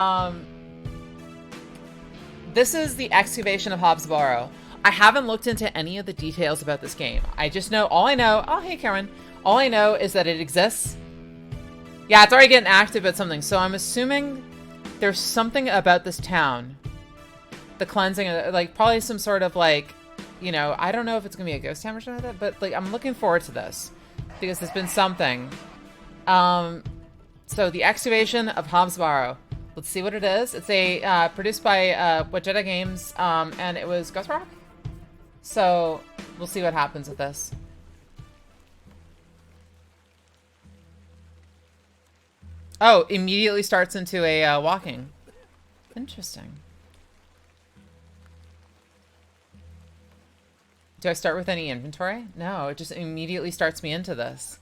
Um, this is the Excavation of Hobbs Barrow. I haven't looked into any of the details about this game. I just know, all I know, oh, hey, Karen. All I know is that it exists. Yeah, it's already getting active at something. So I'm assuming there's something about this town. The cleansing, like, probably some sort of, like, you know, I don't know if it's going to be a ghost town or something like that, but, like, I'm looking forward to this. Because there's been something. So the Excavation of Hobbs Barrow. Let's see what it is. It's a produced by Wajeda Games, and it was Ghost Rock. So we'll see what happens with this. Oh, immediately starts into a walking. Interesting. Do I start with any inventory? No, it just immediately starts me into this.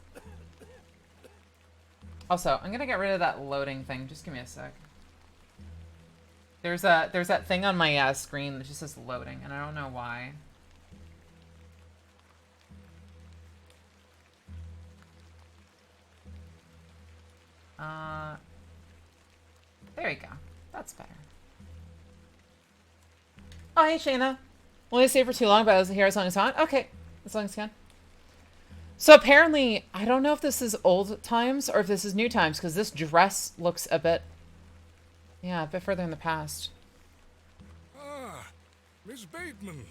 Also, I'm gonna get rid of that loading thing. Just give me a sec. There's that thing on my screen that just says loading, and I don't know why. There you go. That's better. Oh, hey, Shayna. Won't stay for too long, but I was here as long as I want. Okay, as long as you can. So apparently, I don't know if this is old times or if this is new times, because this dress looks a bit, yeah, a bit further in the past. Ah, Miss Bateman.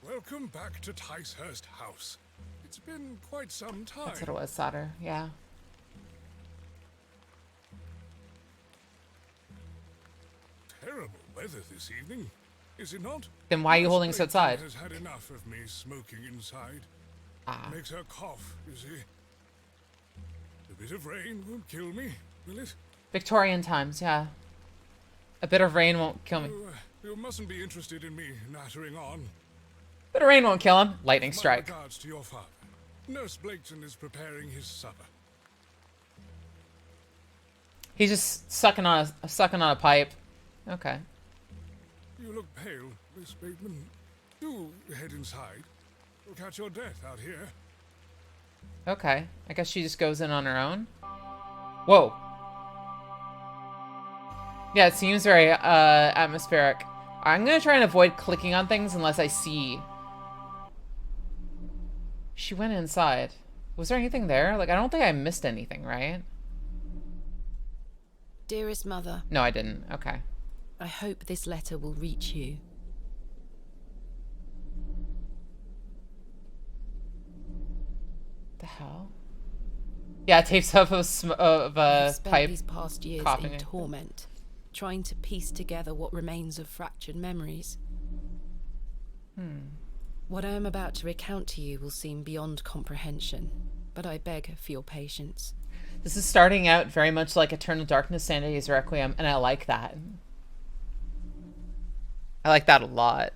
Welcome back to Ticehurst House. It's been quite some time. That's what it was, Solder. Yeah. Terrible weather this evening, is it not? Then why are you Miss holding us Bateman outside? has had enough of me smoking inside. Ah. Makes her cough, you see. A bit of rain won't kill me, will it? Victorian times, yeah. A bit of rain won't kill me. You mustn't be interested in me nattering on. Bit of rain won't kill him. Lightning My strike. regards to your father. Nurse Blaketon is preparing his supper. He's just sucking on a pipe. Okay. You look pale, Miss Bateman. Do head inside. You'll catch your death out here. Okay. I guess she just goes in on her own. Whoa. Yeah, it seems very atmospheric. I'm gonna try and avoid clicking on things unless I see. She went inside. Was there anything there? Like, I don't think I missed anything, right? Dearest mother. No, I didn't. Okay. I hope this letter will reach you. The hell? Yeah, tapes of a I've spent pipe. these past years coughing. in torment, trying to piece together what remains of fractured memories. What I am about to recount to you will seem beyond comprehension, but I beg for your patience. This is starting out very much like Eternal Darkness, Sanity's Requiem, and I like that. I like that a lot.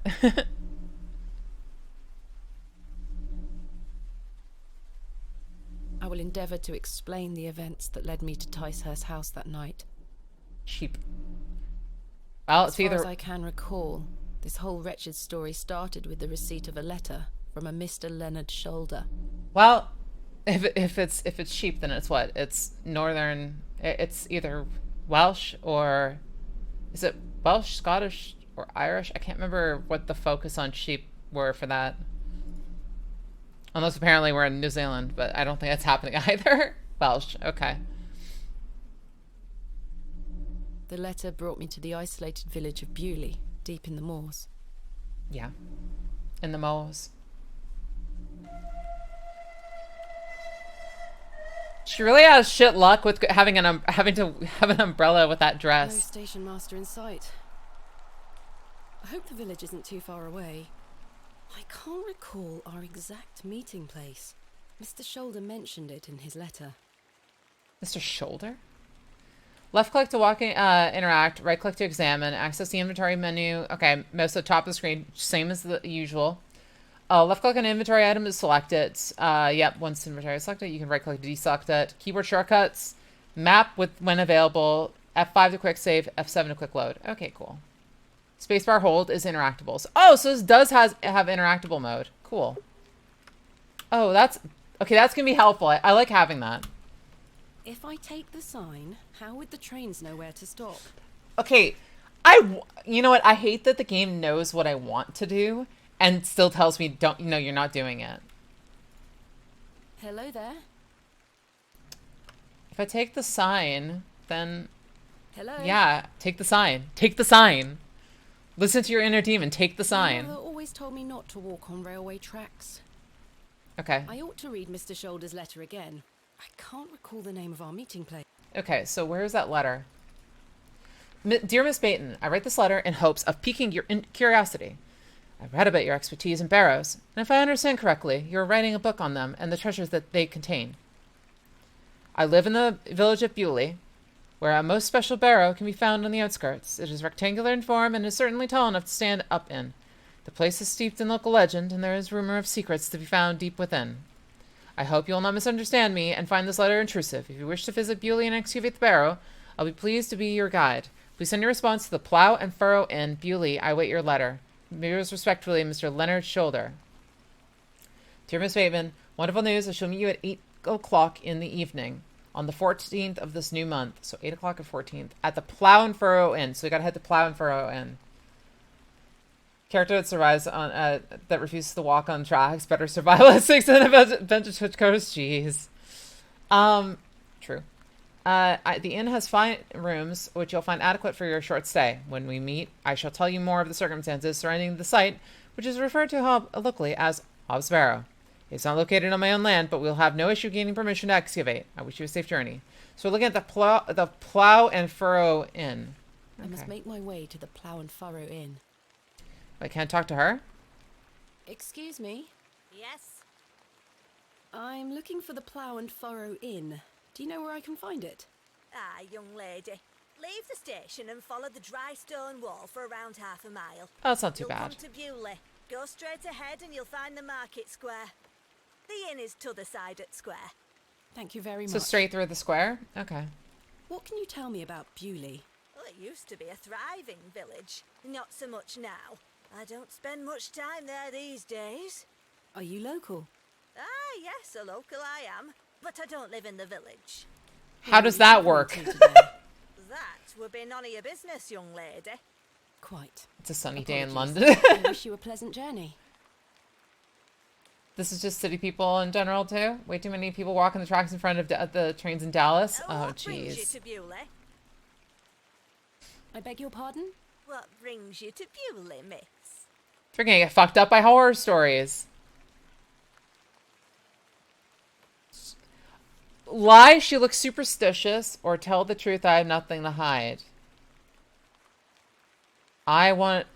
I will endeavour to explain the events that led me to Ticehurst House that night. Sheep. Well, As it's far either... as I can recall, this whole wretched story started with the receipt of a letter from a Mr. Leonard Shoulder. Well, if it's sheep, then it's what? It's northern... It's either Welsh or... Is it Welsh, Scottish, or Irish? I can't remember what the focus on sheep were for that. Unless apparently we're in New Zealand, but I don't think that's happening either. Welsh, okay. The letter brought me to the isolated village of Bewley, deep in the moors. Yeah. In the moors. She really has shit luck with having to have an umbrella with that No dress. station master in sight. I hope the village isn't too far away. I can't recall our exact meeting place. Mr. Shoulder mentioned it in his letter. Mr. Shoulder? Left click to walk in, interact, right click to examine, access the inventory menu. Okay, mouse at the top of the screen, same as the usual. Left click on inventory item to select it. Yep, once inventory is selected, you can right click to deselect it. Keyboard shortcuts, map with when available, F5 to quick save, F7 to quick load. Okay, cool. Spacebar hold is interactables. Oh, so this does have interactable mode. Cool. Oh, that's... Okay, that's going to be helpful. I like having that. If I take the sign, how would the trains know where to stop? Okay, you know what? I hate that the game knows what I want to do and still tells me, don't, no, you're not doing it. Hello there. If I take the sign, then Hello. yeah, take the sign. Take the sign. Listen to your inner demon. Take the My sign. mother always told me not to walk on railway tracks. Okay. I ought to read Mr. Shoulder's letter again. I can't recall the name of our meeting place. Okay, so where's that letter? Dear Miss Baton, I write this letter in hopes of piquing your curiosity. I've read about your expertise in barrows, and if I understand correctly, you're writing a book on them and the treasures that they contain. I live in the village of Bewley, where a most special barrow can be found on the outskirts. It is rectangular in form and is certainly tall enough to stand up in. The place is steeped in local legend, and there is rumor of secrets to be found deep within. I hope you will not misunderstand me and find this letter intrusive. If you wish to visit Bewley and excavate the barrow, I'll be pleased to be your guide. Please send your response to the Plough and Furrow Inn, Bewley. I await your letter. Yours respectfully, Mr. Leonard Shoulder. Dear Miss Bateman, wonderful news. I shall meet you at 8 o'clock in the evening on the 14th of this new month. So 8 o'clock and 14th at the Plough and Furrow Inn. So you gotta head to Plough and Furrow Inn. Character that survives on that refuses to walk on tracks better survival at 6 and a vintage switch coast. Jeez. True. The inn has fine rooms, which you'll find adequate for your short stay. When we meet, I shall tell you more of the circumstances surrounding the site, which is referred to locally as Hobbs Barrow. It's not located on my own land, but we'll have no issue gaining permission to excavate. I wish you a safe journey. So we're looking at the Plough and Furrow Inn. Okay. I must make my way to the Plough and Furrow Inn. I can't talk to her? Excuse me? Yes? I'm looking for the Plough and Furrow Inn. Do you know where I can find it? Ah, young lady. Leave the station and follow the dry stone wall for around half a mile. Oh, it's not too You'll bad. come to Bewley. Go straight ahead and you'll find the market square. The inn is t'other side at square. Thank you very much. So straight through the square? Okay. What can you tell me about Bewley? Well, it used to be a thriving village. Not so much now. I don't spend much time there these days. Are you local? Ah, yes, a local I am. But I don't live in the village. How does that work? That would be none of your business, young lady. Quite. It's a sunny day in Apologies. London. I wish you a pleasant journey. This is just city people in general, too? Way too many people walking the tracks in front of the trains in Dallas? Oh, What brings you jeez. to Bewley? I beg your pardon? What brings you to Bewley, miss? We're gonna get fucked up by horror stories. Lie, she looks superstitious, or tell the truth, I have nothing to hide. I want...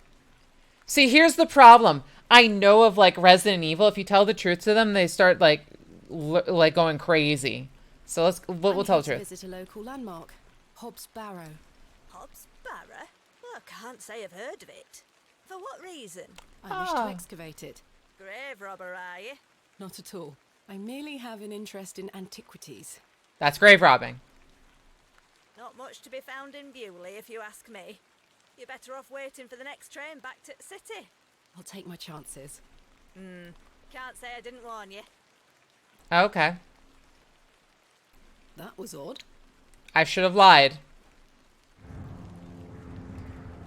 See, here's the problem. I know of, like, Resident Evil. If you tell the truth to them, they start, like going crazy. So we'll tell the truth. Visit a local landmark, Hobbs Barrow. Hobbs Barrow? Well, I can't say I've heard of it. For what reason? I wish to excavate it. Grave robber, are you? Not at all. I merely have an interest in antiquities. That's grave robbing. Not much to be found in Bewley, if you ask me. You're better off waiting for the next train back to the city. I'll take my chances. Can't say I didn't warn you. Okay. That was odd. I should have lied.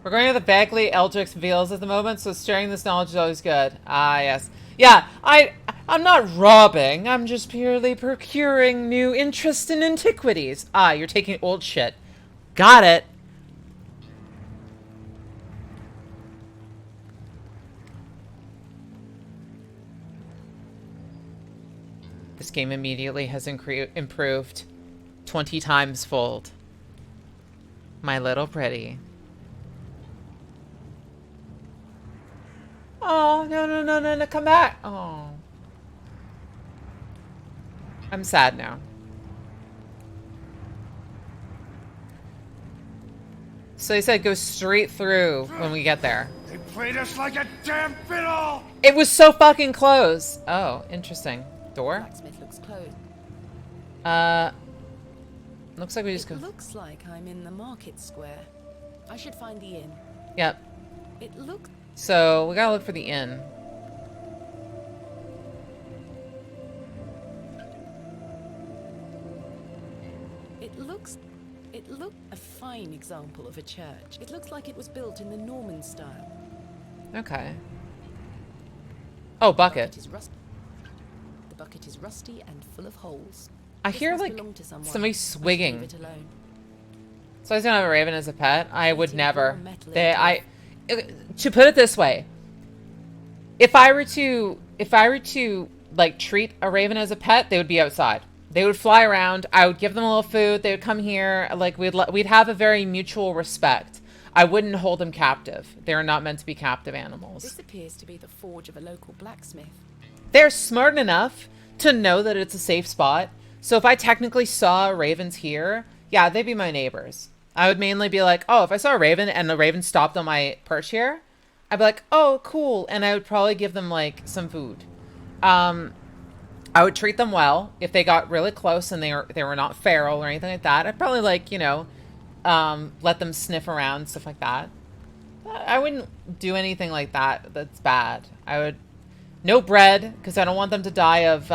We're going to the Bagley Eldrix Fields at the moment, so sharing this knowledge is always good. Ah, yes. Yeah, I'm not robbing. I'm just purely procuring new interest in antiquities. Ah, you're taking old shit. Got it. This game immediately has improved 20 times fold. My little pretty. Oh, no, come back. Oh. I'm sad now. So they said go straight through when we get there. They played us like a damn fiddle! It was so fucking close. Oh, interesting. Door? Blacksmith looks closed. Looks like we just go. It looks like I'm in the market square. I should find the inn. Yep. It looks... So we gotta look for the inn. It It looked a fine example of a church. It looks like it was built in the Norman style. Okay. Oh, bucket. The bucket is rusty and full of holes. I This hear must like belong to someone. somebody I should swigging. leave it alone. So I was gonna have a raven as a pet. I would Eating never. raw metal To put it this way, if I were to like treat a raven as a pet, they would be outside. They would fly around. I would give them a little food. They would come here. Like we'd have a very mutual respect. I wouldn't hold them captive. They are not meant to be captive animals. This appears to be the forge of a local blacksmith. They're smart enough to know that it's a safe spot. So if I technically saw ravens here, yeah, they'd be my neighbors. I would mainly be like, oh, if I saw a raven and the raven stopped on my perch here, I'd be like, oh, cool. And I would probably give them like some food. I would treat them well. If they got really close and they were not feral or anything like that, I'd probably like, you know, let them sniff around, stuff like that. I wouldn't do anything like that that's bad. I would no bread because I don't want them to die of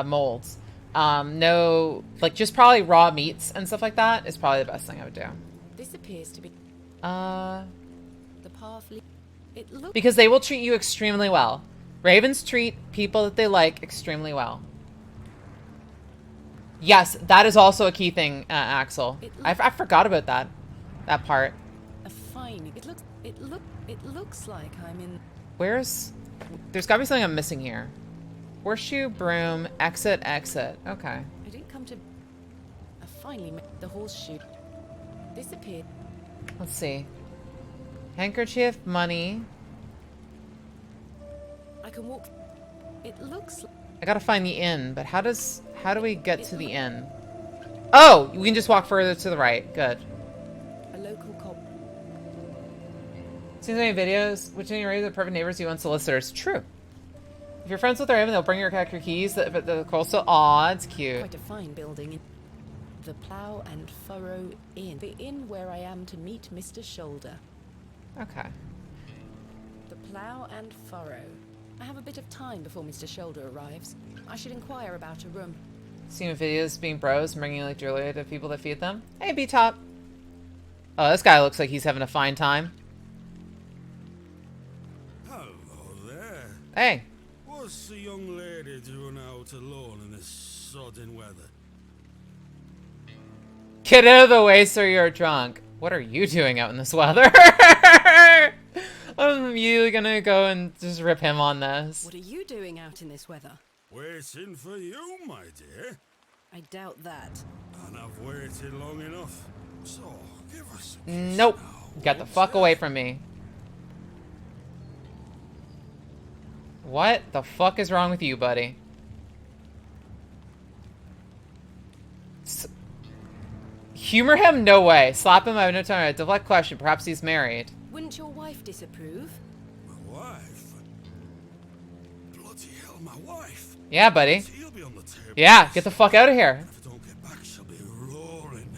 molds. No, like just probably raw meats and stuff like that is probably the best thing I would do. This appears to be The path. It looks because they will treat you extremely well. Ravens treat people that they like extremely well. Yes, that is also a key thing, Axel. I forgot about that part. a fine. It looks like I'm in. There's gotta be something I'm missing here. Horseshoe, broom, exit. Okay. I didn't come to. I finally met the horseshoe. This appeared. Let's see. Handkerchief, money. I can walk. It looks. I gotta find the inn, but how do we get to the inn? Oh, we can just walk further to the right. Good. A local cop. Seen so many videos. Which of your the perfect neighbors you want solicitors? True. If you're friends with the raven, they'll bring your keys. The coastal. Aw, it's cute. Quite a fine building. The Plough and Furrow Inn. The inn where I am to meet Mr. Shoulder. Okay. The Plough and Furrow. I have a bit of time before Mr. Shoulder arrives. I should inquire about a room. Seen videos being bros and bringing like jewelry to people that feed them. Hey, B-Top. Oh, this guy looks like he's having a fine time. Hello there. Hey. What's the young lady doing out alone in this sodding weather? Get out of the way, sir, you're drunk. What are you doing out in this weather? I'm immediately gonna go and just rip him on this. What are you doing out in this weather? Waiting for you, my dear. I doubt that. And I've waited long enough. So, give us a kiss Nope. now, Get the won't fuck ya? away from me. What the fuck is wrong with you, buddy? Humor him? No way. Slap him? I have no time. Deflect question. Perhaps he's married. Wouldn't your wife disapprove? My wife? Bloody hell, my wife. Yeah, buddy. She'll be on the table. Yeah, get the fuck out of here. If I don't get back, she'll be roaring.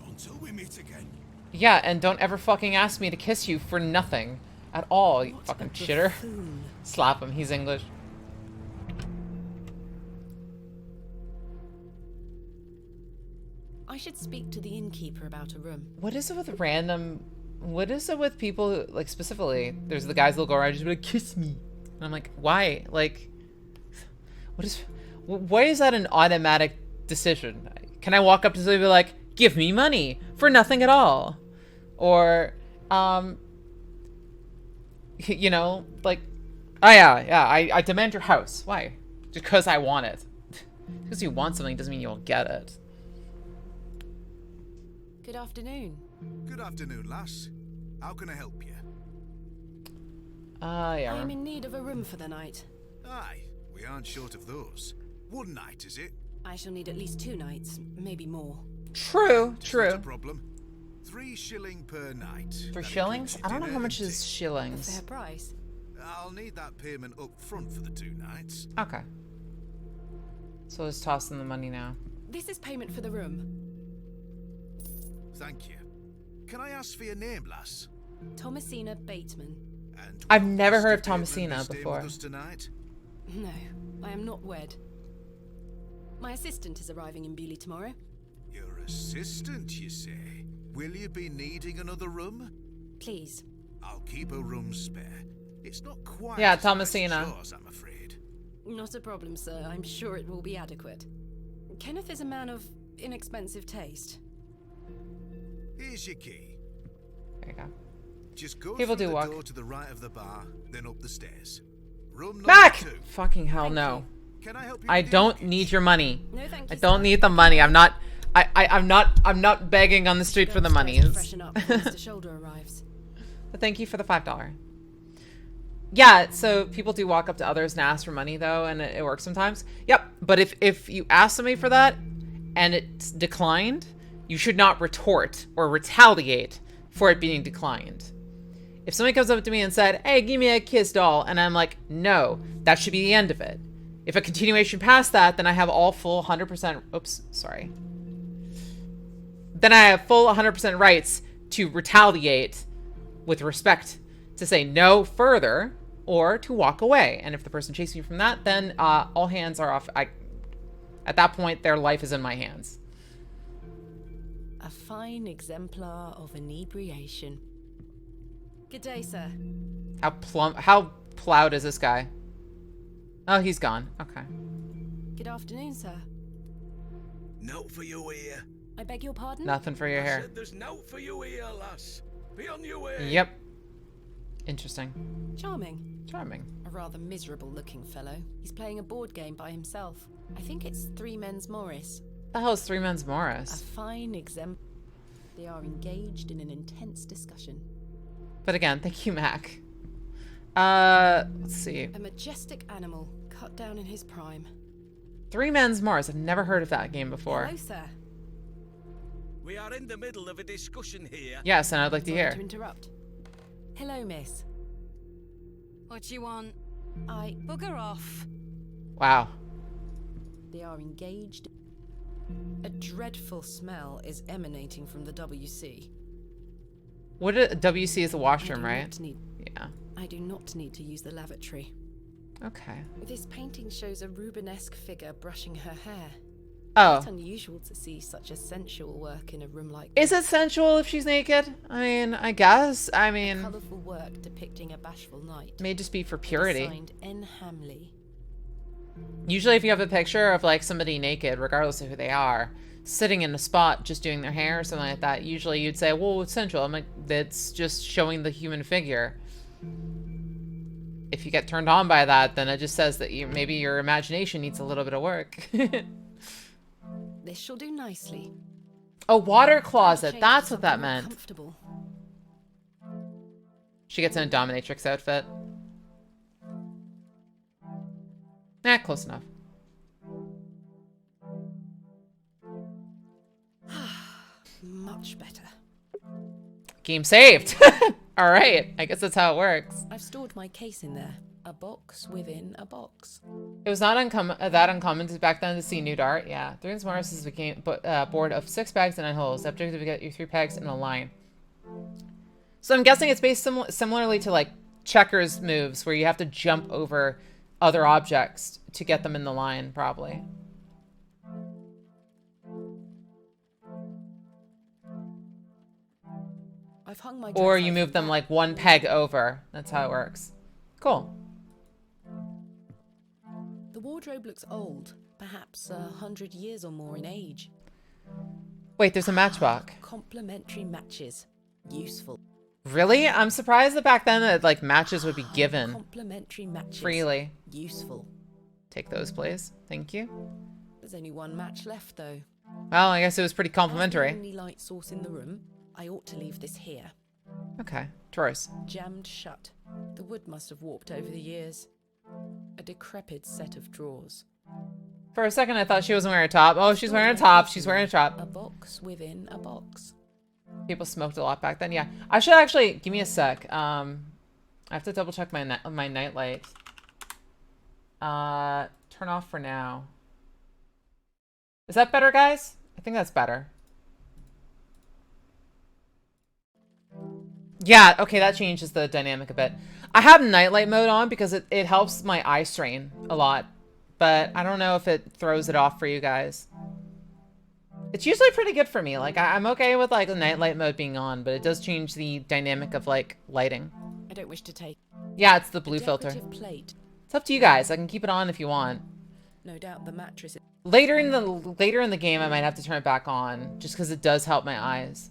Until we meet again. Yeah, and don't ever fucking ask me to kiss you for nothing. At all, you What fucking a shitter. buffoon. Slap him. He's English. I should speak to the innkeeper about a room. What is it with random... What is it with people who, like, specifically, there's the guys that'll go around and just be like, kiss me. And I'm like, why? Like, why is that an automatic decision? Can I walk up to somebody and be like, give me money for nothing at all? Or, you know, like, oh yeah, I demand your house. Why? Just because I want it. Because you want something doesn't mean you'll get it. Good afternoon. Good afternoon, lass. How can I help you? Yeah. I am in need of a room for the night. Aye, we aren't short of those. One night, is it? I shall need at least 2 nights, maybe more. True, Not a true. problem. 3 shilling per night. 3 That shillings? includes your I don't know dinner how and much tea. is A shillings. fair price. I'll need that payment up front for the 2 nights. Okay. So let's toss in the money now. This is payment for the room. Thank you. Can I ask for your name, lass? Thomasina Bateman. And I've will never heard of Mr. Bateman Thomasina be staying before. with us tonight? No, I am not wed. My assistant is arriving in Bewley tomorrow. Your Assistant, you say? Will you be needing another room? Please. I'll keep a room spare. It's not quite Yeah, as nice as Thomasina. yours, I'm afraid. Not a problem, sir. I'm sure it will be adequate. Kenneth is a man of inexpensive taste. Here's your key. There you go. Just go People through do the walk. door to the right of the bar, then up the stairs. Room number Back! 2. Fucking hell Thank no. Can I help you? I with the don't luggage? need your money. No, thank you. I don't sir. need the money. I'm not begging on the street for the Go upstairs and monies. Freshen up before Mr. Shoulder arrives. But thank you for the $5. Yeah, so people do walk up to others and ask for money though, and it works sometimes. Yep, but if you ask somebody for that and it's declined, you should not retort or retaliate for it being declined. If somebody comes up to me and said, "Hey, give me a kiss doll," and I'm like, "No," that should be the end of it. If a continuation past that, then I have all full 100%, oops, sorry. Then I have full 100% rights to retaliate with respect, to say no further or to walk away. And if the person chases me from that, then all hands are off. At that point, their life is in my hands. A fine exemplar of inebriation. Good day, sir. How plowed is this guy? Oh, he's gone. Okay. Good afternoon, sir. Note for you here. I beg your pardon? Nothing for your I hair. said there's note for you here, lass. Be on your way. Yep. Interesting. Charming. Charming. A rather miserable-looking fellow. He's playing a board game by himself. I think it's Three Men's Morris. The hell is Three Men's A Morris? fine exemplar. They are engaged in an intense discussion. But again, thank you, Mac. Let's see. A majestic animal, cut down in his prime. Three Men's Morris. I've never heard of that game before. Hello, sir. We are in the middle of a discussion here. Yes, and I'd like to Sorry hear. to interrupt. Hello, miss. What you want? I... Bugger off. Wow. They are engaged. A dreadful smell is emanating from the WC. What a WC is a I washroom, do right? not need- Yeah. I do not need to use the lavatory. Okay. This painting shows a Rubenesque figure brushing her hair. Oh. It's unusual to see such a sensual work in a room like Is this. it sensual if she's naked? I mean, I guess. I mean, Colourful work depicting a bashful knight. may just be for purity. Signed N. Hamley. Usually if you have a picture of like somebody naked, regardless of who they are, sitting in a spot just doing their hair or something like that, usually you'd say, well, it's sensual. I'm like, that's just showing the human figure. If you get turned on by that, then it just says that maybe your imagination needs a little bit of work. This shall do nicely. A water closet. Change That's to what that something more meant. Comfortable. She gets in a dominatrix outfit. Close enough. Much better. Game saved. All right. I guess that's how it works. I've stored my case in there. A box within a box. It was not that uncommon back then to see nude art. Yeah. Three Morris is a board of 6 pegs and 9 holes. Objective to get you 3 pegs in a line. So I'm guessing it's based similarly to like checkers moves where you have to jump over other objects to get them in the line, probably. I've hung my Or dress you out move from them that like 1 peg over. That's how it works. Cool. The wardrobe looks old, perhaps 100 years or more in age. Wait, there's a matchbox. Complementary matches. Useful. Really? I'm surprised that back then that like matches would be given Complementary matches. freely. Useful. Take those, please. Thank you. There's only 1 match left, though. Well, I guess it was pretty As the complimentary. only light source in the room, I ought to leave this here. Okay. Drawers. Jammed shut. The wood must have warped over the years. A decrepit set of drawers. For a second, I thought she wasn't wearing a top. Oh, she's wearing a top. She's wearing a top. A box within a box. People smoked a lot back then. Yeah. I should actually... Give me a sec. I have to double check my night light. Turn off for now. Is that better, guys? I think that's better. Yeah, okay, that changes the dynamic a bit. I have nightlight mode on because it helps my eye strain a lot. But I don't know if it throws it off for you guys. It's usually pretty good for me. Like, I'm okay with, like, the nightlight mode being on, but it does change the dynamic of, like, lighting. I don't wish to take Yeah, it's the a blue filter. decorative plate. It's up to you guys. I can keep it on if you want. No doubt the mattress is... Later in the game, I might have to turn it back on, just because it does help my eyes.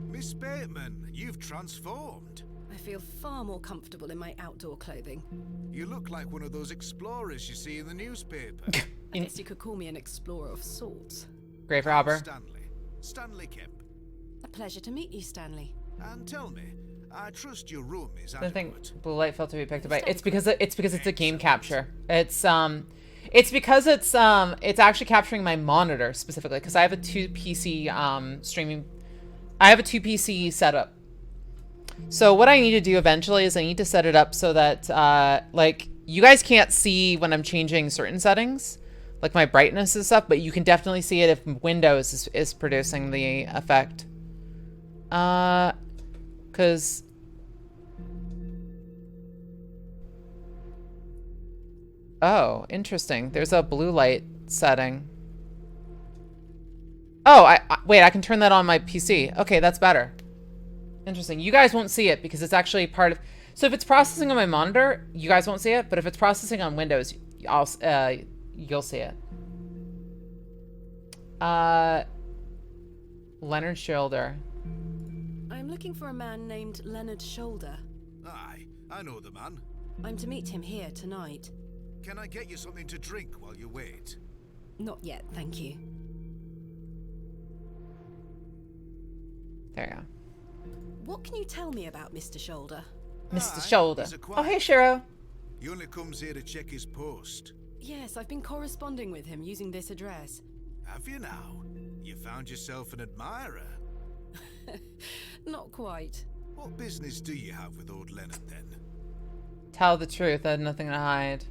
Miss Bateman, you've transformed. I feel far more comfortable in my outdoor clothing. You look like one of those explorers you see in the newspaper. I guess you could call me an explorer of sorts. Grave robber. Stanley Kemp. A pleasure to meet you, Stanley. And tell me, I trust your room is I think adequate. blue light filter be picked up by. It's because it's a game capture. It's because it's actually capturing my monitor specifically because I have a 2 PC streaming. I have a 2 PC setup. So what I need to do eventually is I need to set it up so that like you guys can't see when I'm changing certain settings, like my brightness and stuff, but you can definitely see it if Windows is producing the effect. Cause oh, interesting. There's a blue light setting. Oh, wait, I can turn that on my PC. Okay, that's better. Interesting. You guys won't see it because it's actually part of... So if it's processing on my monitor, you guys won't see it. But if it's processing on Windows, you'll see it. Leonard Shoulder. I'm looking for a man named Leonard Shoulder. Aye, I know the man. I'm to meet him here tonight. Can I get you something to drink while you wait? Not yet, thank you. There you go. What can you tell me about Mr. Shoulder? Mr. Aye, Shoulder. he's a Oh, hey, quiet Shiro. He only comes here to check his post. Yes, I've been corresponding with him using this address. Have you now? You found yourself an admirer. Not quite. What business do you have with old Leonard then? Tell the truth. I had nothing to hide.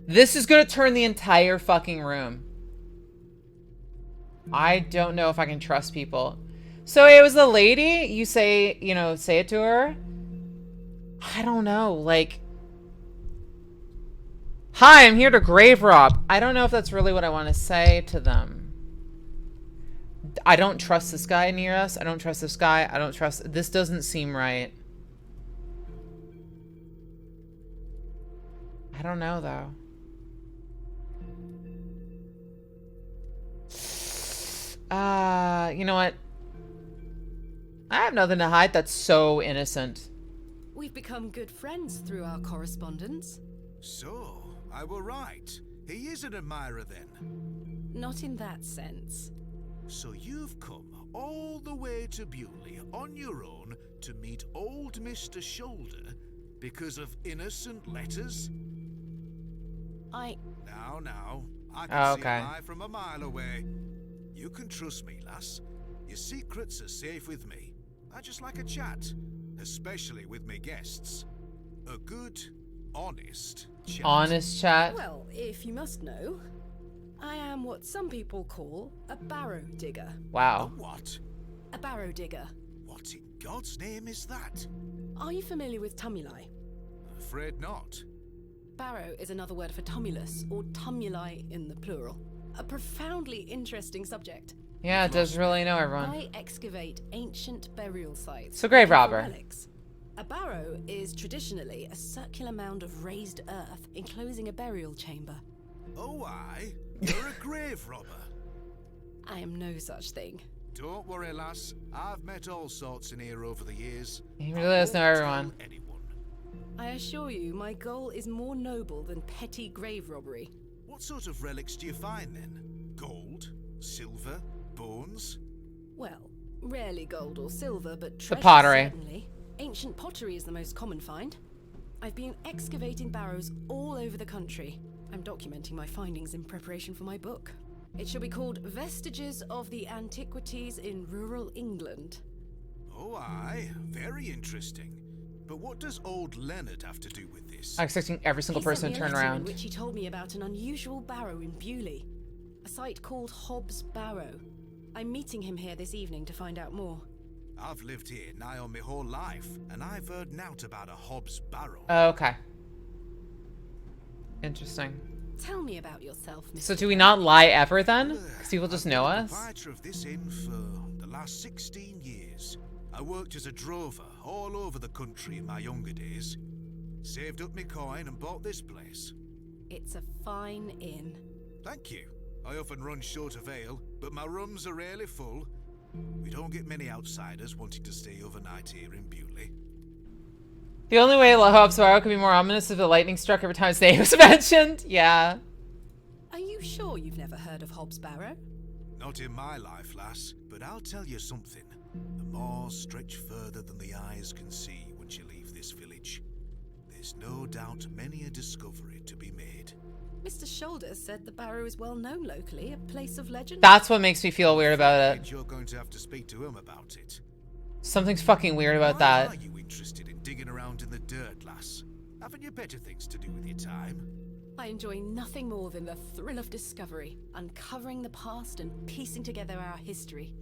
This is gonna turn the entire fucking room. I don't know if I can trust people. So it was the lady, you say, you know, say it to her. I don't know, like, hi, I'm here to grave rob. I don't know if that's really what I want to say to them. I don't trust this guy near us. I don't trust this guy. I don't trust, this doesn't seem right. I don't know though. You know what? I have nothing to hide. That's so innocent. We've become good friends through our correspondence. So, I were right. He is an admirer then. Not in that sense. So you've come all the way to Bewley on your own to meet old Mr. Shoulder because of innocent letters? Now, I can see a lie from a mile away. You can trust me, lass. Your secrets are safe with me. I just like a chat, especially with me guests. A good, honest chat. Honest chat? Well, if you must know, I am what some people call a barrow digger. Wow. A what? A barrow digger. What in God's name is that? Are you familiar with tumuli? Afraid not. Barrow is another word for tumulus, or tumuli in the plural. A profoundly interesting subject. Yeah, it does really know everyone. I excavate ancient burial sites. So grave for robber. relics. A barrow is traditionally a circular mound of raised earth enclosing a burial chamber. Oh, aye. You're a grave robber. I am no such thing. Don't worry, lass. I've met all sorts in here over the years. He really does know everyone. Tell anyone. I assure you, my goal is more noble than petty grave robbery. What sort of relics do you find then? Gold? Silver? Bones? Well, rarely gold or silver, but treasure pottery. certainly. Ancient pottery is the most common find. I've been excavating barrows all over the country. I'm documenting my findings in preparation for my book. It shall be called Vestiges of the Antiquities in Rural England. Oh, aye. Very interesting. But what does old Leonard have to do with this? I'm expecting every single person to He sent turn me a letter in around. which he told me about an unusual barrow in Bewley, a site called Hobbs Barrow. I'm meeting him here this evening to find out more. I've lived here nigh on my whole life, and I've heard nought about a Hobbs Barrow. Okay. Interesting. Tell me about yourself, Mr. So do we not lie ever then? Because people just know I've been us? the proprietor of this inn for the last 16 years. I worked as a drover all over the country in my younger days. Saved up my coin and bought this place. It's a fine inn. Thank you. I often run short of ale, but my rooms are rarely full. We don't get many outsiders wanting to stay overnight here in Bewley. The only way Hobbs Barrow could be more ominous if the lightning struck every time his name was mentioned. Yeah. Are you sure you've never heard of Hobbs Barrow? Not in my life, lass, but I'll tell you something. The moors stretch further than the eyes can see once you leave this village. There's no doubt many a discovery to be made. Mr. Shoulder said the Barrow is well known locally, a place of legend. That's what makes me feel weird about it. You're going to have to speak to him about it. Something's fucking weird about Why that. are you interested in digging around in the dirt, lass? Haven't you better things to do with your time? I enjoy nothing more than the thrill of discovery, uncovering the past and piecing together our history.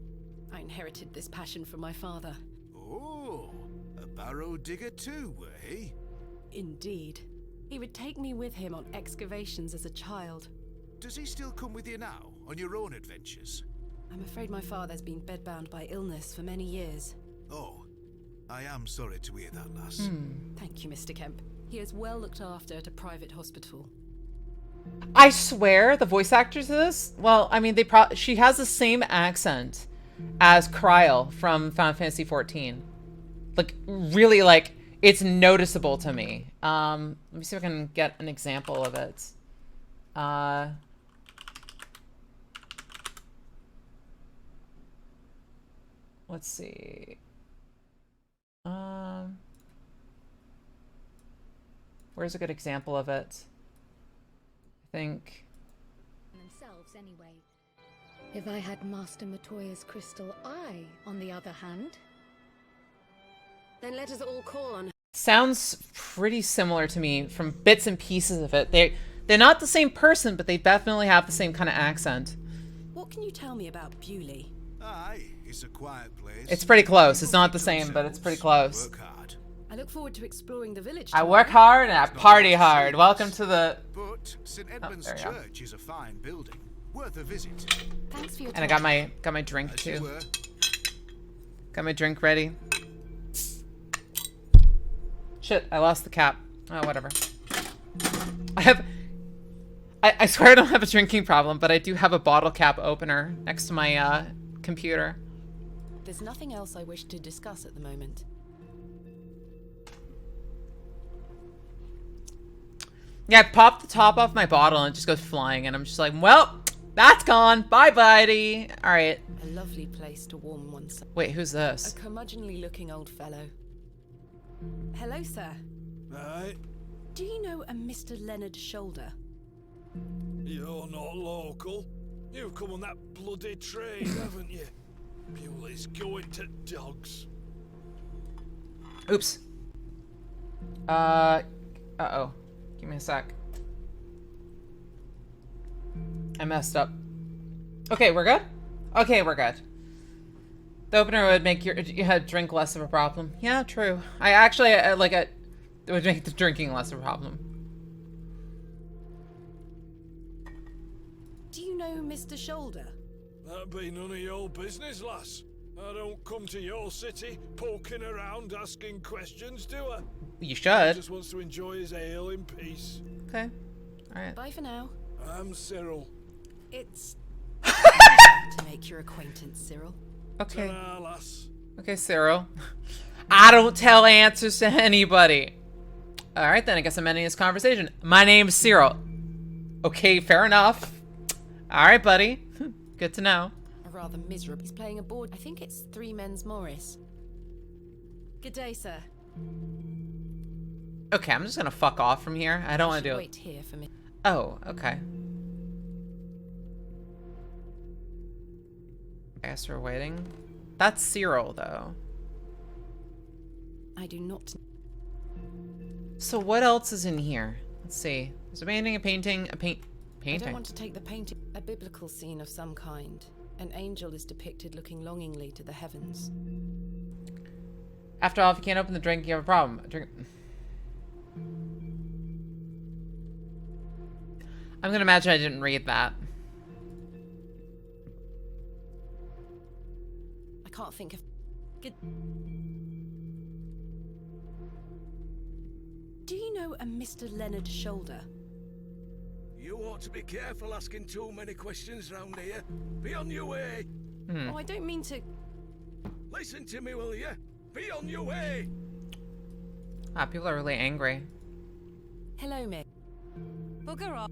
I inherited this passion from my father. Oh, a barrow digger too, were he? Indeed. He would take me with him on excavations as a child. Does he still come with you now, on your own adventures? I'm afraid my father's been bedbound by illness for many years. Oh, I am sorry to hear that, lass. Thank you, Mr. Kemp. He is well looked after at a private hospital. I swear the voice actors of this, well, I mean, she has the same accent as Kryl from Final Fantasy 14. Like, really, like, it's noticeable to me. Let me see if I can get an example of it. Let's see. Where's a good example of it? I think. Themselves anyway. If I had Master Matoya's crystal eye, on the other hand. Then let us all call on her. Sounds pretty similar to me from bits and pieces of it. They're not the same person, but they definitely have the same kind of accent. What can you tell me about Bewley? Aye, it's a quiet place. It's pretty close. It's People not the think to same, but it's themselves, pretty close. Work hard. I look forward to exploring the village. I tomorrow. work hard and I party hard. Welcome to the... But St. Edmund's there you go. Church is a fine building, worth a visit. Thanks for your And I time. got my drink As you too. were. Got my drink ready. Shit, I lost the cap. Oh, whatever. I swear I don't have a drinking problem, but I do have a bottle cap opener next to my computer. There's nothing else I wish to discuss at the moment. Yeah, I popped the top off my bottle and it just goes flying, and I'm just like, well, that's gone. Bye, buddy. All right. A lovely place to warm oneself. Wait, who's A this? curmudgeonly looking old fellow. Hello, sir. Right, Do you know a Mr. Leonard Shoulder? you're not local. You've come on that bloody train, haven't you? Bewley's going to dogs. Oops. Uh-oh. Give me a sec. I messed up. Okay, we're good? Okay, we're good. The opener would make your drink less of a problem. Yeah, true. I actually, it would make the drinking less of a problem. Do you know Mr. Shoulder? That'd be none of your business, lass. I don't come to your city poking around asking questions, do I? You He should. just wants to enjoy his ale in peace. Okay. Alright. Bye for now. I'm Cyril. It's to make your acquaintance, Cyril. Okay. Ta-ra, lass. Okay, Cyril. I don't tell answers to anybody. Alright, then I guess I'm ending this conversation. My name's Cyril. Okay, fair enough. Alright, buddy. Good to know. A rather miserable. He's playing a board. I think it's Three Men's Morris. Good day, sir. Okay, I'm just gonna fuck off from here. I don't want to do it. Wait here for me. Oh, okay. I guess we're waiting. That's Cyril, though. I do not. So what else is in here? Let's see. There's a painting, a painting, I don't painting. want to take the painting. A biblical scene of some kind. An angel is depicted looking longingly to the heavens. After all, if you can't open the drink, you have a problem. I'm gonna imagine I didn't read that. I can't think of... Good. Do you know a Mr. Leonard Shoulder? You ought to be careful asking too many questions round here. Be on your way. Oh, I don't mean to... Listen to me, will you? Be on your way. Ah, people are really angry. Hello, Mick. Bugger off.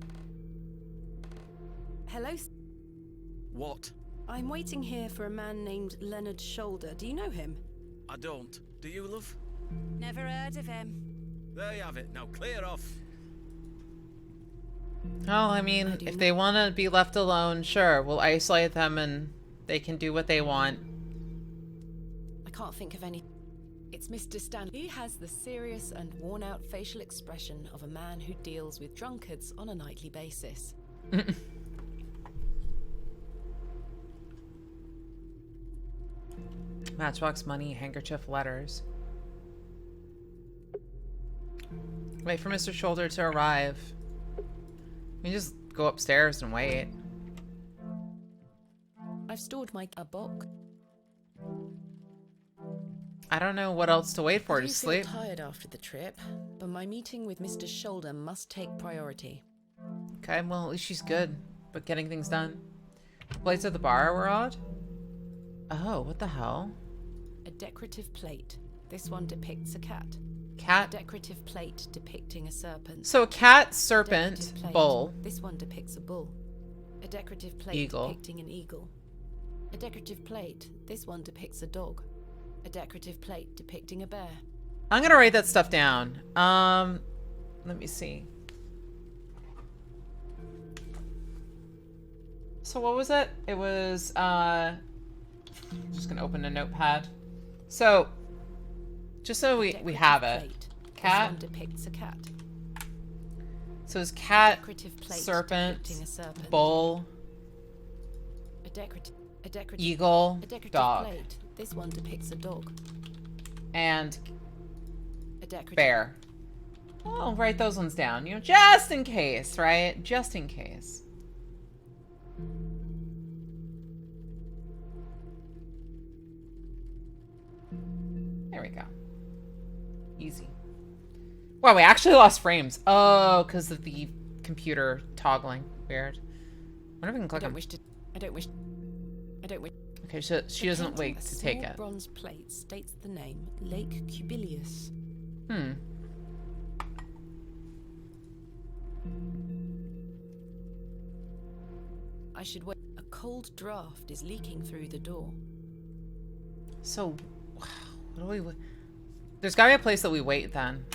Hello? What? I'm waiting here for a man named Leonard Shoulder. Do you know him? I don't. Do you, love? Never heard of him. There you have it. Now clear off. Oh, I mean, if they want to be left alone, sure, we'll isolate them and they can do what they want. I can't think of any... It's Mr. Stanley. He has the serious and worn-out facial expression of a man who deals with drunkards on a nightly basis. Matchbox, money, handkerchief, letters. Wait for Mr. Shoulder to arrive. We can just go upstairs and wait. I've stored a book. I don't know what else to wait for to I sleep. feel tired after the trip, but my meeting with Mr. Shoulder must take priority. Okay, well, at least she's good, but getting things done. Plates at the bar were odd. Oh, what the hell? A decorative plate. This one depicts a cat. A Cat. decorative plate depicting a serpent. So a cat, A serpent, decorative plate. bull. This one depicts a bull. A decorative plate Eagle. depicting an eagle. A decorative plate. This one depicts a dog. A decorative plate depicting a bear. I'm gonna write that stuff down. Let me see. So what was it? It was, just gonna open a notepad. So, just so we have it. Plate. Cat. This one depicts a cat. So it's cat, Decorative plate serpent, depicting a serpent. bull, A decorative eagle, A decorative dog, plate. This one depicts a dog. and A decorative bear. I'll write those ones down, you know, just in case, right? Just in case. There we go. Easy. Wow, we actually lost frames. Oh, because of the computer toggling. Weird. I wonder if we can I click don't on... wish to. I don't wish. Okay, she doesn't wait to take it. A bronze plate states the name Lake Cubilius. Hmm. I should wait. A cold draft is leaking through the door. So, what do we... There's gotta be a place that we wait then.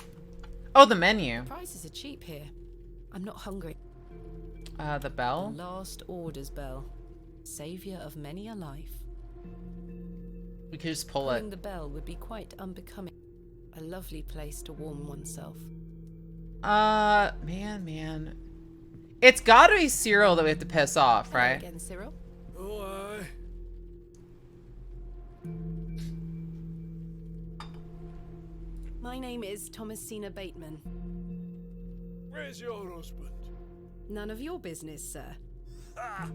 Oh, the menu. Prices are cheap here. I'm not hungry. The bell? The last orders bell. Savior of many a life. We could just pull Pulling it. the bell would be quite unbecoming. A lovely place to warm oneself. Man. It's gotta be Cyril that we have to piss off, Hello right? again, Cyril. Oh, aye. My name is Thomasina Bateman. Where's your husband? None of your business, sir. Ah,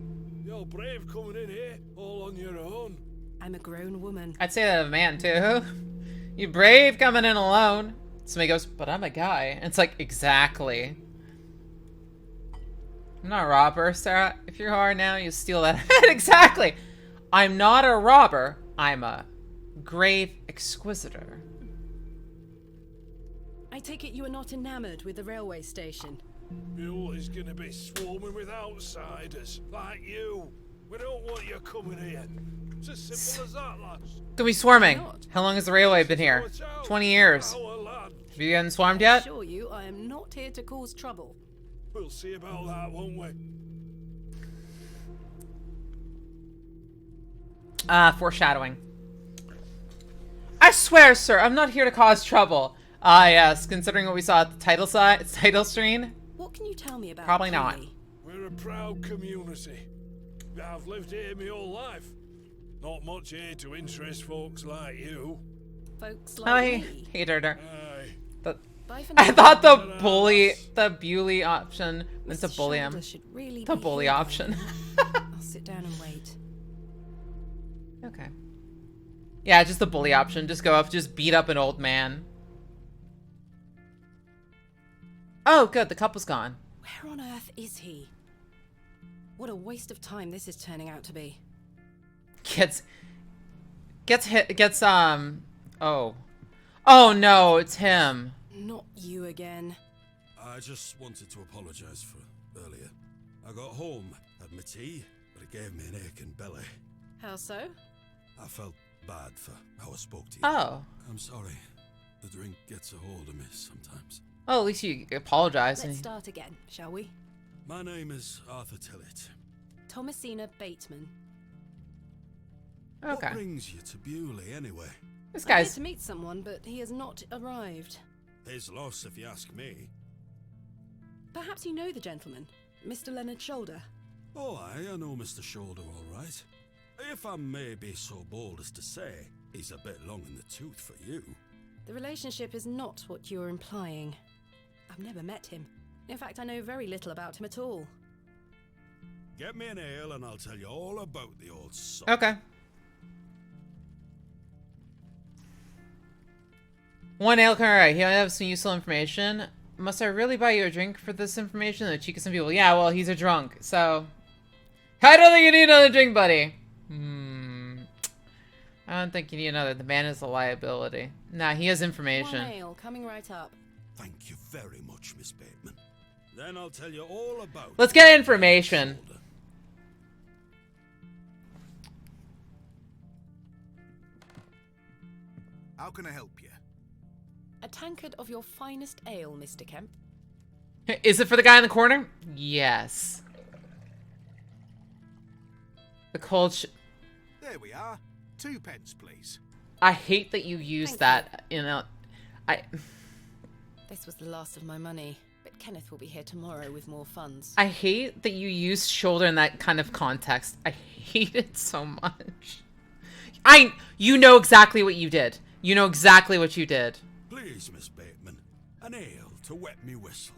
you're brave coming in here, all on your own. I'm a grown woman. I'd say that of a man, too. You brave coming in alone. Somebody goes, but I'm a guy. And it's like, exactly. I'm not a robber, Sarah. If you are now, you steal that. Exactly. I'm not a robber. I'm a grave exquisitor. I take it you are not enamored with the railway station. Bewley's gonna be swarming with outsiders, like you. We don't want you coming here. It's as simple as that, lads. Don't be swarming. Not. How long has the railway been here? Watch out. 20 years. Our lad. Have you gotten swarmed I yet? assure you, I am not here to cause trouble. We'll see about that, won't we? Foreshadowing. I swear, sir, I'm not here to cause trouble. Ah, yes, considering what we saw at the title screen. What can you tell me about Probably not. Pally? We're a proud community. I've lived here my whole life. Not much here to interest folks like you. folks Oh, like me. hey, Durder. Aye. Bye for I now. thought the bully option was to Mr. bully him. Shoulder should really The be bully here by option. now. I'll sit down and wait. Okay. Yeah, just the bully option. Just go up, just beat up an old man. Oh, good. The couple's gone. Where on earth is he? What a waste of time this is turning out to be. Oh no, it's him. Not you again. I just wanted to apologise for earlier. I got home, had my tea, but it gave me an aching belly. How so? I felt bad for how I spoke to you. Oh. I'm sorry. The drink gets a hold of me sometimes. Oh, at least you apologize. Let's start again, shall we? My name is Arthur Tillett. Thomasina Bateman. Okay. What brings you to Bewley anyway? This I'm here guy's... to meet someone, but he has not arrived. His loss, if you ask me. Perhaps you know the gentleman, Mr. Leonard Shoulder. Oh, I know Mr. Shoulder all right. If I may be so bold as to say, he's a bit long in the tooth for you. The relationship is not what you're implying. I've never met him. In fact, I know very little about him at all. Get me an ale and I'll tell you all about the old son. Okay. One ale, alright. Here I have some useful information. Must I really buy you a drink for this information? The cheek of some people. Yeah, well, he's a drunk, so... I don't think you need another drink, buddy. I don't think you need another. The man is a liability. Nah, he has information. One ale, coming right up. Thank you very much, Miss Bateman. Then I'll tell you all about... Let's get information. Shoulder. How can I help you? A tankard of your finest ale, Mr. Kemp. Is it for the guy in the corner? Yes. The cold There we are. 2 pence, please. I hate that you used that in a... This was the last of my money, but Kenneth will be here tomorrow with more funds. I hate that you used shoulder in that kind of context. I hate it so much. You know exactly what you did. You know exactly what you did. Please, Miss Bateman, an ale to wet me whistle.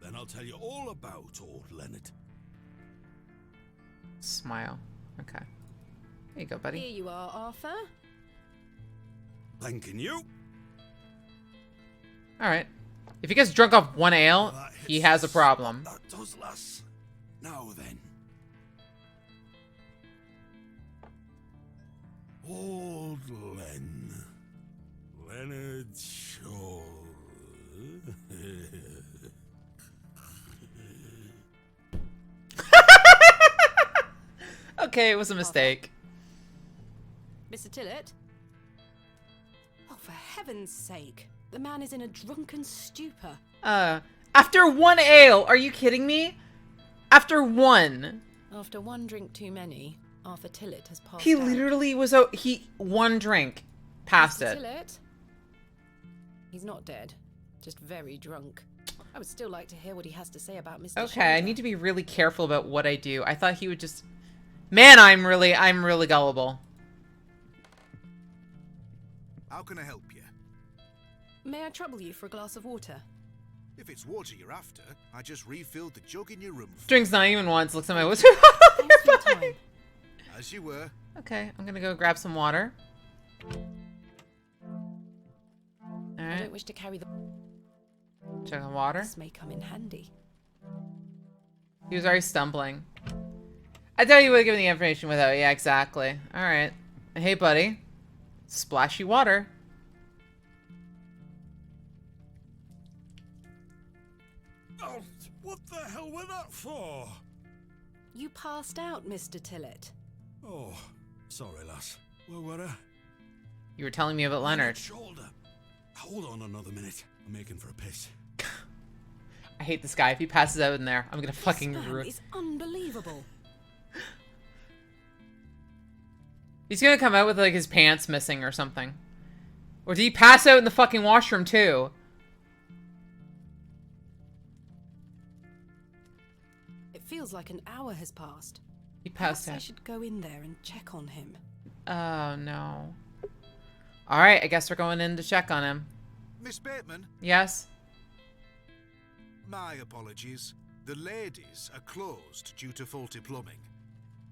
Then I'll tell you all about old Leonard. Smile. Okay. There you go, buddy. Here you are, Arthur. Thanking you. Alright. If he gets drunk off one ale, That he hits has a us. problem. That does, lass. Now then. Old Len. Leonard Shaw. Okay, it was a mistake. Mr. Tillett? Oh, for heaven's sake. The man is in a drunken stupor. After one ale, are you kidding me? After one. After one drink too many, Arthur Tillett has passed He out. literally was one drink. Passed Mr. it. Tillett? He's not dead. Just very drunk. I would still like to hear what he has to say about Mr. Okay, I need to be really careful about what I do. I thought he would just... Man, I'm really gullible. How can I help you? May I trouble you for a glass of water? If it's water you're after, I just refilled the jug in your room. Drinks not even once. Looks at my whisper. Thanks for your time. As you were. Okay, I'm gonna go grab some water. I Alright, don't wish to carry the... check on water. This may come in handy. He was already stumbling. I thought you would have given the information without. Yeah, exactly. Alright. Hey, buddy. Splashy water. Oh, what the hell were that for? You passed out, Mr. Tillett. Oh, sorry, lass. Where were I? You were telling me about Leonard. Shoulder. Hold on another minute. I'm making for a piss. I hate this guy. If he passes out in there, I'm gonna fucking This man ruin. is unbelievable. He's gonna come out with like his pants missing or something. Or did he pass out in the fucking washroom too? It feels like an hour has passed. He passed Perhaps I out. should go in there and check on him. Oh no. Alright, I guess we're going in to check on him. Miss Bateman, Yes? my apologies. The ladies are closed due to faulty plumbing.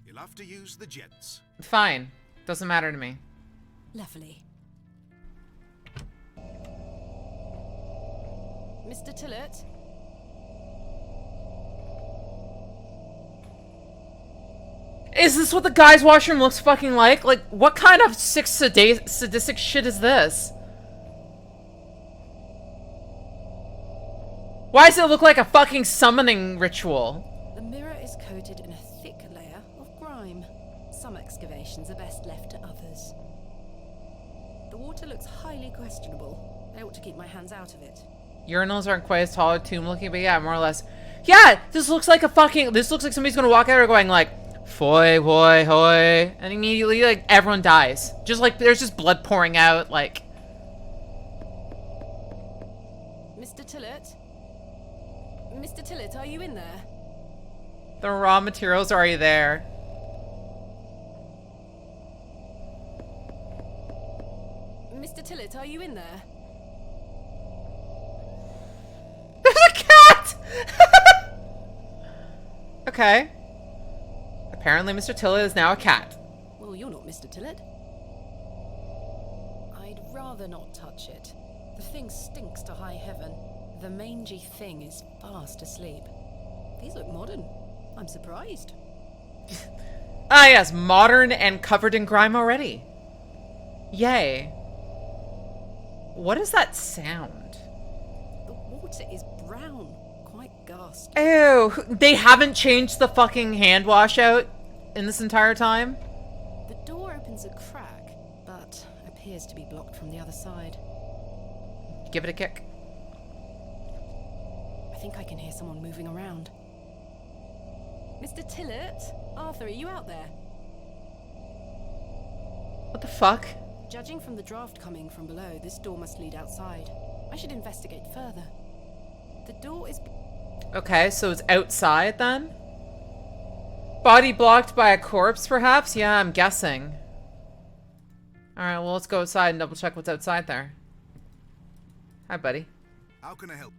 You'll have to use the gents. Fine. Doesn't matter to me. Lovely. Mr. Tillett? Is this what the guy's washroom looks fucking like? Like, what kind of sick sadistic shit is this? Why does it look like a fucking summoning ritual? The mirror is coated in a thick layer of grime. Some excavations are best left to others. The water looks highly questionable. I ought to keep my hands out of it. Urinals aren't quite as tall or tomb looking, but yeah, more or less. Yeah, this looks like this looks like somebody's gonna walk out here going like, "Foy, hoy, hoy," and immediately like everyone dies. Just like there's just blood pouring out. Like, Mr. Tillett? Mr. Tillett, are you in there? the raw materials are already there. Mr. Tillett, are you in there? There's a cat. Okay. Apparently, Mr. Tillett is now a cat. Well, you're not Mr. Tillett. I'd rather not touch it. The thing stinks to high heaven. The mangy thing is fast asleep. These look modern. I'm surprised. Ah, yes, modern and covered in grime already. Yay. What is that sound? The water is brown, quite ghastly. Ew, they haven't changed the fucking hand wash out in this entire time? The door opens a crack, but appears to be blocked from the other side. Give it a kick. I think I can hear someone moving around. Mr. Tillett? Arthur, are you out there? What the fuck? Judging from the draft coming from below, this door must lead outside. I should investigate further. The door is... Okay, so it's outside then? Body blocked by a corpse, perhaps? Yeah, I'm guessing. Alright, well, let's go outside and double check what's outside there. Hi, buddy. How can I help?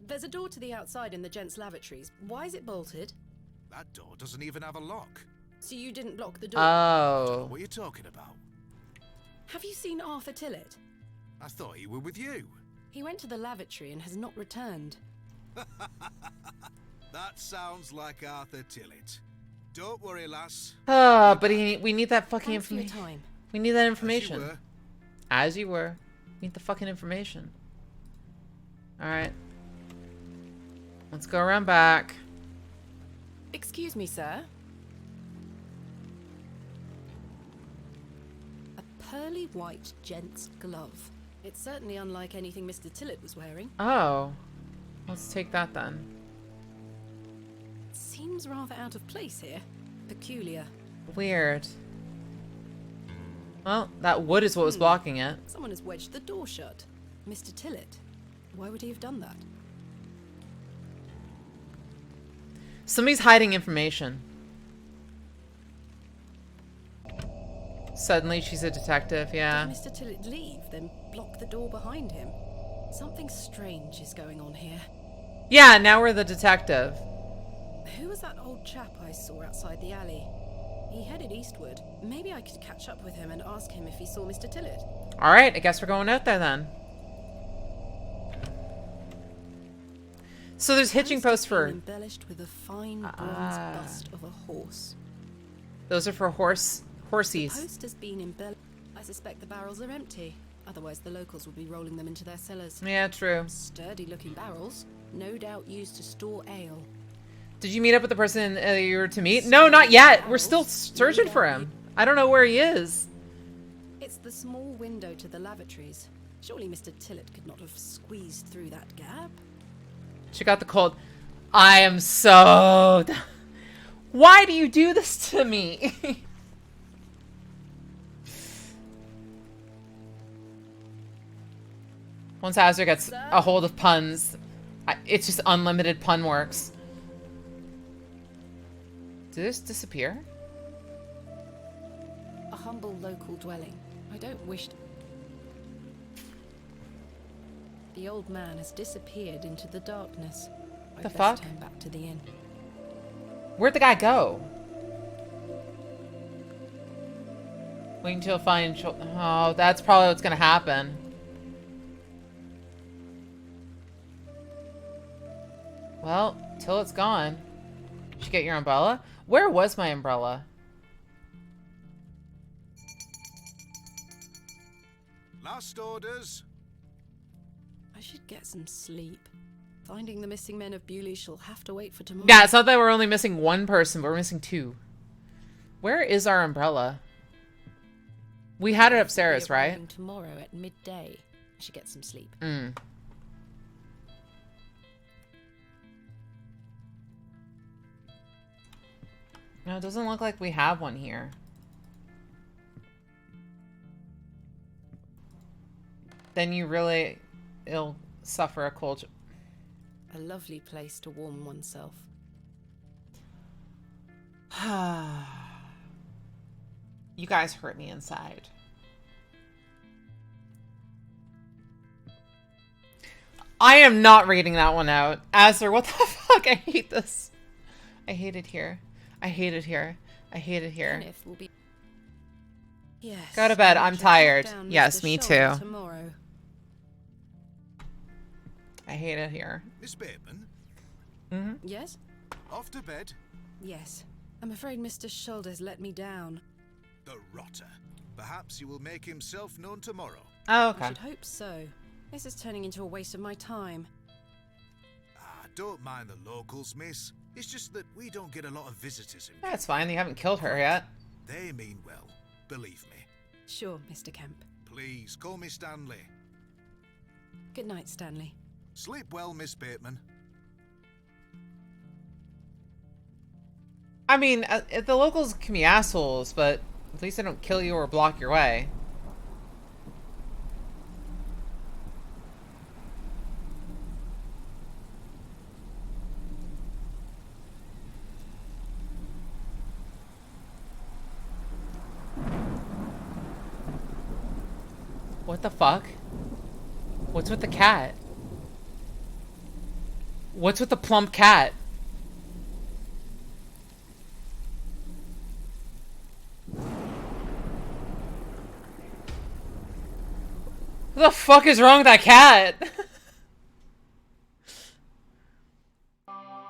There's a door to the outside in the gents' lavatories. Why is it bolted? That door doesn't even have a lock. So you didn't block the door? Oh. What are you talking about? Have you seen Arthur Tillett? I thought he were with you. He went to the lavatory and has not returned. That sounds like Arthur Tillett. Don't worry, lass. Ah, but we need that fucking Thanks for your information. time. We need that As you information. were. As you were. We need the fucking information. Alright. Let's go around back. Excuse me, sir. A pearly white gent's glove. It's certainly unlike anything Mr. Tillett was wearing. Oh. Let's take that then. Seems rather out of place here. Peculiar. Weird. Well, that wood is what was blocking it. Someone has wedged the door shut. Mr. Tillett. Why would he have done that? Somebody's hiding information. Suddenly she's a detective, yeah. Did Mr. Tillett leave, then block the door behind him? Something strange is going on here. Yeah, now we're the detective. Who was that old chap I saw outside the alley? He headed eastward. Maybe I could catch up with him and ask him if he saw Mr. Tillett. Alright, I guess we're going out there then. So there's hitching posts for... Embellished with a fine bronze bust of a horse. Those are for horsies. Post has been embellished. I suspect the barrels are empty. Otherwise the locals would be rolling them into their cellars. Yeah, true. Sturdy looking barrels. No doubt used to store ale. Did you meet up with the person you were to meet? No, not yet. We're still searching for him. I don't know where he is. It's the small window to the lavatories. Surely Mr. Tillett could not have squeezed through that gap. She got the cold. I am so... Why do you do this to me? Once Azure gets a hold of puns, it's just unlimited pun works. Did this disappear? A humble local dwelling. I don't wish to... The old man has disappeared into the darkness. I'd The best fuck? turn back to the inn. Where'd the guy go? Wait until find. Oh, that's probably what's gonna happen. Well, till it's gone. Did you get your umbrella? Where was my umbrella? Last orders. I should get some sleep. Finding the missing men of Bewley shall have to wait for tomorrow. Yeah, it's not that we're only missing one person, but we're missing two. Where is our umbrella? We had it upstairs, We're right? arriving tomorrow at midday. I should get some sleep. Mm. No, it doesn't look like we have one here. Then you really will suffer a cold. A lovely place to warm oneself. You guys hurt me inside. I am not reading that one out. Azur, what the fuck? I hate this. I hate it here. I hate it here. I hate it here. Kenneth will be... Yes. Go to bed. I'll I'm track tired. down Yes, Mr. me Shoulder too. Tomorrow. I hate it here. Miss Bateman, Yes? off to bed. Yes. I'm afraid Mr. Shoulders let me down. The rotter. Perhaps he will make himself known tomorrow. Oh, I okay. should hope so. This is turning into a waste of my time. Ah, don't mind the locals, miss. It's just that we don't get a lot of visitors in. That's fine. You haven't killed her yet. They mean well, believe me. Sure, Mr. Kemp. Please, call me Stanley. Good night, Stanley. Sleep well, Miss Bateman. I mean, the locals can be assholes, but at least they don't kill you or block your way. What the fuck? What's with the cat? What's with the plump cat? What the fuck is wrong with that cat?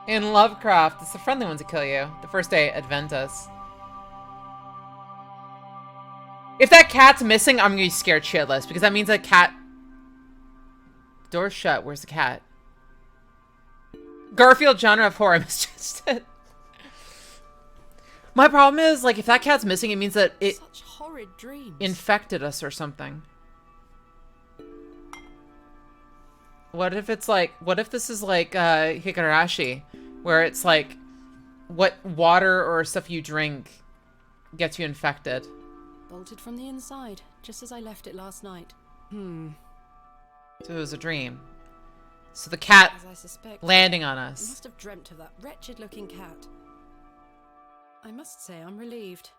In Lovecraft, it's the friendly ones that kill you. The first day, Adventus. If that cat's missing, I'm gonna be scared shitless because that means that cat... Door's shut. Where's the cat? Garfield genre of horror. I misjudged it. My problem is, like, if that cat's missing, it means that it Such horrid dreams. infected us or something. What if it's like, what if this is like Higurashi, where it's like what water or stuff you drink gets you infected? Bolted from the inside, just as I left it last night. So it was a dream. So the cat As I suspect, landing on I us. must have dreamt of that wretched-looking cat. I must say I'm relieved.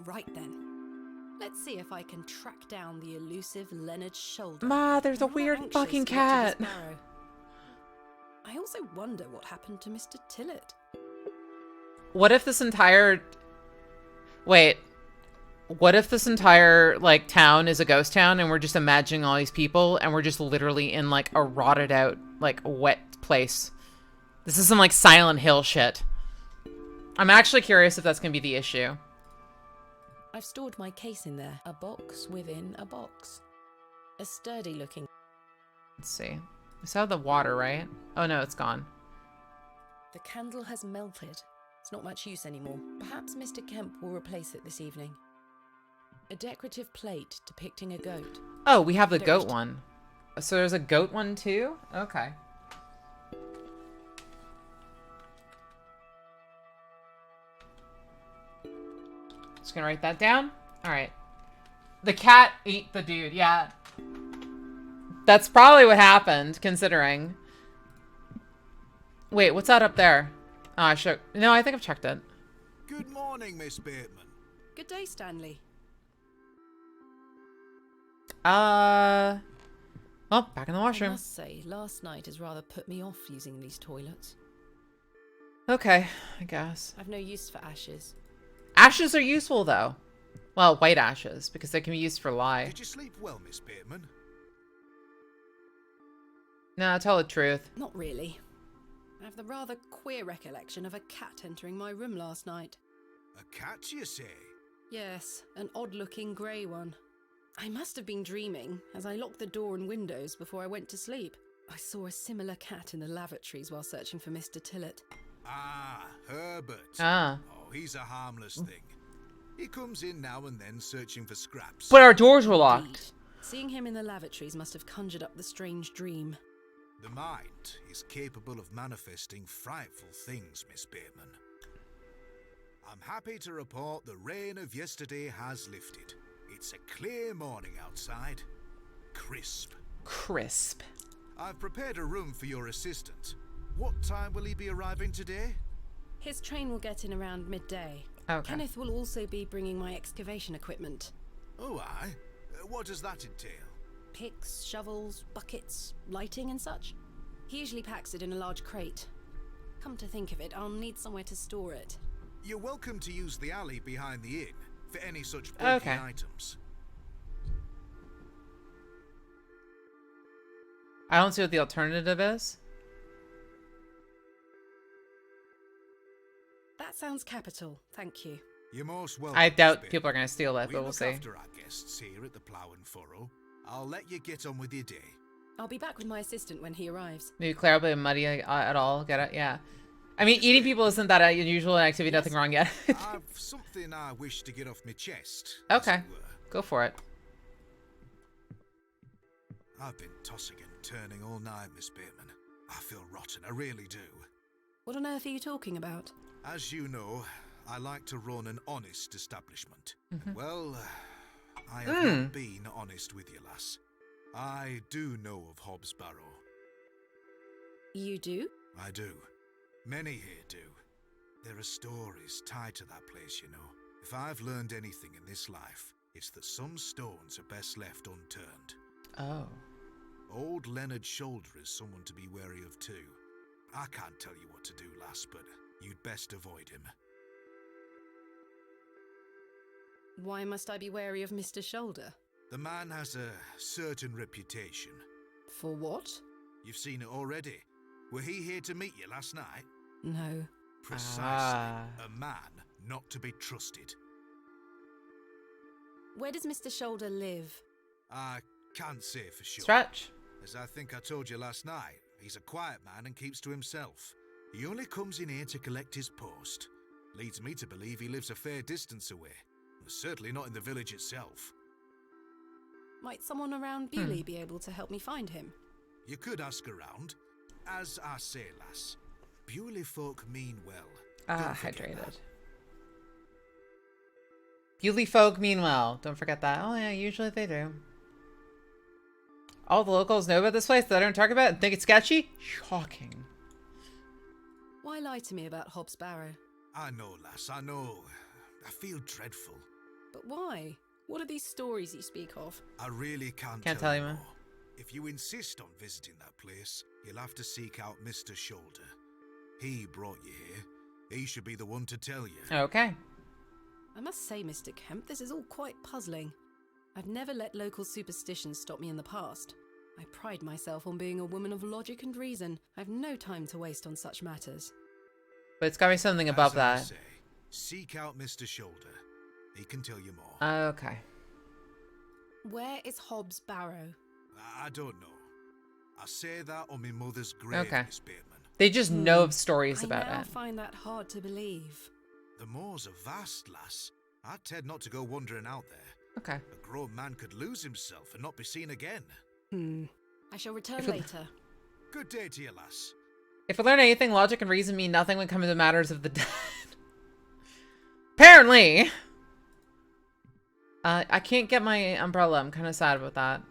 Right then. Let's see if I can track down the elusive Leonard Shoulder. Ma, there's a I'm rather weird anxious fucking to get to this cat. Barrow. I also wonder what happened to Mr. Tillett. What if this entire... Wait. What if this entire, like, town is a ghost town and we're just imagining all these people and we're just literally in, like, a rotted out, like, wet place? This is some, like, Silent Hill shit. I'm actually curious if that's gonna be the issue. I've stored my case in there. A box within a box. A sturdy looking... Let's see. We saw the water, right? Oh no, it's gone. The candle has melted. It's not much use anymore. Perhaps Mr. Kemp will replace it this evening. A decorative plate depicting a goat. Oh, we have the There's- goat one. So there's a goat one too? Okay. Just gonna write that down. Alright. The cat ate the dude, yeah. That's probably what happened, considering. Wait, what's that up there? Oh, I should... No, I think I've checked it. Good morning, Miss Bateman. Good day, Stanley. Oh, back in the I washroom. must say, last night has rather put me off using these toilets. Okay, I guess. I've no use for ashes. Ashes are useful, though. Well, white ashes, because they can be used for lye. Did you sleep well, Miss Bateman? No, tell the truth. Not really. I have the rather queer recollection of a cat entering my room last night. A cat, you say? Yes, an odd-looking grey one. I must have been dreaming, as I locked the door and windows before I went to sleep. I saw a similar cat in the lavatories while searching for Mr. Tillett. Ah, Herbert. Ah. Oh, he's a harmless thing. He comes in now and then searching for scraps. But our doors were Indeed. locked. Seeing him in the lavatories must have conjured up the strange dream. The mind is capable of manifesting frightful things, Miss Bateman. I'm happy to report the rain of yesterday has lifted. It's a clear morning outside. Crisp. Crisp. I've prepared a room for your assistant. What time will he be arriving today? His train will get in around midday. Okay. Kenneth will also be bringing my excavation equipment. Oh, aye. What does that entail? Picks, shovels, buckets, lighting and such. He usually packs it in a large crate. Come to think of it, I'll need somewhere to store it. You're welcome to use the alley behind the inn for any such bulky Okay. items. I don't see what the alternative is. That sounds capital, thank you. You're most welcome. I doubt Miss people are going to steal it, We but we'll look see. after our guests here at the Plough and Furrow. I'll let you get on with your day. I'll be back with my assistant when he arrives. Maybe Claire will be muddy at all. Get it? Yeah. I mean, eating people isn't that unusual activity. Nothing wrong yet. I've something I wish to get off my chest. as Okay. it were. Go for it. I've been tossing and turning all night, Miss Bateman. I feel rotten, I really do. What on earth are you talking about? As you know, I like to run an honest establishment. Well, I have not been honest with you, lass. I do know of Hobbs Barrow. You do? I do. Many here do. There are stories tied to that place, you know. If I've learned anything in this life, it's that some stones are best left unturned. Oh. Old Leonard Shoulder is someone to be wary of too. I can't tell you what to do, lass, but you'd best avoid him. Why must I be wary of Mr. Shoulder? The man has a certain reputation. For what? You've seen it already. Were he here to meet you last night? No. Precisely. Ah. A man not to be trusted. Where does Mr. Shoulder live? I can't say for sure. Stretch. As I think I told you last night, he's a quiet man and keeps to himself. He only comes in here to collect his post. Leads me to believe he lives a fair distance away. Certainly not in the village itself. Might someone around Bewley be able to help me find him? You could ask around. As I say, lass, Bewley folk mean well. Don't forget Hydrated. that. Bewley folk mean well. Don't forget that. Oh yeah, usually they do. All the locals know about this place that I don't talk about and think it's sketchy? Shocking. Why lie to me about Hobbs Barrow? I know, lass, I know. I feel dreadful. But why? What are these stories you speak of? I really can't Tell you, man. more. If you insist on visiting that place, you'll have to seek out Mr. Shoulder. He brought you here. He should be the one to tell you. Okay. I must say, Mr. Kemp, this is all quite puzzling. I've never let local superstitions stop me in the past. I pride myself on being a woman of logic and reason. I've no time to waste on such matters. But it's got to be something above As I that. say, seek out Mr. Shoulder. He can tell you more. Okay. Where is Hobbs Barrow? I don't know. I say that on my mother's grave, Okay. Miss Bateman. They just know of stories I about now it. find that hard to believe. The moors are vast, lass. I'd tend not to go wandering out there. Okay. A grown man could lose himself and not be seen again. I shall return If it- later. Good day to you, lass. If we learn anything, logic and reason mean nothing when coming to matters of the dead. Apparently. I can't get my umbrella. I'm kind of sad about that.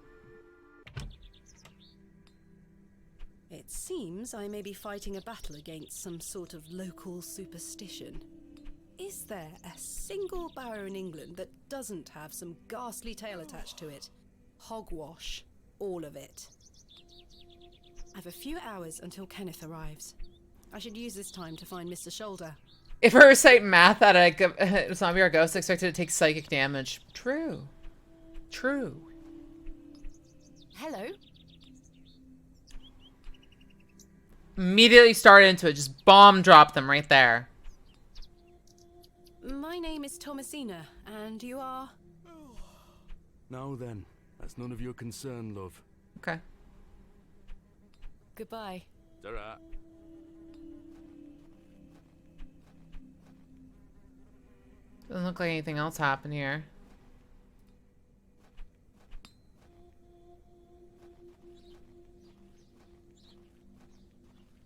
It seems I may be fighting a battle against some sort of local superstition. Is there a single barrow in England that doesn't have some ghastly tale attached to it? Hogwash. All of it. I've a few hours until Kenneth arrives. I should use this time to find Mr. Shoulder. If I recite math at a zombie or ghost, expected to take psychic damage. True. True. Hello? Immediately start into it. Just bomb drop them right there. My name is Thomasina, and you are... Now then, that's none of your concern, love. Okay. Goodbye. Ta-ra. Doesn't look like anything else happened here.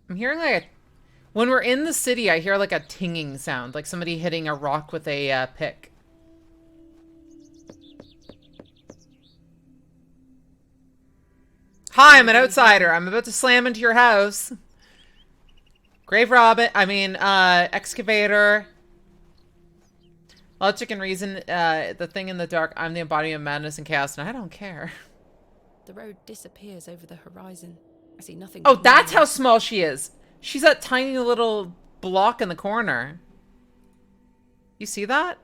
I'm hearing like a... When we're in the city, I hear like a tinging sound. Like somebody hitting a rock with a pick. Hi, I'm an outsider. I'm about to slam into your house. Grave Robin. I mean, Excavator. Logic and reason, the thing in the dark. I'm the embodiment of madness and chaos, and I don't care. The road disappears over the horizon. I see nothing. Oh, but that's how mountains. small she is. She's that tiny little block in the corner. You see that?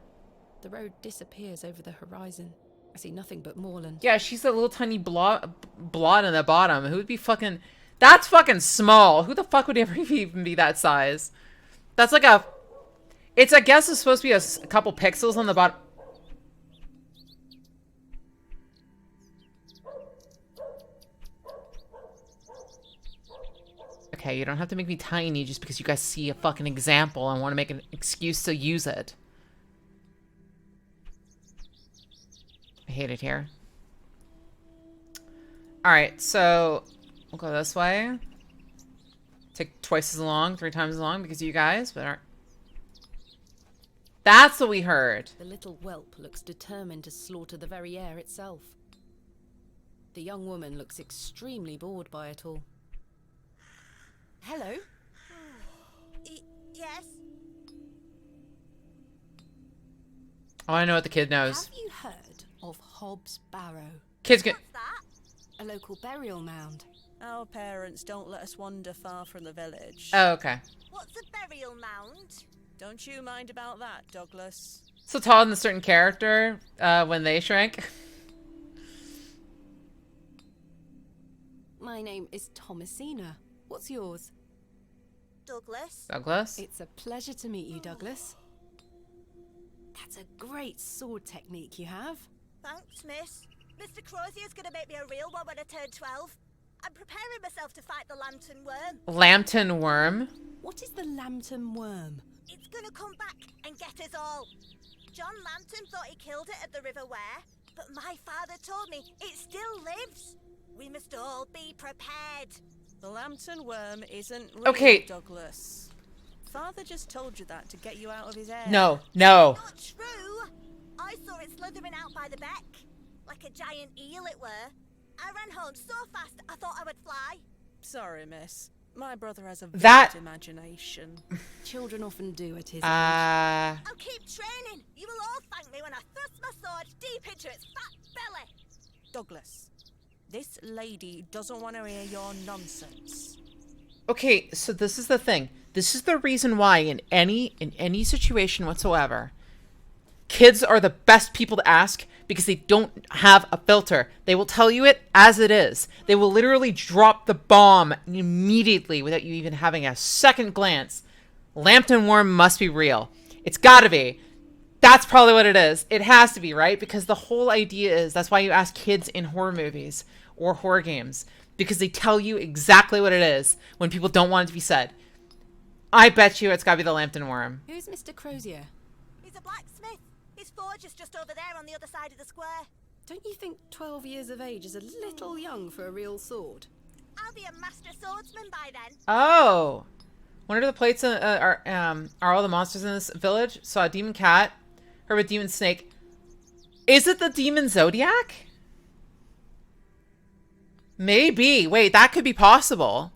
The road disappears over the horizon. I see nothing but moorland. Yeah, she's that little tiny blot in the bottom. Who would be fucking... That's fucking small. Who the fuck would ever even be that size? That's like a... It's, I guess, it's supposed to be a couple pixels on the bottom. Okay, you don't have to make me tiny just because you guys see a fucking example and want to make an excuse to use it. I hate it here. Alright, so we'll go this way. Take twice as long, 3 times as long because of you guys, but that's what we heard. The little whelp looks determined to slaughter the very air itself. The young woman looks extremely bored by it all. Hello? Yes? Oh, I know what the kid knows. Have you heard of Hobbs Barrow? Kid's gonna... What's that? A local burial mound. Our parents don't let us wander far from the village. Oh, okay. What's a burial mound? Don't you mind about that, Douglas? So Todd and a certain character, when they shrank. My name is Thomasina. What's yours? Douglas? Douglas? It's a pleasure to meet you, Douglas. That's a great sword technique you have. Thanks, miss. Mr. Crozier's gonna make me a real one when I turn 12. I'm preparing myself to fight the lantern worm. Lambton worm? What is the lambton worm? It's gonna come back and get us all. John Lambton thought he killed it at the River Ware, but my father told me it still lives. We must all be prepared. The lantern worm isn't real, Okay. Douglas. Father just told you that to get you out of his hair. No, no. Not true. I saw it slithering out by the beck. Like a giant eel it were. I ran home so fast I thought I would fly. Sorry, miss. My brother has a That- vivid imagination. Children often do at his age. I'll keep training. You will all thank me when I thrust my sword deep into its fat belly. Douglas, this lady doesn't want to hear your nonsense. Okay, so this is the thing. This is the reason why in any situation whatsoever, kids are the best people to ask because they don't have a filter. They will tell you it as it is. They will literally drop the bomb immediately without you even having a second glance. Lambton worm must be real. It's gotta be. That's probably what it is. It has to be, right? Because the whole idea is that's why you ask kids in horror movies or horror games. Because they tell you exactly what it is when people don't want it to be said. I bet you it's gotta be the Lambton worm. Who's Mr. Crozier? He's a blacksmith. His forge is just over there on the other side of the square. Don't you think 12 years of age is a little young for a real sword? I'll be a master swordsman by then. Oh. One of the plates are all the monsters in this village. Saw a demon cat. Heard a demon snake. Is it the demon Zodiac? Maybe. Wait, that could be possible.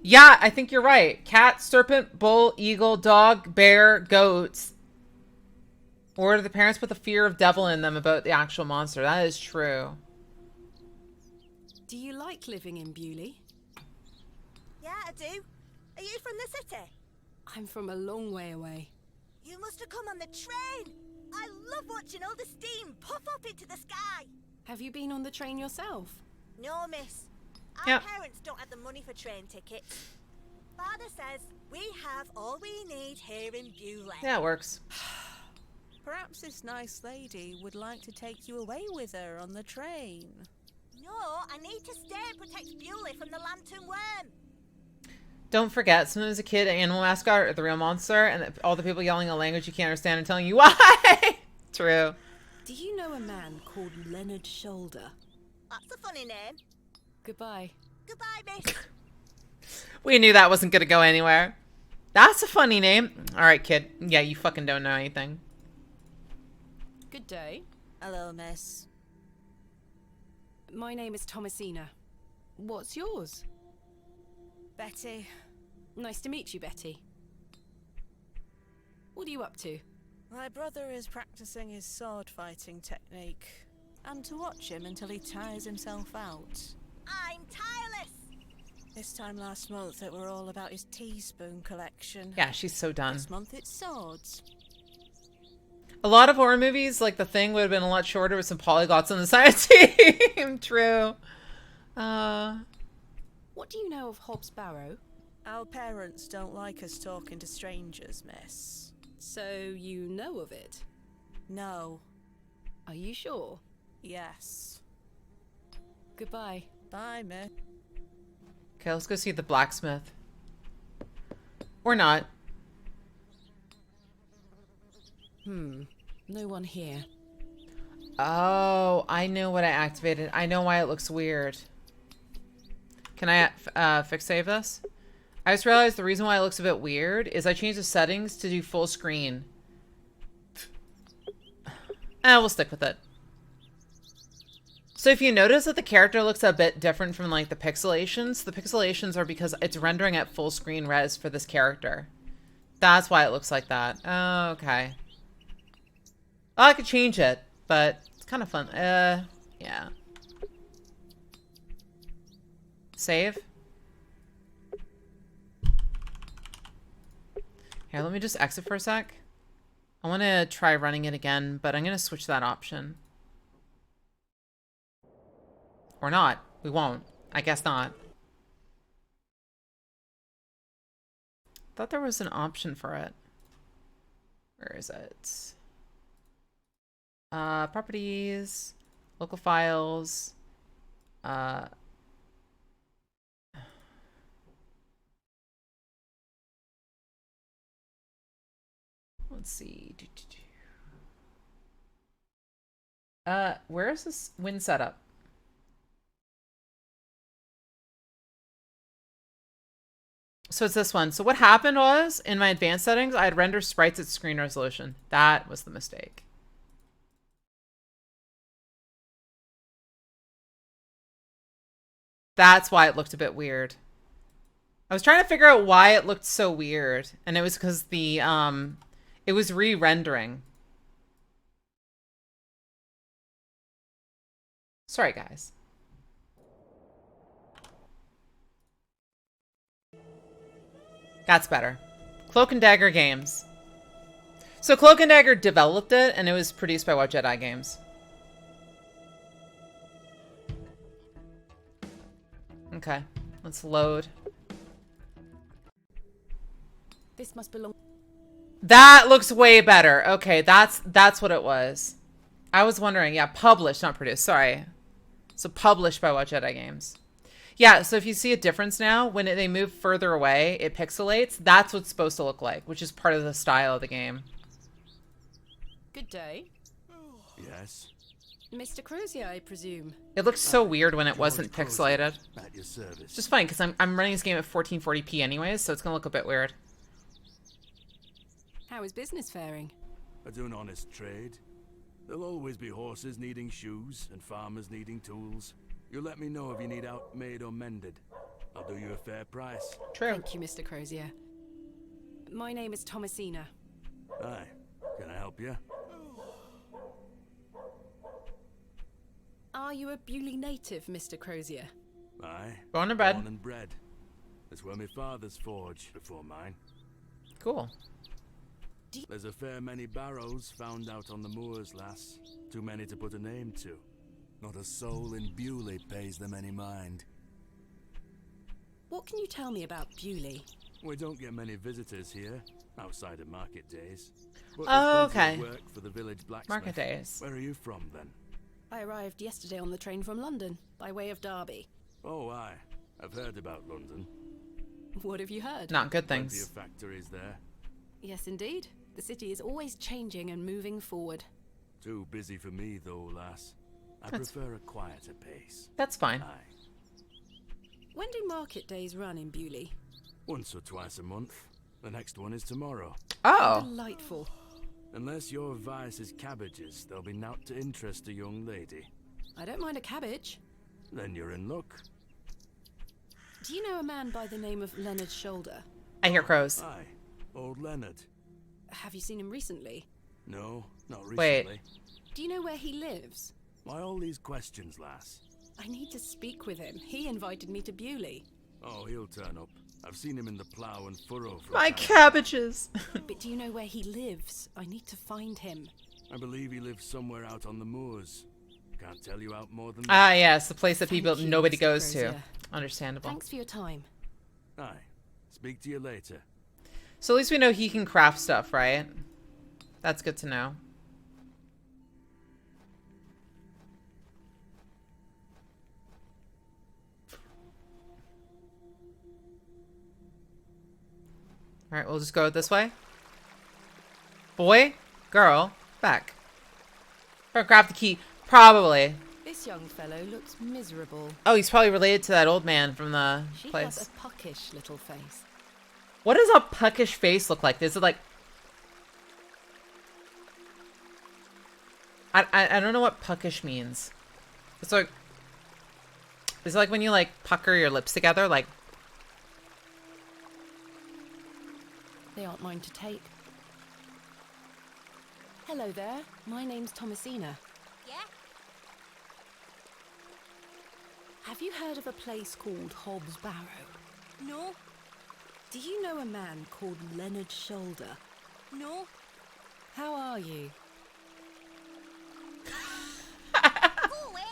Yeah, I think you're right. Cat, serpent, bull, eagle, dog, bear, goats. Or do the parents put the fear of devil in them about the actual monster? That is true. Do you like living in Bewley? Yeah, I do. Are you from the city? I'm from a long way away. You must have come on the train. I love watching all the steam puff up into the sky. Have you been on the train yourself? No, miss. Our Yep. parents don't have the money for train tickets. Father says we have all we need here in Bewley. Yeah, it works. Perhaps this nice lady would like to take you away with her on the train. No, I need to stay and protect Bewley from the lantern worm. Don't forget, sometimes a kid, animal mascot, or the real monster, and all the people yelling a language you can't understand and telling you why. True. Do you know a man called Leonard Shoulder? That's a funny name. Goodbye. Goodbye, miss. We knew that wasn't gonna go anywhere. That's a funny name. All right, kid. Yeah, you fucking don't know anything. Good day. Hello, miss. My name is Thomasina. What's yours? Betty. Nice to meet you, Betty. What are you up to? My brother is practicing his sword fighting technique. I'm to watch him until he tires himself out. I'm tireless. This time last month it were all about his teaspoon collection. Yeah, she's so done. This month it's swords. A lot of horror movies, like The Thing, would have been a lot shorter with some polyglots on the science team. True. What do you know of Hobbs Barrow? Our parents don't like us talking to strangers, miss. So you know of it? No. Are you sure? Yes. Goodbye. Bye, miss. Okay, let's go see the blacksmith. Or not. No one here. Oh, I know what I activated. I know why it looks weird. Can I fix save this? I just realized the reason why it looks a bit weird is I changed the settings to do full screen. We'll stick with it. So if you notice that the character looks a bit different from like the pixelations are because it's rendering at full screen res for this character. That's why it looks like that. Oh, okay. Well, I could change it, but it's kind of fun. Yeah. Save. Here, let me just exit for a sec. I want to try running it again, but I'm going to switch that option. Or not. We won't. I guess not. Thought there was an option for it. Where is it? Properties, local files, let's see. Where is this win setup? So it's this one. So what happened was, in my advanced settings, I had render sprites at screen resolution. That was the mistake. That's why it looked a bit weird. I was trying to figure out why it looked so weird, and it was because the it was re-rendering. Sorry, guys. That's better. Cloak and Dagger Games. So Cloak and Dagger developed it, and it was produced by What Jedi Games. Okay, let's load. This must belong. That looks way better. Okay, that's what it was. I was wondering. Yeah, published, not produced. Sorry. So published by What Jedi Games. Yeah, so if you see a difference now, when they move further away, it pixelates. That's what it's supposed to look like, which is part of the style of the game. Good day. Yes. Mr. Crozier, I presume. It looks so weird when it wasn't pixelated. At your service. It's just fine, because I'm running this game at 1440p anyways, so it's going to look a bit weird. How is business faring? I do an honest trade. There'll always be horses needing shoes and farmers needing tools. You let me know if you need out made or mended. I'll do you a fair price. True. Thank you, Mr. Crozier. My name is Thomasina. Aye. Can I help you? Are you a Bewley native, Mr. Crozier? Aye. Born and bred. Born and bred. That's where my father's forge before mine. Cool. There's a fair many barrows found out on the moors, lass. Too many to put a name to. Not a soul in Bewley pays them any mind. What can you tell me about Bewley? We don't get many visitors here, outside of market days. But Oh, there's plenty okay. of work for the village blacksmith. Market days. Where are you from, then? I arrived yesterday on the train from London, by way of Derby. Oh, aye. I've heard about London. What have you heard? Not good Plenty things. of factories there. Yes, indeed. The city is always changing and moving forward. Too busy for me, though, lass. I prefer a quieter pace. That's fine. Aye. When do market days run in Bewley? Once or twice a month. The next one is tomorrow. Oh. Delightful. Unless your vice is cabbages, there'll be naught to interest a young lady. I don't mind a cabbage. Then you're in luck. Do you know a man by the name of Leonard Shoulder? I hear crows. Aye. Old Leonard. Have you seen him recently? No, not recently. Wait. Do you know where he lives? Why all these questions, lass? I need to speak with him. He invited me to Bewley. Oh, he'll turn up. I've seen him in the plough and furrow for My a time. cabbages. But do you know where he lives? I need to find him. I believe he lives somewhere out on the moors. Can't tell you out more than that. Ah, yes, the place that Thank people you, nobody Mr. goes to. Crozier. Understandable. Thanks for your time. Aye. Speak to you later. So at least we know he can craft stuff, right? That's good to know. All right, we'll just go this way. Boy, girl, back. Or grab the key. Probably. This young fellow looks miserable. Oh, he's probably related to that old man from the She place. has a puckish little face. What does a puckish face look like? Is it like... I don't know what puckish means. It's like... Is it like when you like pucker your lips together? Like... They aren't mine to take. Hello there. My name's Thomasina. Yeah? Have you heard of a place called Hobbs Barrow? No? Do you know a man called Leonard Shoulder? No? How are you? Go away!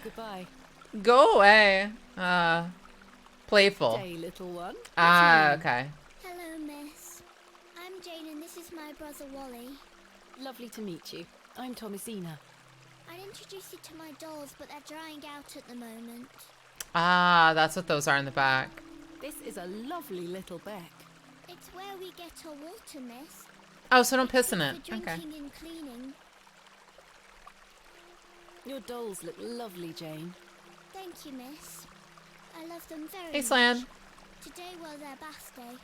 Goodbye. Go away. Playful. Day, little one. Ah, okay. Hello, miss. I'm Jane and this is my brother Wally. Lovely to meet you. I'm Thomasina. I'd introduce you to my dolls, but they're drying out at the moment. Ah, that's what those are in the back. This is a lovely little beck. It's where we get our water, miss. Oh, so don't It's piss in good it. for Okay. drinking and cleaning. Your dolls look lovely, Jane. Thank you, miss. I love them very Hey, much. Slan. Today was their birthday.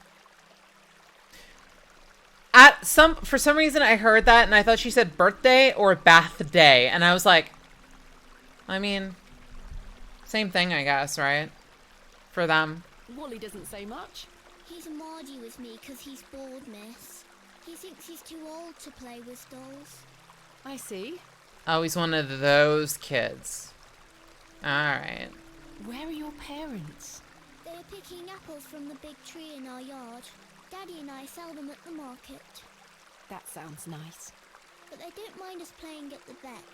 For some reason I heard that and I thought she said birthday or bath day, and I was like, I mean, same thing, I guess, right? For them. Wally doesn't say much. He's mardy with me because he's bored, miss. He thinks he's too old to play with dolls. I see. Oh, he's one of those kids. Alright. Where are your parents? They are picking apples from the big tree in our yard. Daddy and I sell them at the market. That sounds nice. But they don't mind us playing at the beck,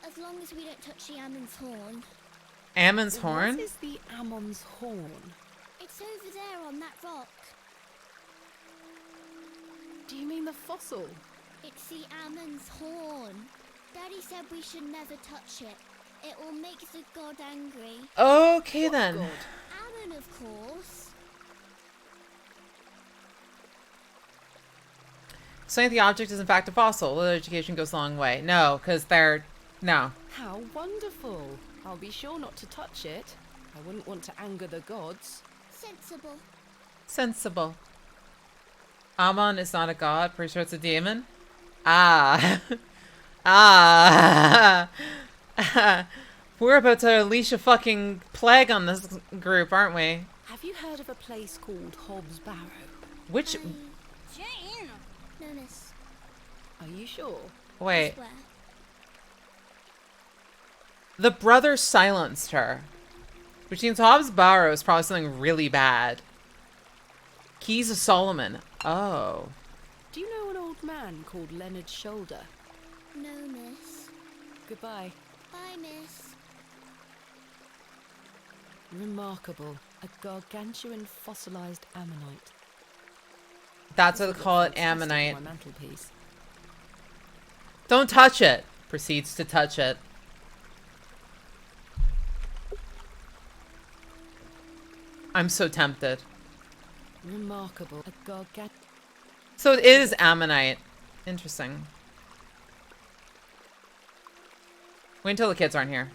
as long as we don't touch the Ammon's horn. Ammon's horn? What is the Ammon's horn? It's over there on that rock. Do you mean the fossil? It's the Ammon's horn. Daddy said we should never touch it. It will make the god angry. Okay What then. god? Ammon, of course. Saying the object is in fact a fossil. Little education goes a long way. No, because they're... No. How wonderful. I'll be sure not to touch it. I wouldn't want to anger the gods. Sensible. Sensible. Ammon is not a god. Pretty sure it's a demon. Ah. Ah. We're about to unleash a fucking plague on this group, aren't we? Have you heard of a place called Hobbs Barrow? Which... Jane! No, miss. Are you sure? Wait. I swear. The brother silenced her. Which means Hobbs Barrow is probably something really bad. Keys of Solomon. Oh. Do you know an old man called Leonard Shoulder? No, miss. Goodbye. Bye, miss. Remarkable. A gargantuan fossilized ammonite. That's what they call it, Fantastic ammonite. on my mantelpiece. Don't touch it. Proceeds to touch it. I'm so tempted. Remarkable. A gargantuan. So it is ammonite. Interesting. Wait until the kids aren't here.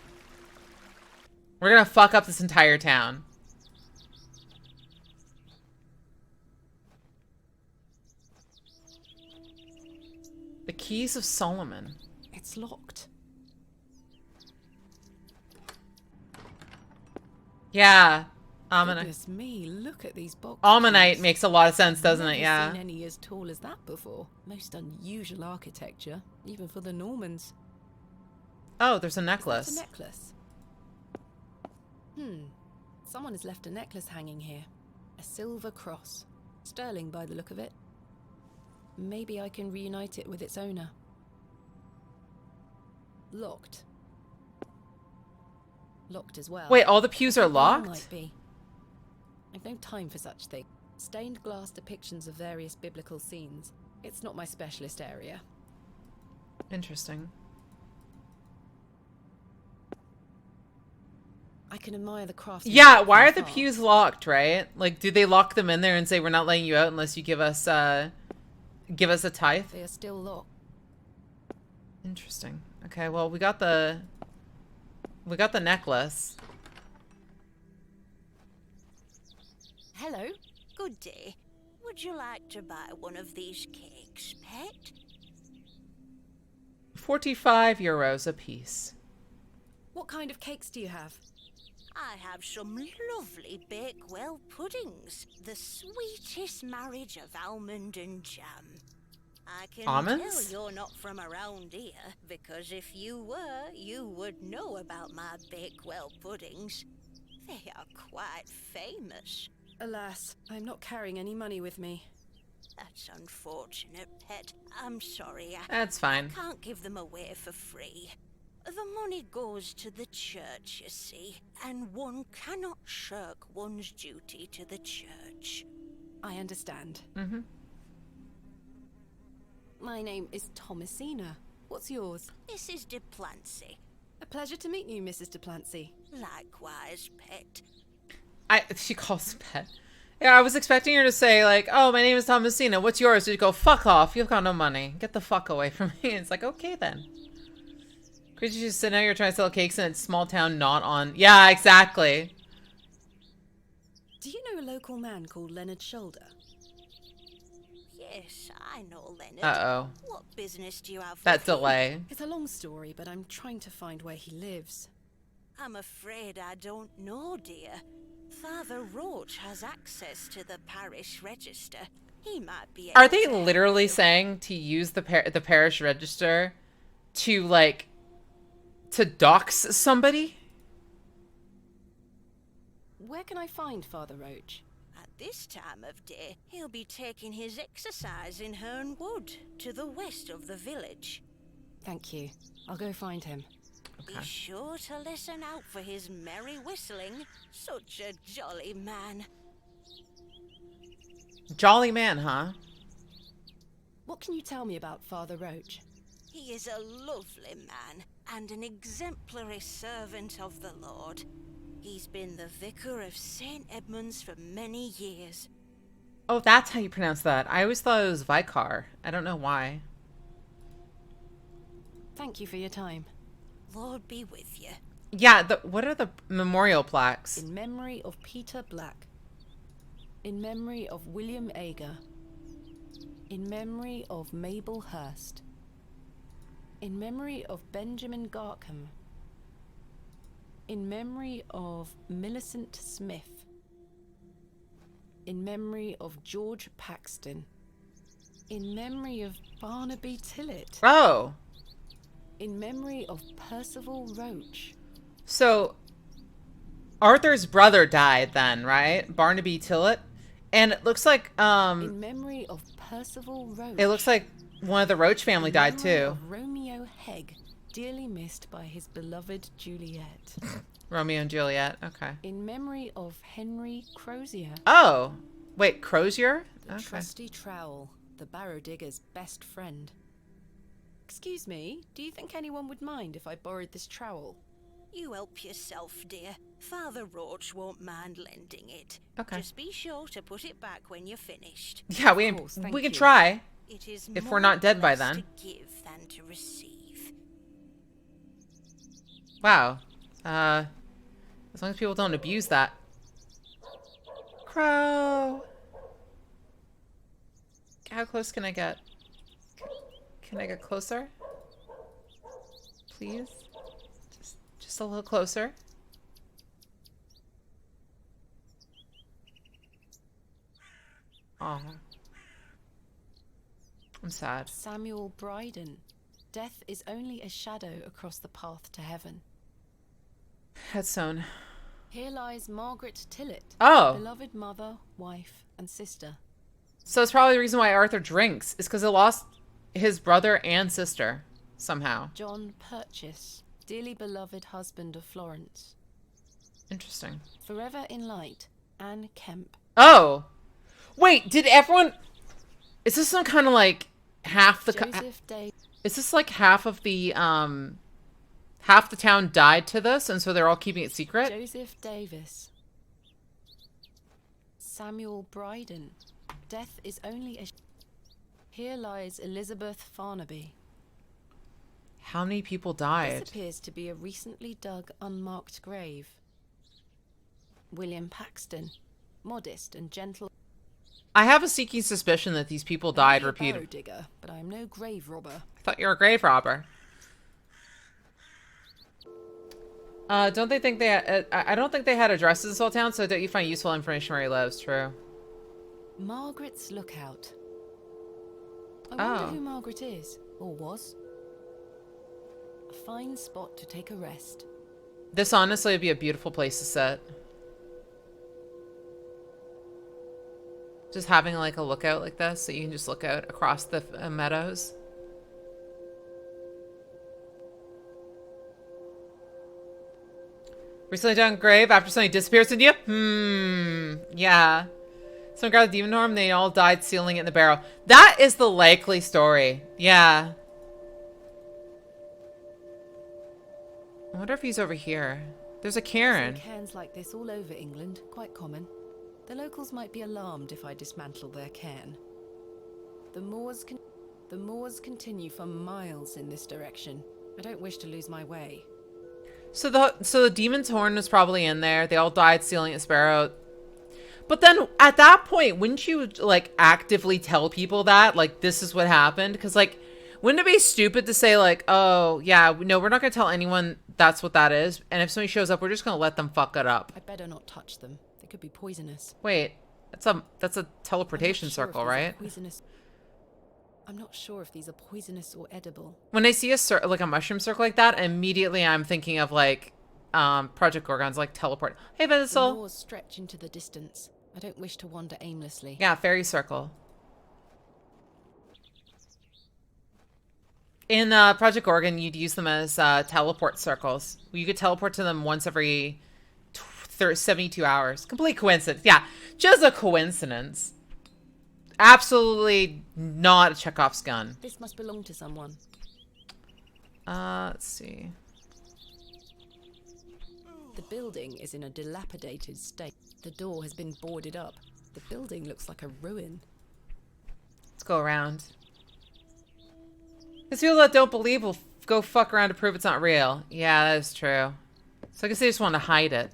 We're gonna fuck up this entire town. The Keys of Solomon. It's locked. Yeah. Ammonite. Goodness me, look at these boxes. Ammonite makes a lot of sense, doesn't it? Yeah. I've never seen any as tall as that before. Most unusual architecture, even for the Normans. Oh, there's a Is necklace. that a necklace? Someone has left a necklace hanging here. A silver cross. Sterling by the look of it. Maybe I can reunite it with its owner. Locked. Locked as well. Wait, all the pews are Where locked? might be. I've no time for such things. Stained glass depictions of various biblical scenes. It's not my specialist area. Interesting. I can admire the crafts. Yeah, why are the pews locked, right? Like, do they lock them in there and say we're not letting you out unless you give us a tithe? They are still locked. Interesting. Okay, well, we got the necklace. Hello. Good day. Would you like to buy one of these cakes, pet? 45 euros a piece. What kind of cakes do you have? I have some lovely Bakewell puddings. The sweetest marriage of almond and jam. I can Almonds? tell you're not from around here, because if you were, you would know about my Bakewell puddings. They are quite famous. Alas, I'm not carrying any money with me. That's unfortunate, pet. I'm sorry. That's fine. I can't give them away for free. The money goes to the church, you see, and one cannot shirk one's duty to the church. I understand. Mm-hmm. My name is Thomasina. What's yours? Mrs. de Plancy. A pleasure to meet you, Mrs. de Plancy. Likewise, pet. She calls pet. Yeah, I was expecting her to say, like, oh, my name is Thomasina. What's yours? She'd go, fuck off. You've got no money. Get the fuck away from me. It's like, okay, then. Crazy just sit now you're trying to sell cakes in a small town not on... Yeah, exactly. Do you know a local man called Leonard Shoulder? Yes, I know Leonard. Uh-oh. What business do you have That with him? delay. It's a long story, but I'm trying to find where he lives. I'm afraid I don't know, dear. Father Roach has access to the parish register. He might be able Are they to help literally you. saying to use the parish register to, like, to dox somebody? Where can I find Father Roach? At this time of day, he'll be taking his exercise in Herne Wood, to the west of the village. Thank you. I'll go find him. Be sure to listen out for his merry whistling. Such a jolly man. Jolly man, huh? What can you tell me about Father Roach? He is a lovely man and an exemplary servant of the Lord. He's been the vicar of St. Edmunds for many years. Oh, that's how you pronounce that. I always thought it was Vicar. I don't know why. Thank you for your time. Lord be with you. Yeah, what are the memorial plaques? In memory of Peter Black. In memory of William Ager. In memory of Mabel Hurst. In memory of Benjamin Garkham. In memory of Millicent Smith. In memory of George Paxton. In memory of Barnaby Tillett. Oh. In memory of Percival Roach. So Arthur's brother died then, right? Barnaby Tillett. And it looks like In memory of Percival Roach. it looks like one of the Roach family died memory too. Of Romeo Hegg, dearly missed by his beloved Juliet. Romeo and Juliet. Okay. In memory of Henry Crozier. Oh, wait, Crozier? The Okay. trusty trowel, the Barrow digger's best friend. Excuse me, do you think anyone would mind if I borrowed this trowel? You help yourself, dear. Father Roach won't mind lending it. Okay. Just be sure to put it back when you're finished. Yeah, we can try. It is If more we're not dead by blessed then. to give than to receive. Wow. As long as people don't abuse that. Crow. How close can I get? Can I get closer? Please? Just a little closer. Aw. I'm sad. Samuel Bryden. Death is only a shadow across the path to heaven. Headstone. Here lies Margaret Tillett. Oh. Beloved mother, wife, and sister. So it's probably the reason why Arthur drinks is because he lost his brother and sister somehow. John Purchase. Dearly beloved husband of Florence. Interesting. Forever in light, Anne Kemp. Oh! Wait, did everyone... Is this some kind of like half the... Joseph Day. Is this like half of the, half the town died to this and so they're all keeping it secret? Joseph Davis. Samuel Bryden. Death is only a... Here lies Elizabeth Farnaby. How many people died? This appears to be a recently dug unmarked grave. William Paxton. Modest and gentle. I have a sneaking suspicion that these people died Barrow repeatedly. digger, but I am no grave robber. I thought you were a grave robber. Don't they think they... I don't think they had addresses in this whole town, so don't you find useful information where he lives? True. Margaret's Lookout. I wonder who Margaret is, or was. A fine spot to take a rest. This honestly would be a beautiful place to sit. Just having like a lookout like this, so you can just look out across the meadows. Recently done grave after something disappears in you? Yeah. Someone grabbed the demon horn, they all died sealing it in the barrow. That is the likely story. Yeah. I wonder if he's over here. There's a cairn. Cairns like this all over England, quite common. The locals might be alarmed if I dismantle their cairn. The moors continue for miles in this direction. I don't wish to lose my way. So the demon's horn was probably in there. They all died sealing a sparrow. But then at that point, wouldn't you like actively tell people that like this is what happened? Because like, wouldn't it be stupid to say like, oh yeah, no, we're not gonna tell anyone that's what that is. And if somebody shows up, we're just gonna let them fuck it up. I better not touch them. They could be poisonous. Wait, that's a teleportation circle, right? Poisonous. I'm not sure if these are poisonous or edible. When I see like a mushroom circle like that, immediately I'm thinking of like Project Gorgon's like teleport. Hey, The Venisol. moors stretch into the distance. I don't wish to wander aimlessly. Yeah, fairy circle. In Project Gorgon, you'd use them as teleport circles. You could teleport to them once every 72 hours. Complete coincidence. Yeah, just a coincidence. Absolutely not a Chekhov's gun. This must belong to someone. Let's see. The building is in a dilapidated state. The door has been boarded up. The building looks like a ruin. Let's go around. Because people that don't believe will go fuck around to prove it's not real. Yeah, that is true. So I guess they just want to hide it.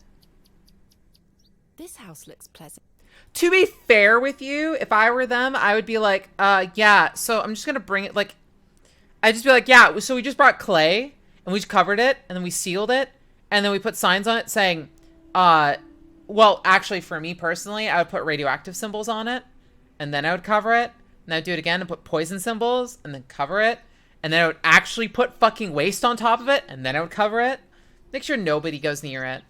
This house looks pleasant. To be fair with you, if I were them, I would be like, yeah, so I'm just going to bring it, like, I'd just be like, yeah, so we just brought clay, and we just covered it, and then we sealed it, and then we put signs on it saying, well, actually, for me personally, I would put radioactive symbols on it, and then I would cover it, and I'd do it again and put poison symbols, and then cover it, and then I would actually put fucking waste on top of it, and then I would cover it. Make sure nobody goes near it.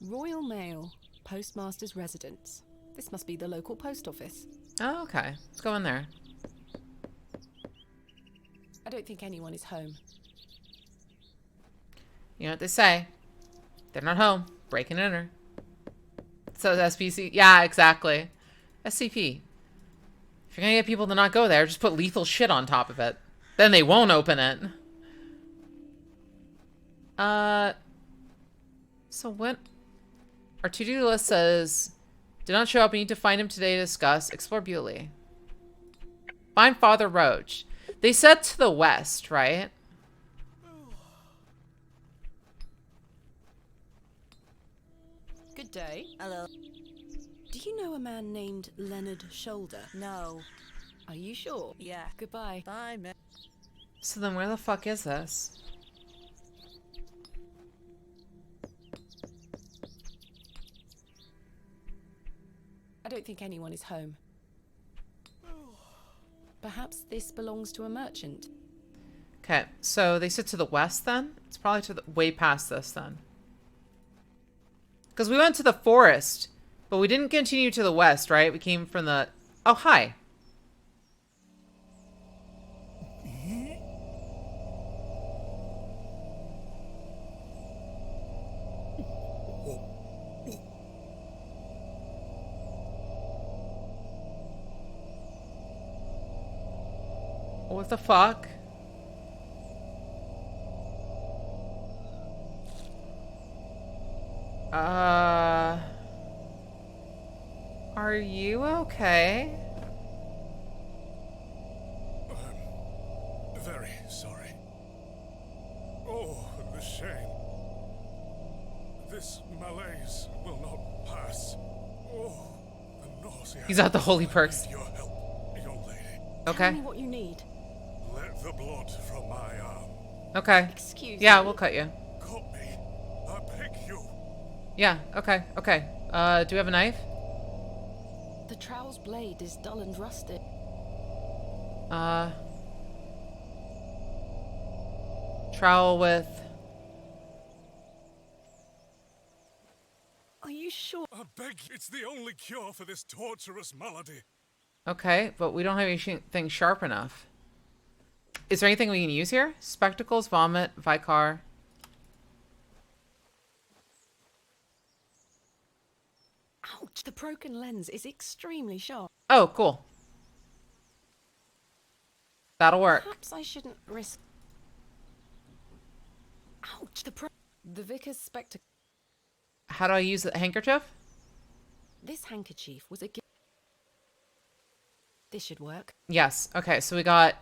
Royal Mail, Postmaster's Residence. This must be the local post office. Oh, okay. Let's go in there. I don't think anyone is home. You know what they say. They're not home. Break and enter. So SPC. Yeah, exactly. SCP. If you're gonna get people to not go there, just put lethal shit on top of it. Then they won't open it. So when... Our to-do list says... Did not show up. We need to find him today to discuss. Explore Bewley. Find Father Roach. They said to the west, right? Good day. Hello. Do you know a man named Leonard Shoulder? No. Are you sure? Yeah. Goodbye. Bye, man. So then where the fuck is this? I don't think anyone is home. Perhaps this belongs to a merchant. Okay, so they said to the west then? It's probably to the way past this then. Because we went to the forest, but we didn't continue to the west, right? We came from the... Oh, hi. What the fuck? Are you okay? I'm very sorry. Oh, the shame. This malaise will not pass. Oh, the nausea. He's at the holy perks. I need your help, young lady. Okay. Tell me what you need. Let the blood from my arm. Okay. Excuse Yeah, me. we'll cut you. Cut me. I beg you. Yeah, okay, okay. Do we have a knife? The trowel's blade is dull and rusted. Trowel with... Are you sure? I beg you. It's the only cure for this torturous malady. Okay, but we don't have anything sharp enough. Is there anything we can use here? Spectacles, vomit, Vicar. Ouch, the broken lens is extremely sharp. Oh, cool. That'll work. Perhaps I shouldn't risk... Ouch, the vicar's spectacle. How do I use the handkerchief? This handkerchief was a gift. This should work. Yes. Okay, so we got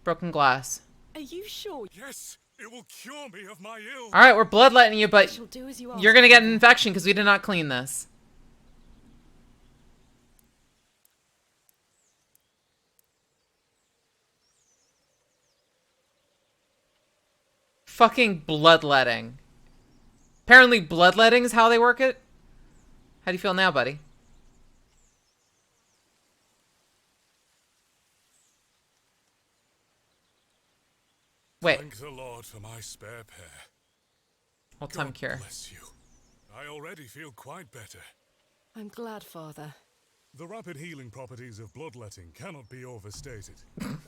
broken glass. Are you sure? Yes, it will cure me of my ill. All right, we're bloodletting you, I but shall do as you ask. you're going to get an infection because we did not clean this. Fucking bloodletting. Apparently bloodletting is how they work it. How do you feel now, buddy? Wait. Thank the Lord for my spare pair. Hold time God cure. bless you. I already feel quite better. I'm glad, Father. The rapid healing properties of bloodletting cannot be overstated.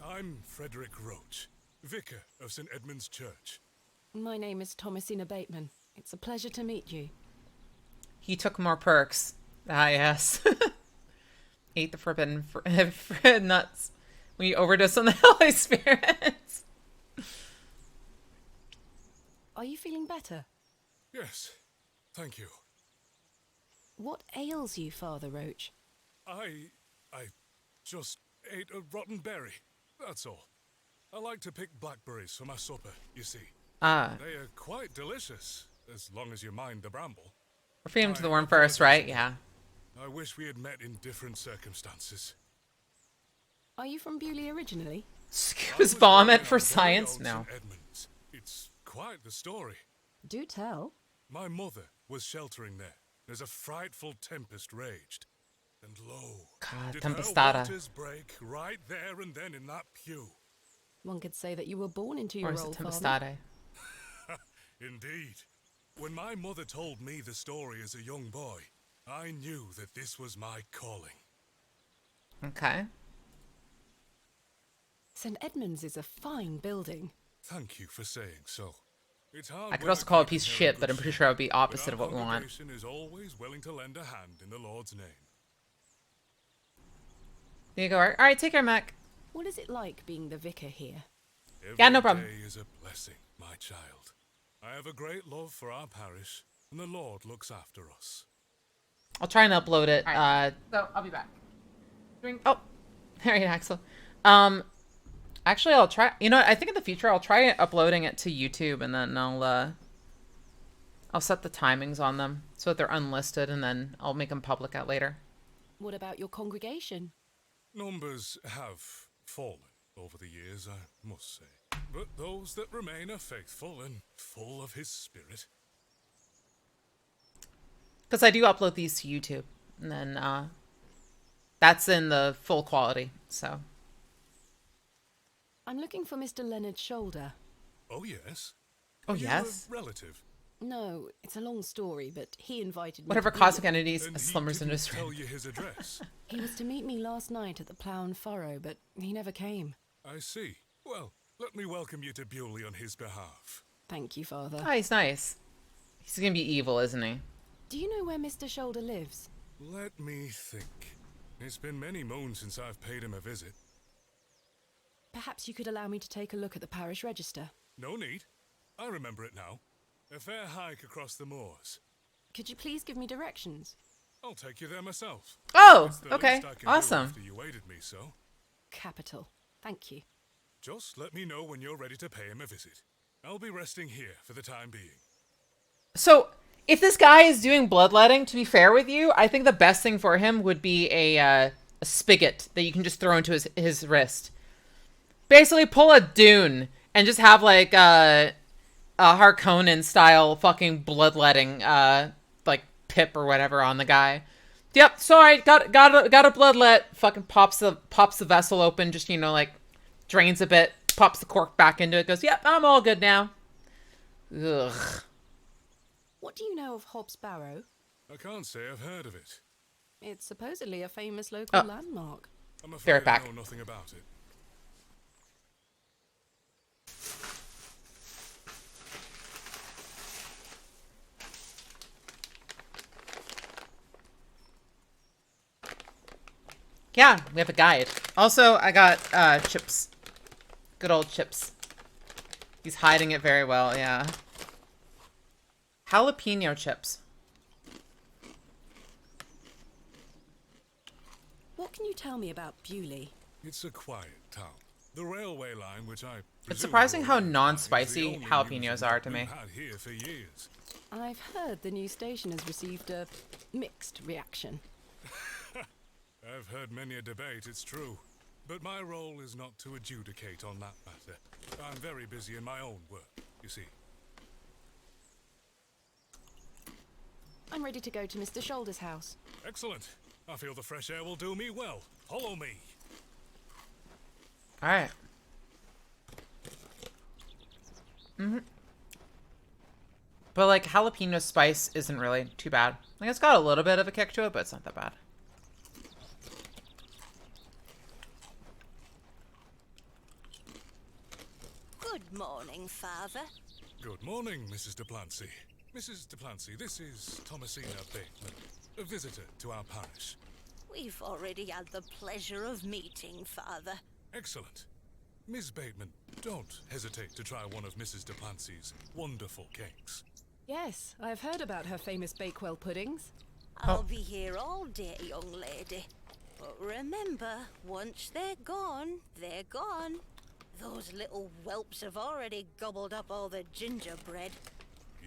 I'm Frederick Roach, vicar of St. Edmund's Church. My name is Thomasina Bateman. It's a pleasure to meet you. He took more perks. Ah, yes. Ate the forbidden nuts when you overdose on the Holy Spirit. Are you feeling better? Yes, thank you. What ails you, Father Roach? I just ate a rotten berry, that's all. I like to pick blackberries for my supper, you see. Ah. They are quite delicious, as long as you mind the bramble. We're feeding him to the worm first, right? Yeah. I wish we had met in different circumstances. Are you from Bewley originally? Excuse vomit for science? No. Edmonds. It's quite the story. Do tell. My mother was sheltering there as a frightful tempest raged. And lo, God, did her tempestada. waters break right there and then in that pew. One could say that you were born into Or your is it role, Father. Tempestade? Indeed. When my mother told me the story as a young boy, I knew that this was my calling. Okay. St. Edmund's is a fine building. Thank you for saying so. It's hard I could work also call it a keeping piece of her in shit, good but I'm pretty shape, sure it would be but opposite our of what we want. congregation is always willing to lend a hand in the Lord's name. There you go. All right, take care, Mac. What is it like being the vicar here? Yeah, no problem. Every day is a blessing, my child. I have a great love for our parish, and the Lord looks after us. I'll try and upload it. So I'll be back. Oh, there you Axel. Actually, I'll try. You know what? I think in the future I'll try uploading it to YouTube, and then I'll set the timings on them so that they're unlisted, and then I'll make them public out later. What about your congregation? Numbers have fallen over the years, I must say. But those that remain are faithful and full of his spirit. Because I do upload these to YouTube, and then that's in the full quality, so. I'm looking for Mr. Leonard Shoulder. Oh, yes? Oh, Are you yes? a relative? No, it's a long story, but he invited me. Whatever to cosmic be there. entities, And a he slumber's didn't industry. tell you his address? He was to meet me last night at the Plough and Furrow, but he never came. I see. Well, let me welcome you to Bewley on his behalf. Thank you, Father. Oh, he's nice. He's gonna be evil, isn't he? Do you know where Mr. Shoulder lives? Let me think. It's been many moons since I've paid him a visit. Perhaps you could allow me to take a look at the parish register. No need. I remember it now. A fair hike across the moors. Could you please give me directions? I'll take you there myself. Oh, It's the okay. least I can do Awesome. after you aided me so. Capital. Thank you. Just let me know when you're ready to pay him a visit. I'll be resting here for the time being. So, if this guy is doing bloodletting, to be fair with you, I think the best thing for him would be a spigot that you can just throw into his wrist. Basically, pull a Dune and just have like a Harkonnen style fucking bloodletting, like pip or whatever on the guy. Yep, sorry, got a bloodlet. Fucking pops the vessel open, just like drains a bit, pops the cork back into it, goes, yep, I'm all good now. Ugh. What do you know of Hobbs Barrow? I can't say I've heard of it. It's supposedly a famous local Oh. landmark. I'm Be afraid right back. I know nothing about it. Yeah, we have a guide. Also, I got chips. Good old chips. He's hiding it very well, yeah. Jalapeno chips. What can you tell me about Bewley? It's a quiet town. The railway line, which I It's presume surprising you're how aware of, non-spicy is the only jalapenos news are to we've me. had here for years. I've heard the new station has received a mixed reaction. I've heard many a debate, it's true. But my role is not to adjudicate on that matter. I'm very busy in my own work, you see. I'm ready to go to Mr. Shoulder's house. Excellent. I feel the fresh air will do me well. Follow me. Alright. But like jalapeno spice isn't really too bad. Like it's got a little bit of a kick to it, but it's not that bad. Good morning, Father. Good morning, Mrs. Duplancy. Mrs. Duplancy, this is Thomasina Bateman, a visitor to our parish. We've already had the pleasure of meeting, Father. Excellent. Miss Bateman, don't hesitate to try one of Mrs. Duplancy's wonderful cakes. Yes, I've heard about her famous Bakewell puddings. I'll be here all day, young lady. But remember, once they're gone, they're gone. Those little whelps have already gobbled up all the gingerbread.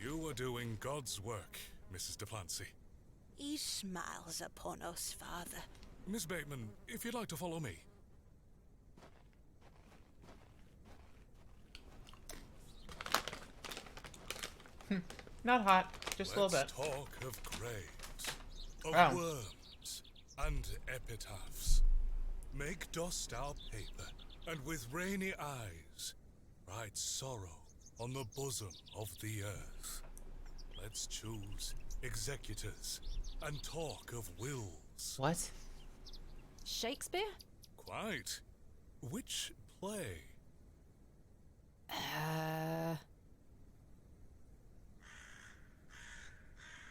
You are doing God's work, Mrs. Duplancy. He smiles upon us, Father. Miss Bateman, if you'd like to follow me. Not hot, just a little bit. Let's talk of graves, of Oh. worms, and epitaphs. Make dust our paper, and with rainy eyes write sorrow on the bosom of the earth. Let's choose executors and talk of wills. What? Shakespeare? Quite. Which play?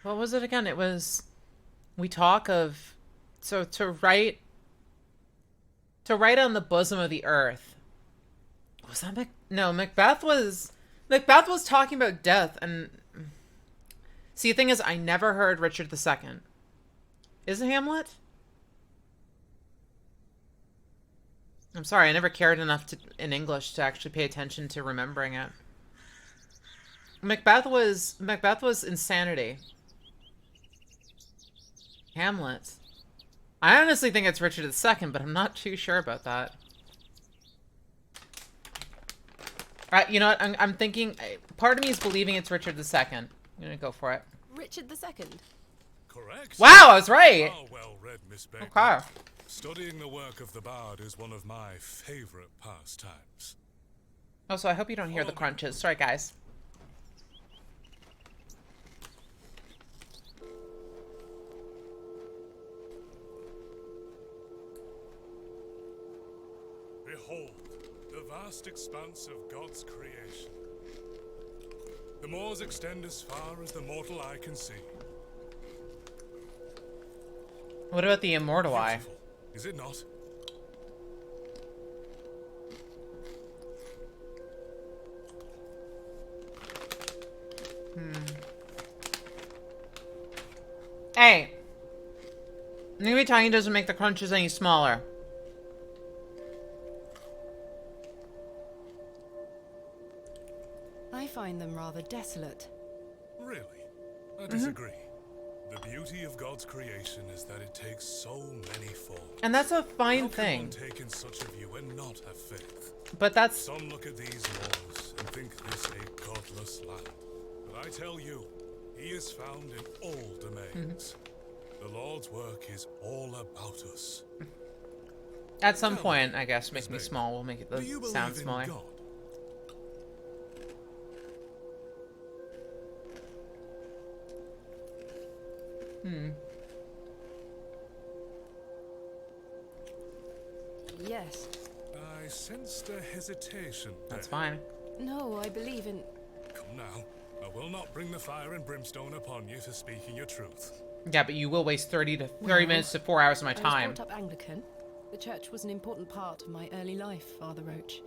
What was it again? It was, we talk of, so to write on the bosom of the earth. Was that no, Macbeth was talking about death. And see, the thing is, I never heard Richard II. Is it Hamlet? I'm sorry, I never cared enough in English to actually pay attention to remembering it. Macbeth was insanity. Hamlet. I honestly think it's Richard II, but I'm not too sure about that. Alright, you know what? I'm thinking... Part of me is believing it's Richard II. I'm gonna go for it. Richard II. Correct. Wow, I was right! Oh, well read, Miss Baker. Okay. Studying the work of the bard is one of my favorite pastimes. Also, I hope you don't hear the crunches. Sorry, guys. Behold, the vast expanse of God's creation. The moors extend as far as the mortal eye can see. What about the immortal eye? Is it not? Hey! Maybe Tiny doesn't make the crunches any smaller. I find them rather desolate. Really? I disagree. The beauty of God's creation is that it takes so many forms. And that's a fine How thing. can one take in such a view and not have faith? But that's... Some look at these walls and think this a godless land. But I tell you, he is found in all domains. The Lord's work is all about us. At some point, I guess, make me small. We'll make it the sound smaller. God? Yes. I sensed a hesitation there. That's fine. No, I believe in... Come now. I will not bring the fire and brimstone upon you for speaking your truth. Yeah, but you will waste 30 minutes to 4 hours of my time. I was brought up Anglican. The church was an important part of my early life, Father Roach.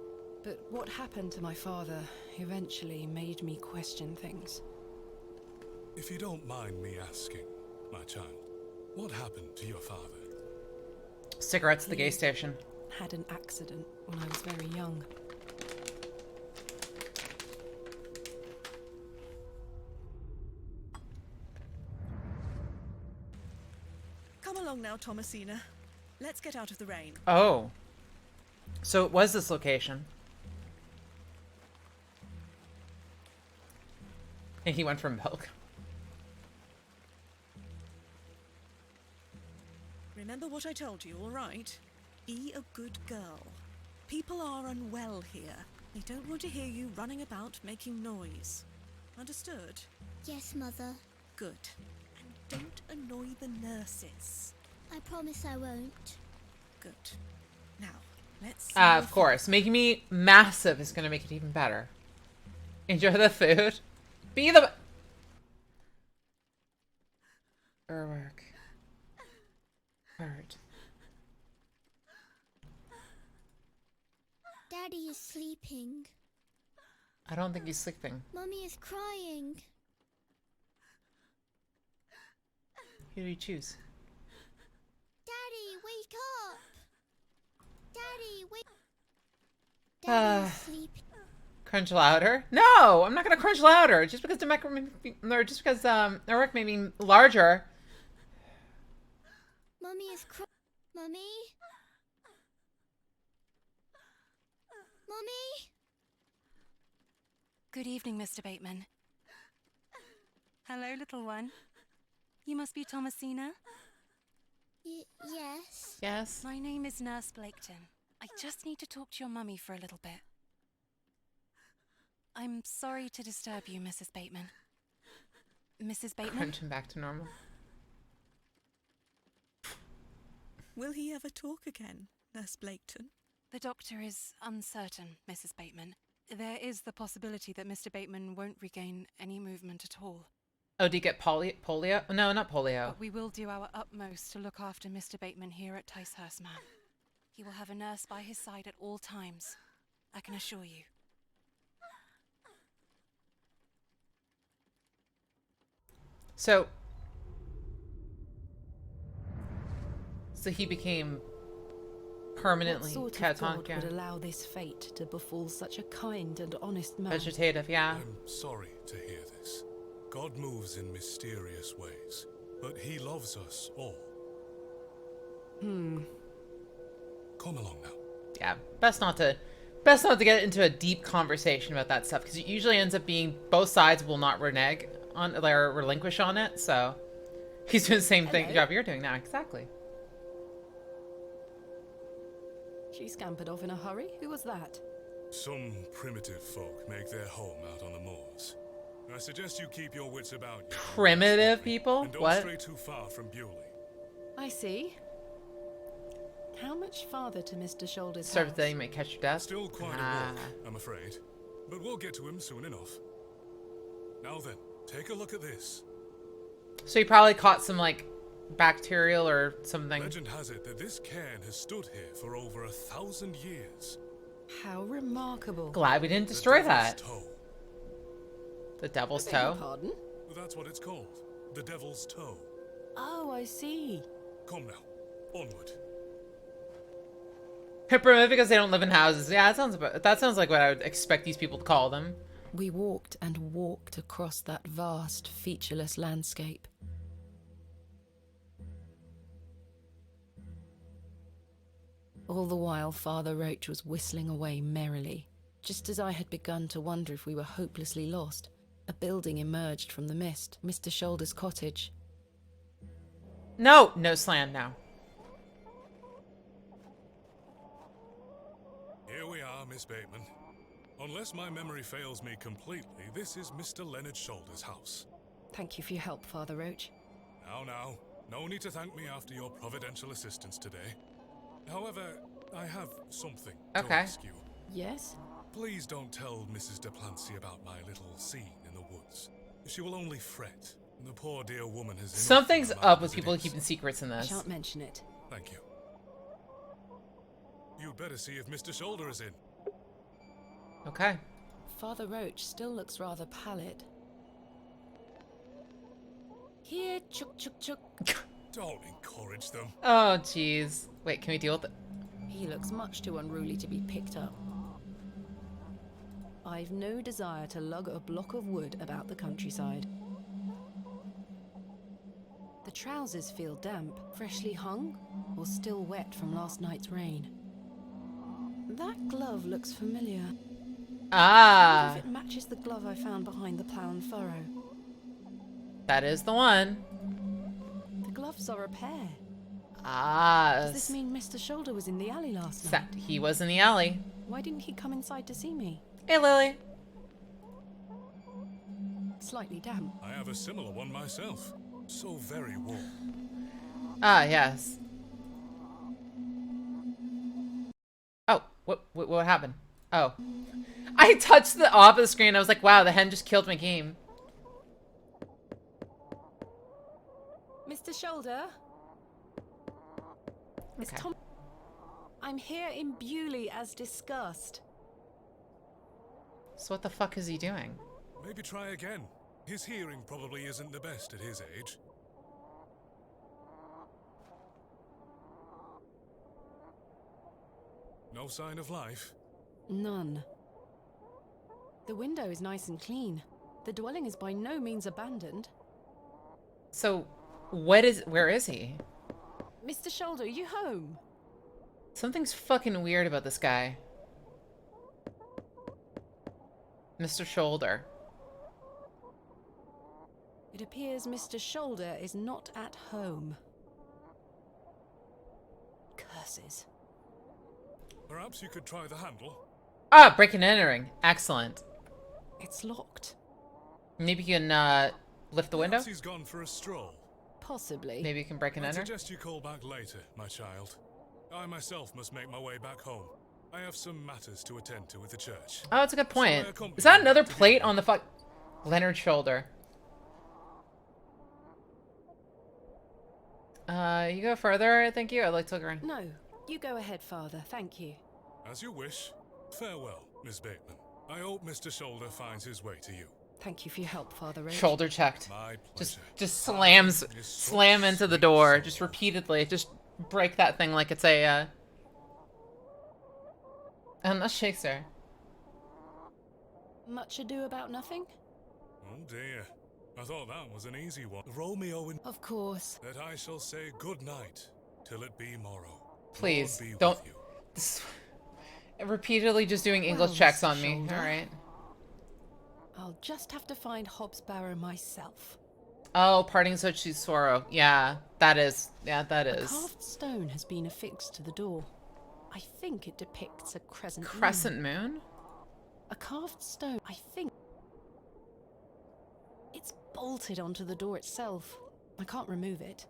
But what happened to my father eventually made me question things. If you don't mind me asking, my child, what happened to your father? Cigarettes at the gas station. Had an accident when I was very young. Come along now, Thomasina. Let's get out of the rain. Oh. So it was this location. And he went for milk. Remember what I told you, all right? Be a good girl. People are unwell here. They don't want to hear you running about making noise. Understood? Yes, Mother. Good. And don't annoy the nurses. I promise I won't. Good. Now, let's see Of course. Making me massive is going to make it even better. Enjoy the food. Be the... Urwerk. Hurt. Daddy is sleeping. I don't think he's sleeping. Mummy is crying. Who do you choose? Daddy, wake up! Daddy, wake... Daddy is sleeping. Crunch louder? No! I'm not gonna crunch louder! Just because Urwerk made me larger. Mummy is crying. Mummy? Mummy? Good evening, Mr. Bateman. Hello, little one. You must be Thomasina? Yes. Yes. My name is Nurse Blaketon. I just need to talk to your mummy for a little bit. I'm sorry to disturb you, Mrs. Bateman. Mrs. Bateman? Crunching back to normal. Will he ever talk again, Nurse Blaketon? The doctor is uncertain, Mrs. Bateman. There is the possibility that Mr. Bateman won't regain any movement at all. Oh, did he get polio? No, not polio. But we will do our utmost to look after Mr. Bateman here at Ticehurst, ma'am. He will have a nurse by his side at all times, I can assure you. So he became permanently What sort of God catatonic, would allow this fate to befall such a kind and honest man? vegetative, yeah. I'm sorry to hear this. God moves in mysterious ways, but he loves us all. Come along now. Yeah, best not to get into a deep conversation about that stuff, because it usually ends up being both sides will not renege on or relinquish on it. So he's doing the same thing job you're doing now, exactly. She scampered off in a hurry. Who was that? Some primitive folk make their home out on the moors. I suggest you keep your wits about you. Primitive people? And don't What? stray too far from Bewley. I see. How much farther to Mr. Shoulder's Sort of house? thing, may catch your death. Still quite a walk, I'm afraid. But we'll get to him soon enough. Now then, take a look at this. So he probably caught some, like, bacterial or something. Legend has it that this cairn has stood here for over 1,000 years. How remarkable. Glad we didn't destroy that. Toe. The devil's I beg your toe? Pardon? That's what it's called. The Devil's Toe. Oh, I see. Come now, onward. Primitive because they don't live in houses. Yeah, that sounds like what I would expect these people to call them. We walked and walked across that vast, featureless landscape. All the while, Father Roach was whistling away merrily. Just as I had begun to wonder if we were hopelessly lost, a building emerged from the mist. Mr. Shoulder's cottage. No slam now. Here we are, Miss Bateman. Unless my memory fails me completely, this is Mr. Leonard Shoulder's house. Thank you for your help, Father Roach. Now, no need to thank me after your providential assistance today. However, I have something to ask you. Yes? Please don't tell Mrs. Duplancy about my little scene in the woods. She will only fret. The poor dear woman has... Something's up with people keeping secrets in I this. shan't mention it. Thank you. You'd better see if Mr. Shoulder is in. Okay. Father Roach still looks rather pallid. Here, chuk chuk chuk. Don't encourage them. Oh, jeez. Wait, can we deal with it? He looks much too unruly to be picked up. I've no desire to lug a block of wood about the countryside. The trousers feel damp, freshly hung, or still wet from last night's rain. That glove looks familiar. I wonder if it matches the glove I found behind the plough and furrow. That is the one. The gloves are a pair. Does this mean Mr. Shoulder was in the alley last night? He was in the alley. Why didn't he come inside to see me? Hey, Lily. Slightly damp. I have a similar one myself. So very warm. Yes. Oh, what happened? Oh. I touched the off of the screen. I was like, wow, the hen just killed my game. Mr. Shoulder? It's Okay. Tom. I'm here in Bewley as discussed. So what the fuck is he doing? Maybe try again. His hearing probably isn't the best at his age. No sign of life? None. The window is nice and clean. The dwelling is by no means abandoned. So, where is he? Mr. Shoulder, are you home? Something's fucking weird about this guy. Mr. Shoulder. It appears Mr. Shoulder is not at home. Curses. Perhaps you could try the handle? Ah, breaking and entering. Excellent. It's locked. Maybe you can, lift the window? Perhaps he's gone for a stroll. Possibly. Maybe you can break and I enter? suggest you call back later, my child. I myself must make my way back home. I have some matters to attend to at the church. Oh, that's a good point. So I accompany Is that you another to the plate inn. on the Leonard's shoulder? You go further, thank you. I'd like to look around. No, you go ahead, Father. Thank you. As you wish. Farewell, Miss Bateman. I hope Mr. Shoulder finds his way to you. Thank you for your help, Father Roach. Shoulder checked. My pleasure. Just Is slam such into the sweet door, sorrow. just repeatedly. Just break that thing like it's a, and that's Shakespeare. Much ado about nothing? Oh dear. I thought that was an easy one. Romeo and... Of course. That I shall say good night till it be morrow. Please, Lord be don't... with you. This, repeatedly just doing English Well, checks Mr. on me. Shoulder. Alright. I'll just have to find Hobbs Barrow myself. Oh, parting such sorrow. Yeah, that is. Yeah, that A is. carved stone has been affixed to the door. I think it depicts a crescent moon. Crescent moon? A carved stone, I think. It's bolted onto the door itself. I can't remove it.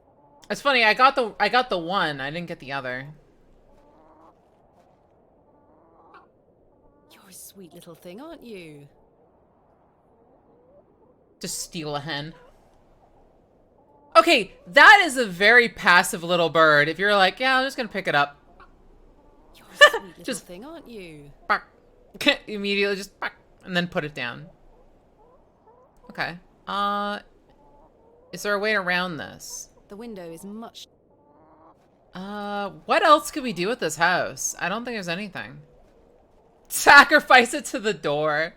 It's funny, I got the one, I didn't get the other. You're a sweet little thing, aren't you? Just steal a hen. Okay, that is a very passive little bird. If you're like, yeah, I'm just gonna pick it up. You're a sweet little Just- thing, aren't you? Immediately just and then put it down. Okay. Is there a way around this? The window is much... What else could we do with this house? I don't think there's anything. Sacrifice it to the door.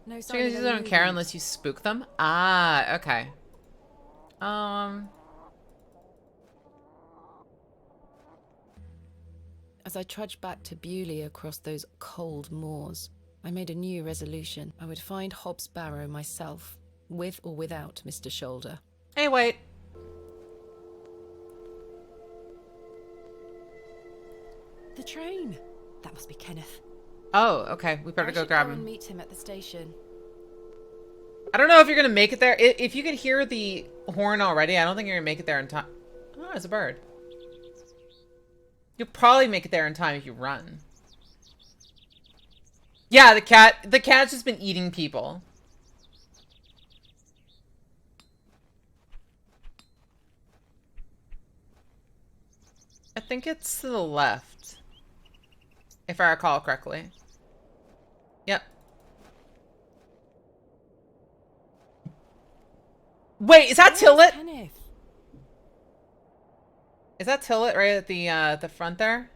No So sign you of guys any don't care movement. unless you spook them? Ah, okay. As I trudged back to Bewley across those cold moors, I made a new resolution. I would find Hobbs Barrow myself, with or without Mr. Shoulder. Hey, wait. The train! That must be Kenneth. Oh, okay. We better I go should grab go and him. meet him at the station. I don't know if you're gonna make it there. If you could hear the horn already, I don't think you're gonna make it there in time. Oh, it's a bird. You'll probably make it there in time if you run. Yeah, the cat's just been eating people. I think it's to the left. If I recall correctly. Yep. Wait, is that Where's Tillet? Kenneth? Is that Tillet right at the front there?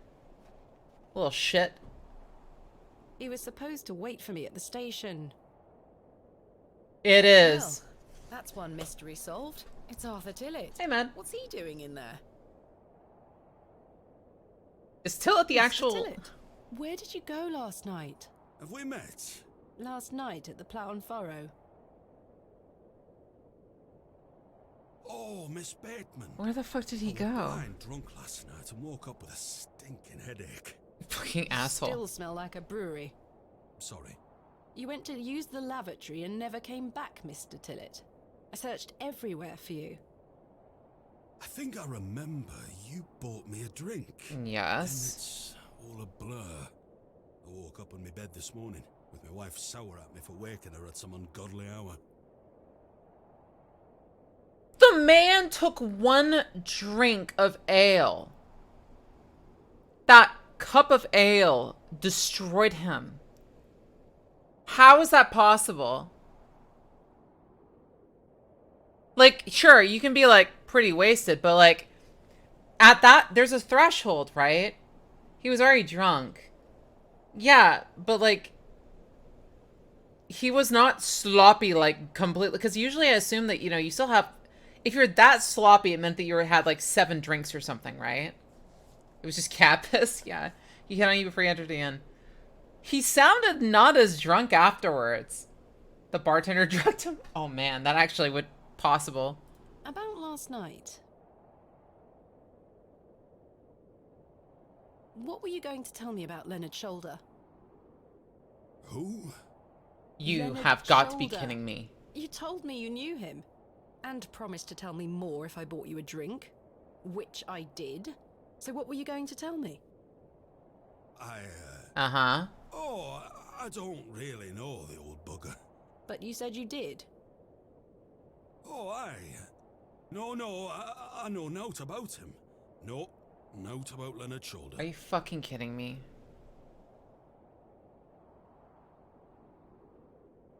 Little shit. He was supposed to wait for me at the station. It is. Well, that's one mystery solved. It's Arthur Tillet. Hey, man. What's he doing in there? Is Tillet the Mr. actual... Tillet, where did you go last night? Have we met? Last night at the Plough and Furrow. Oh, Miss Bateman. Where the fuck did he I was go? blind drunk last night and woke up with a stinking headache. Fucking asshole. Still smell like a brewery. Sorry. You went to use the lavatory and never came back, Mr. Tillet. I searched everywhere for you. I think I remember you bought me a drink. Yes. And it's all a blur. I woke up in my bed this morning with my wife sour at me for waking her at some ungodly hour. The man took one drink of ale. That cup of ale destroyed him. How is that possible? Like, sure, you can be, like, pretty wasted, but, like, at that, there's a threshold, right? He was already drunk. Yeah, but, like, he was not sloppy, like, completely, because usually I assume that, you know, you still have, if you're that sloppy, it meant that you had, like, 7 drinks or something, right? It was just cat piss? Yeah. He hit on you before you entered the inn. He sounded not as drunk afterwards. The bartender drugged him? Oh, man, that actually would... possible. About last night. What were you going to tell me about Leonard Shoulder? Who? You Leonard have got to be Shoulder. kidding me. You told me you knew him. And promised to tell me more if I bought you a drink. Which I did. So what were you going to tell me? Uh-huh. Oh, I don't really know the old bugger. But you said you did. Oh, aye. No, I know naught about him. No, naught about Leonard Shoulder. Are you fucking kidding me?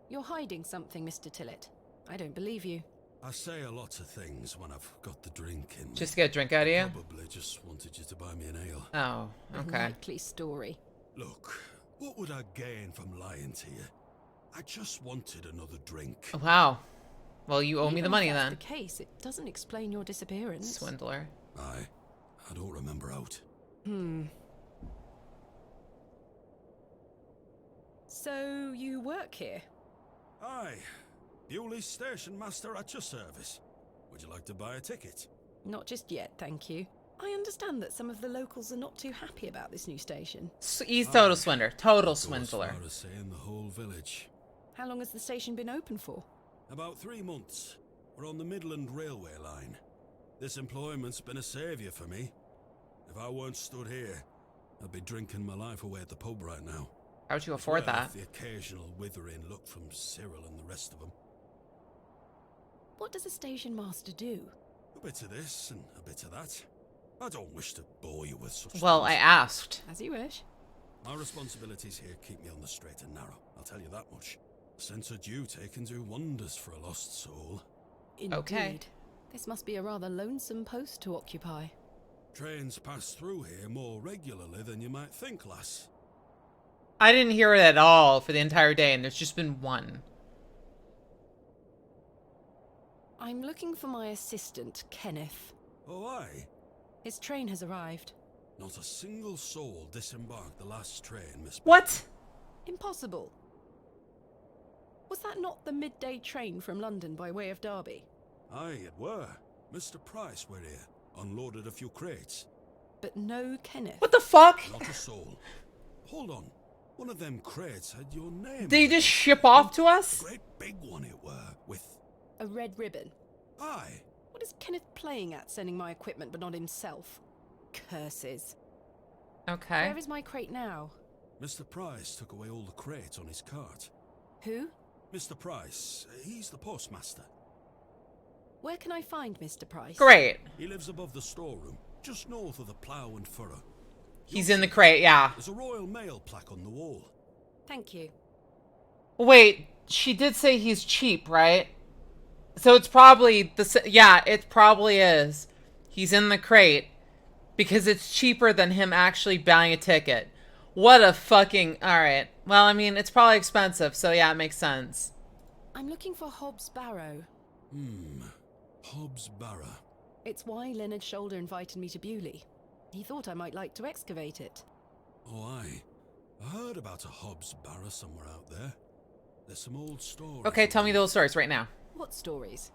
You're hiding something, Mr. Tillett. I don't believe you. I say a lot of things when I've got the drink in me. Just to get a drink out of you? Probably just wanted you to buy me an ale. Oh, okay. Likely story. Look, what would I gain from lying to you? I just wanted another drink. Wow. Well, you owe me the Even money if that's then. the case, it doesn't explain your disappearance. Swindler. Aye. I don't remember out. So, you work here? Aye. Bewley Station Master at your service. Would you like to buy a ticket? Not just yet, thank you. I understand that some of the locals are not too happy about this new station. He's total swindler. Total As swindler. far as saying the whole village. How long has the station been open for? About 3 months. We're on the Midland Railway line. This employment's been a saviour for me. If I weren't stood here, I'd be drinking my life away at the pub right now. How would you afford that? The occasional withering look from Cyril and the rest of them. What does a station master do? A bit of this and a bit of that. I don't wish to bore you with such Well, I things. asked. As you wish. My responsibilities here keep me on the straight and narrow, I'll tell you that much. A sense of duty can do wonders for a lost soul. Indeed. Okay. This must be a rather lonesome post to occupy. Trains pass through here more regularly than you might think, lass. I didn't hear it at all for the entire day, and there's just been one. I'm looking for my assistant, Kenneth. Oh, aye. His train has arrived. Not a single soul disembarked the last train, Miss... What? Impossible. Was that not the midday train from London by way of Derby? Aye, it were. Mr. Price were here, unloaded a few crates. But no Kenneth. What the fuck? Not a soul. Hold on. One of them crates had your name. Did he just ship off to us? A great big one it were, with... A red ribbon. Aye. What is Kenneth playing at, sending my equipment but not himself? Curses. Okay. Where is my crate now? Mr. Price took away all the crates on his cart. Who? Mr. Price, he's the postmaster. Where can I find Mr. Price? Great. He lives above the storeroom, just north of the plough and furrow. He's in the crate, yeah. There's a Royal Mail plaque on the wall. Thank you. Wait, she did say he's cheap, right? So it's probably yeah, it probably is. He's in the crate because it's cheaper than him actually buying a ticket. What a fucking... Alright. Well, I mean, it's probably expensive, so yeah, it makes sense. I'm looking for Hobbs Barrow. Hobbs Barrow. It's why Leonard Shoulder invited me to Bewley. He thought I might like to excavate it. Oh, aye. I heard about a Hobbs Barrow somewhere out there. There's some old stories. Okay, tell me those stories right now. What stories?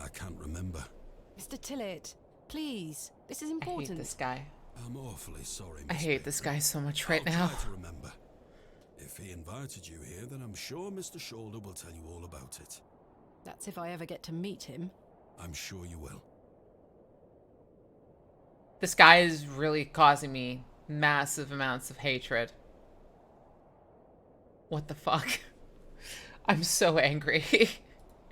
I can't remember. Mr. Tillett, please. This is I important. hate this guy. I'm awfully sorry, I Miss hate this Baker. guy so much right I'll now. try to remember. If he invited you here, then I'm sure Mr. Shoulder will tell you all about it. That's if I ever get to meet him. I'm sure you will. This guy is really causing me massive amounts of hatred. What the fuck? I'm so angry.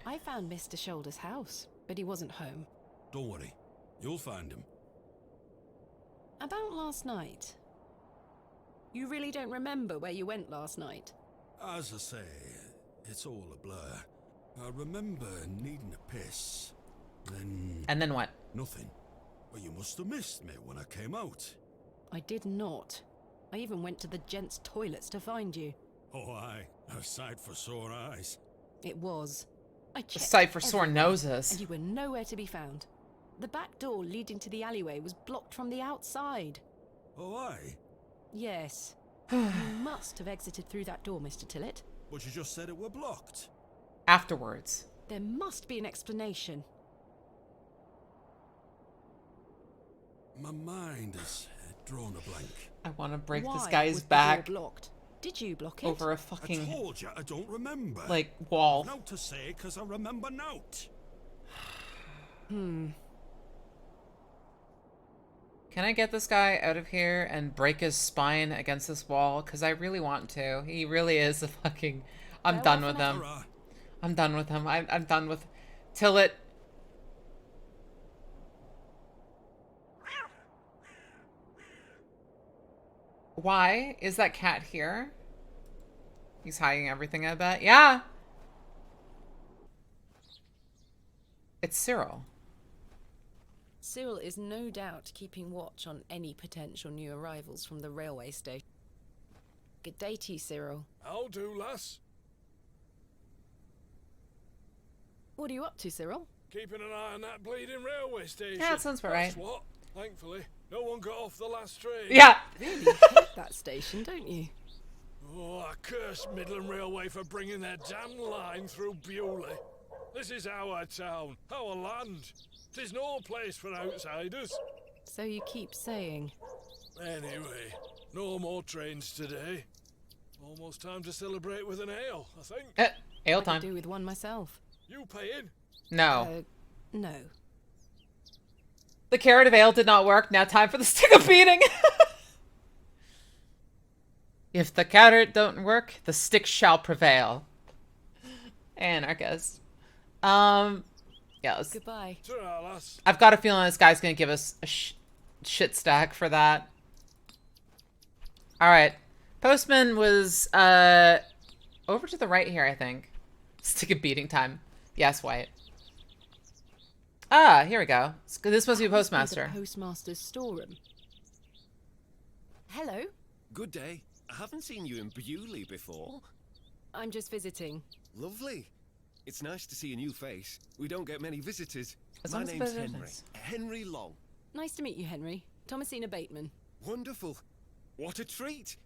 I found Mr. Shoulder's house, but he wasn't home. Don't worry. You'll find him. About last night. You really don't remember where you went last night? As I say, it's all a blur. I remember needing a piss. Then... And then what? Nothing. Well, you must have missed me when I came out. I did not. I even went to the gents' toilets to find you. Oh, aye. A sight for sore eyes. It was. I A checked sight for sore everywhere, noses. and you were nowhere to be found. The back door leading to the alleyway was blocked from the outside. Oh, aye. Yes. You must have exited through that door, Mr. Tillett. But you just said it were blocked. Afterwards. There must be an explanation. My mind has drawn a blank. I want to break this Why guy's was the back door blocked? Did you block it? over a I fucking, told you I don't remember. like, wall. Nout to say, 'cause I remember nout. Can I get this guy out of here and break his spine against this wall? Because I really want to. He really is a fucking... I'm done with him. I'm done with him. I'm done with... Till it... Why is that cat here? He's hiding everything, I bet. Yeah! It's Cyril. Cyril is no doubt keeping watch on any potential new arrivals from the railway station. Good day to you, Cyril. I'll do, lass. What are you up to, Cyril? Keeping an eye on that bleeding railway station. Yeah, that sounds about That's right. what. Thankfully, no one got off the last train. Yeah! Really hate that station, don't you? Oh, I curse Midland Railway for bringing their damn line through Bewley. This is our town, our land. 'Tis no place for outsiders. So you keep saying. Anyway, no more trains today. Almost time to celebrate with an ale, I think. Ale I time. could do with one myself. You paying? No. No. The carrot of ale did not work. Now time for the stick of beating. If the carrot don't work, the stick shall prevail. Anarchist. Yeah, Goodbye. I've got a feeling this guy's gonna give us a shit stack for that. Alright. Postman was, over to the right here, I think. Stick of beating time. Yes, White. Ah, here we go. This must be a postmaster. The postmaster's storeroom. Hello. Good day. I haven't seen you in Bewley before. I'm just visiting. Lovely. It's nice to see a new face. We don't get many visitors. As My long as name's it's Henry. Henry Long. Nice to meet you, Henry. Thomasina Bateman. Wonderful. What a treat.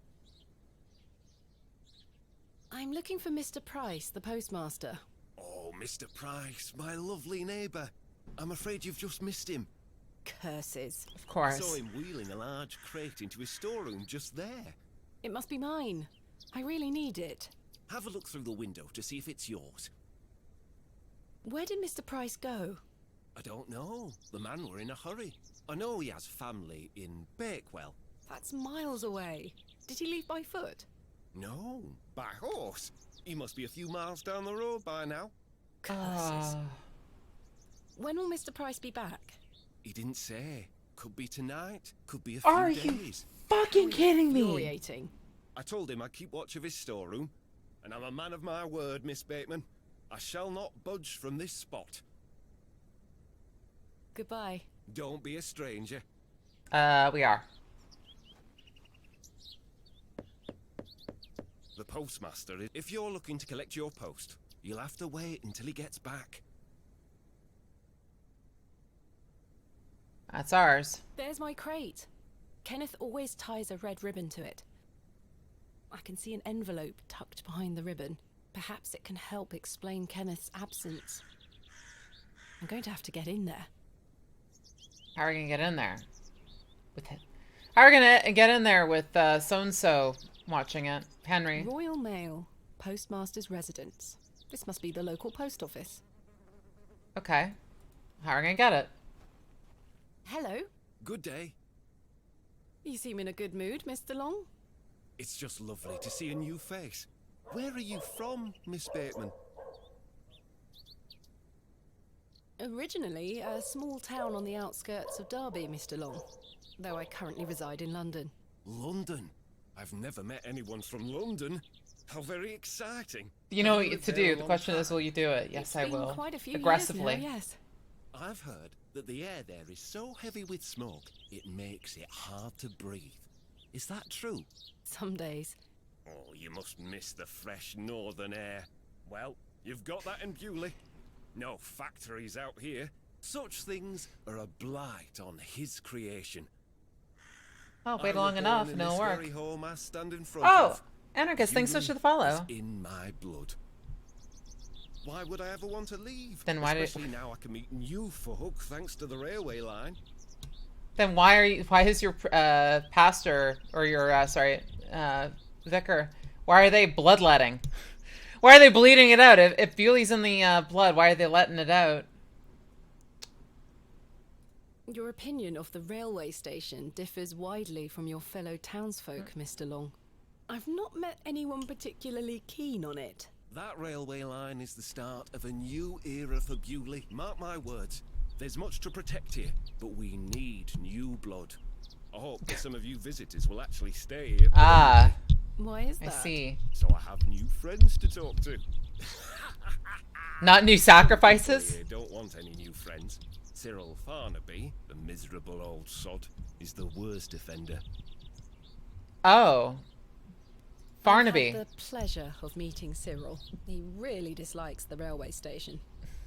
I'm looking for Mr. Price, the postmaster. Oh, Mr. Price, my lovely neighbour. I'm afraid you've just missed him. Curses. Of course. I saw him wheeling a large crate into his storeroom just there. It must be mine. I really need it. Have a look through the window to see if it's yours. Where did Mr. Price go? I don't know. The man were in a hurry. I know he has family in Bakewell. That's miles away. Did he leave by foot? No, by horse. He must be a few miles down the road by now. Curses. When will Mr. Price be back? He didn't say. Could be tonight, could be a few Are days. you fucking kidding me? Infuriating. I told him I'd keep watch of his storeroom, and I'm a man of my word, Miss Bateman. I shall not budge from this spot. Goodbye. Don't be a stranger. We are. The postmaster, if you're looking to collect your post, you'll have to wait until he gets back. That's ours. There's my crate. Kenneth always ties a red ribbon to it. I can see an envelope tucked behind the ribbon. Perhaps it can help explain Kenneth's absence. I'm going to have to get in there. How are we gonna get in there? With it? How are we gonna get in there with so-and-so watching it? Henry. Royal Mail, postmaster's residence. This must be the local post office. Okay. How are we gonna get it? Hello. Good day. You seem in a good mood, Mr. Long. It's just lovely to see a new face. Where are you from, Miss Bateman? Originally, a small town on the outskirts of Derby, Mr. Long. Though I currently reside in London. London? I've never met anyone from London. How very exciting. You know what to do. The question is, will you do it? Yes, I will. Quite a few aggressively. years now, yes. I've heard that the air there is so heavy with smoke, it makes it hard to breathe. Is that true? Some days. Oh, you must miss the fresh northern air. Well, you've got that in Bewley. No factories out here. Such things are a blight on his creation. Oh, wait long enough and it'll work. Very home I stand in front Oh, of. anarchist, thanks so much for the Bewley follow. is in my blood. Why would I ever want to leave? Then why did? Especially now I can meet new folk thanks to the railway line. Then why is your pastor or your vicar, why are they bloodletting? Why are they bleeding it out? If Bewley's in the blood, why are they letting it out? Your opinion of the railway station differs widely from your fellow townsfolk, Mr. Long. I've not met anyone particularly keen on it. That railway line is the start of a new era for Bewley. Mark my words. There's much to protect here, but we need new blood. I hope that some of you visitors will actually stay here. Ah. Why is that? I see. So I have new friends to talk to. Not new sacrifices? I don't want any new friends. Cyril Farnaby, the miserable old sod, is the worst offender. Oh. Farnaby. I've had the pleasure of meeting Cyril. He really dislikes the railway station.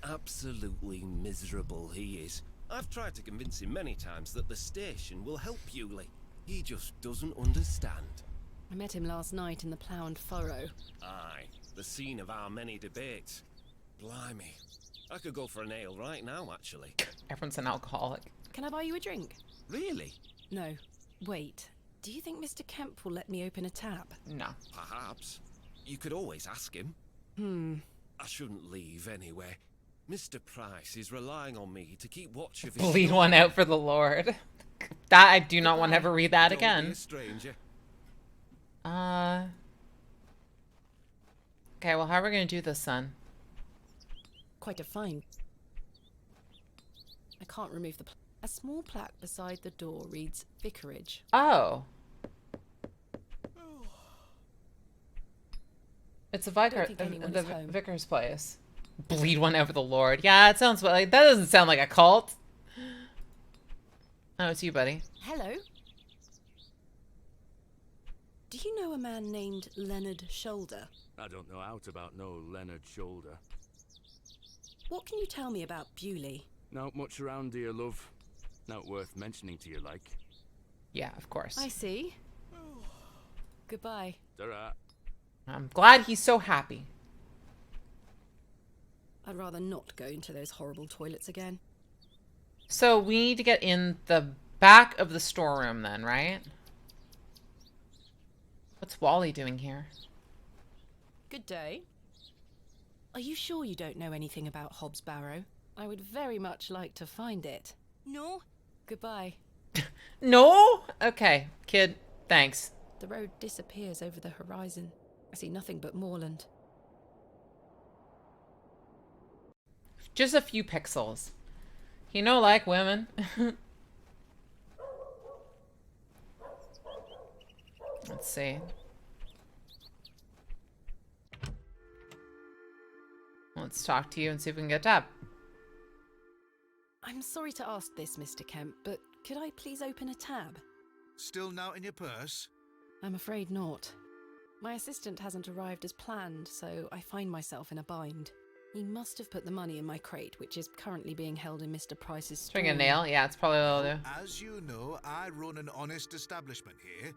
Absolutely miserable he is. I've tried to convince him many times that the station will help Bewley. He just doesn't understand. I met him last night in the Plough and Furrow. Aye, the scene of our many debates. Blimey. I could go for an ale right now, actually. Everyone's an alcoholic. Can I buy you a drink? Really? No. Wait. Do you think Mr. Kemp will let me open a tab? No. Perhaps. You could always ask him. I shouldn't leave anyway. Mr. Price is relying on me to keep watch of his... Bleed one out for the Lord. That I do not want to ever read that Don't again. be a stranger. Okay, well, how are we going to do this, son? Quite a fine. I can't remove the... A small plaque beside the door reads Vicarage. Oh. It's a vicar, the vicar's place. Bleed one out for the Lord. Yeah, it sounds like... That doesn't sound like a cult. Oh, it's you, buddy. Hello. Do you know a man named Leonard Shoulder? I don't know out about no Leonard Shoulder. What can you tell me about Bewley? Not much around here, love. Not worth mentioning to you, like. Yeah, of course. I see. Goodbye. Ta-ra. I'm glad he's so happy. I'd rather not go into those horrible toilets again. So we need to get in the back of the storeroom then, right? What's Wally doing here? Good day. Are you sure you don't know anything about Hobbs Barrow? I would very much like to find it. No. Goodbye. No? Okay, kid. Thanks. The road disappears over the horizon. I see nothing but moorland. Just a few pixels. You know, like women. Let's see. Let's talk to you and see if we can get a tab. I'm sorry to ask this, Mr. Kemp, but could I please open a tab? Still not in your purse? I'm afraid not. My assistant hasn't arrived as planned, so I find myself in a bind. He must have put the money in my crate, which is currently being held in Mr. Price's store. String a nail? Yeah, it's probably what I'll do. As you know, I run an honest establishment here,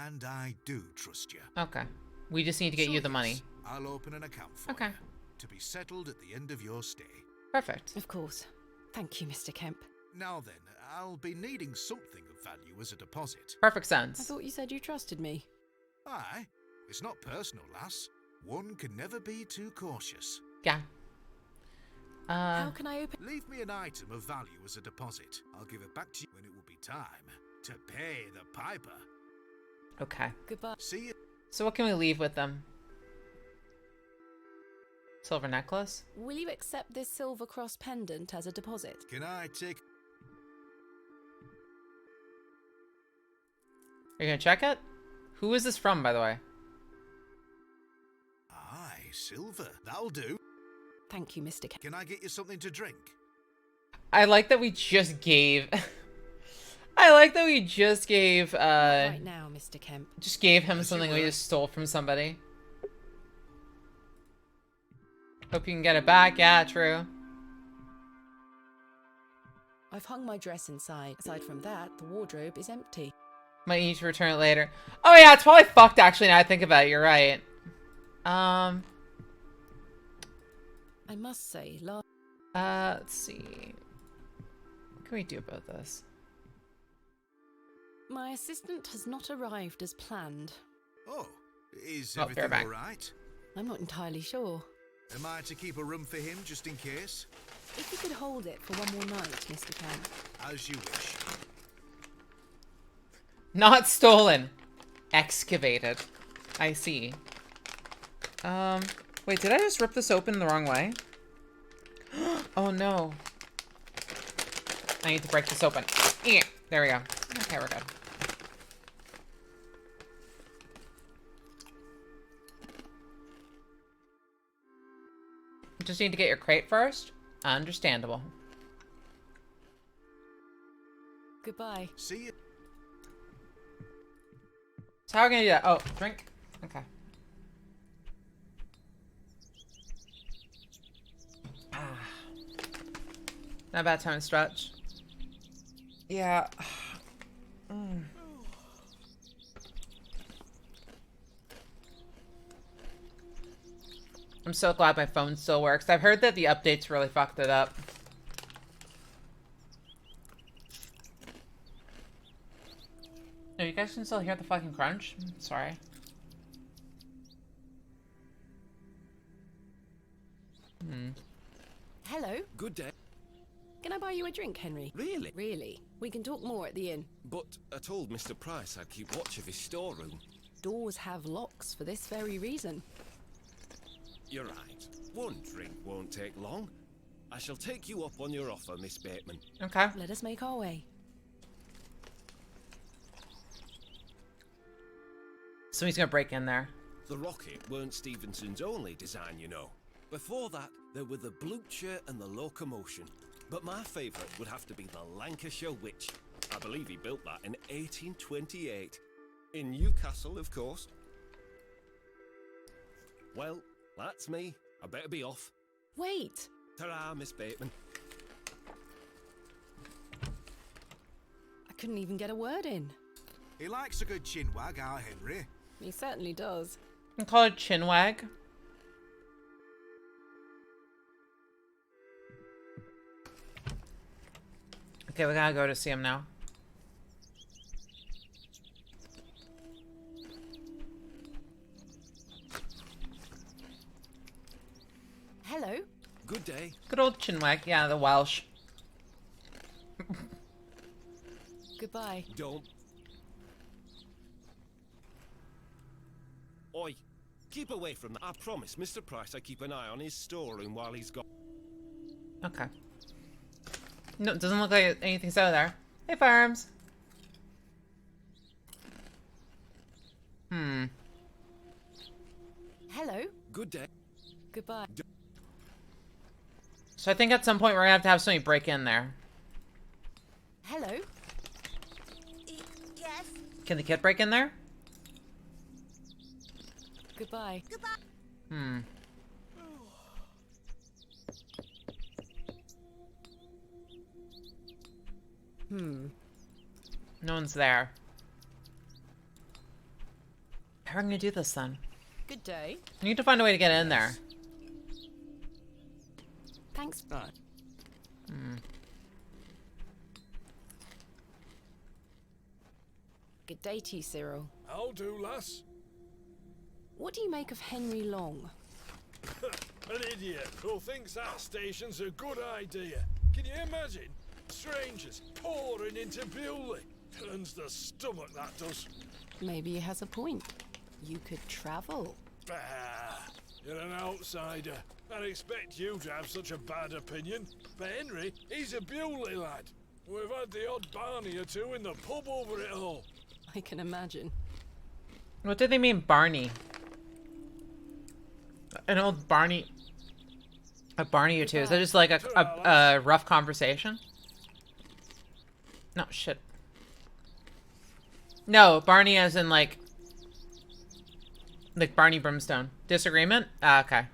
and I do trust you. Okay. We just need to get you the money. I'll open an account for you, to be settled at the end of your stay. Perfect. Of course. Thank you, Mr. Kemp. Now then, I'll be needing something of value as a deposit. Perfect sense. I thought you said you trusted me. Aye. It's not personal, lass. One can never be too cautious. Yeah. How can I open... Leave me an item of value as a deposit. I'll give it back to you when it will be time to pay the piper. Okay. Goodbye. See you. So what can we leave with them? Silver necklace? Will you accept this silver cross pendant as a deposit? Can I take... Are you gonna check it? Who is this from, by the way? Aye, silver. That'll do. Thank you, Mr. Kemp. Can I get you something to drink? I like that we just gave... I like that we just gave, Right now, Mr. Kemp. Just gave him something we just stole from somebody. Hope you can get it back. Yeah, true. I've hung my dress inside. Aside from that, the wardrobe is empty. Might need to return it later. Oh yeah, it's probably fucked actually now I think about it. You're right. I must say, let's see. What can we do about this? My assistant has not arrived as planned. Oh, is Oh, they're everything back. all right? I'm not entirely sure. Am I to keep a room for him just in case? If you could hold it for one more night, Mr. Kemp. As you wish. Not stolen. Excavated. I see. Wait, did I just rip this open the wrong way? Oh no. I need to break this open. Yeah, there we go. Okay, we're good. Just need to get your crate first. Understandable. Goodbye. See you. So how are we gonna do that? Oh, drink? Okay. Ah. Not a bad time to stretch. Yeah. Mm. I'm so glad my phone still works. I've heard that the updates really fucked it up. Oh, you guys can still hear the fucking crunch? Sorry. Hello. Good day. Can I buy you a drink, Henry? Really? Really. We can talk more at the inn. But I told Mr. Price I'd keep watch of his storeroom. Doors have locks for this very reason. You're right. One drink won't take long. I shall take you up on your offer, Miss Bateman. Okay. Let us make our way. So he's gonna break in there. The rocket weren't Stevenson's only design, you know. Before that, there were the Blucher and the Locomotion. But my favourite would have to be the Lancashire Witch. I believe he built that in 1828. In Newcastle, of course. Well, that's me. I better be off. Wait. Ta-ra, Miss Bateman. I couldn't even get a word in. He likes a good chinwag, our Henry. He certainly does. You can call it chinwag. Okay, we gotta go to see him now. Hello. Good day. Good old chinwag. Yeah, the Welsh. Goodbye. Don't. Oi, keep away from that. I promise, Mr. Price, I keep an eye on his storeroom while he's gone. Okay. No, it doesn't look like anything's out of there. Hey, Farms. Hello. Good day. Goodbye. So I think at some point we're gonna have somebody break in there. Hello. Yes. Can the kid break in there? Goodbye. Goodbye. No one's there. How are we gonna do this then? Good day. We need to find a way to get in there. Thanks. Right. Good day to you, Cyril. I'll do, lass. What do you make of Henry Long? An idiot who thinks that station's a good idea. Can you imagine? Strangers pouring into Bewley. Turns the stomach, that does. Maybe he has a point. You could travel. Bah! You're an outsider. I'd expect you to have such a bad opinion. But Henry, he's a Bewley lad. We've had the odd Barney or two in the pub over it all. I can imagine. What do they mean, Barney? An old Barney. A Barney or two. Is that just like a rough conversation? No, shit. No, Barney as in like Barney Brimstone. Disagreement? Okay.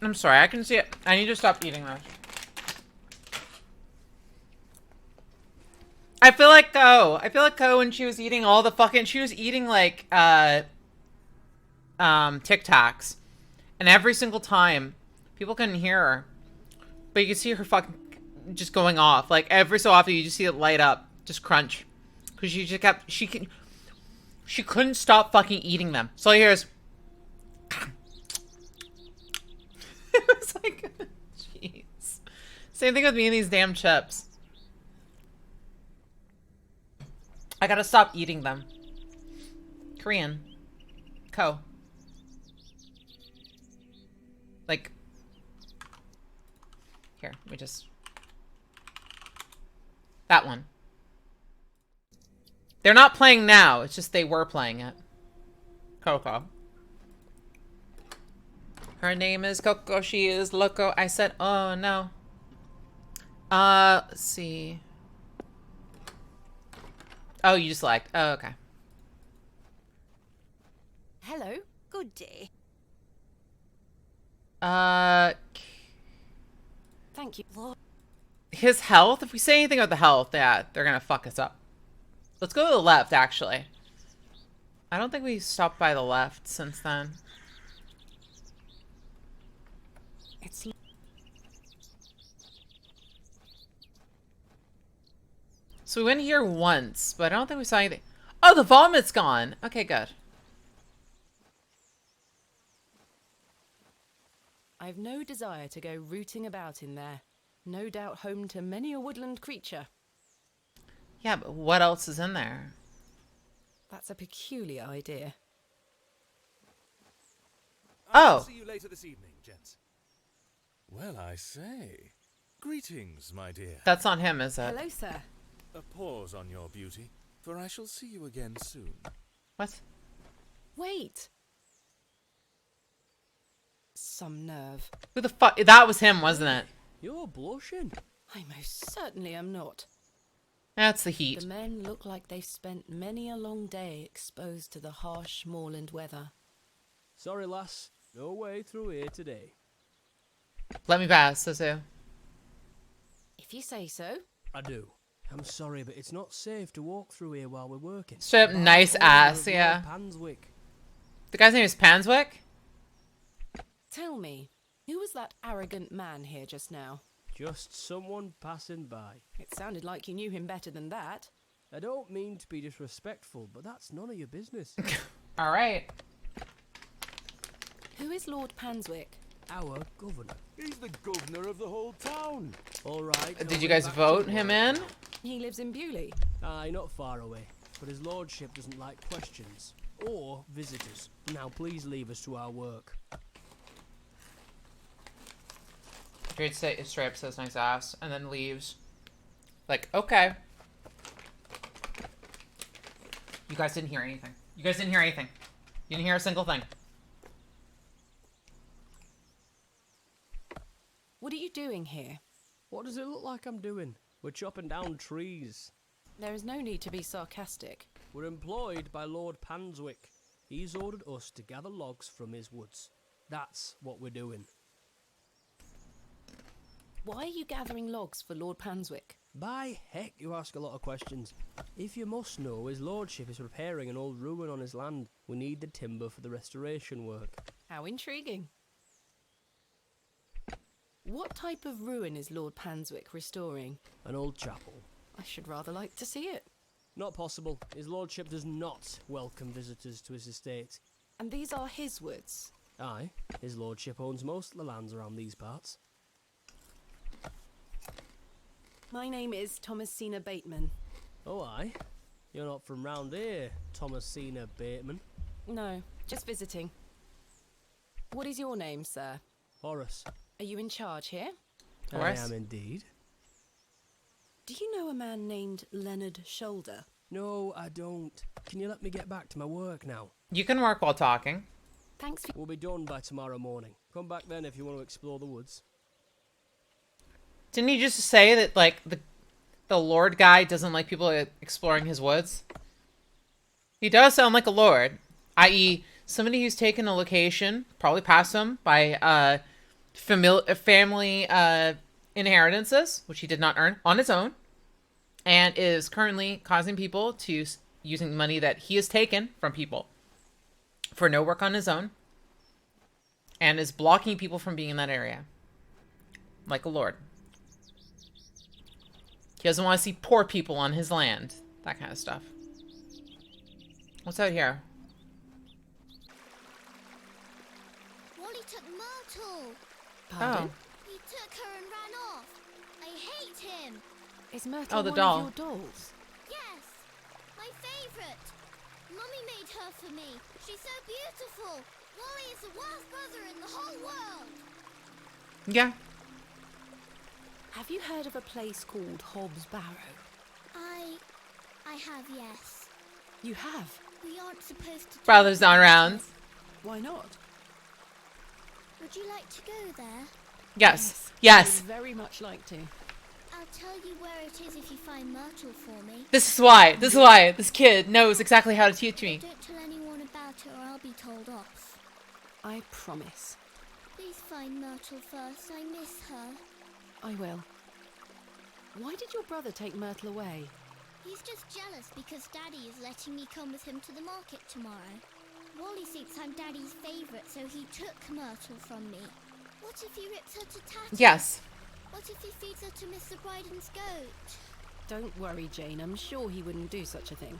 I'm sorry, I can see it. I need to stop eating this. I feel like Ko when she was eating all the fucking, she was eating like, Tic Tacs. And every single time, people couldn't hear her. But you could see her fucking just going off. Like, every so often, you just see it light up. Just crunch. Because she just kept... She couldn't stop fucking eating them. So here's... It was like... Jeez. Same thing with me and these damn chips. I gotta stop eating them. Korean. Ko. Like... Here, we just... That one. They're not playing now. It's just they were playing it. Coco. Her name is Coco. She is loco. I said, oh no. Let's see. Oh, you just liked. Oh, okay. Hello. Good day. Thank you, Lord. His health? If we say anything about the health, yeah, they're gonna fuck us up. Let's go to the left, actually. I don't think we stopped by the left since then. It's... So we went here once, but I don't think we saw anything. Oh, the vomit's gone. Okay, good. I've no desire to go rooting about in there. No doubt home to many a woodland creature. Yeah, but what else is in there? That's a peculiar idea. I'll Oh. see you later this evening, gents. Well, I say. Greetings, my dear. That's not him, is it? Hello, sir. A pause on your beauty, for I shall see you again soon. What? Wait. Some nerve. Who the fuck? That was him, wasn't it? You're blushing. I most certainly am not. That's the heat. The men look like they've spent many a long day exposed to the harsh moorland weather. Sorry, lass. No way through here today. Let me pass, Susu. If you say so. I do. I'm sorry, but it's not safe to walk through here while we're working. Straight up nice ass, yeah. Panswick. The guy's name is Panswick? Tell me, who was that arrogant man here just now? Just someone passing by. It sounded like you knew him better than that. I don't mean to be disrespectful, but that's none of your business. All right. Who is Lord Panswick? Our governor. He's the governor of the whole town. All right. Did you guys vote him in? He lives in Bewley. Aye, not far away. But his lordship doesn't like questions. Or visitors. Now please leave us to our work. Straight up says nice ass, and then leaves. Like, okay. You guys didn't hear anything. You guys didn't hear anything. You didn't hear a single thing. What are you doing here? What does it look like I'm doing? We're chopping down trees. There is no need to be sarcastic. We're employed by Lord Panswick. He's ordered us to gather logs from his woods. That's what we're doing. Why are you gathering logs for Lord Panswick? By heck, you ask a lot of questions. If you must know, his lordship is repairing an old ruin on his land. We need the timber for the restoration work. How intriguing. What type of ruin is Lord Panswick restoring? An old chapel. I should rather like to see it. Not possible. His lordship does not welcome visitors to his estate. And these are his woods? Aye. His lordship owns most of the lands around these parts. My name is Thomasina Bateman. Oh, aye? You're not from round here, Thomasina Bateman. No, just visiting. What is your name, sir? Horace. Are you in charge here? Horace? I am indeed. Do you know a man named Leonard Shoulder? No, I don't. Can you let me get back to my work now? You can work while talking. Thanks for... We'll be done by tomorrow morning. Come back then if you want to explore the woods. Didn't he just say that, like, the lord guy doesn't like people exploring his woods? He does sound like a lord. I.e., somebody who's taken a location, probably passed him by family inheritances, which he did not earn on his own, and is currently causing people to using money that he has taken from people for no work on his own, And is blocking people from being in that area. Like a lord. He doesn't want to see poor people on his land. That kind of stuff. What's out here? Wally took Myrtle. Pardon? He took her and ran off. I hate him. Is Myrtle the one doll. of your dolls? Yes, my favourite. Mummy made her for me. She's so beautiful. Wally is the worst brother in the whole world. Yeah. Have you heard of a place called Hobbs Barrow? I have, yes. You have? We aren't supposed to. Brother's not around. Why not? Would you like to go there? Yes. Yes. I would very much like to. I'll tell you where it is if you find Myrtle for me. This is why. This is why. This kid knows exactly how to teach me. Don't tell anyone about it or I'll be told off. I promise. Please find Myrtle first. I miss her. I will. Why did your brother take Myrtle away? He's just jealous because Daddy is letting me come with him to the market tomorrow. Wally thinks I'm Daddy's favourite, so he took Myrtle from me. What if he rips her to tatters? Yes. What if he feeds her to Mr. Bryden's goat? Don't worry, Jane. I'm sure he wouldn't do such a thing.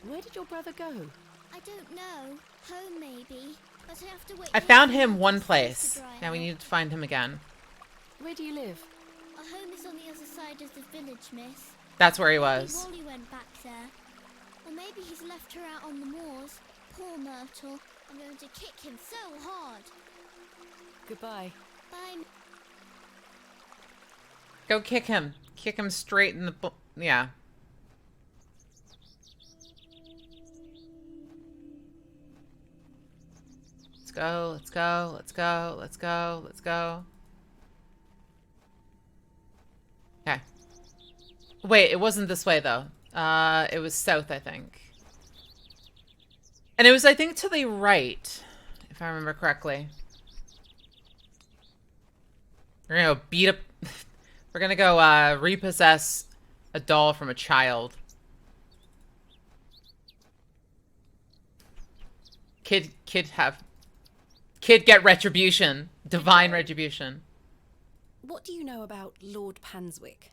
Where did your brother go? I don't know. Home, maybe. But I have to wait. I found him one place. Now we need to find him again. Where do you live? Our home is on the other side of the village, miss. That's where he was. Maybe Wally went back there. Or maybe he's left her out on the moors. Poor Myrtle. I'm going to kick him so hard. Goodbye. Bye. Go kick him. Kick him straight in the yeah. Let's go, let's go, let's go, let's go, let's go. Okay. Wait, it wasn't this way though. It was south, I think. And it was, I think, to the right, if I remember correctly. We're gonna go beat up... We're gonna go, repossess a doll from a child. Kid get retribution. Divine retribution. What do you know about Lord Panswick?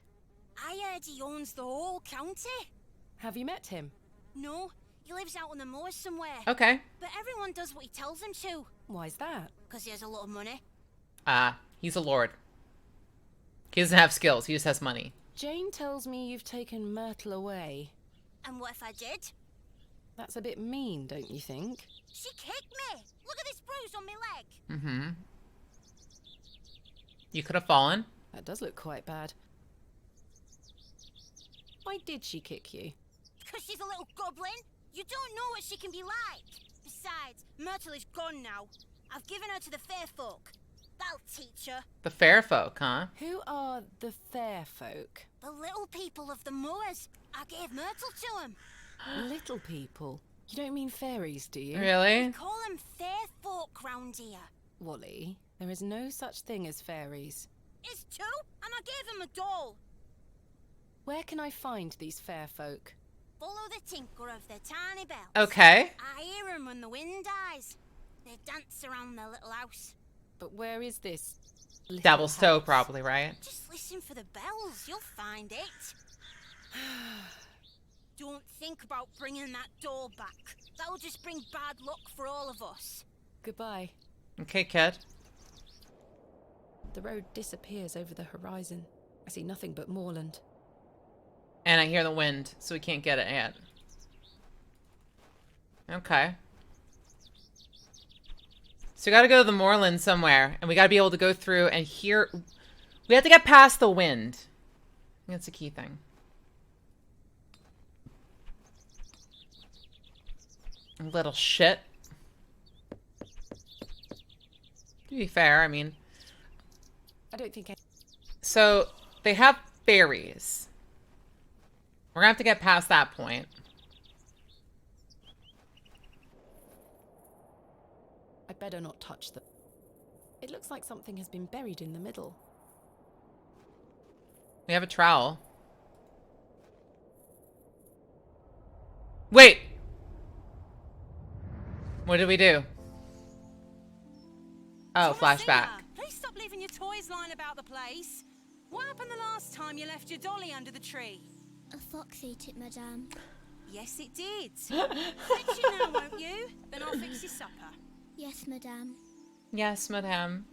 I heard he owns the whole county. Have you met him? No, he lives out on the moors somewhere. Okay. But everyone does what he tells them to. Why's that? Because he has a lot of money. He's a lord. He doesn't have skills, he just has money. Jane tells me you've taken Myrtle away. And what if I did? That's a bit mean, don't you think? She kicked me! Look at this bruise on my leg! Mm-hmm. You could have fallen. That does look quite bad. Why did she kick you? Because she's a little goblin. You don't know what she can be like. Besides, Myrtle is gone now. I've given her to the fair folk. That'll teach her. The fair folk, huh? Who are the fair folk? The little people of the moors. I gave Myrtle to them. Little people? You don't mean fairies, do you? Really? We call them fair folk round here. Wally, there is no such thing as fairies. It's true, and I gave them a doll. Where can I find these fair folk? Follow the tinkle of their tiny bells. Okay. I hear them when the wind dies. They dance around their little house. But where is this little Devil's Toe, house? probably, right? Just listen for the bells. You'll find it. Don't think about bringing that doll back. That'll just bring bad luck for all of us. Goodbye. Okay, kid. The road disappears over the horizon. I see nothing but moorland. And I hear the wind, so we can't get it yet. Okay. So we gotta go to the moorland somewhere, and we gotta be able to go through and hear... We have to get past the wind. I think that's a key thing. Little shit. To be fair, I mean... I don't think So, they have berries. We're gonna have to get past that point. I'd better not touch them. It looks like something has been buried in the middle. We have a trowel. Wait! What did we do? Oh, flashback. Please stop leaving your toys lying about the place. What happened the last time you left your dolly under the tree? A fox ate it, madame. Yes, it did. Fetch it now, won't you? Then I'll fix your supper. Yes, madame. Yes, madame.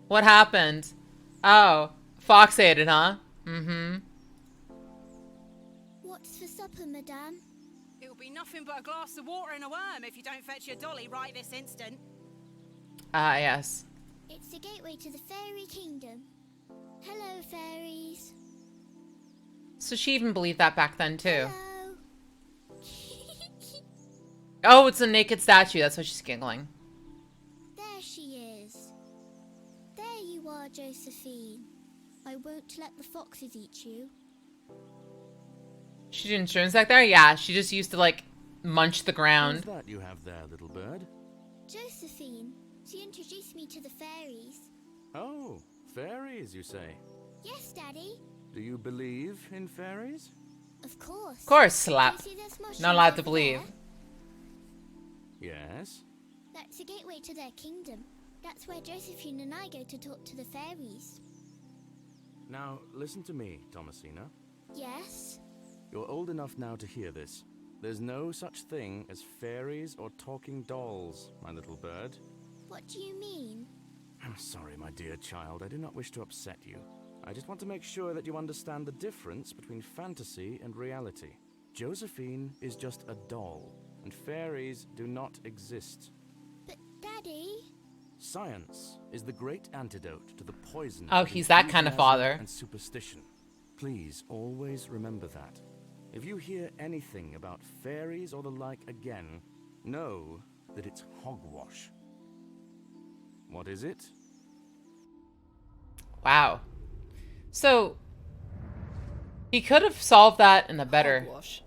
What happened? Oh, fox ate it, huh? Mm-hmm. What's for supper, madame? It'll be nothing but a glass of water and a worm if you don't fetch your dolly right this instant. Ah, yes. It's the gateway to the fairy kingdom. Hello, fairies. So she even believed that back then, too. Hello. Oh, it's a naked statue. That's why she's giggling. There she is. There you are, Josephine. I won't let the foxes eat you. She did insurance back there? Yeah, she just used to, like, munch the ground. Who's that you have there, little bird? Josephine. She introduced me to the fairies. Oh, fairies, you say? Yes, Daddy. Do you believe in fairies? Of course. Of course, slap. You see this mushroom Not allowed to over believe. there? Yes. That's the gateway to their kingdom. That's where Josephine and I go to talk to the fairies. Now, listen to me, Thomasina. Yes? You're old enough now to hear this. There's no such thing as fairies or talking dolls, my little bird. What do you mean? I'm sorry, my dear child. I do not wish to upset you. I just want to make sure that you understand the difference between fantasy and reality. Josephine is just a doll, and fairies do not exist. But, Daddy... Science is the great antidote to the poison Oh, of he's that kind of enthusiasm father. and superstition. Please always remember that. If you hear anything about fairies or the like again, know that it's hogwash. What is it? Wow. So, he could have solved that in a better... Hogwash.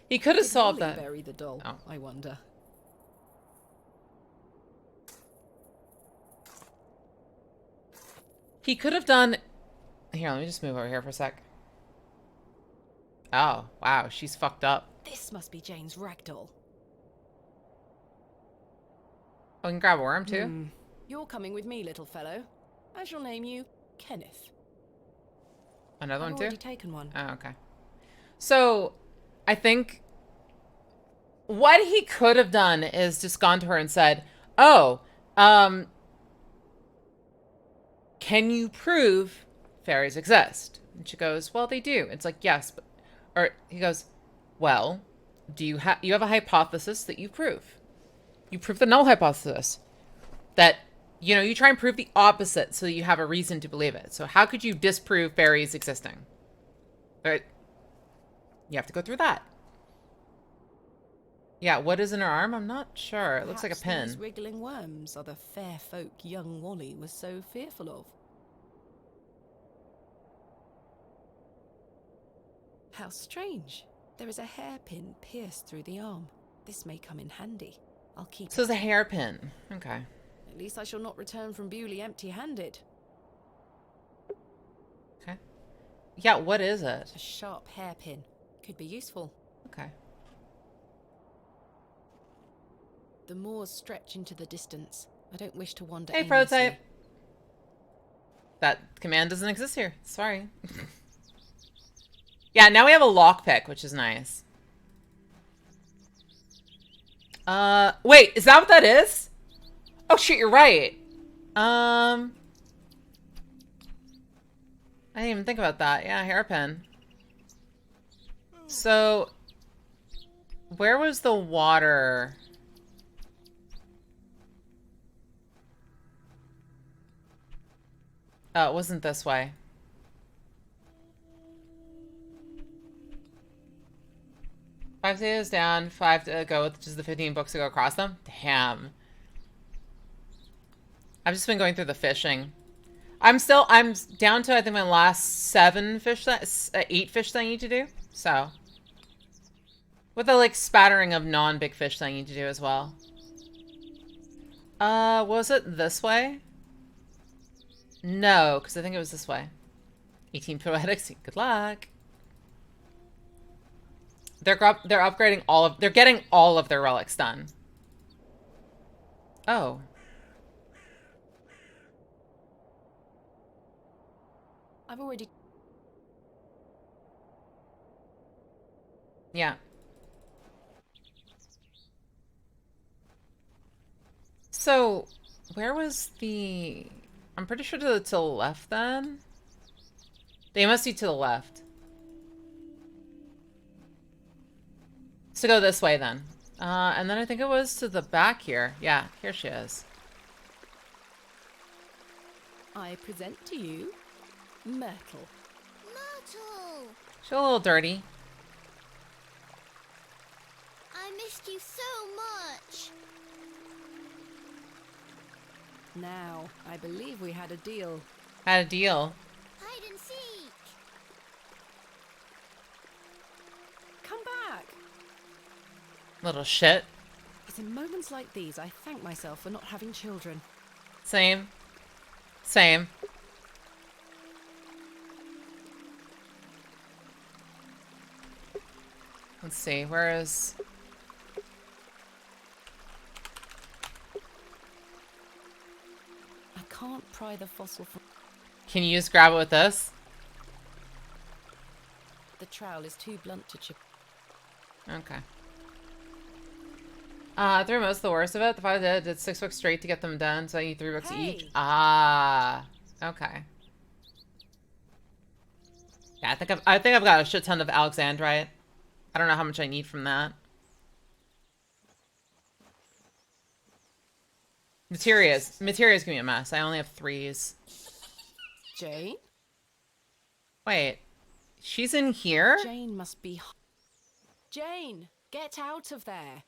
He could have Did solved Wally that. bury the doll? Oh. I wonder. He could have done... Here, let me just move over here for a sec. Oh, wow, she's fucked up. This must be Jane's ragdoll. Oh, we can grab a worm, too? You're coming with me, little fellow. I shall name you Kenneth. Another I've one, too? already taken one. Oh, okay. So, I think... What he could have done is just gone to her and said, oh, can you prove fairies exist? And she goes, well, they do. It's like, yes. But, or he goes, well, do you have a hypothesis that you prove? You prove the null hypothesis. That, you know, you try and prove the opposite so you have a reason to believe it. So how could you disprove fairies existing? But you have to go through that. Yeah, what is in her arm? I'm not sure. It looks like a pin. These wriggling worms are the fair folk young Wally was so fearful of. How strange. There is a hairpin pierced through the arm. This may come in handy. I'll keep So it. it's a hairpin. Okay. At least I shall not return from Bewley empty-handed. Okay. Yeah, what is it? A sharp hairpin. Could be useful. Okay. The moors stretch into the distance. I don't wish to wander Hey, aimlessly. prototype. That command doesn't exist here. Sorry. Yeah, now we have a lockpick, which is nice. Wait, is that what that is? Oh shit, you're right. I didn't even think about that. Yeah, hairpin. So, where was the water? Oh, it wasn't this way. Five potatoes down, 5 to go, which is the 15 books to go across them. Damn. I've just been going through the fishing. I'm down to, I think, my last 8 fish that I need to do. So. With a, like, spattering of non-big fish that I need to do as well. Was it this way? No, because I think it was this way. 18 poetics. Good luck. They're upgrading they're getting all of their relics done. Oh. I've already... Yeah. So, where was the... I'm pretty sure to the left then? They must be to the left. So go this way then. And then I think it was to the back here. Yeah, here she is. I present to you Myrtle. Myrtle! She's a little dirty. I missed you so much. Now, I believe we had a deal. Had a deal. Hide and seek. Come back. Little shit. It's in moments like these I thank myself for not having children. Same. Same. Let's see, where is... I can't pry the fossil from... Can you just grab it with this? The trowel is too blunt to chip. Okay. Through most of the worst of it, the five did 6 books straight to get them done, so I need 3 books each. Ah, okay. Yeah, I think I've got a shit ton of Alexandrite. I don't know how much I need from that. Materia's gonna be a mess. I only have 3s. Jane? Wait, she's in here? Jane must be... Jane, get out of there.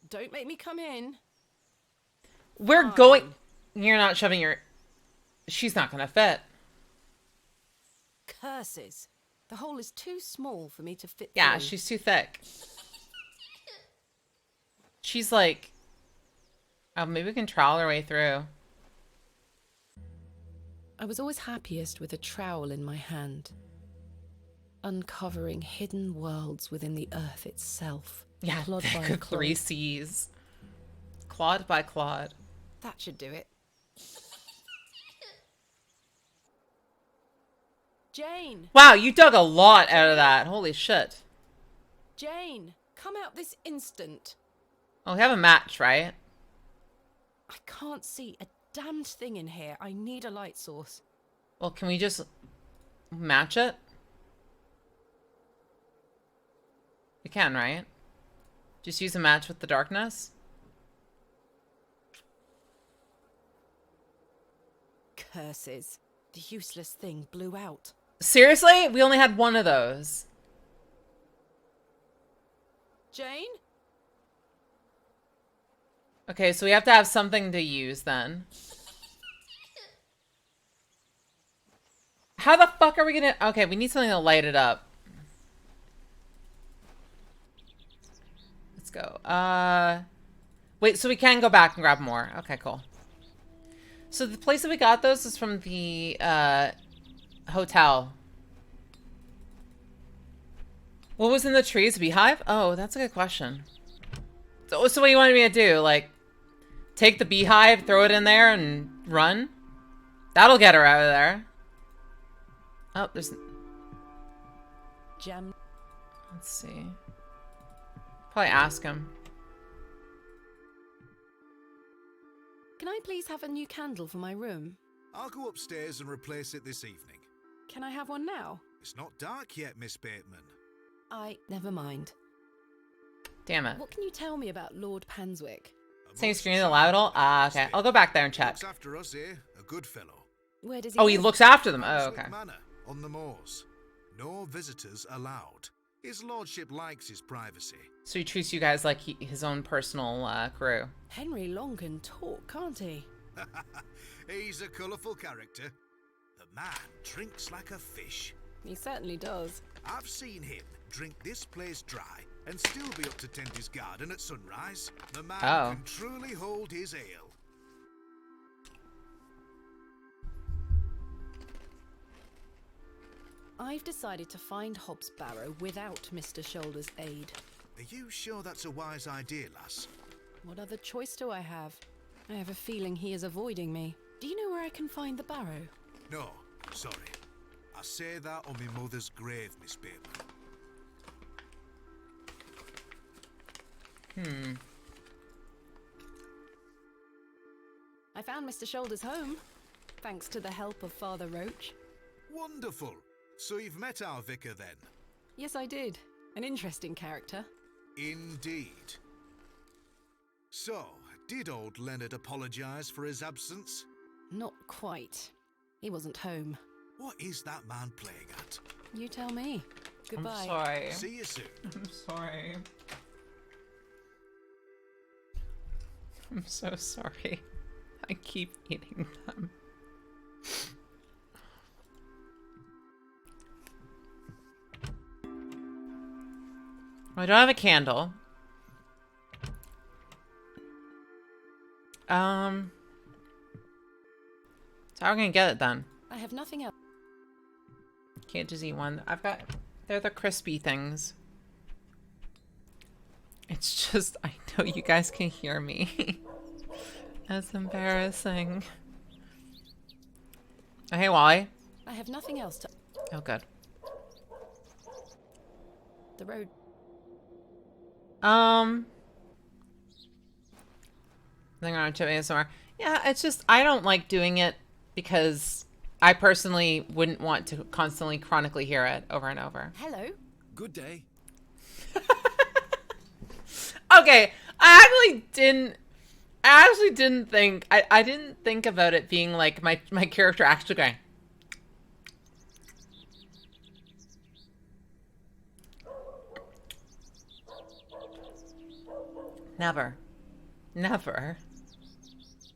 Don't make me come in. We're Fine. going... You're not shoving your... She's not gonna fit. Curses. The hole is too small for me to fit Yeah, through. she's too thick. She's like... Oh, maybe we can trowel our way through. I was always happiest with a trowel in my hand, uncovering hidden worlds within the earth itself. Yeah, clod by good clod. 3 C's. Clod by clod. That should do it. Jane! Wow, you dug a lot out of that. Holy shit. Jane, come out this instant. Oh, we have a match, right? I can't see a damned thing in here. I need a light source. Well, can we just match it? We can, right? Just use a match with the darkness? Curses. The useless thing blew out. Seriously? We only had 1 of those. Jane? Okay, so we have to have something to use then. How the fuck are we gonna... Okay, we need something to light it up. Let's go. Wait, so we can go back and grab more. Okay, cool. So the place that we got those is from the, hotel. What was in the trees? A beehive? Oh, that's a good question. So what do you wanted me to do? Like, take the beehive, throw it in there, and run? That'll get her out of there. Oh, there's... Jam. Let's see. Probably ask him. Can I please have a new candle for my room? I'll go upstairs and replace it this evening. Can I have one now? It's not dark yet, Miss Bateman. Never mind. Damn it. What can you tell me about Lord Panswick? Same screen the Loudle? Ah, okay. I'll go back there and check. Looks after us here, a good fellow. Where does he Oh, live? he looks after them. Oh, Panswick okay. Manor, on the moors. No visitors allowed. His lordship likes his privacy. So he treats you guys like his own personal crew. Henry Long can talk, can't he? He's a colourful character. The man drinks like a fish. He certainly does. I've seen him drink this place dry and still be up to tend his garden at sunrise. The man can truly hold his ale. I've decided to find Hobbs Barrow without Mr. Shoulder's aid. Are you sure that's a wise idea, lass? What other choice do I have? I have a feeling he is avoiding me. Do you know where I can find the Barrow? No, sorry. I say that on my mother's grave, Miss Bateman. I found Mr. Shoulder's home, thanks to the help of Father Roach. Wonderful. So you've met our vicar then? Yes, I did. An interesting character. Indeed. So, did old Leonard apologise for his absence? Not quite. He wasn't home. What is that man playing at? You tell me. Goodbye. I'm sorry. See you soon. I'm sorry. I'm so sorry. I keep eating them. I don't have a candle. So how are we gonna get it then? I have nothing else. Can't just eat one. They're the crispy things. It's just, I know you guys can hear me. That's embarrassing. Oh, hey, Wally. I have nothing else to... Oh, good. The road... I think I'm chipping it somewhere. Yeah, it's just, I don't like doing it because I personally wouldn't want to constantly chronically hear it over and over. Hello? Good day. Okay, I actually didn't think, I didn't think about it being like my character actually going. Never. Never.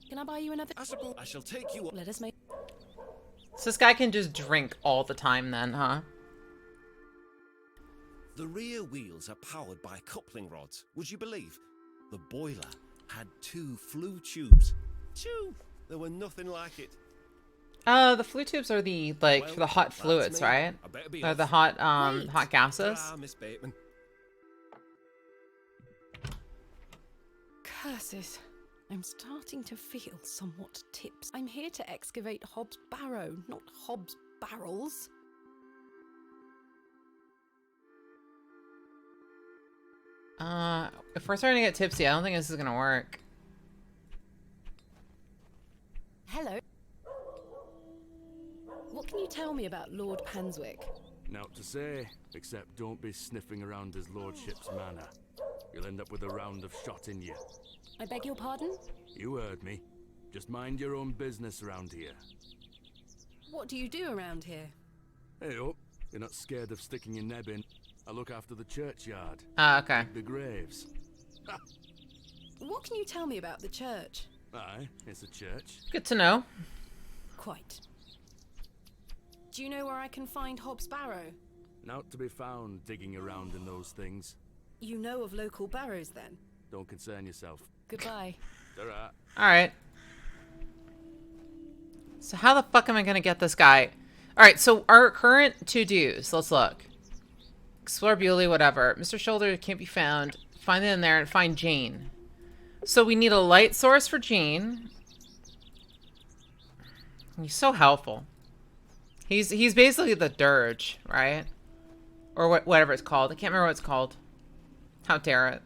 Can I buy you another? I suppose I shall take you. Let us make... So this guy can just drink all the time then, huh? The rear wheels are powered by coupling rods. Would you believe? The boiler had 2 flue tubes. 2! There were nothing like it. The flue tubes are the, like, Well, for the hot that's fluids, me. right? I better be They're off. the hot, hot gases. Ta-ra, Miss Bateman. Curses. I'm starting to feel somewhat tips. I'm here to excavate Hobbs' Barrow, not Hobbs' barrels. If we're starting to get tipsy, I don't think this is gonna work. Hello. What can you tell me about Lord Panswick? Naught to say, except don't be sniffing around his lordship's manor. You'll end up with a round of shot in you. I beg your pardon? You heard me. Just mind your own business around here. What do you do around here? Hey up, you're not scared of sticking your neb in. I look after the churchyard. Okay. The graves. What can you tell me about the church? Aye, it's a church. Good to know. Quite. Do you know where I can find Hobbs' Barrow? Naught to be found digging around in those things. You know of local barrows then? Don't concern yourself. Goodbye. Ta-ra. Alright. So how the fuck am I gonna get this guy? Alright, so our current to-dos. Let's look. Explore Bewley, whatever. Mr. Shoulder can't be found. Find it in there and find Jane. So we need a light source for Jane. He's so helpful. He's basically the dirge, right? Or whatever it's called. I can't remember what it's called. How dare it.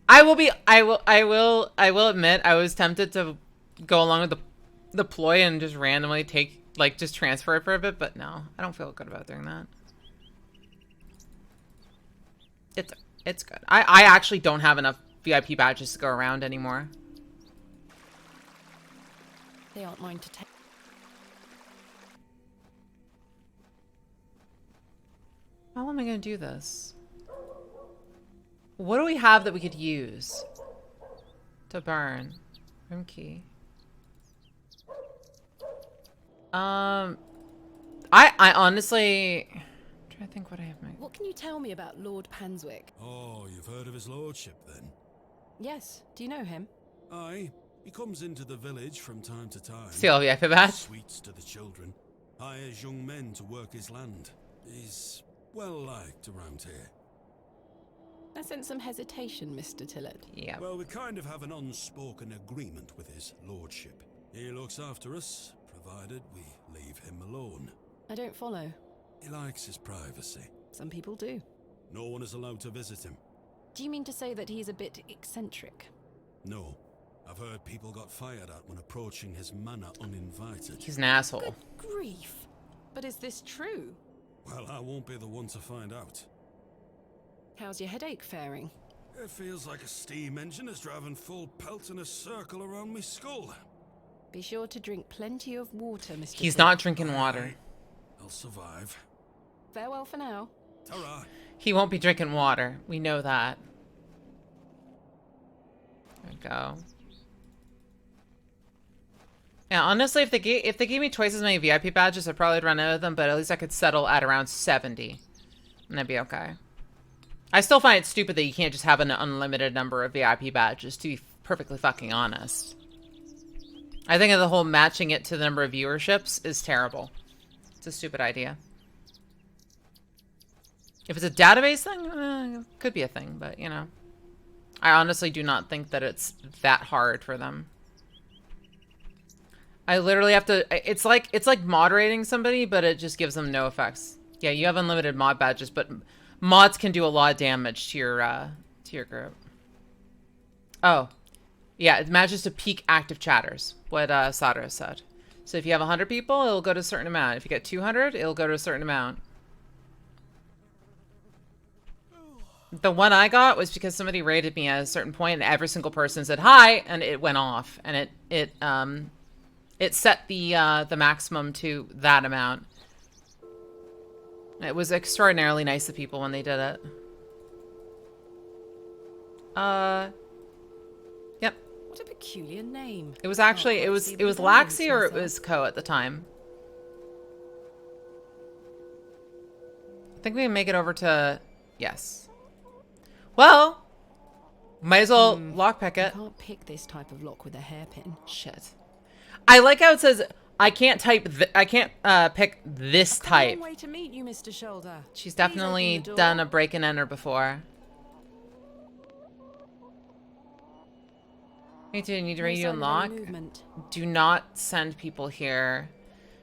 I will admit I was tempted to go along with the ploy and just randomly take, like, just transfer it for a bit, but no. I don't feel good about doing that. It's good. I actually don't have enough VIP badges to go around anymore. They aren't mine to take. How am I going to do this? What do we have that we could use to burn? Room key. I honestly... I'm trying to think what I have. What can you tell me about Lord Panswick? Oh, you've heard of his lordship then? Yes. Do you know him? Aye. He comes into the village from time to time. Steal a VIP badge? Sweets to the children. Hires young men to work his land. He's well liked around here. I sense some hesitation, Mr. Tillett. Yeah. Well, we kind of have an unspoken agreement with his lordship. He looks after us, provided we leave him alone. I don't follow. He likes his privacy. Some people do. No one is allowed to visit him. Do you mean to say that he's a bit eccentric? No. I've heard people got fired at when approaching his manor uninvited. He's an asshole. Good grief. But is this true? Well, I won't be the one to find out. How's your headache faring? It feels like a steam engine is driving full pelt in a circle around my skull. Be sure to drink plenty of water, Mr. He's Tillett. not drinking water. I'll survive. Farewell for now. Ta-ra. He won't be drinking water. We know that. There we go. Yeah, honestly, if they gave me twice as many VIP badges, I'd probably run out of them, but at least I could settle at around 70. And that'd be okay. I still find it stupid that you can't just have an unlimited number of VIP badges, to be perfectly fucking honest. I think the whole matching it to the number of viewerships is terrible. It's a stupid idea. If it's a database thing, it could be a thing, but, you know. I honestly do not think that it's that hard for them. I literally have to... It's like moderating somebody, but it just gives them no effects. Yeah, you have unlimited mod badges, but mods can do a lot of damage to your group. Oh. Yeah, it matches to peak active chatters, what Sadra said. So if you have 100 people, it'll go to a certain amount. If you get 200, it'll go to a certain amount. The one I got was because somebody rated me at a certain point, and every single person said hi, and it went off, and it set the maximum to that amount. It was extraordinarily nice of people when they did it. Yep. What a peculiar name. It was actually it was Laxi or it was Co at the time. I think we can make it over to yes. Well, might as well lockpick it. You can't pick this type of lock with a hairpin. Shit. I like how it says I can't type. I can't pick this type. Long way to meet you, Mr. Shoulder. She's definitely done a break and enter before. Me too. Need to radio and lock. Do not send people here.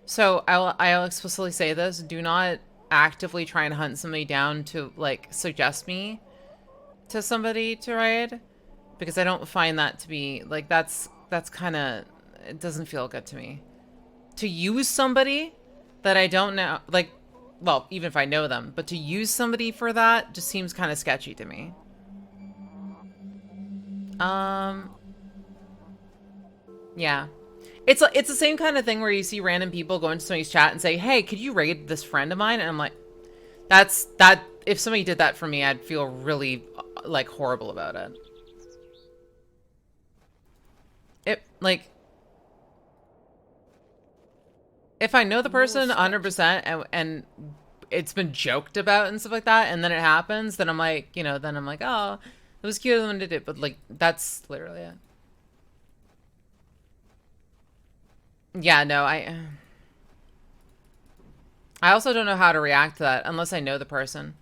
So I'll explicitly say this: do not actively try and hunt somebody down to like suggest me to somebody to raid, because I don't find that to be like that's kind of, it doesn't feel good to me. To use somebody that I don't know, like, well, even if I know them, but to use somebody for that just seems kind of sketchy to me. Yeah. It's the same kind of thing where you see random people go into somebody's chat and say, hey, could you raid this friend of mine? And I'm like, if somebody did that for me, I'd feel really, like, horrible about it. If I know the person 100% and it's been joked about and stuff like that, and then it happens, then I'm like, oh, it was cute of them to do it, but, like, that's literally it. Yeah, no, I also don't know how to react to that unless I know the person.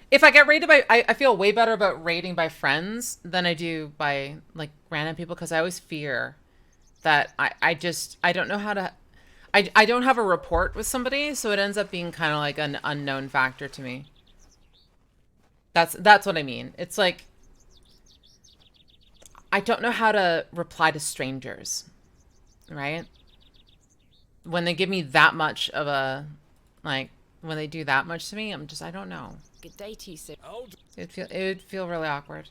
If I get raided by, I feel way better about raiding by friends than I do by, like, random people, because I always fear that I don't know how to, I don't have a rapport with somebody, so it ends up being kind of like an unknown factor to me. That's what I mean. It's like, I don't know how to reply to strangers, right? When they give me that much of a, like, when they do that much to me, I don't know. Good day to you, sir. It would feel really awkward.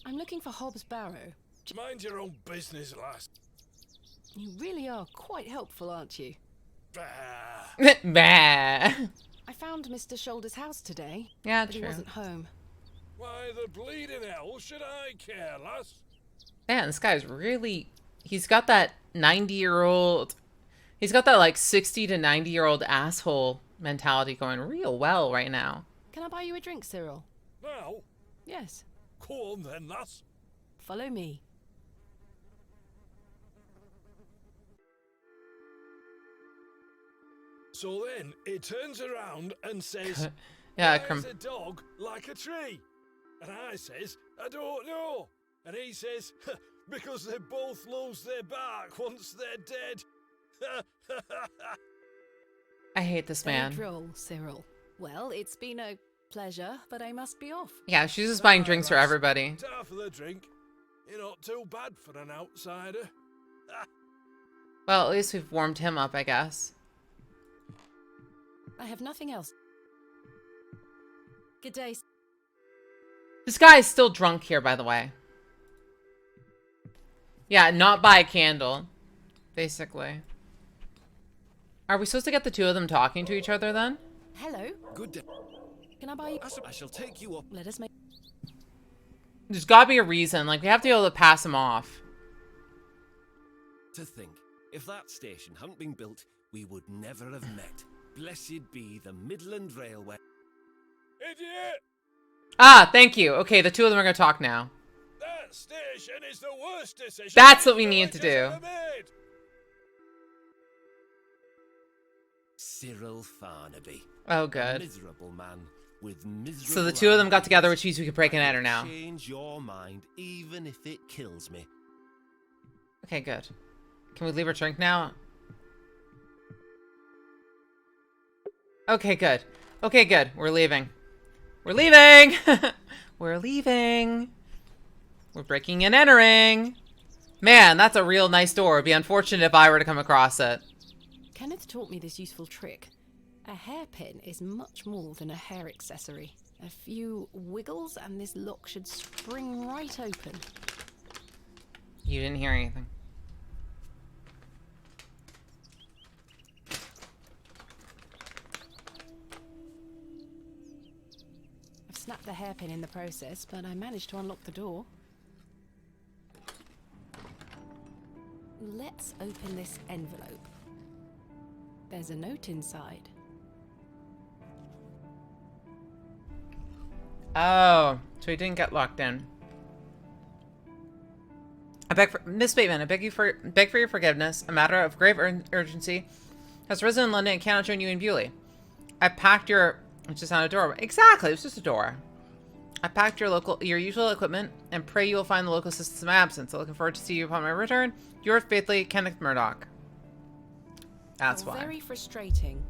I'm looking for Hobbs Barrow. Mind your own business, lass. You really are quite helpful, aren't you? Bah. Bah. I found Mr. Shoulder's house today. Yeah, but true. He wasn't home. Why the bleeding hell should I care, lass? Man, this guy's really... He's got that 90-year-old... He's got that, like, 60 to 90-year-old asshole mentality going real well right now. Can I buy you a drink, Cyril? Now? Yes. Go on then, lass. Follow me. So then, it turns around and says... Yeah, Why is a dog like a tree? And I says, I don't know. And he says, because they both lose their bark once they're dead. I hate this man. Don't roll, Cyril. Well, it's been a pleasure, but I must be off. Yeah, she's just buying drinks for everybody. Ta for the drink. You're not too bad for an outsider. Well, at least we've warmed him up, I guess. I have nothing else. Good day. This guy is still drunk here, by the way. Yeah, not by a candle, basically. Are we supposed to get the two of them talking to each other then? Hello. Good day. Can I buy you? I shall take you up. Let us make. There's gotta be a reason. Like, we have to be able to pass him off. To think, if that station hadn't been built, we would never have met. Blessed be the Midland Railway. Idiot! Ah, thank you. Okay, the two of them are gonna talk now. That station is the worst decision. That's what we need to do. ever made. Cyril Farnaby. Oh, good. Miserable man with miserable. So the two of them got together, which means we can break and enter now. Change your mind, even if it kills me. Okay, good. Can we leave our drink now? Okay, good. Okay, good. We're leaving. We're leaving! We're leaving. We're breaking and entering. Man, that's a real nice door. It'd be unfortunate if I were to come across it. Kenneth taught me this useful trick. A hairpin is much more than a hair accessory. A few wiggles and this lock should spring right open. You didn't hear anything. I've snapped the hairpin in the process, but I managed to unlock the door. Let's open this envelope. There's a note inside. Oh, so he didn't get locked in. Miss Bateman, I beg for your forgiveness. A matter of grave urgency has risen in London and cannot join you in Bewley. I packed your, it's just not a door. Exactly, it's just a door. I packed your usual equipment and pray you will find the local assistance in my absence. I'm looking forward to see you upon my return. Yours faithfully, Kenneth Murdoch. That's why. Very frustrating.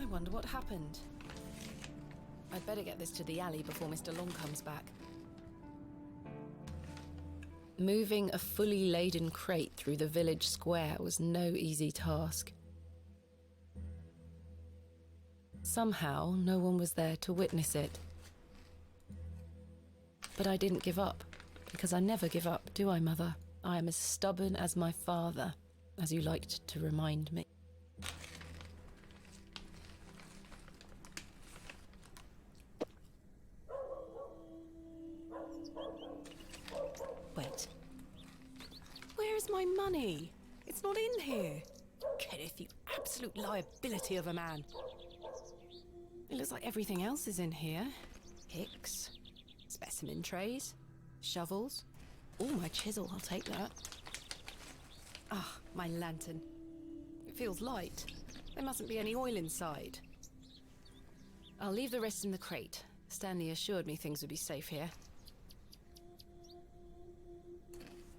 I wonder what happened. I'd better get this to the alley before Mr. Long comes back. Moving a fully laden crate through the village square was no easy task. Somehow, no one was there to witness it. But I didn't give up, because I never give up, do I, Mother? I am as stubborn as my father, as you liked to remind me. Wait. Where's my money? It's not in here. Kenneth, you absolute liability of a man. It looks like everything else is in here. Picks, specimen trays, shovels. Oh, my chisel, I'll take that. Ah, my lantern. It feels light. There mustn't be any oil inside. I'll leave the rest in the crate. Stanley assured me things would be safe here.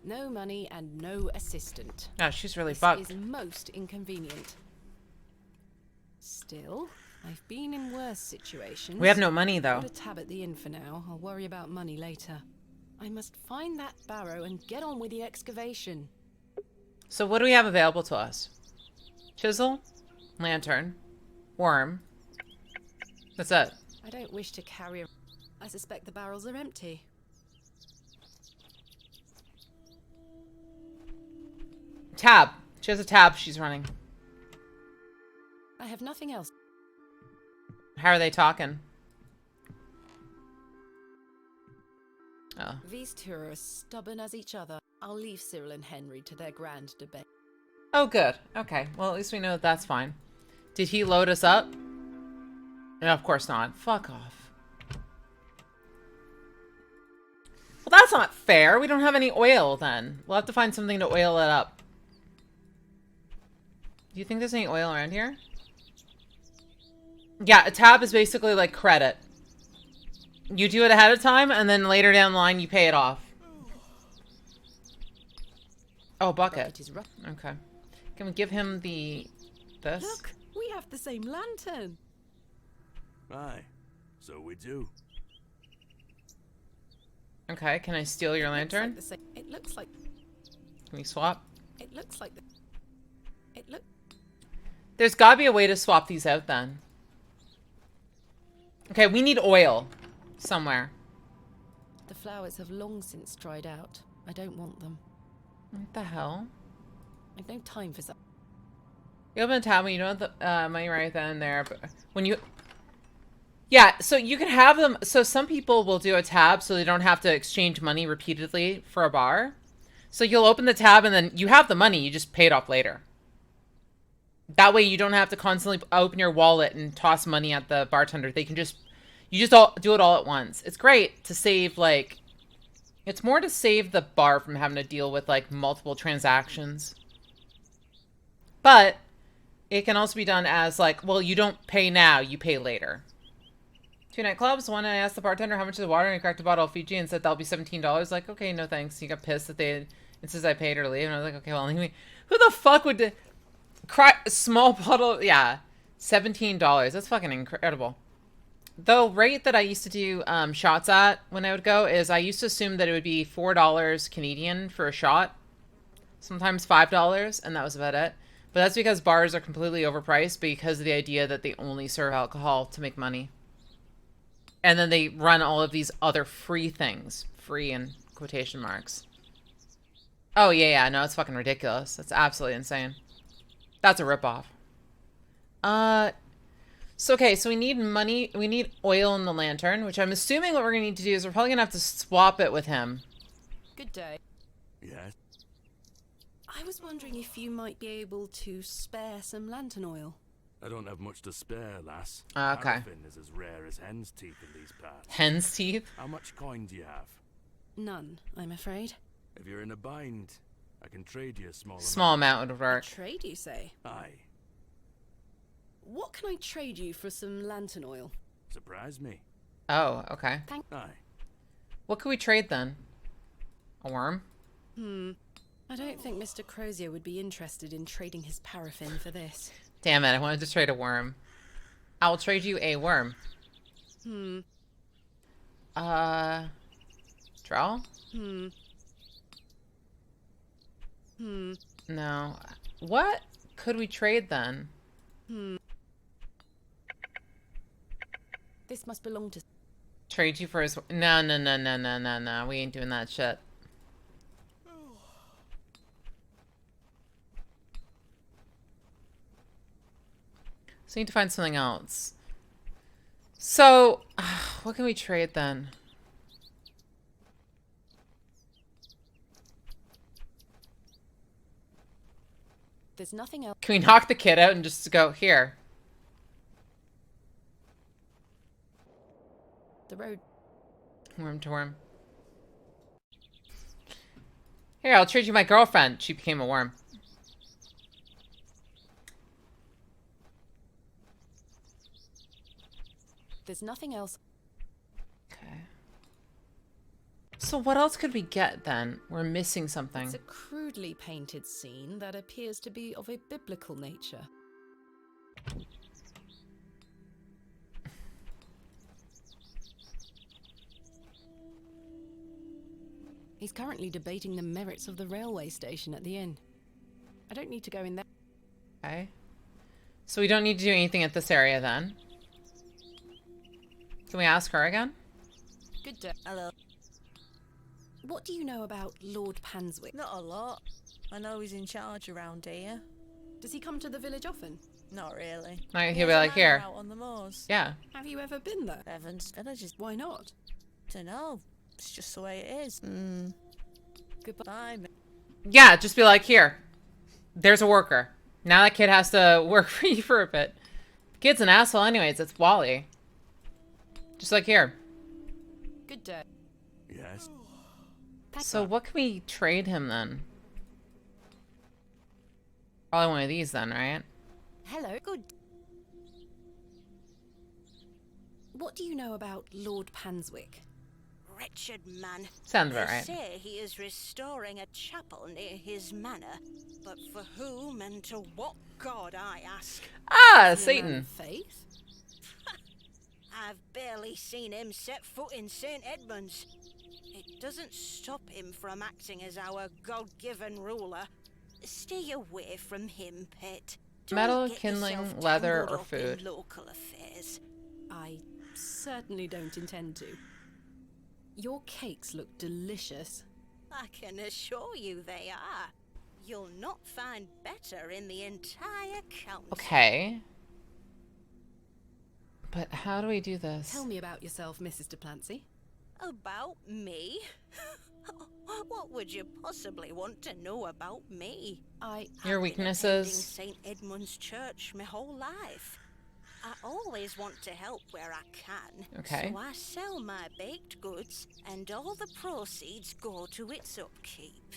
No money and no assistant. Oh, she's really bugged. This is most inconvenient. Still, I've been in worse situations. We have no money, though. Put a tab at the inn for now. I'll worry about money later. I must find that barrow and get on with the excavation. So what do we have available to us? Chisel, lantern, worm. That's it. I don't wish to carry a... I suspect the barrels are empty. Tab. She has a tab she's running. I have nothing else. How are they talking? Oh. These two are as stubborn as each other. I'll leave Cyril and Henry to their grand debate. Oh, good. Okay. Well, at least we know that that's fine. Did he load us up? No, of course not. Fuck off. Well, that's not fair. We don't have any oil, then. We'll have to find something to oil it up. Do you think there's any oil around here? Yeah, a tab is basically like credit. You do it ahead of time, and then later down the line, you pay it off. Oh, bucket. Is rough. Okay. Can we give him this? Look, we have the same lantern. Aye, so we do. Okay, can I steal your lantern? It looks like. Can we swap? It looks like. It look. There's gotta be a way to swap these out then. Okay, we need oil somewhere. The flowers have long since dried out. I don't want them. What the hell? I've no time for that. You open a tab when you don't have the money right then and there, but when you... Yeah, so you can have them... So some people will do a tab so they don't have to exchange money repeatedly for a bar. So you'll open the tab and then you have the money, you just pay it off later. That way you don't have to constantly open your wallet and toss money at the bartender. They can just... You just all do it all at once. It's great to save, like... It's more to save the bar from having to deal with, like, multiple transactions. But it can also be done as, like, well, you don't pay now, you pay later. 2 nightclubs. One, I asked the bartender how much is the water, and he cracked a bottle of Fiji and said that'll be $17. Like, okay, no thanks. He got pissed that they insisted I paid her to leave, and I was like, okay, well, anyway, who the fuck would crack a small bottle? Yeah, $17. That's fucking incredible. The rate that I used to do shots at when I would go is I used to assume that it would be $4 Canadian for a shot. Sometimes $5, and that was about it. But that's because bars are completely overpriced because of the idea that they only serve alcohol to make money. And then they run all of these other free things. Free in quotation marks. Oh, yeah, no, it's fucking ridiculous. That's absolutely insane. That's a ripoff. So, okay, so we need money. We need oil in the lantern, which I'm assuming what we're going to need to do is we're probably going to have to swap it with him. Good day. Yes? I was wondering if you might be able to spare some lantern oil. I don't have much to spare, lass. Okay. Paraffin is as rare as hen's teeth in these parts. Hen's teeth? How much coin do you have? None, I'm afraid. If you're in a bind, I can trade you a small amount would work. Trade, you say? Aye. What can I trade you for some lantern oil? Surprise me. Oh, okay. Aye. What could we trade then? A worm? I don't think Mr. Crozier would be interested in trading his paraffin for this. Damn it, I wanted to trade a worm. I will trade you a worm. Draw? No. What could we trade then? This must belong to... Trade you for his... No. We ain't doing that shit. So we need to find something else. So, what can we trade then? There's nothing else. Can we knock the kid out and just go, here? The road. Worm to worm. Here, I'll trade you my girlfriend. She became a worm. There's nothing else. Okay. So what else could we get then? We're missing something. It's a crudely painted scene that appears to be of a biblical nature. He's currently debating the merits of the railway station at the inn. I don't need to go in there. Okay. So we don't need to do anything at this area then. Can we ask her again? Good day. Hello. What do you know about Lord Panswick? Not a lot. I know he's in charge around here. Does he come to the village often? Not really. No, he'll be There's a like, manor here. out on the moors. Yeah. Have you ever been there? Evans villages. Why not? Dunno. It's just the way it is. Goodbye. Yeah, just be like, here. There's a worker. Now that kid has to work for you for a bit. The kid's an asshole anyways. It's Wally. Just like here. Good day. Yes. So what can we trade him then? Probably one of these then, right? Hello. Good. what do you know about Lord Panswick? Wretched man. Sounds They about right. say he is restoring a chapel near his manor, but for whom and to what god, I ask? Ah, Is he a man Satan. of faith? I've barely seen him set foot in St. Edmunds. It doesn't stop him from acting as our God-given ruler. Stay away from him, pet. Don't Metal, get kindling, yourself leather, tangled or up food? in local affairs. I certainly don't intend to. Your cakes look delicious. I can assure you they are. You'll not find better in the entire county. Okay. But how do we do this? Tell me about yourself, Mrs. Duplancy. About me? What would you possibly want to know about me? Your weaknesses. St. Edmund's Church my whole life. I always want to help where I can. Okay. So I sell my baked goods, and all the proceeds go to its upkeep.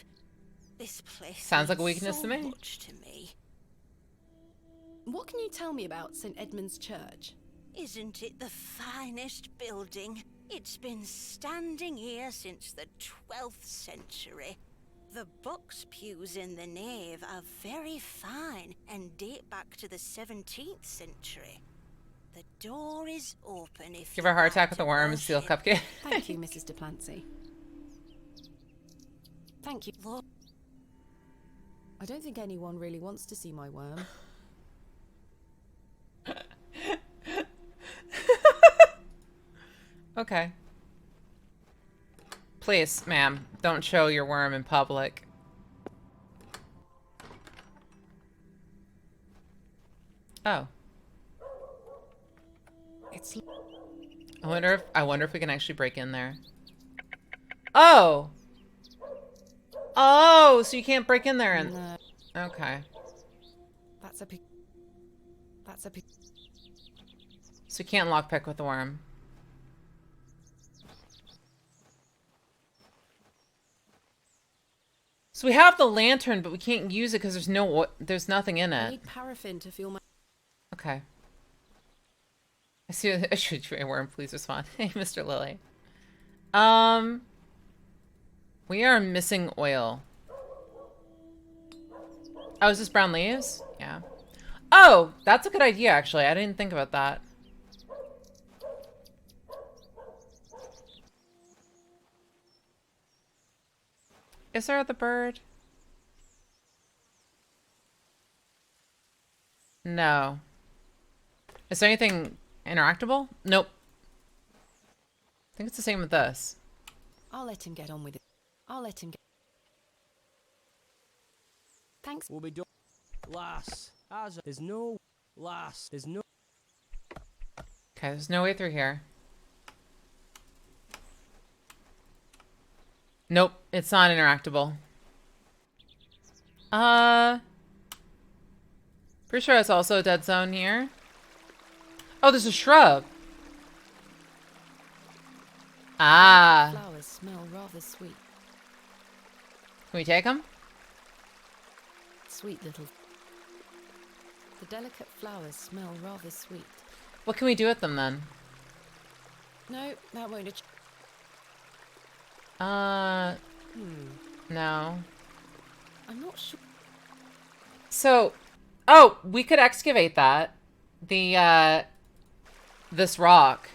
This place Sounds like a means weakness so to me. much to me. What can you tell me about St. Edmund's Church? Isn't it the finest building? It's been standing here since the 12th century. The box pews in the nave are very fine and date back to the 17th century. The door is open if Give you her a heart like attack with to a worm and steal a worship. cupcake. Thank you, Mrs. Duplancy. Thank you. I don't think anyone really wants to see my worm. Okay. Please, ma'am, don't show your worm in public. Oh. It's. I wonder if we can actually break in there. Oh. Oh, so you can't break in there and. No. Okay. That's a. So you can't lockpick with the worm. So we have the lantern, but we can't use it because there's nothing in I it. need paraffin to fuel my. Okay. I see. I should try a worm. Please respond. Hey, Mr. Lily. We are missing oil. Oh, is this brown leaves? Yeah. Oh, that's a good idea, actually. I didn't think about that. Is there the bird? No. Is there anything interactable? Nope. I think it's the same with this. I'll let him get on with it. I'll let him get. Thanks. We'll be done. Lass. There's no. Lass. There's no. Okay, there's no way through here. Nope, it's not interactable. Pretty sure it's also a dead zone here. Oh, there's a shrub. Ah. Flowers smell rather sweet. Can we take them? Sweet little. The delicate flowers smell rather sweet. What can we do with them then? No, that won't. No. I'm not sure. So, oh, we could excavate that. This rock.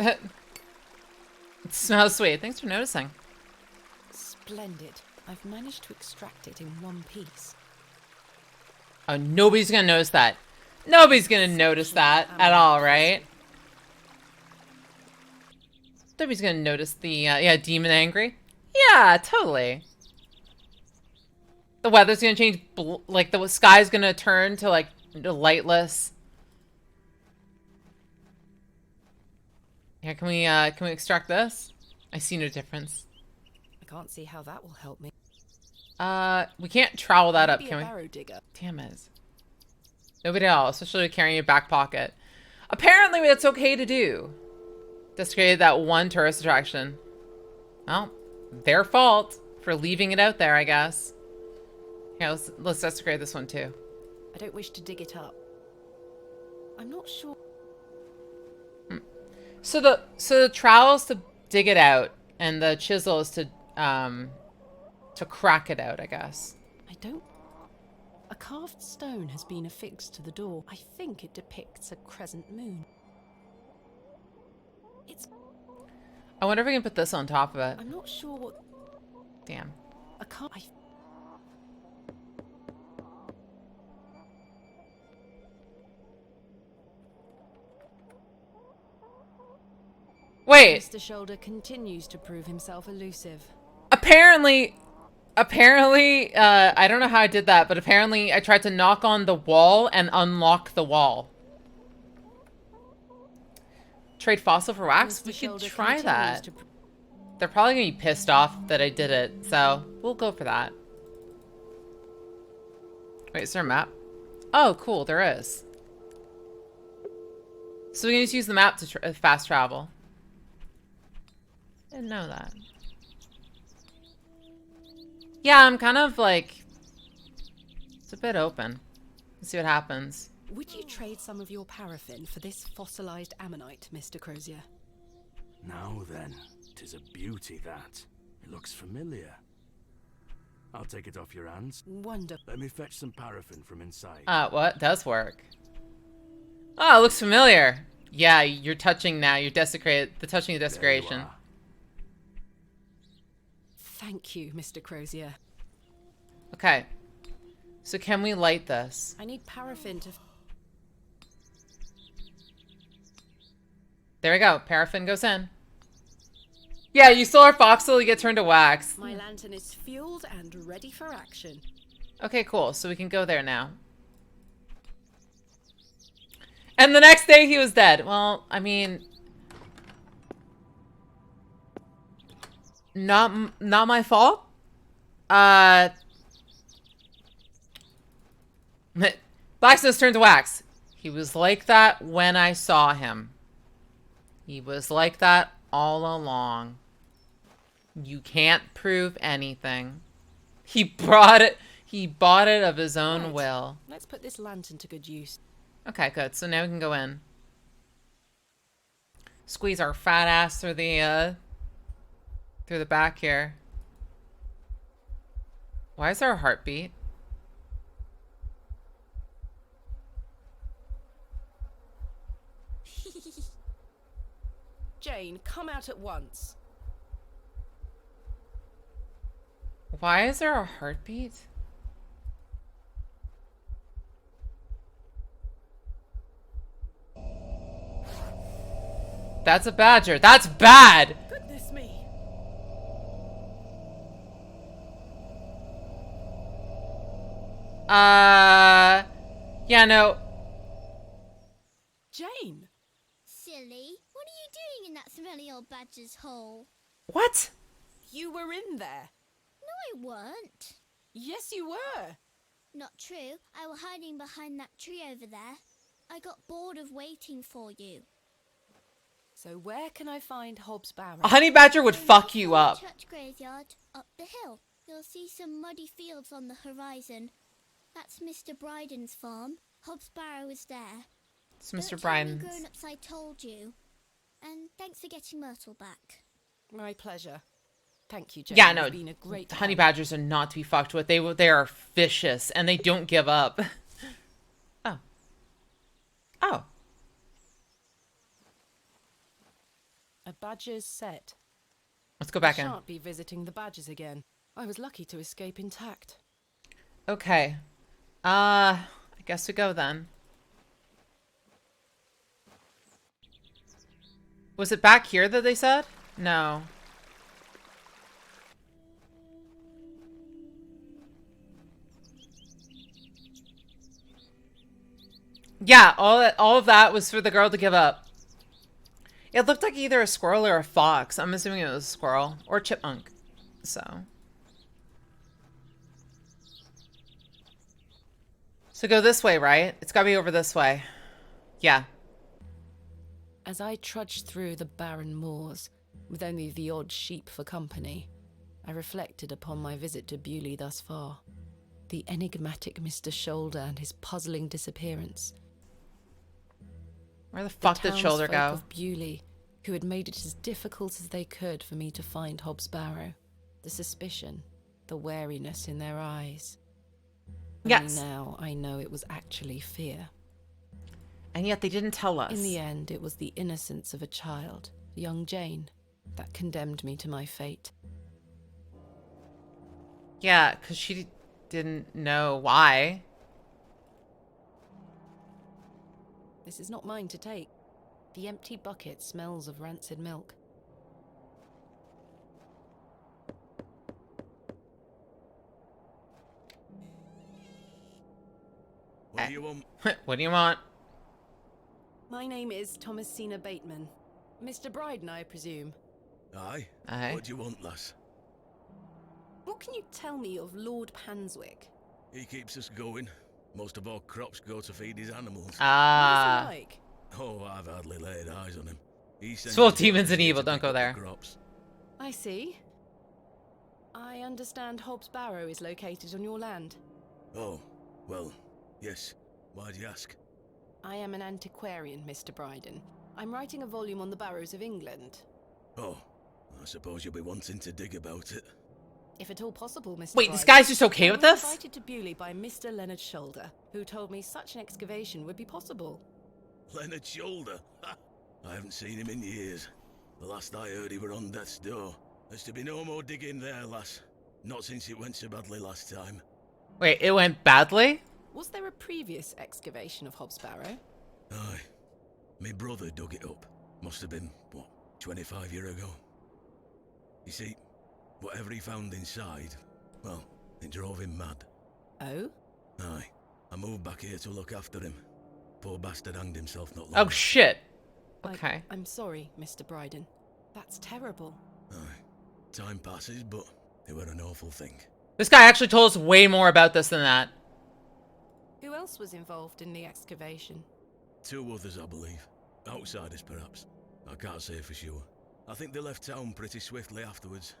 It smells sweet. Thanks for noticing. Splendid. I've managed to extract it in one piece. Oh, nobody's gonna notice that. Nobody's gonna notice that at all, right? Nobody's gonna notice the, yeah, demon angry. Yeah, totally. The weather's gonna change, like, the sky's gonna turn to, like, lightless. Yeah, can we extract this? I see no difference. I can't see how that will help me. We can't trowel that up, Maybe can a we? barrow digger. Damn it. Nobody else, especially carrying your back pocket. Apparently that's okay to do. Desecrated that one tourist attraction. Well, their fault for leaving it out there, I guess. Here, let's desecrate this one too. I don't wish to dig it up. I'm not sure. So the trowel is to dig it out, and the chisel is to crack it out, I guess. I don't. A carved stone has been affixed to the door. I think it depicts a crescent moon. It's. I wonder if we can put this on top of it. I'm not sure what. Damn. A car. Wait. Mr. Shoulder continues to prove himself elusive. Apparently, I don't know how I did that, but apparently I tried to knock on the wall and unlock the wall. Trade fossil for wax? We should try that. They're probably gonna be pissed off that I did it, so we'll go for that. Wait, is there a map? Oh, cool, there is. So we can just use the map to fast travel. Didn't know that. Yeah, I'm kind of like... It's a bit open. Let's see what happens. Would you trade some of your paraffin for this fossilized ammonite, Mr. Crozier? Now then, 'tis a beauty that. It looks familiar. I'll take it off your hands. Wonderful. Let me fetch some paraffin from inside. What? Does work. Oh, it looks familiar. Yeah, you're touching now. You're desecrated. The touching of desecration. Thank you, Mr. Crozier. Okay. So can we light this? I need paraffin to... There we go. Paraffin goes in. Yeah, you stole our foxhole, you get turned to wax. My lantern is fueled and ready for action. Okay, cool. So we can go there now. And the next day he was dead. Well, I mean... Not my fault. Blacksmith's turned to wax. He was like that when I saw him. He was like that all along. You can't prove anything. He brought it. He bought it of his own will. Let's put this lantern to good use. Okay, good. So now we can go in. Squeeze our fat ass through the back here. Why is there a heartbeat? Jane, come out at once. Why is there a heartbeat? That's a badger. That's bad! Goodness me. Yeah, no. Jane! Silly. What are you doing in that smelly old badger's hole? What? You were in there. No, I weren't. Yes, you were. Not true. I was hiding behind that tree over there. I got bored of waiting for you. So where can I find Hobbs Barrow? A honey badger would fuck you up. Church graveyard, up the hill. You'll see some muddy fields on the horizon. That's Mr. Bryden's farm. Hobbs Barrow is there. It's Mr. Don't Bryden's. tell any grown-ups I told you. And thanks for getting Myrtle back. My pleasure. Thank you, Jane. Yeah, no. You've been a great Honey help. badgers are not to be fucked with. They are vicious and they don't give up. Oh. Oh. A badger's set. Let's go back I in. shan't be visiting the badgers again. I was lucky to escape intact. Okay. I guess we go then. Was it back here that they said? No. Yeah, all of that was for the girl to give up. It looked like either a squirrel or a fox. I'm assuming it was a squirrel or chipmunk. So So go this way, right? It's gotta be over this way. Yeah. As I trudged through the barren moors, with only the odd sheep for company, I reflected upon my visit to Bewley thus far. The enigmatic Mr. Shoulder and his puzzling disappearance. Where the fuck did Shoulder townsfolk go? of Bewley, who had made it as difficult as they could for me to find Hobbs Barrow. The suspicion, the wariness in their eyes. Yes. Only now I know it was actually fear. And yet they didn't tell us. In the end, it was the innocence of a child, young Jane, that condemned me to my fate. Yeah, because she didn't know why. This is not mine to take. The empty bucket smells of rancid milk. What do you want? What do you want? My name is Thomasina Bateman. Mr. Bryden, I presume. Aye. Aye. What do you want, lass? What can you tell me of Lord Panswick? He keeps us going. Most of our crops go to feed his animals. Ah. What is he like? Oh, I've hardly laid eyes on him. It's full of demons and evil, don't go there. I see. I understand Hobbs Barrow is located on your land. Oh, well, yes. Why'd you ask? I am an antiquarian, Mr. Bryden. I'm writing a volume on the Barrows of England. Oh, I suppose you'll be wanting to dig about it. If at all possible, Mr. Wait, Bryden, this guy's just okay with I was this? invited to Bewley by Mr. Leonard Shoulder, who told me such an excavation would be possible. Leonard Shoulder? Ha! I haven't seen him in years. The last I heard he were on death's door. There's to be no more digging there, lass. Not since it went so badly last time. Wait, it went badly? Was there a previous excavation of Hobbs Barrow? Aye. Me brother dug it up. Must have been, what, 25 years ago? You see, whatever he found inside, well, it drove him mad. Oh? Aye. I moved back here to look after him. Poor bastard hanged himself not long Oh, ago. shit. Okay. I'm sorry, Mr. Bryden. That's terrible. Aye. Time passes, but it were an awful thing. This guy actually told us way more about this than that. Who else was involved in the excavation? 2 others, I believe. Outsiders, perhaps. I can't say for sure. I think they left town pretty swiftly afterwards.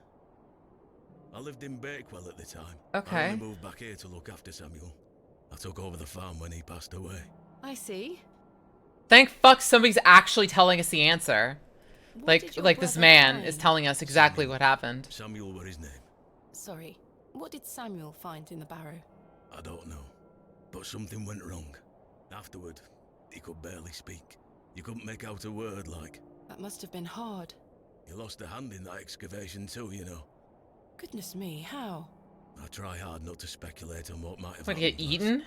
I lived in Bakewell at the time. Okay. I only moved back here to look after Samuel. I took over the farm when he passed away. I see. Thank fuck somebody's actually telling us the answer. What did your Like this brother man find? is telling us exactly what happened. Samuel were his name. Sorry. What did Samuel find in the barrow? I don't know. But something went wrong. Afterward, he could barely speak. You couldn't make out a word, like. That must have been hard. He lost a hand in that excavation too, you know. Goodness me, how? I try hard not to speculate on what might have Would he happened. get eaten?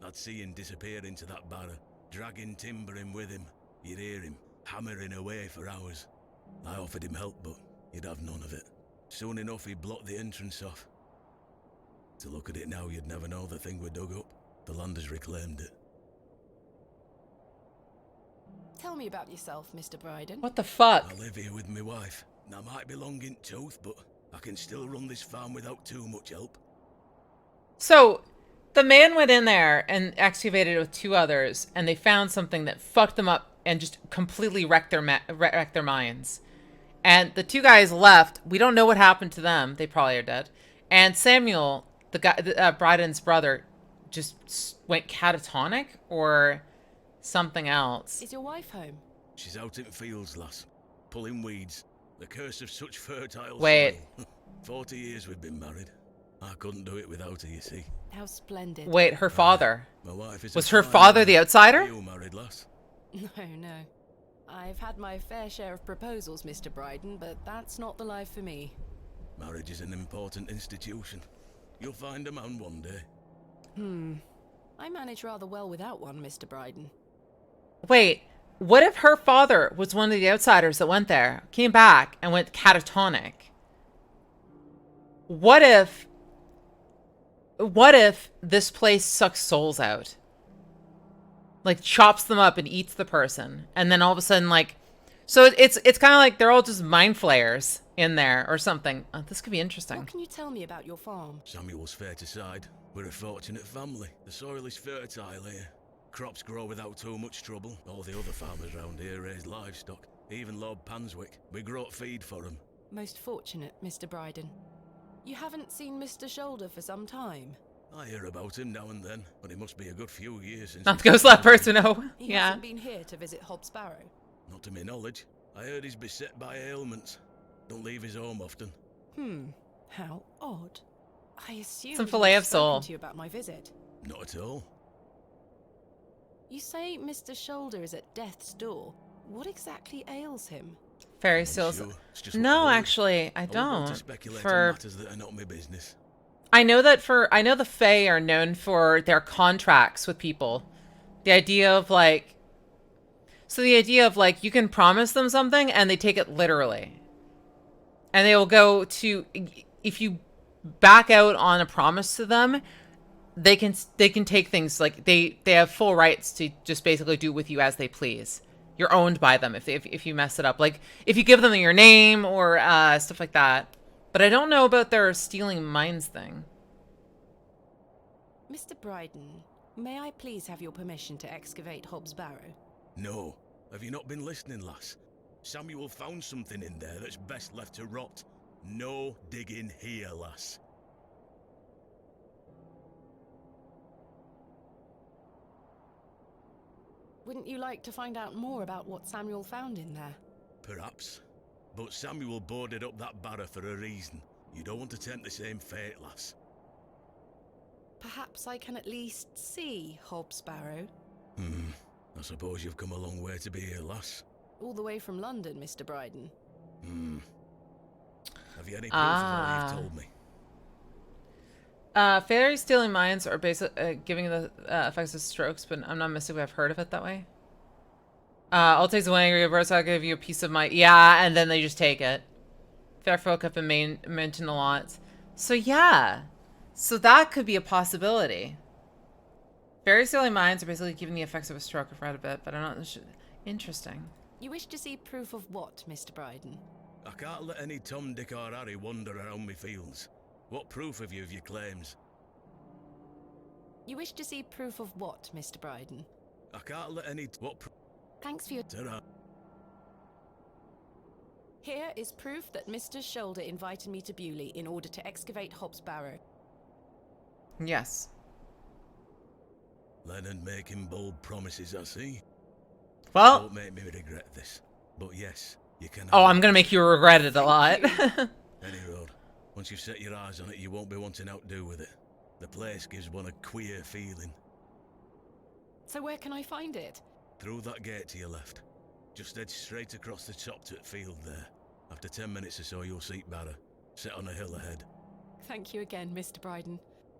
I'd see him disappear into that barrow, dragging timber in with him. You'd hear him hammering away for hours. I offered him help, but he'd have none of it. Soon enough, he blocked the entrance off. To look at it now, you'd never know the thing we dug up. The land has reclaimed it. Tell me about yourself, Mr. Bryden. What the fuck? I live here with my wife. And I might be long in tooth, but I can still run this farm without too much help. So, the man went in there and excavated it with 2 others, and they found something that fucked them up and just completely wrecked their minds. And the 2 guys left. We don't know what happened to them. They probably are dead. And Samuel, the guy, Bryden's brother, just went catatonic or something else. Is your wife home? She's out in fields, lass, pulling weeds. The curse of such fertile Wait. soil. 40 years we've been married. I couldn't do it without her, you see. How splendid. Wait, her father. My wife is Was a her fine father woman. the outsider? You married, lass? No, no. I've had my fair share of proposals, Mr. Bryden, but that's not the life for me. Marriage is an important institution. You'll find a man one day. I manage rather well without one, Mr. Bryden. Wait, what if her father was one of the outsiders that went there, came back, and went catatonic? What if this place sucks souls out? Like, chops them up and eats the person, and then all of a sudden, like, So it's kind of like they're all just mind flayers in there or something. This could be interesting. What can you tell me about your farm? Samuel's fair to side. We're a fortunate family. The soil is fertile here. Crops grow without too much trouble. All the other farmers round here raise livestock. Even Lord Panswick. We grow feed for him. Most fortunate, Mr. Bryden. You haven't seen Mr. Shoulder for some time. I hear about him now and then, but it must be a good few years since... Not to go slap person, no. He hasn't been here to visit Hobbs Barrow. Not to my knowledge. I heard he's beset by ailments. Don't leave his home often. How odd. I assumed Some fillet he'd of soul. spoken to you about my visit. Not at all. You say Mr. Shoulder is at death's door. What exactly ails him? Fairy seals. Sure. No, actually, I I won't don't. speculate For on matters that are not my business. I know the Fae are known for their contracts with people. The idea of like you can promise them something and they take it literally. And they will go to, if you back out on a promise to them, they can take things like they have full rights to just basically do with you as they please. You're owned by them if you mess it up. Like if you give them your name or stuff like that. But I don't know about their stealing minds thing. Mr. Bryden, may I please have your permission to excavate Hobbs Barrow? No. Have you not been listening, lass? Samuel found something in there that's best left to rot. No digging here, lass. Wouldn't you like to find out more about what Samuel found in there? Perhaps. But Samuel boarded up that barrow for a reason. You don't want to tempt the same fate, lass. Perhaps I can at least see Hobbs Barrow. I suppose you've come a long way to be here, lass. All the way from London, Mr. Bryden. Have you any proof of what you've told me? Fairy stealing minds or basically giving the effects of strokes, but I'm not missing. I've heard of it that way. I'll take the one angry reverse. I'll give you a piece of my and then they just take it. Fair folk have been mentioned a lot, so yeah, so that could be a possibility. Fairy stealing minds are basically giving the effects of a stroke. I've read a bit, but I'm not. Interesting. You wish to see proof of what, Mr. Bryden? I can't let any Tom, Dick or Harry wander around me fields. What proof have you of your claims? You wish to see proof of what, Mr. Bryden? I can't let any... Thanks for your... Ta-ra. Here is proof that Mr. Shoulder invited me to Bewley in order to excavate Hobbs Barrow. Yes. Leonard making bold promises, I see. Well... Don't make me regret this. But yes, you can... Oh, I'm gonna make you regret it a lot. Any road. Once you've set your eyes on it, you won't be wanting outdo with it. The place gives one a queer feeling. So where can I find it? Through that gate to your left. Just head straight across the top to the field there. After 10 minutes or so, you'll see Barrow, set on a hill ahead. Thank you again, Mr. Bryden.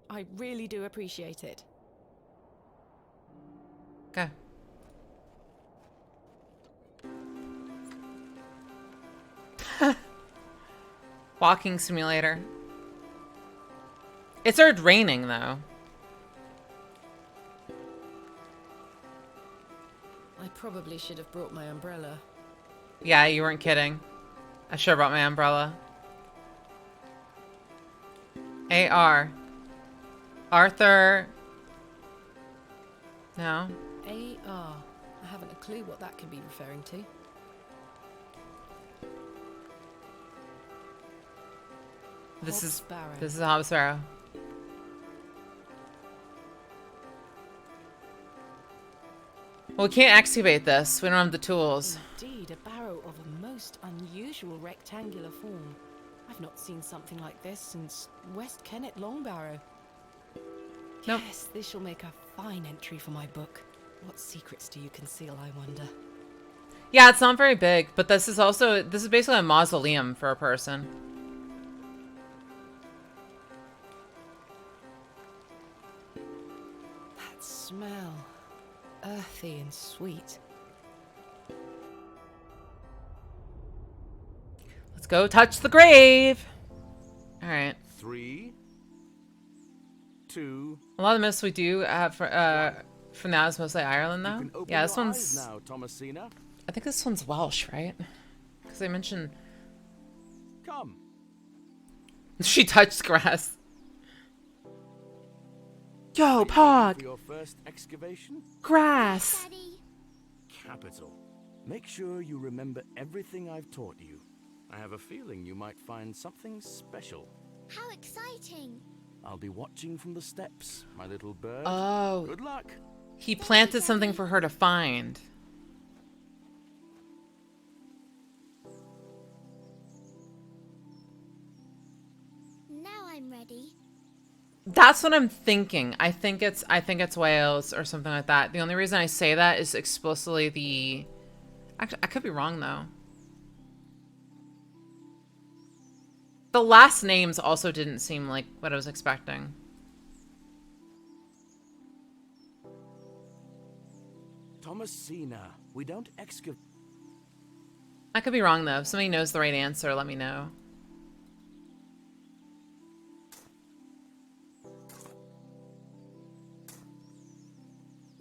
I really do appreciate it. Okay. Walking simulator. It started raining though. I probably should have brought my umbrella. Yeah, you weren't kidding. I should have brought my umbrella. AR. Arthur. No. AR. I haven't a clue what that could be referring to. This Hobbs Barrow. This is Hobbs Barrow. Well, we can't excavate this. We don't have the tools. Indeed, a barrow of a most unusual rectangular form. I've not seen something like this since West Kennet Long Barrow. Nope. Yes, this shall make a fine entry for my book. What secrets do you conceal, I wonder? Yeah, it's not very big, but this is basically a mausoleum for a person. That smell. Earthy and sweet. Let's go touch the grave. All right. 3, 2. A lot of the myths we do have for now is mostly Ireland, though. Yeah, this one's now, Thomasina. I think this one's Welsh, right? Because they mentioned... Come. She touched grass. Yo, Pog! For your first excavation? Grass! Daddy. Capital. Make sure you remember everything I've taught you. I have a feeling you might find something special. How exciting. I'll be watching from the steps, my little bird. Oh. Good luck. He planted something for her to find. Now I'm ready. That's what I'm thinking. I think it's Wales or something like that. The only reason I say that is explicitly the... Actually, I could be wrong, though. The last names also didn't seem like what I was expecting. Thomasina, we don't excavate. I could be wrong, though. If somebody knows the right answer, let me know.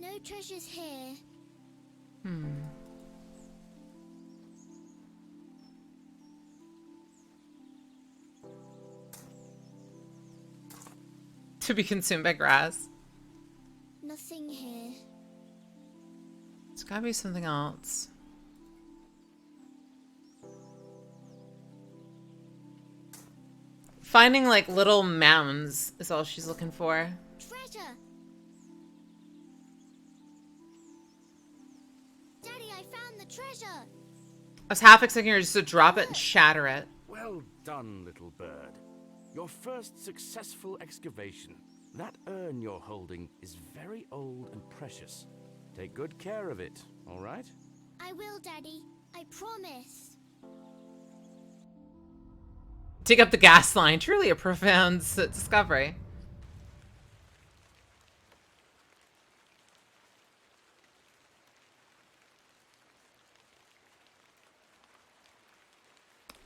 No treasures here. To be consumed by grass. Nothing here. It's gotta be something else. Finding, like, little mounds is all she's looking for. Treasure! Daddy, I found the treasure! I was half expecting her just to drop it and shatter it. Well done, little bird. Your first successful excavation. That urn you're holding is very old and precious. Take good care of it, all right? I will, Daddy. I promise. Dig up the gas line. Truly a profound discovery.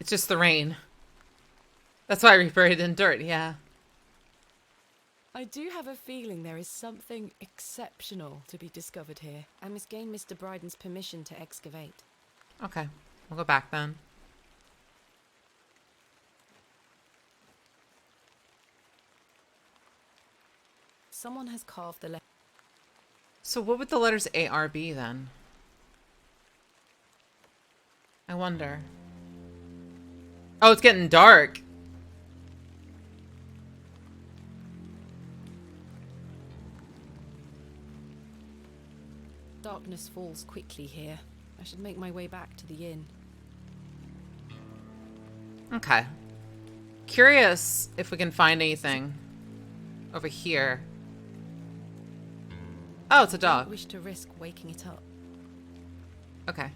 It's just the rain. That's why we buried in dirt, yeah. I do have a feeling there is something exceptional to be discovered here. I must gain Mr. Bryden's permission to excavate. Okay, we'll go back then. Someone has carved the letter. So what would the letters AR be then? I wonder. Oh, it's getting dark. Darkness falls quickly here. I should make my way back to the inn. Okay. Curious if we can find anything over here. Oh, it's a I dog. don't wish to risk waking it up. Okay.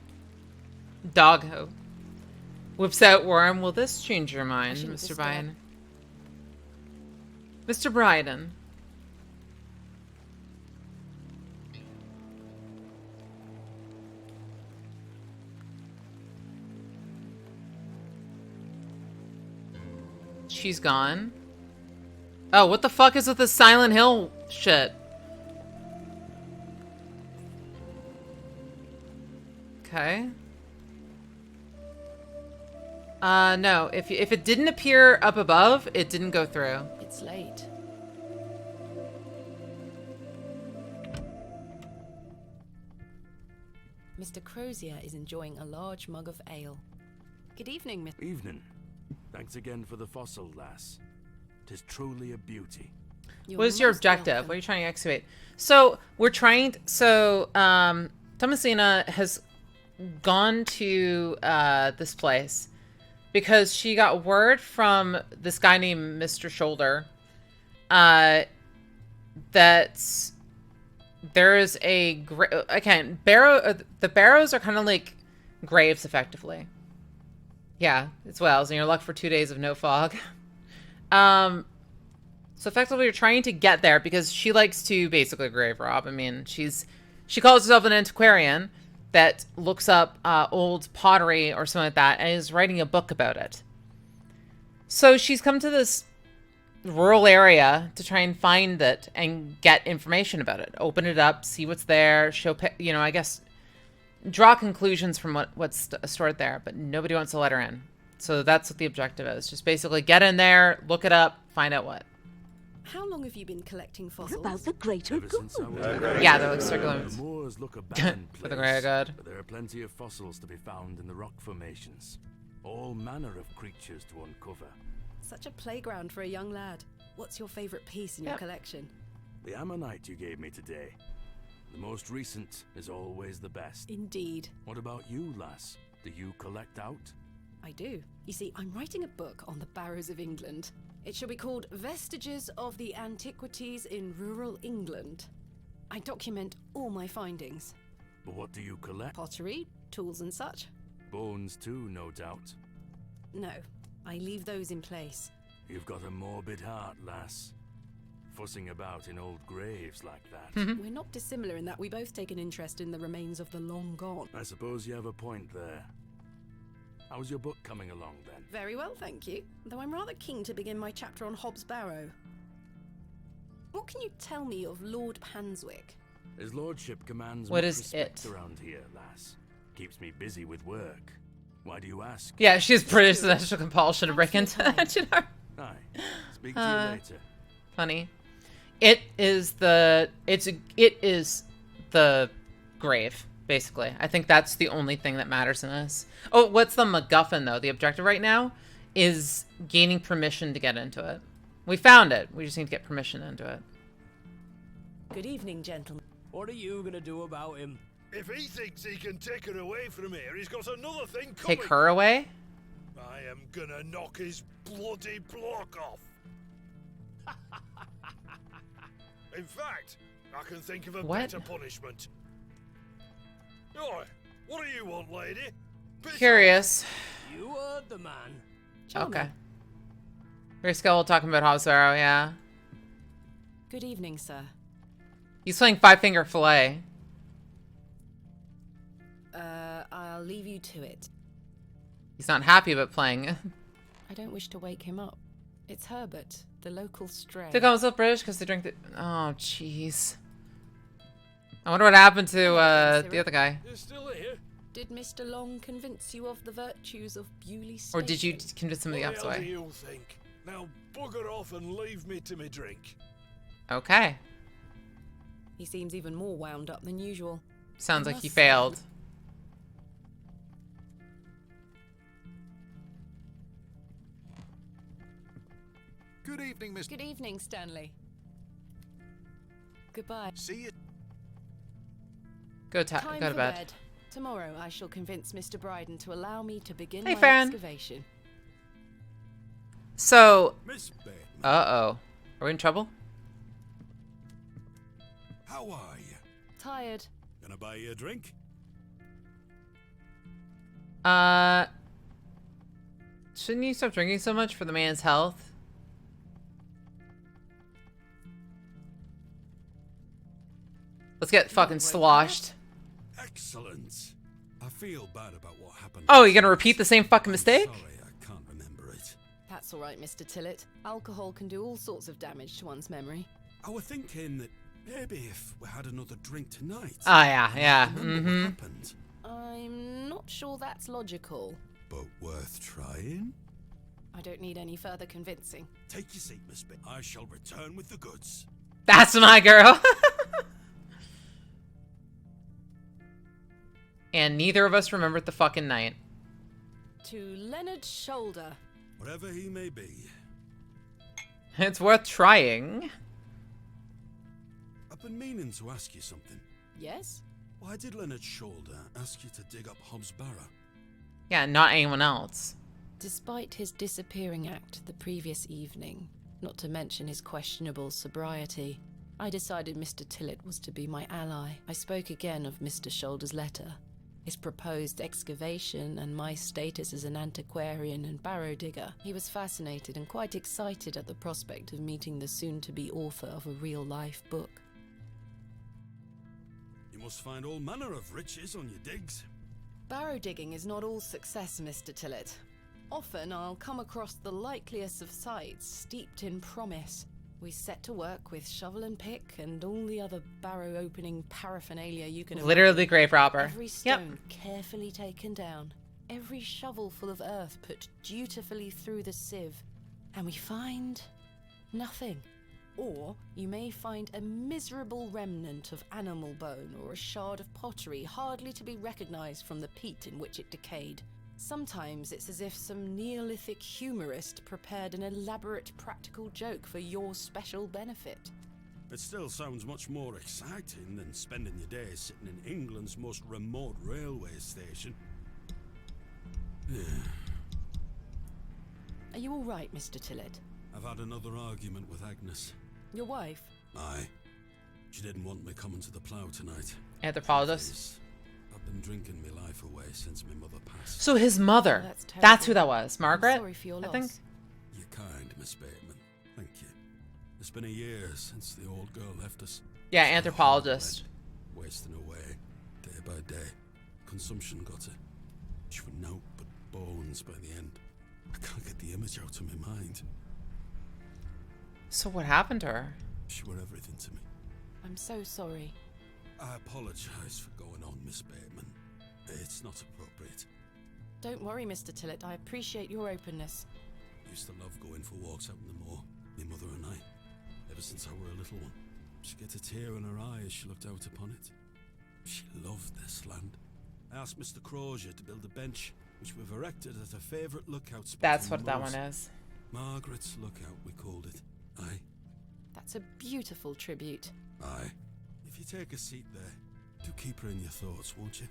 Doggo. Whips out worm. Will this change your mind, shouldn't Mr. disturb. Bryden? Mr. Bryden. She's gone. Oh, what the fuck is with this Silent Hill shit? Okay. No. If it didn't appear up above, it didn't go through. It's late. Mr. Crozier is enjoying a large mug of ale. Good evening, Miss. Evening. Thanks again for the fossil, lass. 'Tis truly a beauty. What is your objective? What are you trying to excavate? So we're trying. Thomasina has gone to this place because she got word from this guy named Mr. Shoulder that there is a Barrow. The Barrows are kind of like graves, effectively. Yeah, it's Wales, and you're luck for 2 days of no fog. So effectively, you're trying to get there because she likes to basically grave rob. I mean, she calls herself an antiquarian that looks up old pottery or something like that and is writing a book about it. So she's come to this rural area to try and find it and get information about it. Open it up, see what's there, show, I guess, draw conclusions from what's stored there, but nobody wants to let her in. So that's what the objective is. Just basically get in there, look it up, find out what. How long have you been collecting fossils? What about the greater good? Yeah, they're like circular. The moors look a barren For the place, greater good. but there are plenty of fossils to be found in the rock formations. All manner of creatures to uncover. Such a playground for a young lad. What's your favourite piece in your collection? The ammonite you gave me today. The most recent is always the best. Indeed. What about you, lass? Do you collect out? I do. You see, I'm writing a book on the Barrows of England. It shall be called Vestiges of the Antiquities in Rural England. I document all my findings. But what do you collect? Pottery, tools and such. Bones too, no doubt. No, I leave those in place. You've got a morbid heart, lass. Fussing about in old graves like that. We're not dissimilar in that we both take an interest in the remains of the long gone. I suppose you have a point there. How's your book coming along then? Very well, thank you. Though I'm rather keen to begin my chapter on Hobbs Barrow. What can you tell me of Lord Panswick? His lordship commands What much is respect it? around here, lass. Keeps me busy with work. Why do you ask? Yeah, she's British, so that's a compulsion to break into that, you know? Aye. Speak to you later. Funny. It is the grave, basically. I think that's the only thing that matters in this. Oh, what's the MacGuffin though? The objective right now is gaining permission to get into it. We found it. We just need to get permission into it. Good evening, gentlemen. What are you gonna do about him? If he thinks he can take her away from here, he's got another thing coming. Take her away? I am gonna knock his bloody block off. In fact, I can think of a better punishment. Oi, what do you want, lady? Curious. You heard the man. Okay. Very skillful talking about Hobbs Barrow, yeah. Good evening, sir. He's playing Five Finger Fillet. I'll leave you to it. He's not happy about playing. I don't wish to wake him up. It's Herbert, the local stray. They call himself British because they drink the... Oh, jeez. I wonder what happened to the other guy. You're still here? Did Mr. Long convince you of the virtues of Bewley Station? Or did you convince him the opposite What way? do you think? Now bugger off and leave me to me drink. Okay. He seems even more wound up than usual. Sounds I like he must failed. Good evening, Miss. Good evening, Stanley. Goodbye. See you. Go Time to for bed. Tomorrow I shall convince Mr. Bryden to allow me to begin Hey, my Farron. excavation. So... Miss Bateman. Uh-oh. Are we in trouble? How are you? Tired. Gonna buy you a drink? Shouldn't you stop drinking so much for the man's health? Let's get fucking sloshed. Excellent. I feel bad about what happened. Oh, you're gonna repeat the same fucking mistake? Sorry, I can't remember it. That's all right, Mr. Tillett. Alcohol can do all sorts of damage to one's memory. I was thinking that maybe if we had another drink tonight. Oh, yeah, yeah. What Mm-hmm. happened? I'm not sure that's logical. But worth trying? I don't need any further convincing. Take your seat, Miss Bit. I shall return with the goods. That's my girl. And neither of us remembered the fucking night. To Leonard Shoulder. Wherever he may be. It's worth trying. I've been meaning to ask you something. Yes? Why did Leonard Shoulder ask you to dig up Hobbs Barrow? Yeah, not anyone else. Despite his disappearing act the previous evening, not to mention his questionable sobriety, I decided Mr. Tillett was to be my ally. I spoke again of Mr. Shoulder's letter, his proposed excavation, and my status as an antiquarian and barrow digger. He was fascinated and quite excited at the prospect of meeting the soon-to-be author of a real-life book. You must find all manner of riches on your digs. Barrow digging is not all success, Mr. Tillett. Often I'll come across the likeliest of sites steeped in promise. We set to work with shovel and pick and all the other barrow opening paraphernalia you can Literally imagine. grave robber. Every stone carefully taken down, every shovel full of earth put dutifully through the sieve, and we find nothing. Or you may find a miserable remnant of animal bone or a shard of pottery hardly to be recognized from the peat in which it decayed. Sometimes it's as if some Neolithic humorist prepared an elaborate practical joke for your special benefit. It still sounds much more exciting than spending your days sitting in England's most remote railway station. Are you all right, Mr. Tillett? I've had another argument with Agnes. Your wife? Aye. She didn't want me coming to the plough tonight. Anthropologist. I've been drinking my life away since my mother passed. So his mother. Oh, that's who that was. Margaret? I'm sorry for your loss. I think. You're kind, Miss Bateman. Thank you. It's been a year since the old girl left us. Yeah, anthropologist. Wasting away, day by day. Consumption got her. She was naught but bones by the end. I can't get the image out of my mind. So what happened to her? She were everything to me. I'm so sorry. I apologise for going on, Miss Bateman. It's not appropriate. Don't worry, Mr. Tillett. I appreciate your openness. Used to love going for walks out in the moor, my mother and I, ever since I were a little one. She'd get a tear in her eye as she looked out upon it. She loved this land. I asked Mr. Crozier to build a bench, which we've erected at her favourite lookout spot. That's what that one is. Margaret's Lookout, we called it. Aye. That's a beautiful tribute. Aye. If you take a seat there, do keep her in your thoughts, won't you?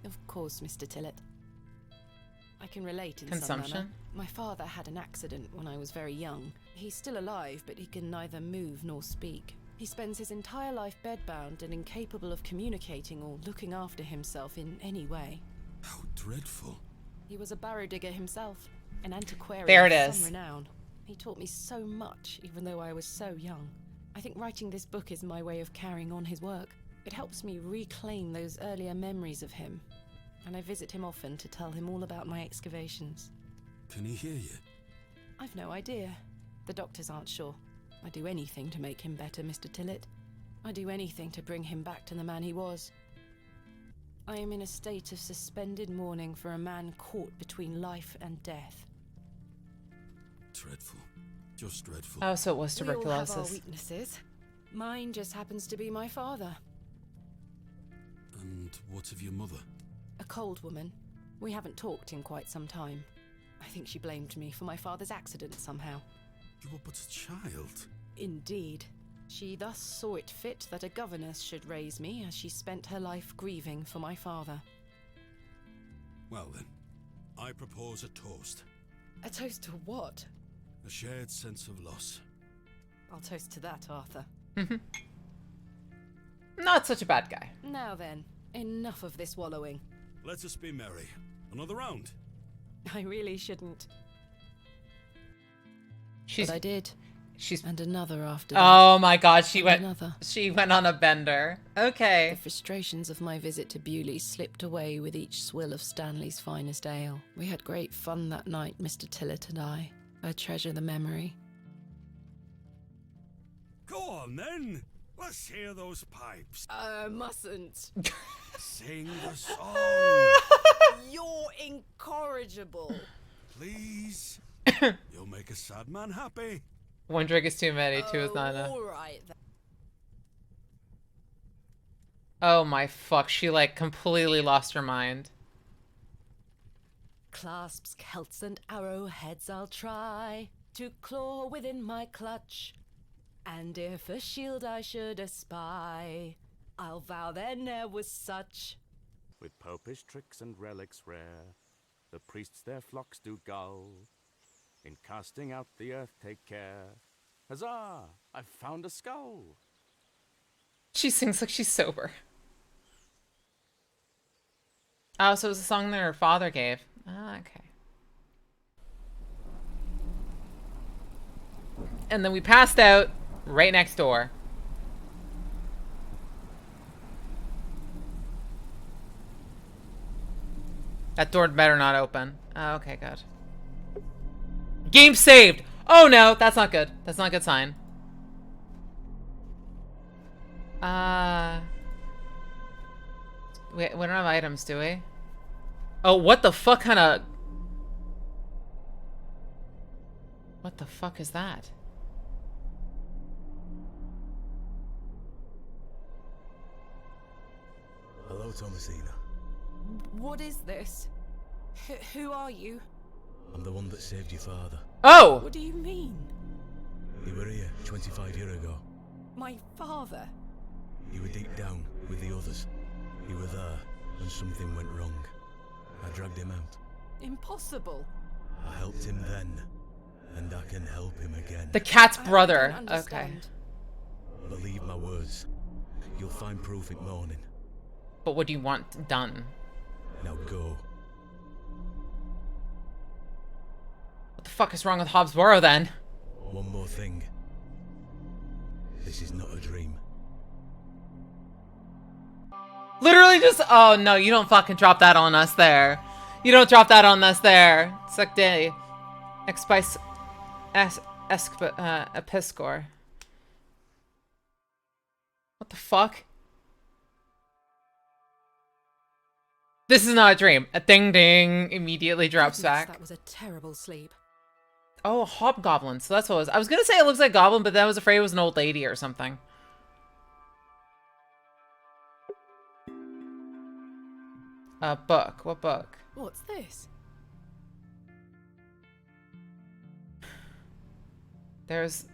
Of course, Mr. Tillett. I can relate in some Consumption? manner. My father had an accident when I was very young. He's still alive, but he can neither move nor speak. He spends his entire life bedbound and incapable of communicating or looking after himself in any way. How dreadful. He was a barrow digger himself, an antiquarian There it of is. some renown. He taught me so much, even though I was so young. I think writing this book is my way of carrying on his work. It helps me reclaim those earlier memories of him, and I visit him often to tell him all about my excavations. Can he hear you? I've no idea. The doctors aren't sure. I'd do anything to make him better, Mr. Tillett. I'd do anything to bring him back to the man he was. I am in a state of suspended mourning for a man caught between life and death. Dreadful. Just dreadful. Oh, so it was We all have our tuberculosis. weaknesses. Mine just happens to be my father. And what of your mother? A cold woman. We haven't talked in quite some time. I think she blamed me for my father's accident somehow. You were but a child. Indeed. She thus saw it fit that a governess should raise me as she spent her life grieving for my father. Well then, I propose a toast. A toast to what? A shared sense of loss. I'll toast to that, Arthur. Not such a bad guy. Now then, enough of this wallowing. Let us be merry. Another round. I really shouldn't. She's. But I did. She's. And another after that. Oh my God! She And went. another. She went on a bender. Okay. The frustrations of my visit to Bewley slipped away with each swill of Stanley's finest ale. We had great fun that night, Mr. Tillett and I. I treasure the memory. Go on then. Let's hear those pipes. Mustn't. Sing the song. You're incorrigible. Please. You'll make a sad man happy. One drink is too many. Two is not enough. All right. Oh my fuck! She like completely lost her mind. Clasps, celts, and arrowheads I'll try to claw within my clutch. And if a shield I should espy, I'll vow there ne'er was such. With popish tricks and relics rare, the priests their flocks do gull. In casting out the earth take care. Huzzah! I've found a skull. She sings like she's sober. Oh, so it was a song that her father gave. Ah, okay. And then we passed out right next door. That door better not open. Oh, okay, good. Game saved! Oh no, that's not good. That's not a good sign. We don't have items, do we? Oh, what the fuck kind of... What the fuck is that? Hello, Thomasina. What is this? Who are you? I'm the one that saved your father. Oh! What do you mean? You were here 25 years ago. My father? You were deep down with the others. You were there when something went wrong. I dragged him out. Impossible. I helped him then, and I can help him again. The cat's brother. Okay. Believe my words. You'll find proof in morning. But what do you want done? Now go. What the fuck is wrong with Hobbs Barrow then? One more thing. This is not a dream. Literally just... Oh, no, you don't fucking drop that on us there. You don't drop that on us there. Suck day. Expice... Episcor. What the fuck? This is not a dream. A ding ding immediately drops back. That was a terrible sleep. Oh, a hobgoblin. So that's what it was. I was gonna say it looks like goblin, but then I was afraid it was an old lady or something. Book. What book? What's this? There's...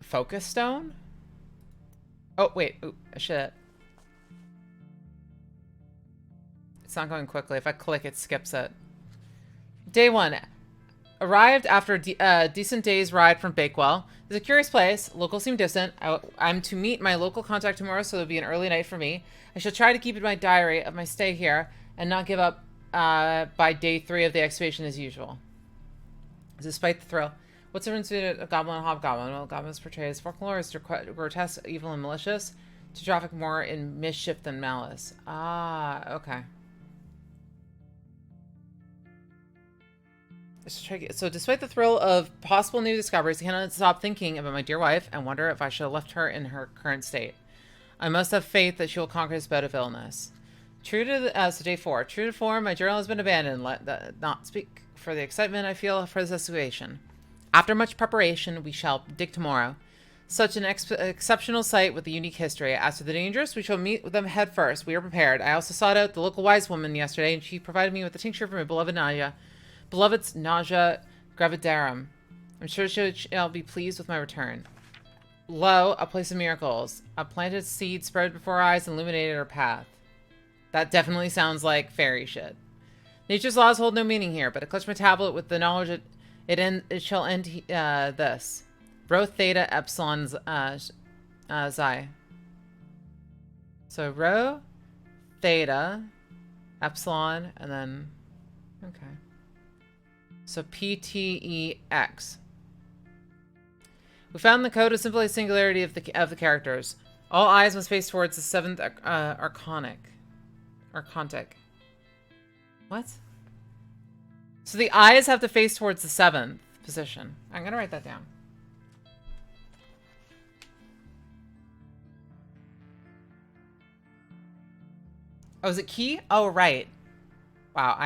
Focus Stone? Oh, wait. Ooh, shit. It's not going quickly. If I click, it skips it. Day 1. Arrived after a decent day's ride from Bakewell. It's a curious place. Locals seem distant. I'm to meet my local contact tomorrow, so it'll be an early night for me. I shall try to keep in my diary of my stay here and not give up by day 3 of the excavation as usual. Despite the thrill. What's the difference between a goblin and a hobgoblin? Well, goblins portray as folklore as grotesque, evil, and malicious, to traffic more in mischief than malice. Ah, okay. So despite the thrill of possible new discoveries, I cannot stop thinking about my dear wife and wonder if I should have left her in her current state. I must have faith that she will conquer this bout of illness. True to so day 4. True to form, my journal has been abandoned. Let not speak for the excitement I feel for this excavation. After much preparation, we shall dig tomorrow. Such an exceptional site with a unique history. As for the dangers, we shall meet with them head first. We are prepared. I also sought out the local wise woman yesterday, and she provided me with a tincture for my beloved's nausea gravidarum. I'm sure she'll be pleased with my return. Lo, a place of miracles. A planted seed spread before our eyes and illuminated our path. That definitely sounds like fairy shit. Nature's laws hold no meaning here, but I clutch my tablet with the knowledge it shall end this. Rho Theta Epsilon Xi. So Rho, Theta, Epsilon, and then... Okay. So PTEX. We found the code of simply a singularity of the characters. All eyes must face towards the 7th Archontic. What? So the eyes have to face towards the 7th position. I'm gonna write that down. Oh, is it key? Oh, right. Wow,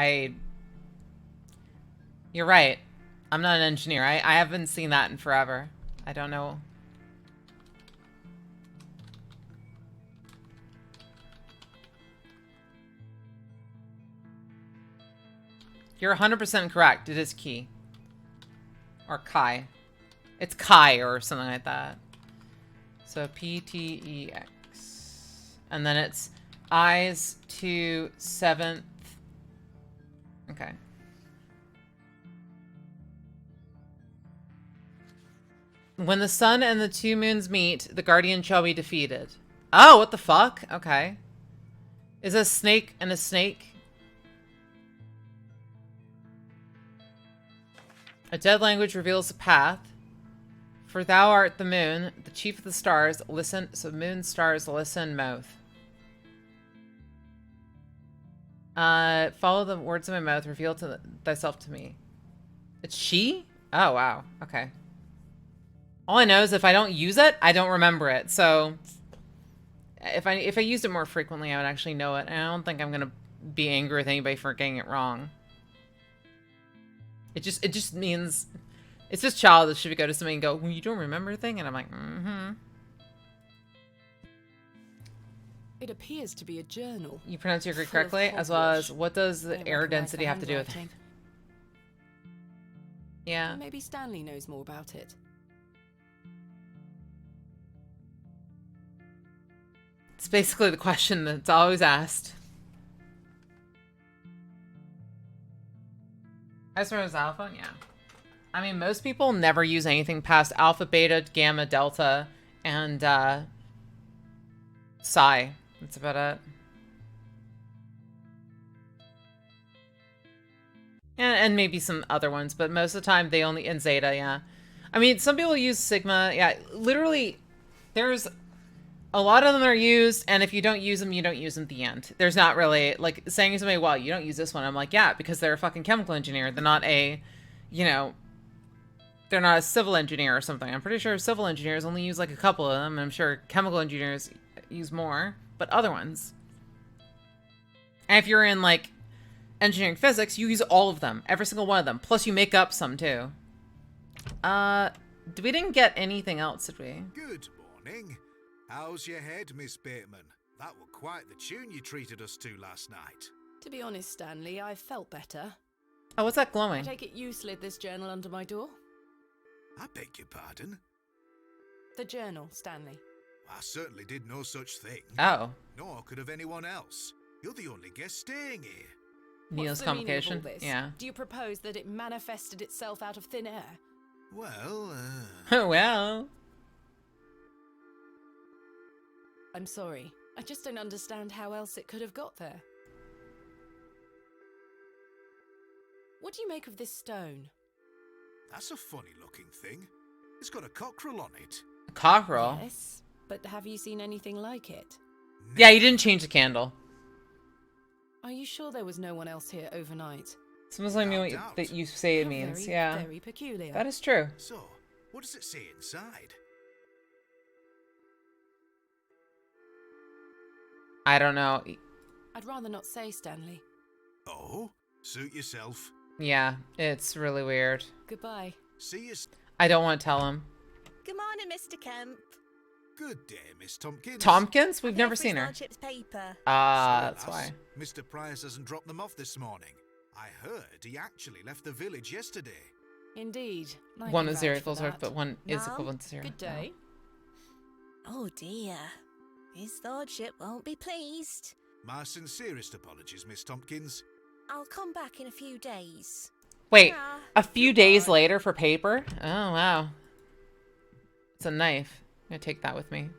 You're right. I'm not an engineer. I haven't seen that in forever. I don't know. You're 100% correct. It is key. Or Kai. It's Kai or something like that. So PTEX. And then it's eyes to 7th. Okay. When the sun and the 2 moons meet, the guardian shall be defeated. Oh, what the fuck? Okay. Is a snake and a snake? A dead language reveals the path. For thou art the moon, the chief of the stars. Listen. So moon, stars, listen, mouth. Follow the words of my mouth. Reveal thyself to me. It's she? Oh, wow. Okay. All I know is if I don't use it, I don't remember it. So If I used it more frequently, I would actually know it. And I don't think I'm gonna be angry with anybody for getting it wrong. It just means it's just childish if you go to somebody and go, well, you don't remember a thing, and I'm like, mm-hmm. It appears to be a journal. You pronounce your Greek full of correctly, as well as hogwash. what does the Don't air recognize density the have to do with it? handwriting. Yeah. Maybe Stanley knows more about it. It's basically the question that's always asked. As far as alpha, yeah. I mean, most people never use anything past alpha, beta, gamma, delta, and psi. That's about it. And maybe some other ones, but most of the time they only, and zeta, yeah. I mean, some people use sigma, yeah. Literally, there's a lot of them are used, and if you don't use them, you don't use them at the end. There's not really, like, saying to somebody, well, you don't use this one. I'm like, yeah, because they're a fucking chemical engineer. They're not a, you know, they're not a civil engineer or something. I'm pretty sure civil engineers only use, like, a couple of them. I'm sure chemical engineers use more, but other ones. And if you're in, like, engineering physics, you use all of them. Every single one of them. Plus, you make up some, too. We didn't get anything else, did we? Good morning. How's your head, Miss Bateman? That were quite the tune you treated us to last night. To be honest, Stanley, I felt better. Oh, what's that I glowing? take it you slid this journal under my door? I beg your pardon? The journal, Stanley. I certainly did no such thing. Oh. Nor could have anyone else. You're the only guest staying here. Neil's complication? Yeah. Do you propose that it manifested itself out of thin air? Well, well. I'm sorry. I just don't understand how else it could have got there. What do you make of this stone? That's a funny looking thing. It's got a cockerel on it. A cockerel? Yes, but have you seen anything like it? Yeah, you didn't change the candle. Are you sure there was no one else here overnight? Someone's letting me know what that you say it How means. very, Yeah. very peculiar. That is true. So, what does it say inside? I don't know. I'd rather not say, Stanley. Oh, suit yourself. Yeah, it's really weird. Goodbye. See you. I don't want to tell him. Good morning, Mr. Kemp. Good day, Miss Tompkins. Tompkins? We've never Here for seen his her. lordship's paper. Ah, that's lass, why. Mr. Price hasn't dropped them off this morning. I heard he actually left the village yesterday. Indeed. I One can is 0 vouch for equals Earth, that. but one is Now, equivalent to 0. Good day. Oh dear. His lordship won't be pleased. My sincerest apologies, Miss Tompkins. I'll come back in a few days. Wait, Ah, a few days later for paper? Oh, wow. It's a knife. I'm gonna take that with me.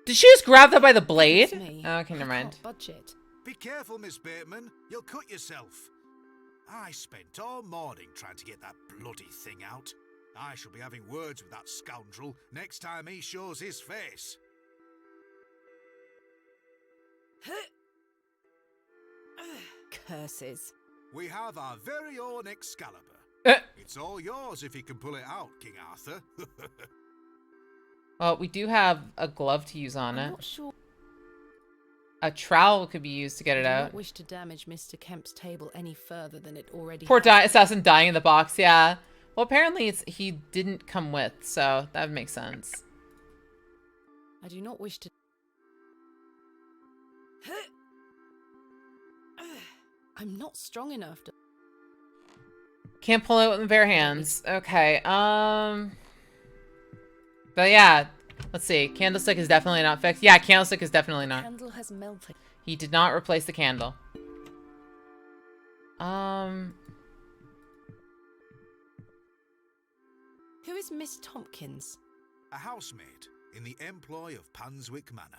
Did she just grab that by the blade? Oh, okay, never mind. Budget. Be careful, Miss Bateman. You'll cut yourself. I spent all morning trying to get that bloody thing out. I shall be having words with that scoundrel next time he shows his face. Curses. We have our very own Excalibur. It's all yours if you can pull it out, King Arthur. Well, we do have a glove to use on I'm it. not sure. A trowel could be used to get I it do out. not wish to damage Mr. Kemp's table any further than it already Poor has. assassin dying in the box, yeah. Well, apparently he didn't come with, so that would make sense. I do not wish to... I'm not strong enough to... Can't pull it with the bare hands. Okay, But yeah, let's see. Candlestick is definitely not fixed. Yeah, candlestick is definitely not. Candle has melted. He did not replace the candle. Who is Miss Tompkins? A housemaid in the employ of Panswick Manor.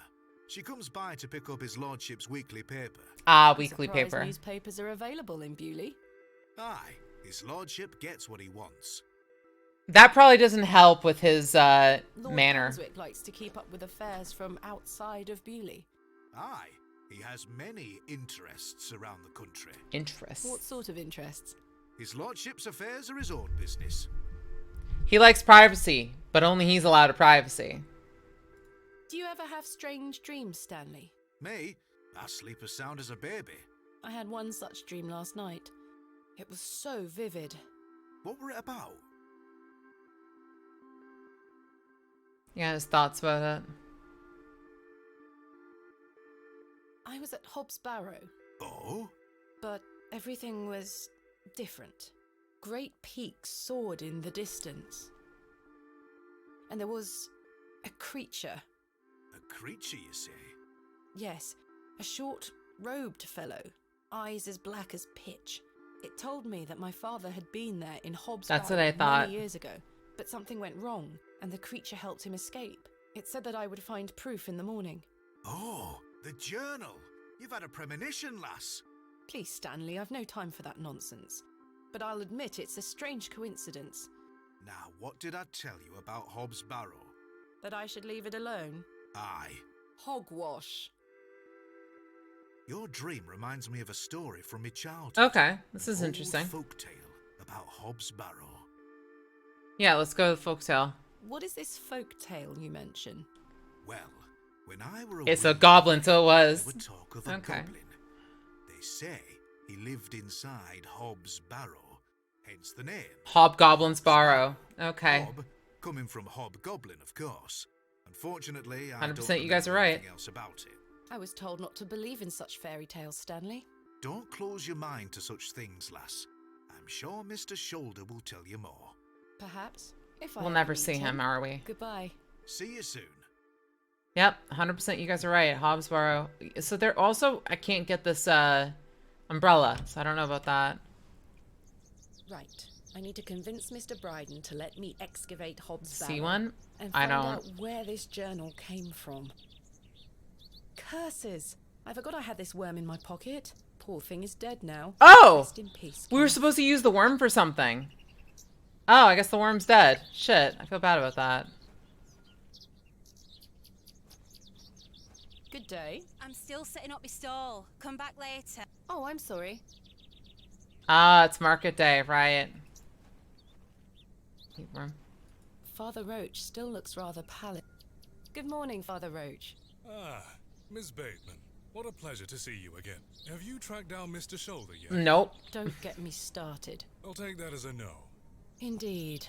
She comes by to pick up his lordship's weekly paper. Ah, I'm weekly surprised paper. Newspapers are available in Bewley. Aye, his lordship gets what he wants. That probably doesn't help with his Lord manner. Panswick likes to keep up with affairs from outside of Bewley. Aye, he has many interests around the country. Interests? What sort of interests? His lordship's affairs are his own business. He likes privacy, but only he's allowed a privacy. Do you ever have strange dreams, Stanley? Me? I sleep as sound as a baby. I had one such dream last night. It was so vivid. What were it about? Yeah, his thoughts about it. I was at Hobbs Barrow. Oh? But everything was different. Great peaks soared in the distance. And there was a creature. A creature, you say? Yes, a short, robed fellow, eyes as black as pitch. It told me that my father had been there in Hobbs That's Barrow what I thought. many years ago, but something went wrong, and the creature helped him escape. It said that I would find proof in the morning. Oh, the journal! You've had a premonition, lass. Please, Stanley, I've no time for that nonsense. But I'll admit it's a strange coincidence. Now, what did I tell you about Hobbs Barrow? That I should leave it alone? Aye. Hogwash. Your dream reminds me of a story from my childhood. Okay, this is An interesting. old folktale about Hobbs Barrow. Yeah, let's go to the folktale. What is this folk tale you mention? Well, when I were It's a wee goblin, so it was. there were talk of a Okay. goblin. They say he lived inside Hobbs Barrow, hence the name. Hobgoblin's Barrow. Okay. Hob, coming from hobgoblin, of course. Unfortunately, I 100% don't you guys are remember right. anything else about it. I was told not to believe in such fairy tales, Stanley. Don't close your mind to such things, lass. I'm sure Mr. Shoulder will tell you more. Perhaps. If I We'll ever never meet see him, are we? Goodbye. See you soon. Yep, 100% you guys are right. Hobbs Barrow. So they're also, I can't get this umbrella, so I don't know about that. Right. I need to convince Mr. Bryden to let me excavate Hobbs Barrow. See one? And I find don't. out where this journal came from. Curses! I forgot I had this worm in my pocket. Poor thing is dead now. Oh! Rest in peace. We were supposed to use the worm for something. Oh, I guess the worm's dead. Shit, I feel bad about that. Good day. I'm still setting up my stall. Come back later. Oh, I'm sorry. Ah, it's market day, right. Worm. Father Roach still looks rather pallid. Good morning, Father Roach. Ah, Miss Bateman. What a pleasure to see you again. Have you tracked down Mr. Shoulder yet? Nope. Don't get me started. I'll take that as a no. Indeed.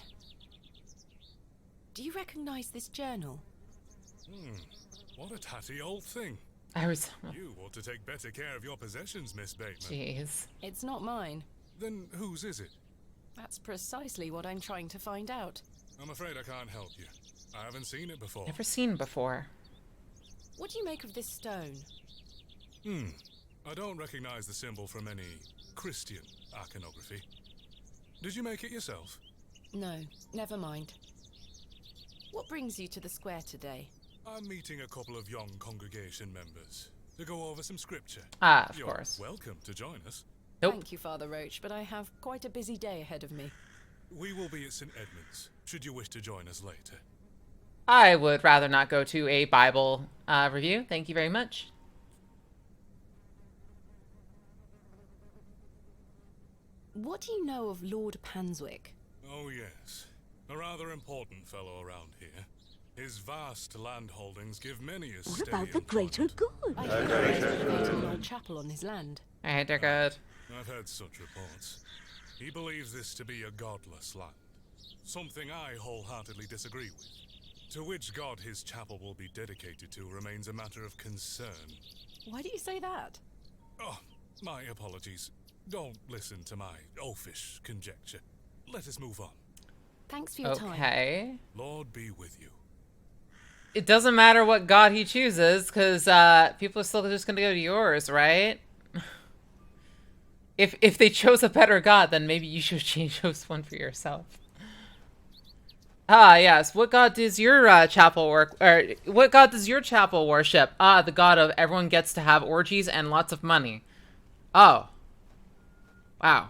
Do you recognize this journal? What a tatty old thing. I was... You ought to take better care of your possessions, Miss Bateman. Jeez. It's not mine. Then whose is it? That's precisely what I'm trying to find out. I'm afraid I can't help you. I haven't seen it before. Never seen before. What do you make of this stone? I don't recognize the symbol from any Christian iconography. Did you make it yourself? No, never mind. What brings you to the square today? I'm meeting a couple of young congregation members to go over some scripture. Ah, of You're course. welcome to join us. Nope. Thank you, Father Roach, but I have quite a busy day ahead of me. We will be at St. Edmund's, should you wish to join us later. I would rather not go to a Bible review. Thank you very much. What do you know of Lord Panswick? Oh yes, a rather important fellow around here. His vast land holdings give many a What about the greater good? I heard he's renovating an old chapel on his land. Alright, they're good. I've heard such reports. He believes this to be a godless land. Something I wholeheartedly disagree with. To which god his chapel will be dedicated to remains a matter of concern. Why do you say that? Oh, my apologies. Don't listen to my oafish conjecture. Let us move on. Thanks for your time. Okay. Lord be with you. It doesn't matter what god he chooses, because people are still just going to go to yours, right? If they chose a better god, then maybe you should choose one for yourself. Ah, yes. What god does your chapel work? Or what god does your chapel worship? Ah, the god of everyone gets to have orgies and lots of money. Oh. Wow.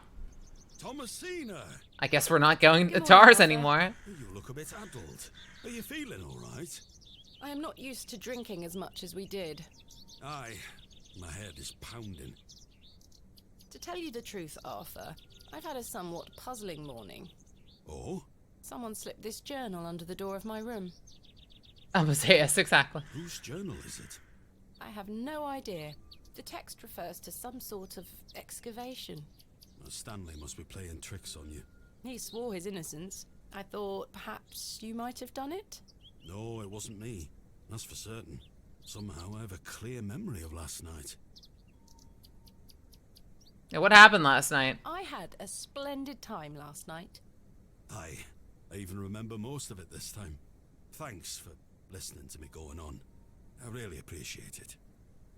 Thomasina! I guess we're not going Good to ours morning, anymore. You look a bit addled. Are you feeling all right? I am not used to drinking as much as we did. Aye. My head is pounding. To tell you the truth, Arthur, I've had a somewhat puzzling morning. Oh? Someone slipped this journal under the door of my room. Amadeus, exactly. Whose journal is it? I have no idea. The text refers to some sort of excavation. Stanley must be playing tricks on you. He swore his innocence. I thought perhaps you might have done it? No, it wasn't me. That's for certain. Somehow I have a clear memory of last night. Yeah, what happened last night? I had a splendid time last night. Aye, I even remember most of it this time. Thanks for listening to me going on. I really appreciate it.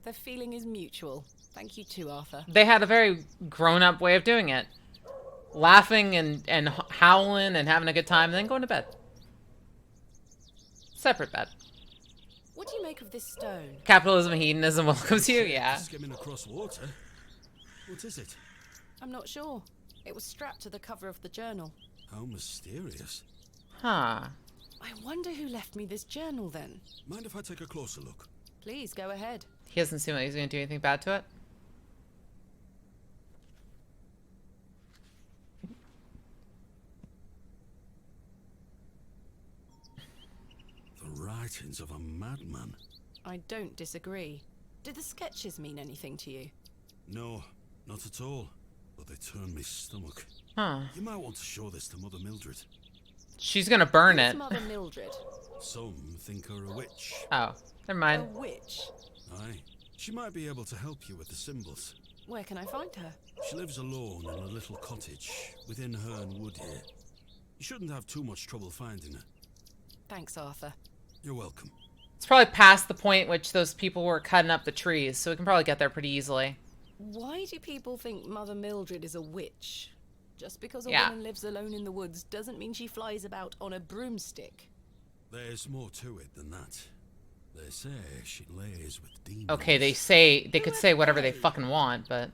The feeling is mutual. Thank you too, Arthur. They had a very grown-up way of doing it. Laughing and howling and having a good time, and then going to bed. Separate bed. What do you make of this stone? Capitalism and hedonism welcomes you, yeah. Skimming across water? What is it? I'm not sure. It was strapped to the cover of the journal. How mysterious. Huh. I wonder who left me this journal then. Mind if I take a closer look? Please, go ahead. He doesn't seem like he's going to do anything bad to it. The writings of a madman. I don't disagree. Did the sketches mean anything to you? No, not at all. But they turned me stomach. Huh. You might want to show this to Mother Mildred. She's gonna burn it. Mother Mildred? Some think her a witch. Oh, never mind. A witch? Aye. She might be able to help you with the symbols. Where can I find her? She lives alone in a little cottage within Herne Wood here. You shouldn't have too much trouble finding her. Thanks, Arthur. You're welcome. It's probably past the point which those people were cutting up the trees, so we can probably get there pretty easily. Why do people think Mother Mildred is a witch? Just because a Yeah. woman lives alone in the woods doesn't mean she flies about on a broomstick. There's more to it than that. They say she lays with demons. Okay, they could say whatever they fucking want, but...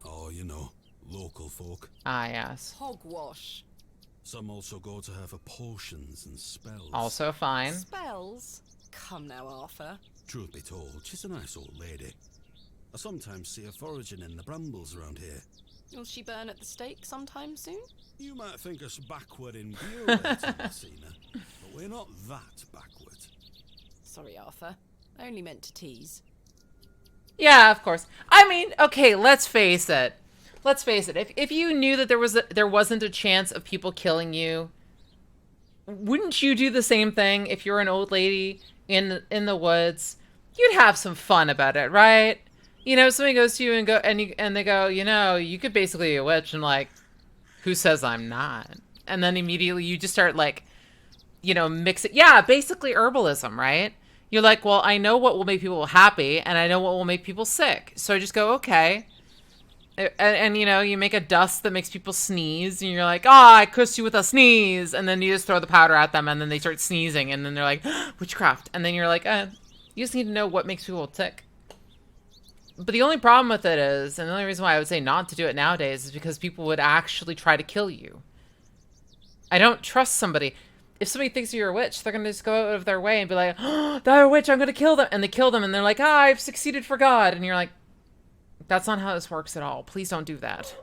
Oh, you know, local folk. Ah, yes. Hogwash. Some also go to her for potions and spells. Also fine. Spells? Come now, Arthur. Truth be told, she's a nice old lady. I sometimes see her foraging in the brambles around here. Will she burn at the stake sometime soon? You might think us backward in Bureau, Messina, but we're not that backward. Sorry, Arthur. I only meant to tease. Yeah, of course. I mean, okay, let's face it. Let's face it. If you knew that there wasn't a chance of people killing you, wouldn't you do the same thing if you were an old lady in the woods? You'd have some fun about it, right? You know, somebody goes to you and they go, you know, you could basically be a witch, and like, who says I'm not? And then immediately you just start like, you know, mix it. Yeah, basically herbalism, right? You're like, well, I know what will make people happy, and I know what will make people sick. So I just go, okay. And you know, you make a dust that makes people sneeze, and you're like, I cursed you with a sneeze. And then you just throw the powder at them, and then they start sneezing, and then they're like, witchcraft. And then you're like, you just need to know what makes people sick. But the only problem with it is, and the only reason why I would say not to do it nowadays is because people would actually try to kill you. I don't trust somebody. If somebody thinks you're a witch, they're going to just go out of their way and be like, they're a witch, I'm going to kill them. And they kill them, and they're like, I've succeeded for God. And you're like, that's not how this works at all. Please don't do that.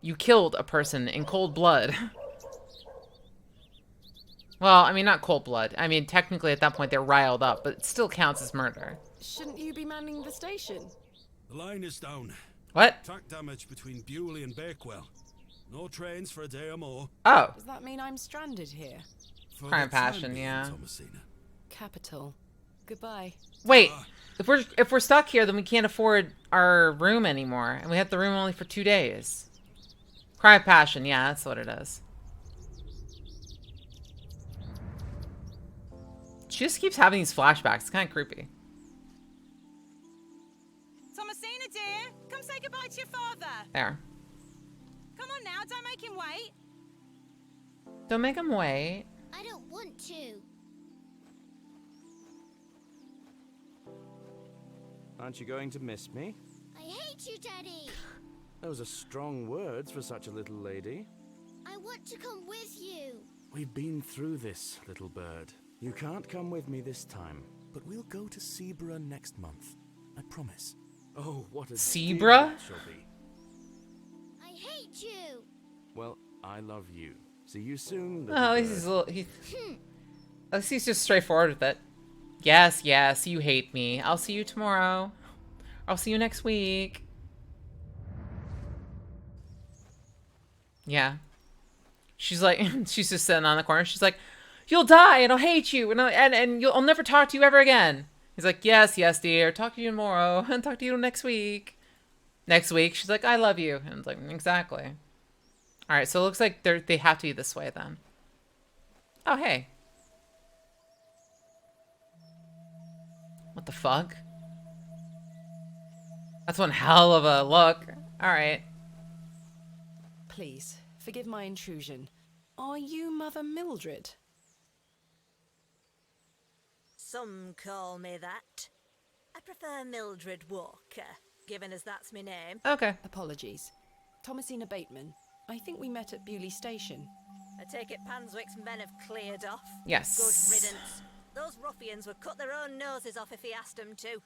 You killed a person in cold blood. Well, I mean, not cold blood. I mean, technically at that point they're riled up, but it still counts as murder. Shouldn't you be manning the station? The line is down. What? Track damage between Bewley and Bakewell. No trains for a day or more. Oh. Does that mean I'm stranded here? For Crime the time passion, being, yeah. Thomasina. Capital. Goodbye. Wait, if we're stuck here, then we can't afford our room anymore, and we have the room only for 2 days. Crime passion, yeah, that's what it is. She just keeps having these flashbacks. It's kind of creepy. Thomasina, dear, come say goodbye to your father. There. Come on now, don't make him wait. Don't make him wait. I don't want to. Aren't you going to miss me? I hate you, Daddy. Those are strong words for such a little lady. I want to come with you. We've been through this, little bird. You can't come with me this time, but we'll go to Sebra next month. I promise. Oh, what a Sebra? deal that shall be. I hate you. Well, I love you. See you soon, little Oh, bird. at least he's just straightforward with it. Yes, yes, you hate me. I'll see you tomorrow. I'll see you next week. Yeah. She's like, she's just sitting on the corner. She's like, you'll die and I'll hate you and I'll never talk to you ever again. He's like, yes, yes, dear. Talk to you tomorrow and talk to you next week. Next week, she's like, I love you. And it's like, exactly. All right, so it looks like they have to be this way then. Oh, hey. What the fuck? That's one hell of a look. All right. Please, forgive my intrusion. Are you Mother Mildred? Some call me that. I prefer Mildred Walker, given as that's my name. Okay. Apologies. Thomasina Bateman. I think we met at Bewley Station. I take it Panswick's men have cleared off. Yes. Good riddance. Those ruffians would cut their own noses off if he asked them to.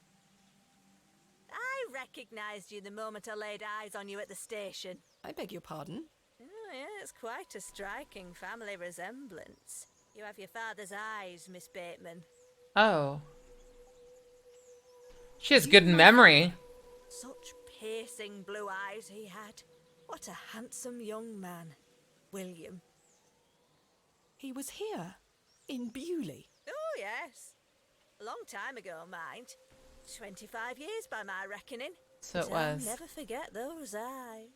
I recognised you the moment I laid eyes on you at the station. I beg your pardon? Oh, yeah, it's quite a striking family resemblance. You have your father's eyes, Miss Bateman. Oh. She has good memory. Such piercing blue eyes he had. What a handsome young man. William. He was here? In Bewley? Oh, yes. A long time ago, mind. 25 years by my reckoning. So it But was. I'll never forget those eyes.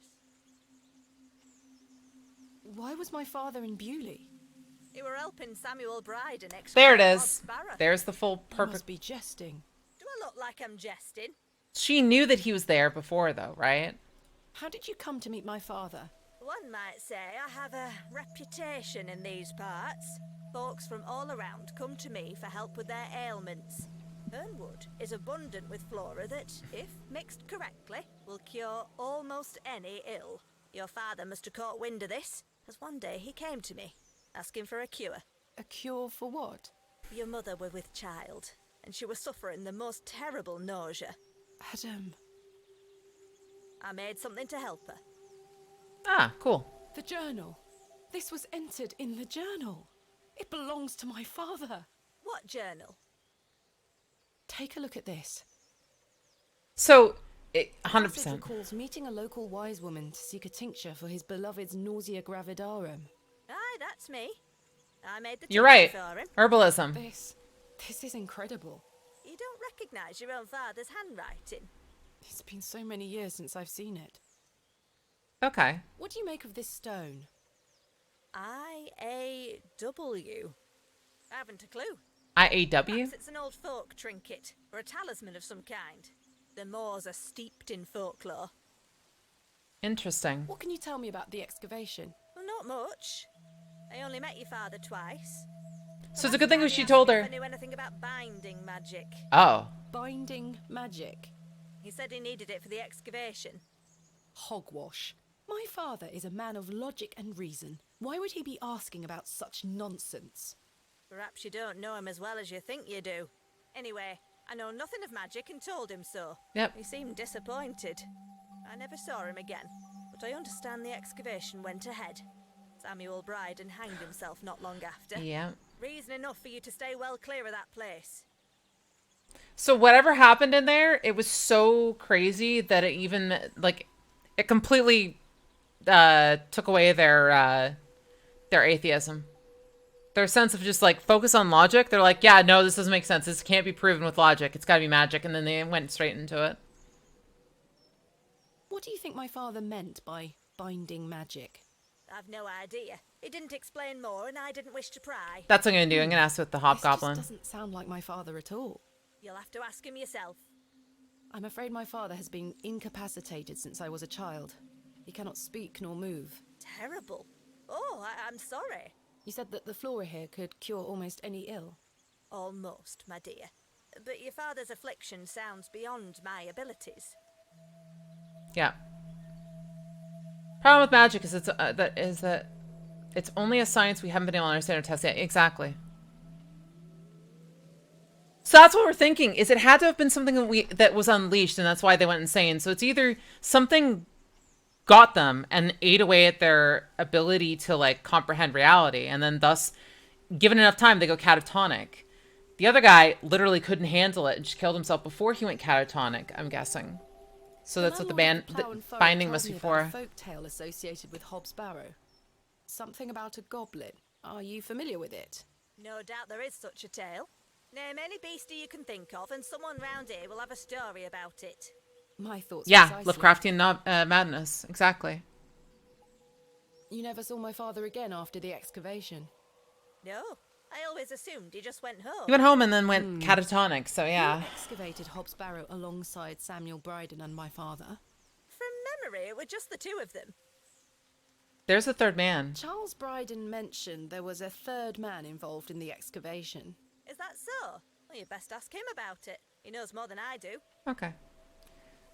Why was my father in Bewley? You were helping Samuel Bride and There it excavate is. Barrow. There's the full You perfect. must be jesting. Do I look like I'm jesting? She knew that he was there before, though, right? How did you come to meet my father? One might say I have a reputation in these parts. Folks from all around come to me for help with their ailments. Fernwood is abundant with flora that, if mixed correctly, will cure almost any ill. Your father must have caught wind of this, as one day he came to me, asking for a cure. A cure for what? Your mother was with child, and she was suffering the most terrible nausea. Adam. I made something to help her. Ah, cool. The journal. This was entered in the journal. It belongs to my father. What journal? Take a look at this. So, Passage 100%. recalls meeting a local wise woman to seek a tincture for his beloved's nausea gravidarum. Aye, that's me. I made the You're right. tincture for him. Herbalism. This is incredible. You don't recognise your own father's handwriting? It's been so many years since I've seen it. Okay. What do you make of this stone? I-A-W. I haven't a clue. IAW? Perhaps it's an old folk trinket, or a talisman of some kind. The moors are steeped in folklore. Interesting. What can you tell me about the excavation? Well, not much. I only met your father twice. So it's a good thing He she asked told me her. if I knew anything about binding magic. Oh. Binding magic. He said he needed it for the excavation. Hogwash. My father is a man of logic and reason. Why would he be asking about such nonsense? Perhaps you don't know him as well as you think you do. Anyway, I know nothing of magic and told him so. Yep. He seemed disappointed. I never saw him again, but I understand the excavation went ahead. Samuel Bryden hanged himself not long after. Yeah. Reason enough for you to stay well clear of that place. So whatever happened in there, it was so crazy that it even, like, it completely took away their atheism. Their sense of just, like, focus on logic. They're like, yeah, no, this doesn't make sense. This can't be proven with logic. It's got to be magic. And then they went straight into it. What do you think my father meant by binding magic? I've no idea. He didn't explain more, and I didn't wish to pry. That's what I'm going to do. I'm going to ask with the hobgoblin. This just doesn't sound like my father at all. You'll have to ask him yourself. I'm afraid my father has been incapacitated since I was a child. He cannot speak nor move. Terrible. Oh, I'm sorry. You said that the flora here could cure almost any ill. Almost, my dear. But your father's affliction sounds beyond my abilities. Yeah. Problem with magic is that it's only a science we haven't been able to understand or test yet. Exactly. So that's what we're thinking. Is it had to have been something that was unleashed, and that's why they went insane. So it's either something got them and ate away at their ability to, like, comprehend reality, and then thus, given enough time, they go catatonic. The other guy literally couldn't handle it and just killed himself before he went catatonic, I'm guessing. So that's what the binding must be for. A folk tale associated with Hobbs Barrow. Something about a goblin. Are you familiar with it? No doubt there is such a tale. Name any beastie you can think of, and someone round here will have a story about it. My thoughts. Yeah, precisely. Lovecraftian madness. Exactly. You never saw my father again after the excavation? No, I always assumed he just went home. He went home and then went catatonic, so yeah. Who excavated Hobbs Barrow alongside Samuel Bryden and my father? From memory, it were just the two of them. There's a third man. Charles Bryden mentioned there was a third man involved in the excavation. Is that so? Well, you best ask him about it. He knows more than I do. Okay.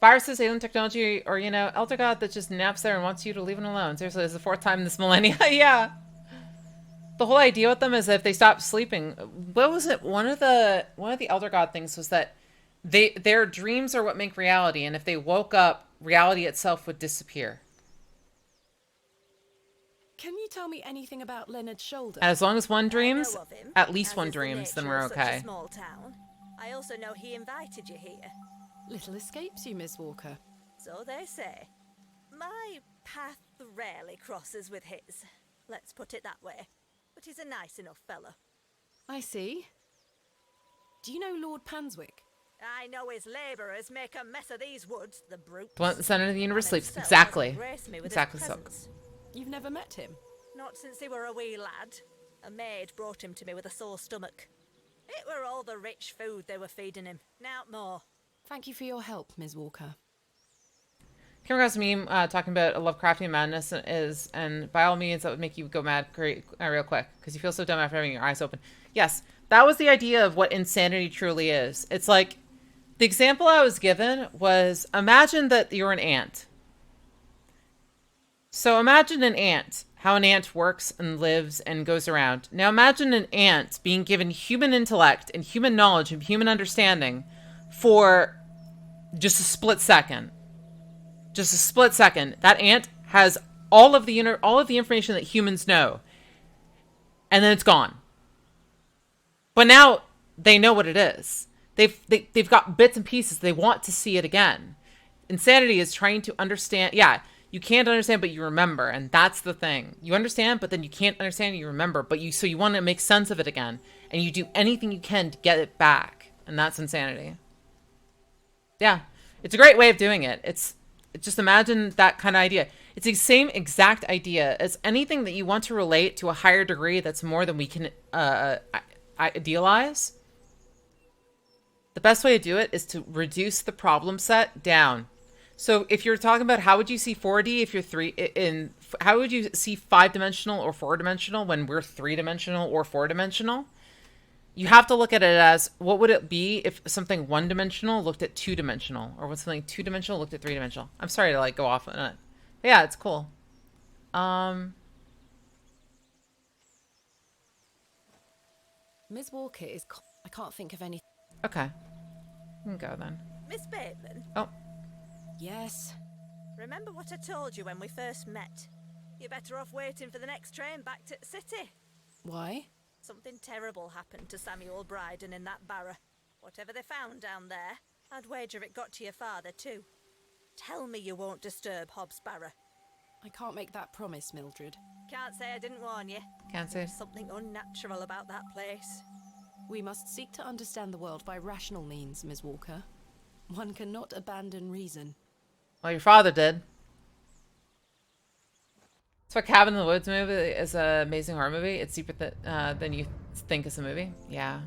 Viruses, alien technology, or, Elder God that just naps there and wants you to leave him alone. Seriously, it's the 4th time this millennia. Yeah. The whole idea with them is that if they stop sleeping, what was it? One of the Elder God things was that their dreams are what make reality, and if they woke up, reality itself would disappear. Can you tell me anything about Leonard Shoulder? As long as one dreams, at least one dreams, then we're okay. A small town. I also know he invited you here. Little escapes you, Miss Walker. So they say. My path rarely crosses with his. Let's put it that way. But he's a nice enough fellow. I see. Do you know Lord Panswick? I know his labourers make a mess of these woods, the brutes. The one at the center of the universe sleeps. Exactly. Exactly so. You've never met him? Not since he were a wee lad. A maid brought him to me with a sore stomach. It were all the rich food they were feeding him. Nowt more. Thank you for your help, Ms. Walker. Came across a meme talking about a Lovecraftian madness and by all means that would make you go mad real quick because you feel so dumb after having your eyes open. Yes, that was the idea of what insanity truly is. It's like the example I was given was imagine that you're an ant. So imagine an ant, how an ant works and lives and goes around. Now imagine an ant being given human intellect and human knowledge and human understanding for just a split second. Just a split second. That ant has all of the information that humans know. And then it's gone. But now they know what it is. They've got bits and pieces. They want to see it again. Insanity is trying to understand. Yeah, you can't understand, but you remember. And that's the thing. You understand, but then you can't understand, you remember. So you want to make sense of it again. And you do anything you can to get it back. And that's insanity. Yeah. It's a great way of doing it. It's just imagine that kind of idea. It's the same exact idea as anything that you want to relate to a higher degree that's more than we can idealize. The best way to do it is to reduce the problem set down. So if you're talking about how would you see 4D if you're how would you see 5-dimensional or 4-dimensional when we're 3-dimensional or 4-dimensional? You have to look at it as what would it be if something 1-dimensional looked at 2-dimensional, or when something 2-dimensional looked at 3-dimensional. I'm sorry to go off on it. But yeah, it's cool. Ms. Walker is. I can't think of any. Okay, we can go then. Miss Bateman. Oh. Yes. Remember what I told you when we first met? You're better off waiting for the next train back to the city. Why? Something terrible happened to Samuel Bryden in that barrow. Whatever they found down there, I'd wager it got to your father too. Tell me you won't disturb Hobbs Barrow. I can't make that promise, Mildred. Can't say I didn't warn you. Can't say. There's something unnatural about that place. We must seek to understand the world by rational means, Ms. Walker. One cannot abandon reason. Well, your father did. That's why Cabin in the Woods movie is an amazing horror movie. It's deeper than you think it's a movie. Yeah.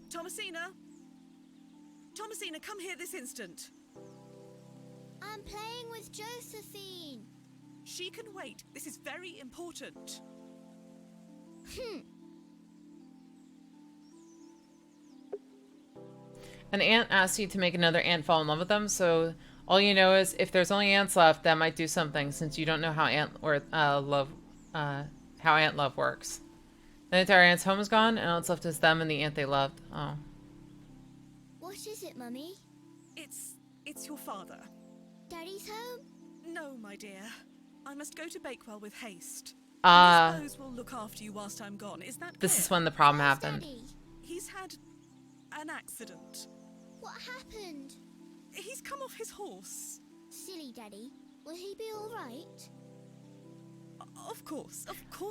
Thomasina! Thomasina, come here this instant. I'm playing with Josephine. She can wait. This is very important. An ant asks you to make another ant fall in love with them, so all you know is if there's only ants left, that might do something, since you don't know how ant love works. The entire ant's home is gone, and all that's left is them and the ant they loved. Oh. What is it, Mummy? It's your father. Daddy's home? No, my dear. I must go to Bakewell with haste. I suppose we'll look after you whilst I'm gone. Is that clear? This is when the problem happened. Daddy? He's had an accident. What happened? He's come off his horse. Silly Daddy. Will he be alright? Of course.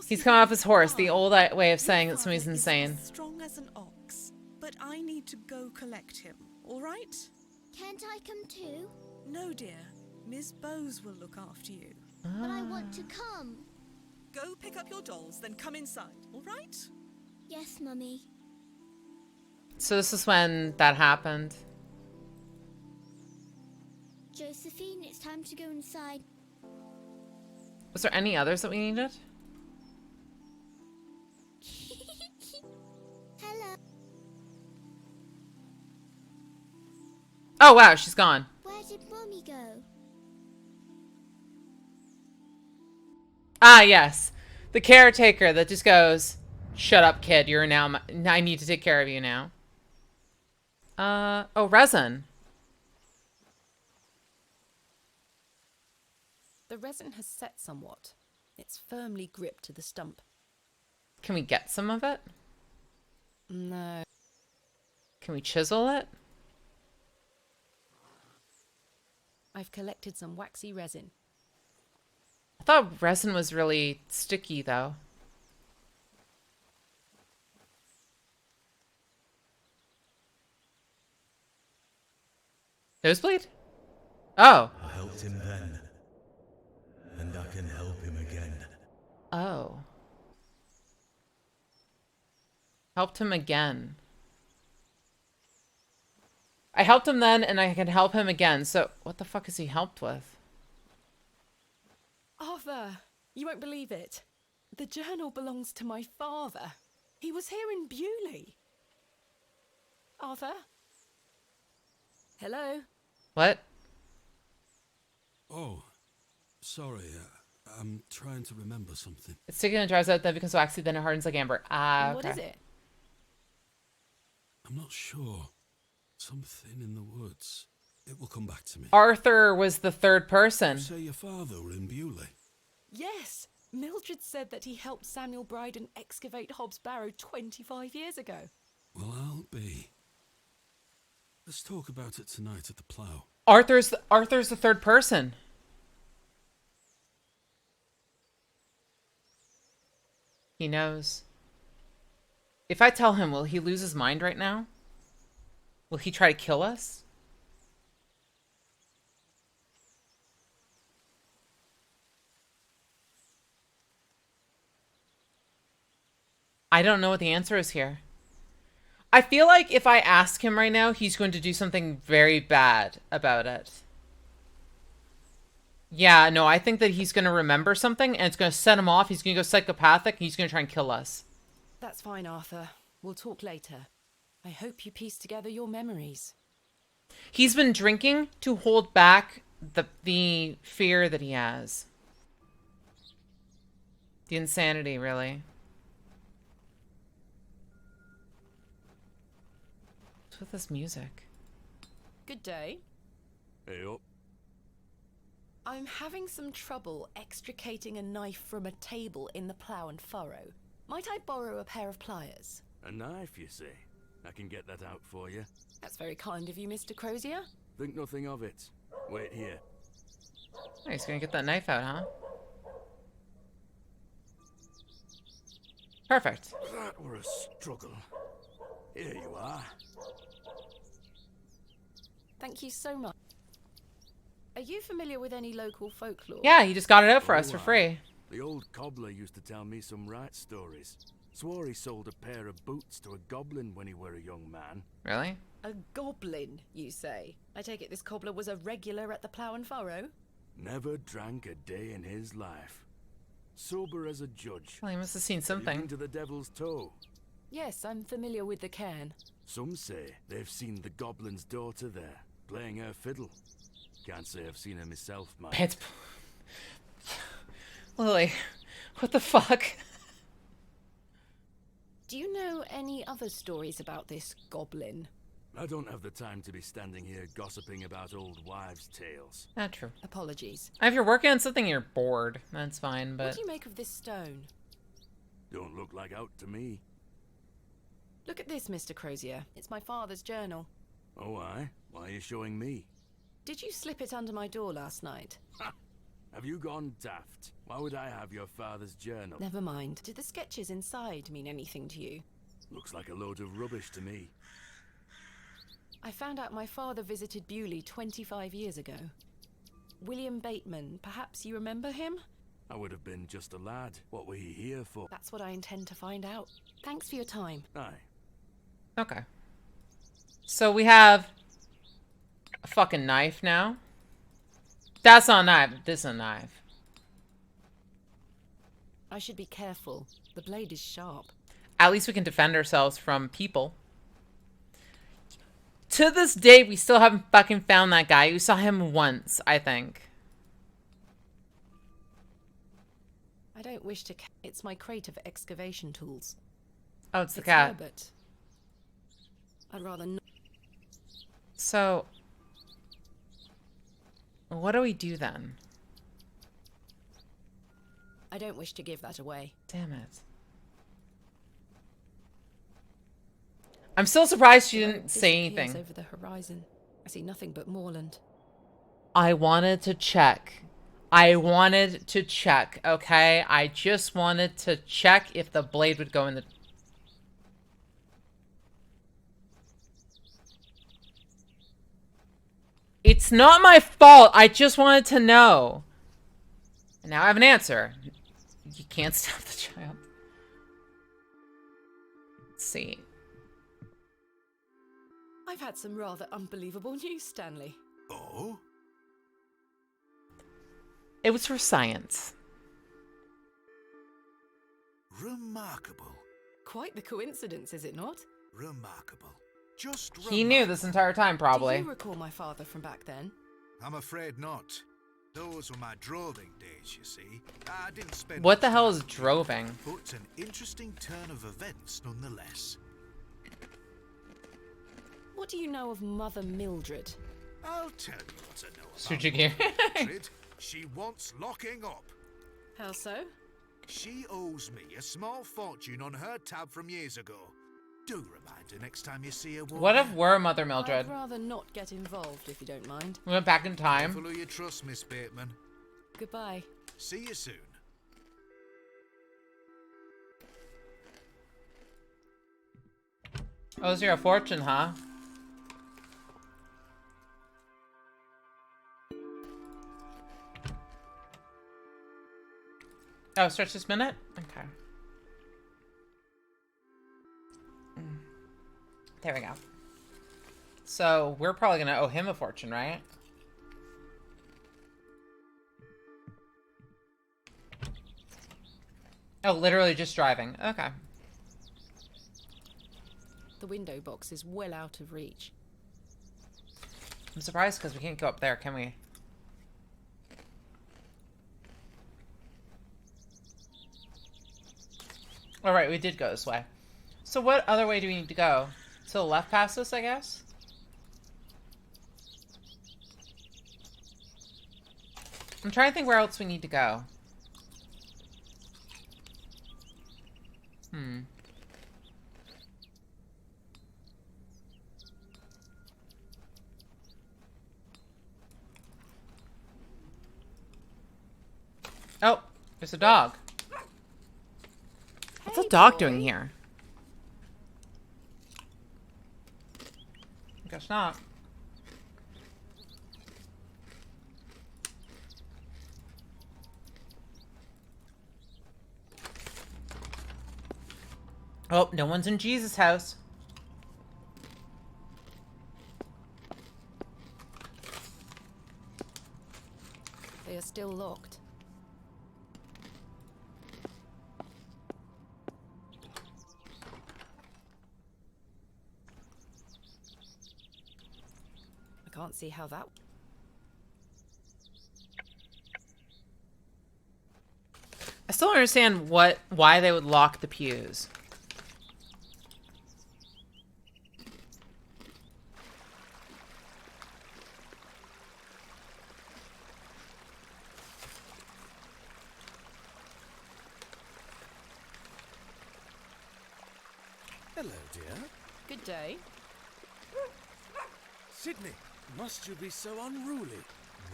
He's come off his horse, the old way of saying that somebody's insane. As strong as an ox, but I need to go collect him, all right? Can't I come too? No, dear. Miss Bowes will look after you. But I want to come. Go pick up your dolls, then come inside, all right? Yes, Mummy. So this is when that happened. Josephine, it's time to go inside. Was there any others that we needed? Hello. Oh wow, she's gone. Where did Mummy go? Ah, yes. The caretaker that just goes, "Shut up, kid. You're now I need to take care of you now." Oh, resin. The resin has set somewhat. It's firmly gripped to the stump. Can we get some of it? No. Can we chisel it? I've collected some waxy resin. I thought resin was really sticky, though. Nosebleed? Oh. I helped him then, and I can help him again. Oh. Helped him again. I helped him then, and I can help him again. So, what the fuck is he helped with? Arthur, you won't believe it. The journal belongs to my father. He was here in Bewley. Arthur? Hello? What? Oh, sorry. I'm trying to remember something. It's sticky and it dries out, then becomes waxy, then it hardens like amber. Ah, okay. What is it? I'm not sure. Something in the woods. It will come back to me. Arthur was the third person. You say your father were in Bewley? Yes. Mildred said that he helped Samuel Bryden excavate Hobbs Barrow 25 years ago. Well, I'll be. Let's talk about it tonight at the plough. Arthur's the third person. He knows. If I tell him, will he lose his mind right now? Will he try to kill us? I don't know what the answer is here. I feel like if I ask him right now, he's going to do something very bad about it. Yeah, no, I think that he's going to remember something and it's going to set him off. He's going to go psychopathic. And he's going to try and kill us. That's fine, Arthur. We'll talk later. I hope you piece together your memories. He's been drinking to hold back the fear that he has. The insanity, really. What's with this music? Good day. Hey up. I'm having some trouble extricating a knife from a table in the plough and furrow. Might I borrow a pair of pliers? A knife, you say? I can get that out for you. That's very kind of you, Mr. Crozier. Think nothing of it. Wait here. Oh, he's gonna get that knife out, huh? Perfect. That were a struggle. Here you are. Thank you so much. Are you familiar with any local folklore? Yeah, he just got it out for us for free. The old cobbler used to tell me some right stories. Swore he sold a pair of boots to a goblin when he were a young man. Really? A goblin, you say? I take it this cobbler was a regular at the plough and furrow? Never drank a day in his life. Sober as a judge. Well, he must have seen something. Been to the Devil's Toe. Yes, I'm familiar with the cairn. Some say they've seen the goblin's daughter there, playing her fiddle. Can't say I've seen her myself, man. It's... Lily, what the fuck? Do you know any other stories about this goblin? I don't have the time to be standing here gossiping about old wives' tales. Not true. Apologies. If you're working on something, you're bored. That's fine, but... What do you make of this stone? Don't look like out to me. Look at this, Mr. Crozier. It's my father's journal. Oh, aye? Why are you showing me? Did you slip it under my door last night? Ha! Have you gone daft? Why would I have your father's journal? Never mind. Did the sketches inside mean anything to you? Looks like a load of rubbish to me. I found out my father visited Bewley 25 years ago. William Bateman, perhaps you remember him? I would have been just a lad. What were he here for? That's what I intend to find out. Thanks for your time. Aye. Okay. So we have a fucking knife now. That's not a knife. This is a knife. I should be careful. The blade is sharp. At least we can defend ourselves from people. To this day, we still haven't fucking found that guy. You saw him once, I think. I don't wish to... It's my crate of excavation tools. Oh, it's the cat. Here, but I'd rather not. So, what do we do then? I don't wish to give that away. Damn it. I'm still surprised she didn't say anything. Over the horizon, I see nothing but moorland. I wanted to check. I wanted to check, okay? I just wanted to check if the blade would go in the... It's not my fault. I just wanted to know. And now I have an answer. You can't stop the child. Let's see. I've had some rather unbelievable news, Stanley. Oh? It was for science. Remarkable. Quite the coincidence, is it not? Remarkable. Just He knew this entire time, probably. Do you recall my father from back then? I'm afraid not. Those were my droving days, you see. I didn't spend... What the hell is droving? But an interesting turn of events, nonetheless. What do you know of Mother Mildred? I'll tell you what I know Sujigiri. about Mildred. She wants locking up. How so? She owes me a small fortune on her tab from years ago. Do remind her next time you see her. What if we're Mother Mildred? I'd rather not get involved, if you don't mind. We went back in time. Careful who you trust, Miss Bateman. Goodbye. See you soon. Oh, is your fortune, huh? Oh, stretch this minute? Okay. There we go. So, we're probably gonna owe him a fortune, right? Oh, literally just driving. Okay. The window box is well out of reach. I'm surprised because we can't go up there, can we? Alright, we did go this way. So what other way do we need to go? To the left past this, I guess? I'm trying to think where else we need to go. Oh, there's a dog. What's a dog doing here? I guess not. Oh, no one's in Jesus' house. They are still locked. I can't see how that... I still don't understand why they would lock the pews. Hello, dear. Good day. Sydney, must you be so unruly?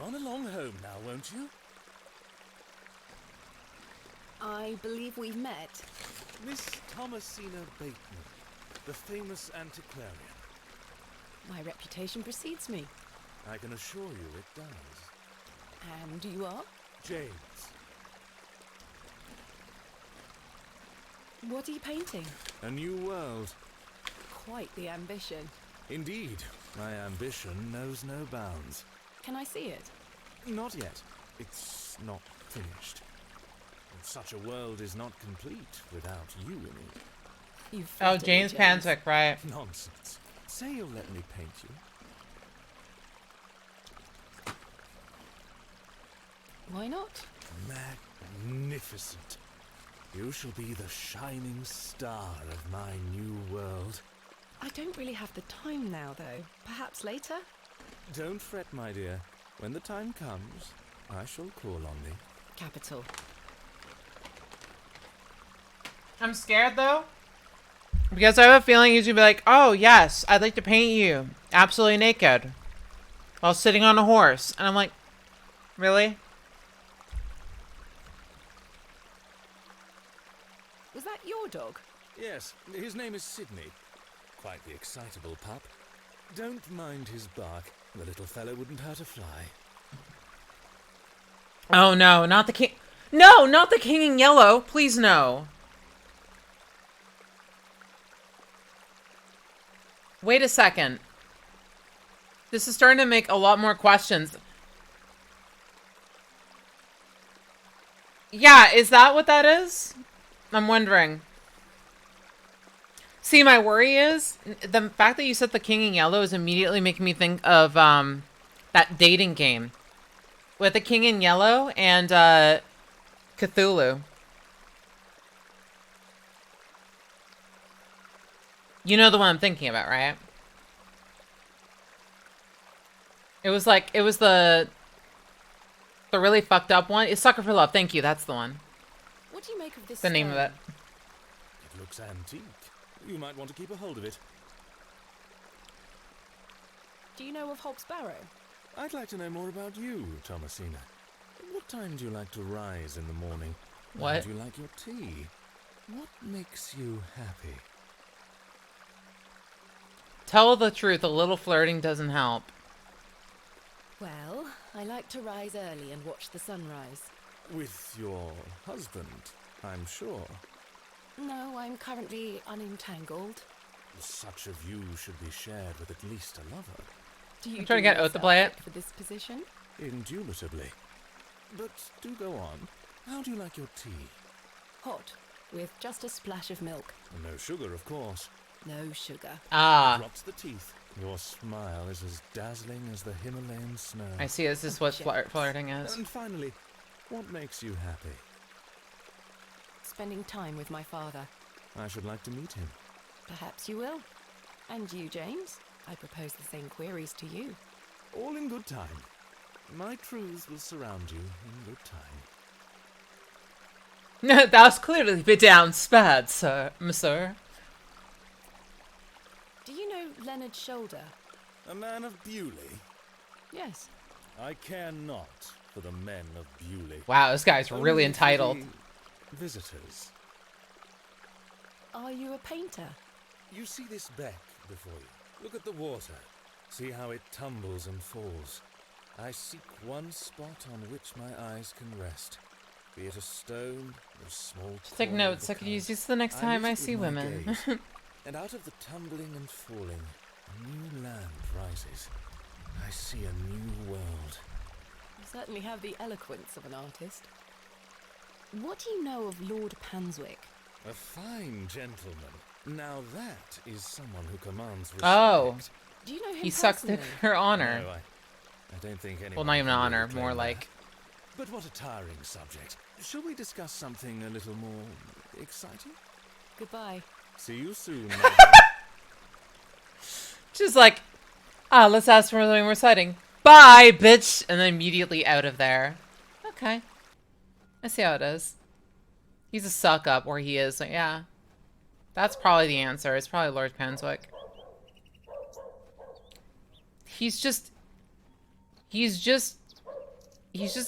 Run along home now, won't you? I believe we've met. Miss Thomasina Bateman, the famous antiquarian. My reputation precedes me. I can assure you it does. And you are? James. What are you painting? A new world. Quite the ambition. Indeed, my ambition knows no bounds. Can I see it? Not yet. It's not finished. Such a world is not complete without you in it. Oh, James Panswick, right. Nonsense. Say you'll let me paint you. Why not? Magnificent. You shall be the shining star of my new world. I don't really have the time now, though. Perhaps later? Don't fret, my dear. When the time comes, I shall call on thee. Capital. I'm scared though, because I have a feeling he's gonna be like, "Oh yes, I'd like to paint you absolutely naked while sitting on a horse," and I'm like, "Really?" Was that your dog? Yes, his name is Sydney. Quite the excitable pup. Don't mind his bark. The little fellow wouldn't hurt a fly. Oh no, not the king! No, not the king in yellow! Please no. Wait a second. This is starting to make a lot more questions. Yeah, is that what that is? I'm wondering. See, my worry is the fact that you said the king in yellow is immediately making me think of that dating game with the king in yellow and Cthulhu. You know the one I'm thinking about, right? It was the really fucked up one. It's Sucker for Love. Thank you. That's the one. What do you make of this? The name of it. It looks antique. You might want to keep a hold of it. Do you know of Hobbs Barrow? I'd like to know more about you, Thomasina. What time do you like to rise in the morning? What? How do you like your tea? What makes you happy? Tell the truth. A little flirting doesn't help. Well, I like to rise early and watch the sunrise. With your husband, I'm sure. No, I'm currently unentangled. Such a view should be shared with at least a lover. Do you I'm trying to get Oath to play it. for this position? Indubitably. But do go on. How do you like your tea? Hot, with just a splash of milk. No sugar, of course. No sugar. Ah. It rots the teeth. Your smile is as dazzling as the Himalayan snow. I see. This is what flirting is. And finally, what makes you happy? Spending time with my father. I should like to meet him. Perhaps you will. And you, James? I propose the same queries to you. All in good time. My truths will surround you in good time. That was clearly be down spad, sir, monsieur. Do you know Leonard Shoulder? A man of Bewley? Yes. I care not for the men of Bewley. Wow, this guy's Only really for entitled. the visitors. Are you a painter? You see this beck before you. Look at the water. See how it tumbles and falls. I seek one spot on which my eyes can rest. Be it a stone or a small. Just take notes. I could use these the next time I see women. And out of the tumbling and falling, a new land rises. I see a new world. You certainly have the eloquence of an artist. What do you know of Lord Panswick? A fine gentleman. Now that is someone who commands respect. Oh. Do you know him He sucks to personally? her honor. No, I don't think anyone. Well, not even can honor, really claim more that. like. But what a tiring subject. Shall we discuss something a little more exciting? Goodbye. See you soon. She's like, let's ask for something more exciting. Bye, bitch! And then immediately out of there. Okay. I see how it is. He's a suck up where he is, so yeah. That's probably the answer. It's probably Lord Penswick. He's just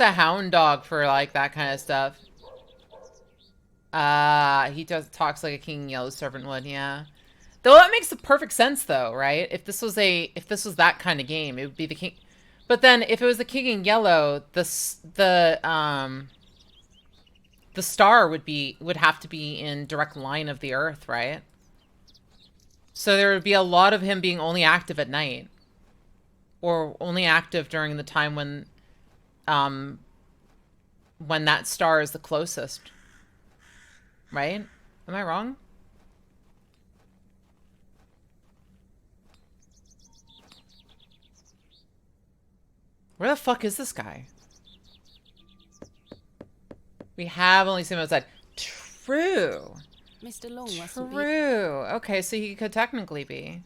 a hound dog for like that kind of stuff. He talks like a king yellow servant would, yeah. Though that makes the perfect sense though, right? If this was that kind of game, it would be the king. But then if it was the king in yellow, the star would have to be in direct line of the earth, right? So there would be a lot of him being only active at night. Or only active during the time when that star is the closest. Right? Am I wrong? Where the fuck is this guy? We have only seen him outside. True. Mr. Long mustn't be. True. Okay, so he could technically be.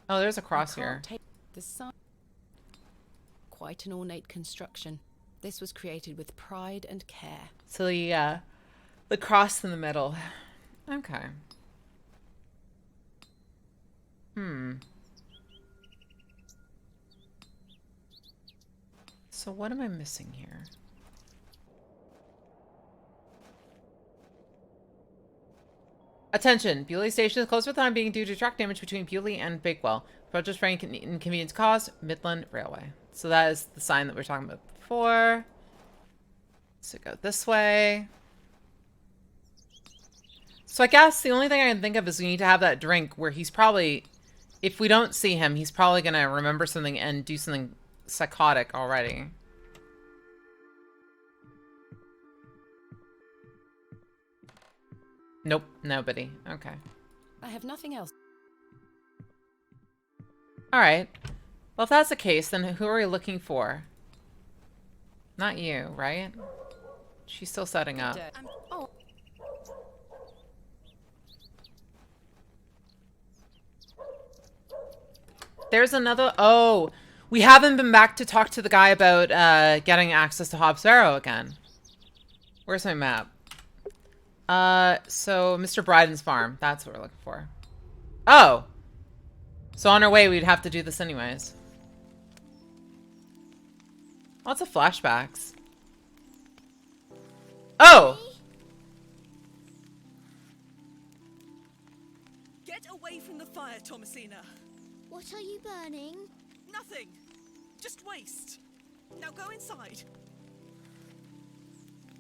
Oh, there's a cross here. The sign. Quite an ornate construction. This was created with pride and care. So the cross in the middle. Okay. So what am I missing here? Attention! Bewley Station is closed for time being due to track damage between Bewley and Bakewell. Approaches for inconvenience caused. Midland Railway. So that is the sign that we were talking about before. So go this way. So I guess the only thing I can think of is we need to have that drink where he's probably, if we don't see him, he's probably going to remember something and do something psychotic already. Nope, nobody. Okay. I have nothing else. Alright. Well, if that's the case, then who are we looking for? Not you, right? She's still setting up. Oh. There's another... Oh! We haven't been back to talk to the guy about getting access to Hobbs Barrow again. Where's my map? So Mr. Bryden's farm. That's what we're looking for. Oh! So on our way, we'd have to do this anyways. Lots of flashbacks. Oh! Get away from the fire, Thomasina. What are you burning? Nothing. Just waste. Now go inside.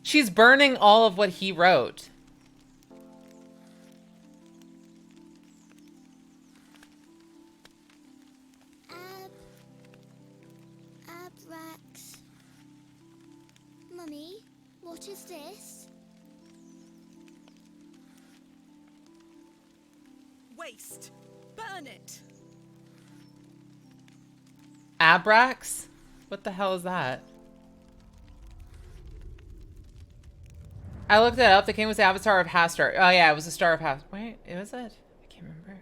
She's burning all of what he wrote. Abrax. Mummy, what is this? Waste. Burn it. Abrax? What the hell is that? I looked it up. The king was the avatar of Hastur. Oh yeah, it was the star of Hastur. Wait, was it? I can't remember.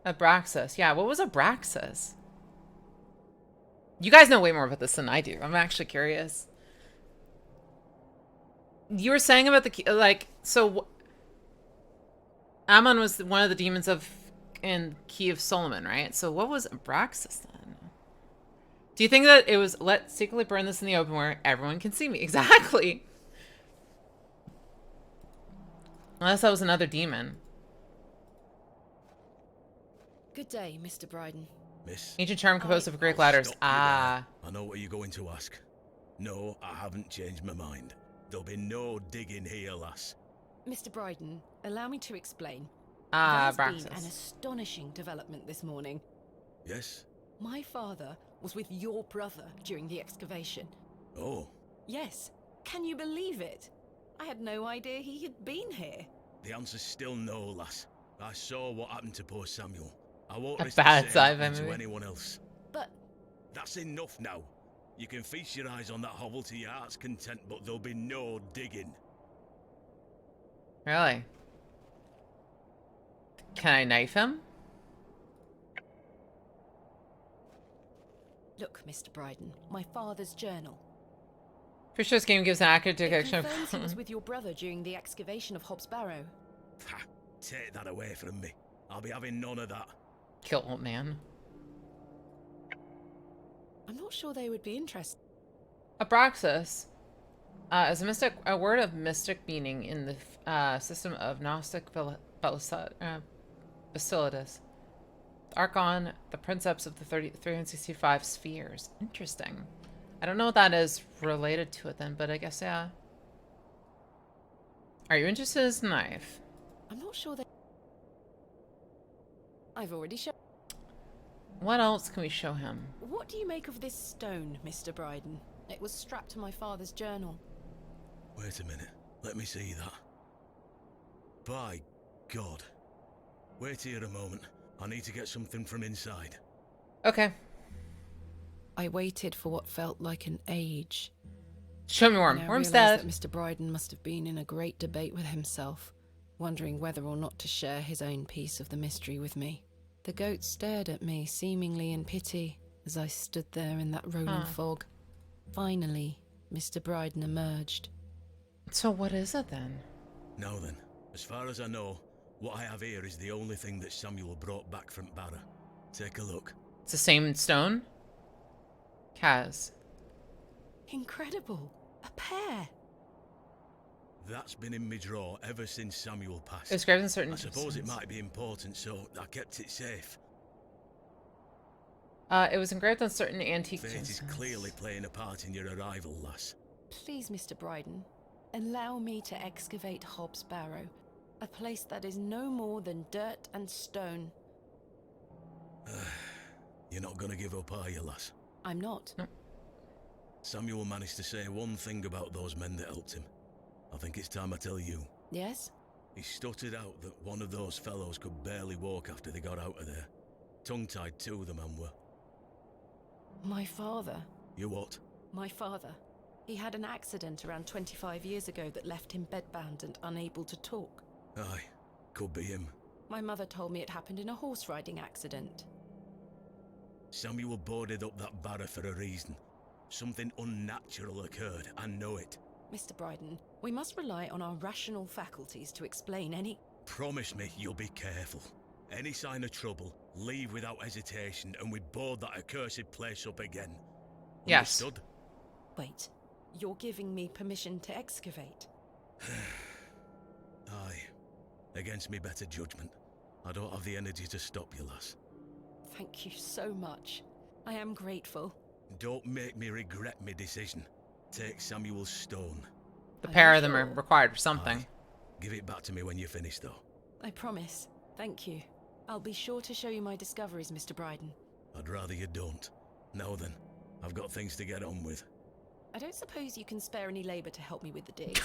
Abraxas. Yeah, what was Abraxas? You guys know way more about this than I do. I'm actually curious. You were saying about the like, so Ammon was one of the demons in Key of Solomon, right? So what was Abraxas then? Do you think that it was let's secretly burn this in the open where everyone can see me? Exactly. Unless that was another demon. Good day, Mr. Bryden. Miss? Ancient charm composed of Greek ladders. Ah. I know what you're going to ask. No, I haven't changed my mind. There'll be no digging here, lass. Mr. Bryden, allow me to explain. Ah, there has been Braxis. an astonishing development this morning. Yes? My father was with your brother during the excavation. Oh. Yes. Can you believe it? I had no idea he had been here. The answer's still no, lass. I saw what happened to poor Samuel. I won't A risk bad the same sci-fi happening to movie. anyone else. But... That's enough now. You can feast your eyes on that hovel to your heart's content, but there'll be no digging. Really? Can I knife him? Look, Mr. Bryden, my father's journal. Pretty sure this game gives an accurate It depiction confirms he was of. with your brother during the excavation of Hobbs Barrow. Ha! Take that away from me. I'll be having none of that. Kill old man. I'm not sure they would be interested. Abraxas is a word of mystic meaning in the system of Gnostic Basilidas. The Archon, the princeps of the 365 spheres. Interesting. I don't know what that is related to it then, but I guess, yeah. Are you interested in his knife? I'm not sure they... I've already shown... What else can we show him? What do you make of this stone, Mr. Bryden? It was strapped to my father's journal. Wait a minute. Let me see that. By God. Wait here a moment. I need to get something from inside. Okay. I waited for what felt like an age. Show me Worm. And I Worm's realised dead. that Mr. Bryden must have been in a great debate with himself, wondering whether or not to share his own piece of the mystery with me. The goat stared at me, seemingly in pity, as I stood there in that rolling fog. Finally, Mr. Bryden emerged. So what is it then? Now then, as far as I know, what I have here is the only thing that Samuel brought back from Barrow. Take a look. It's the same stone? Kaz. Incredible! A pair! That's been in my drawer ever since Samuel passed. It's engraved in certain I suppose it distance. might be important, so I kept it safe. It was engraved on certain antique Fate is gemstones. clearly playing a part in your arrival, lass. Please, Mr. Bryden, allow me to excavate Hobbs Barrow, a place that is no more than dirt and stone. You're not gonna give up, are you, lass? I'm not. No. Samuel managed to say one thing about those men that helped him. I think it's time I tell you. Yes? He stuttered out that one of those fellows could barely walk after they got out of there. Tongue-tied too, the man were. My father. You what? My father. He had an accident around 25 years ago that left him bedbound and unable to talk. Aye, could be him. My mother told me it happened in a horse riding accident. Samuel boarded up that barrow for a reason. Something unnatural occurred, I know it. Mr. Bryden, we must rely on our rational faculties to explain any... Promise me you'll be careful. Any sign of trouble, leave without hesitation, and we board that accursed place up again. Yes. Understood? Wait, you're giving me permission to excavate? Aye. Against me better judgment. I don't have the energy to stop you, lass. Thank you so much. I am grateful. Don't make me regret my decision. Take Samuel's stone. The pair of them are required for something. Aye. Give it back to me when you're finished, though. I promise. Thank you. I'll be sure to show you my discoveries, Mr. Bryden. I'd rather you don't. Now then, I've got things to get on with. I don't suppose you can spare any labor to help me with the dig.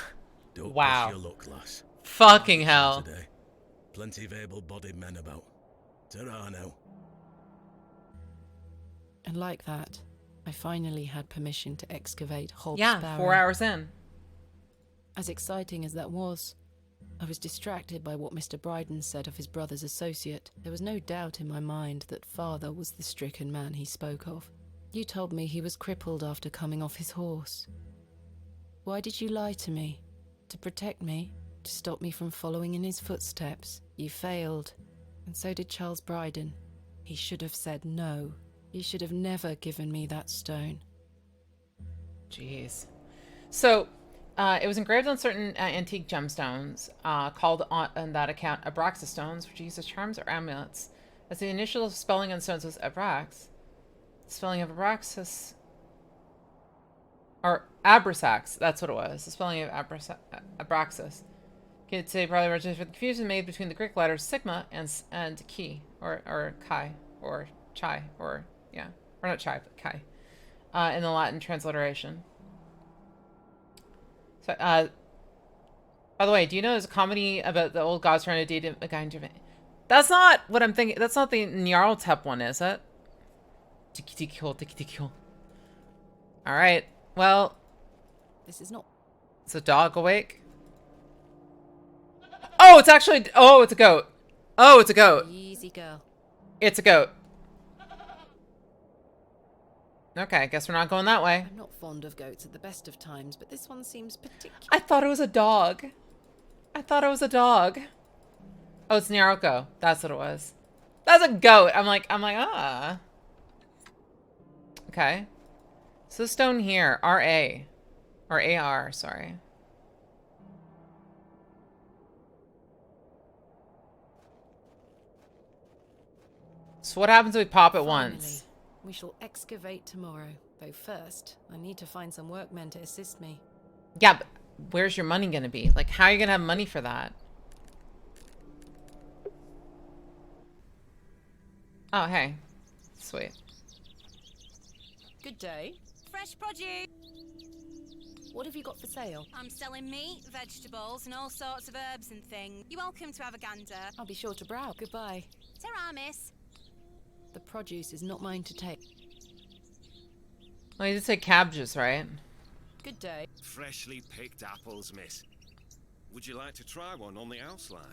Don't Wow. push your luck, lass. Fucking hell. Today. Plenty of able-bodied men about. Ta-ra now. And like that, I finally had permission to excavate Hobbs Yeah, Barrow. 4 hours in. As exciting as that was, I was distracted by what Mr. Bryden said of his brother's associate. There was no doubt in my mind that father was the stricken man he spoke of. You told me he was crippled after coming off his horse. Why did you lie to me? To protect me? To stop me from following in his footsteps? You failed. And so did Charles Bryden. He should have said no. You should have never given me that stone. Jeez. So, it was engraved on certain antique gemstones, called on that account Abraxas stones, which use as charms or amulets. As the initial spelling on stones was Abrax, the spelling of Abraxas, or Abrasax, that's what it was. The spelling of Abraxas. You could say probably originated from the confusion made between the Greek letters sigma and chi, or chi, or chi, or yeah, or not chi, but chi, in the Latin transliteration. So, by the way, do you know there's a comedy about the old gods trying to date a guy in Japan? That's not what I'm thinking. That's not the Nyarlathotep one, is it? All right. Well, This is not... is a dog awake? Oh, it's actually... Oh, it's a goat. Oh, it's a goat. Easy girl. It's a goat. Okay, I guess we're not going that way. I'm not fond of goats at the best of times, but this one seems particular. I thought it was a dog. I thought it was a dog. Oh, it's Nyarko. That's what it was. That's a goat. I'm like, ah. Okay. So the stone here, R-A. Or A-R, sorry. So what happens if we pop it once? We shall excavate tomorrow. Though first, I need to find some workmen to assist me. Yeah, but where's your money gonna be? Like, how are you gonna have money for that? Oh, hey. Sweet. Good day. Fresh produce. What have you got for sale? I'm selling meat, vegetables, and all sorts of herbs and things. You're welcome to have a gander. I'll be sure to browse. Goodbye. Ta-ra, miss. The produce is not mine to take. Well, you did say cabbages, right? Good day. Freshly picked apples, miss. Would you like to try one on the house like?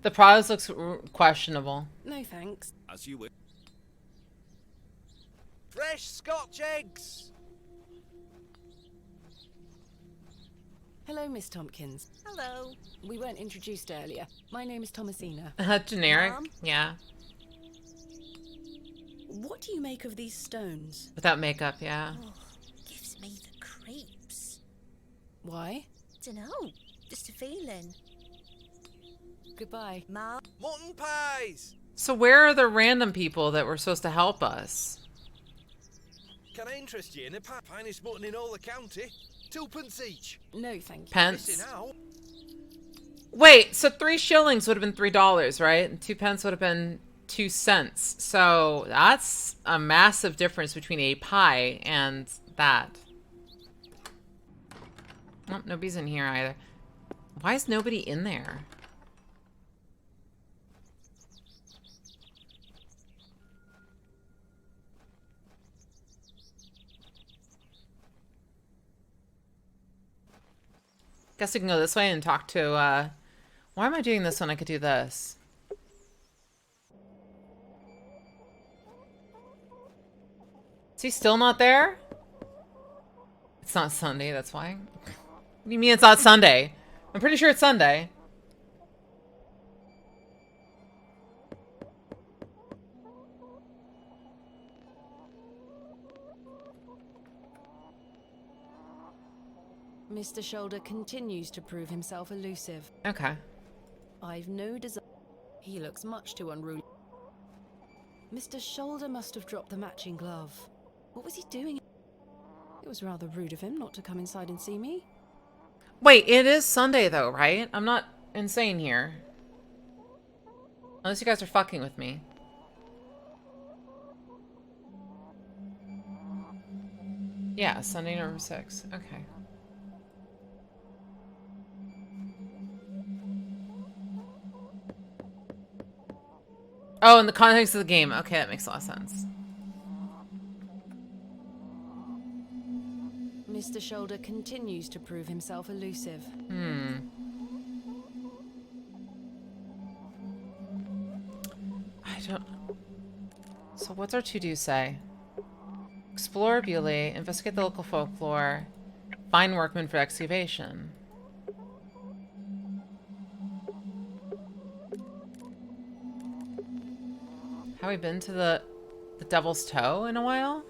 The produce looks questionable. No thanks. As you wish. Fresh Scotch eggs! Hello, Miss Tompkins. Hello. We weren't introduced earlier. My name is Thomasina. Generic? Mom? Yeah. What do you make of these stones? Without makeup, yeah. Oh, gives me the creeps. Why? Dunno. Just a feeling. Goodbye. Ma. Mutton pies! So where are the random people that were supposed to help us? Can I interest you in a pie? Finest mutton in all the county. 2p each. No, thank you. Pence? Missing out. Wait, so 3 shillings would have been $3, right? And 2 pence would have been 2 cents. So that's a massive difference between a pie and that. Oh, nobody's in here either. Why is nobody in there? Guess we can go this way and talk to, why am I doing this when I could do this? Is he still not there? It's not Sunday, that's why. What do you mean it's not Sunday? I'm pretty sure it's Sunday. Mr. Shoulder continues to prove himself elusive. Okay. I've no desire. He looks much too unruly. Mr. Shoulder must have dropped the matching glove. What was he doing? It was rather rude of him not to come inside and see me. Wait, it is Sunday though, right? I'm not insane here. Unless you guys are fucking with me. Yeah, Sunday, November 6th. Okay. Oh, in the context of the game. Okay, that makes a lot of sense. Mr. Shoulder continues to prove himself elusive. I don't... So what's our to-do say? Explore Bewley, investigate the local folklore, find workmen for excavation. Have we been to the Devil's Toe in a while?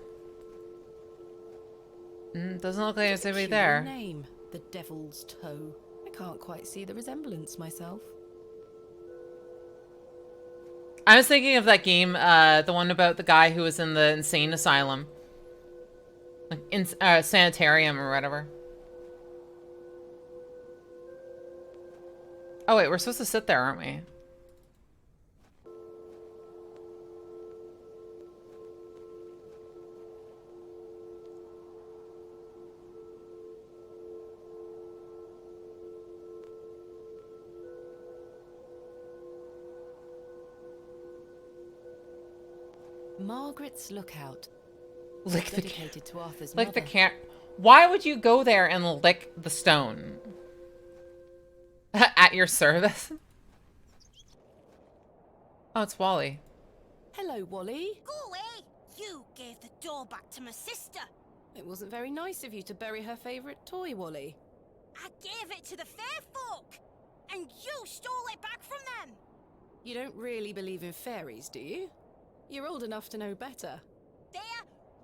Doesn't look like there's anybody there. Name, the Devil's Toe. I can't quite see the resemblance myself. I was thinking of that game, the one about the guy who was in the insane asylum. Like, in, sanitarium or whatever. Oh wait, we're supposed to sit there, aren't we? Margaret's Lookout. Lick the dedicated to Arthur's Lick mother. the can. Why would you go there and lick the stone? At your service? Oh, it's Wally. Hello. Hello, Wally. Go away! You gave the door back to my sister. It wasn't very nice of you to bury her favourite toy, Wally. I gave it to the fair folk, and you stole it back from them. You don't really believe in fairies, do you? You're old enough to know better. They're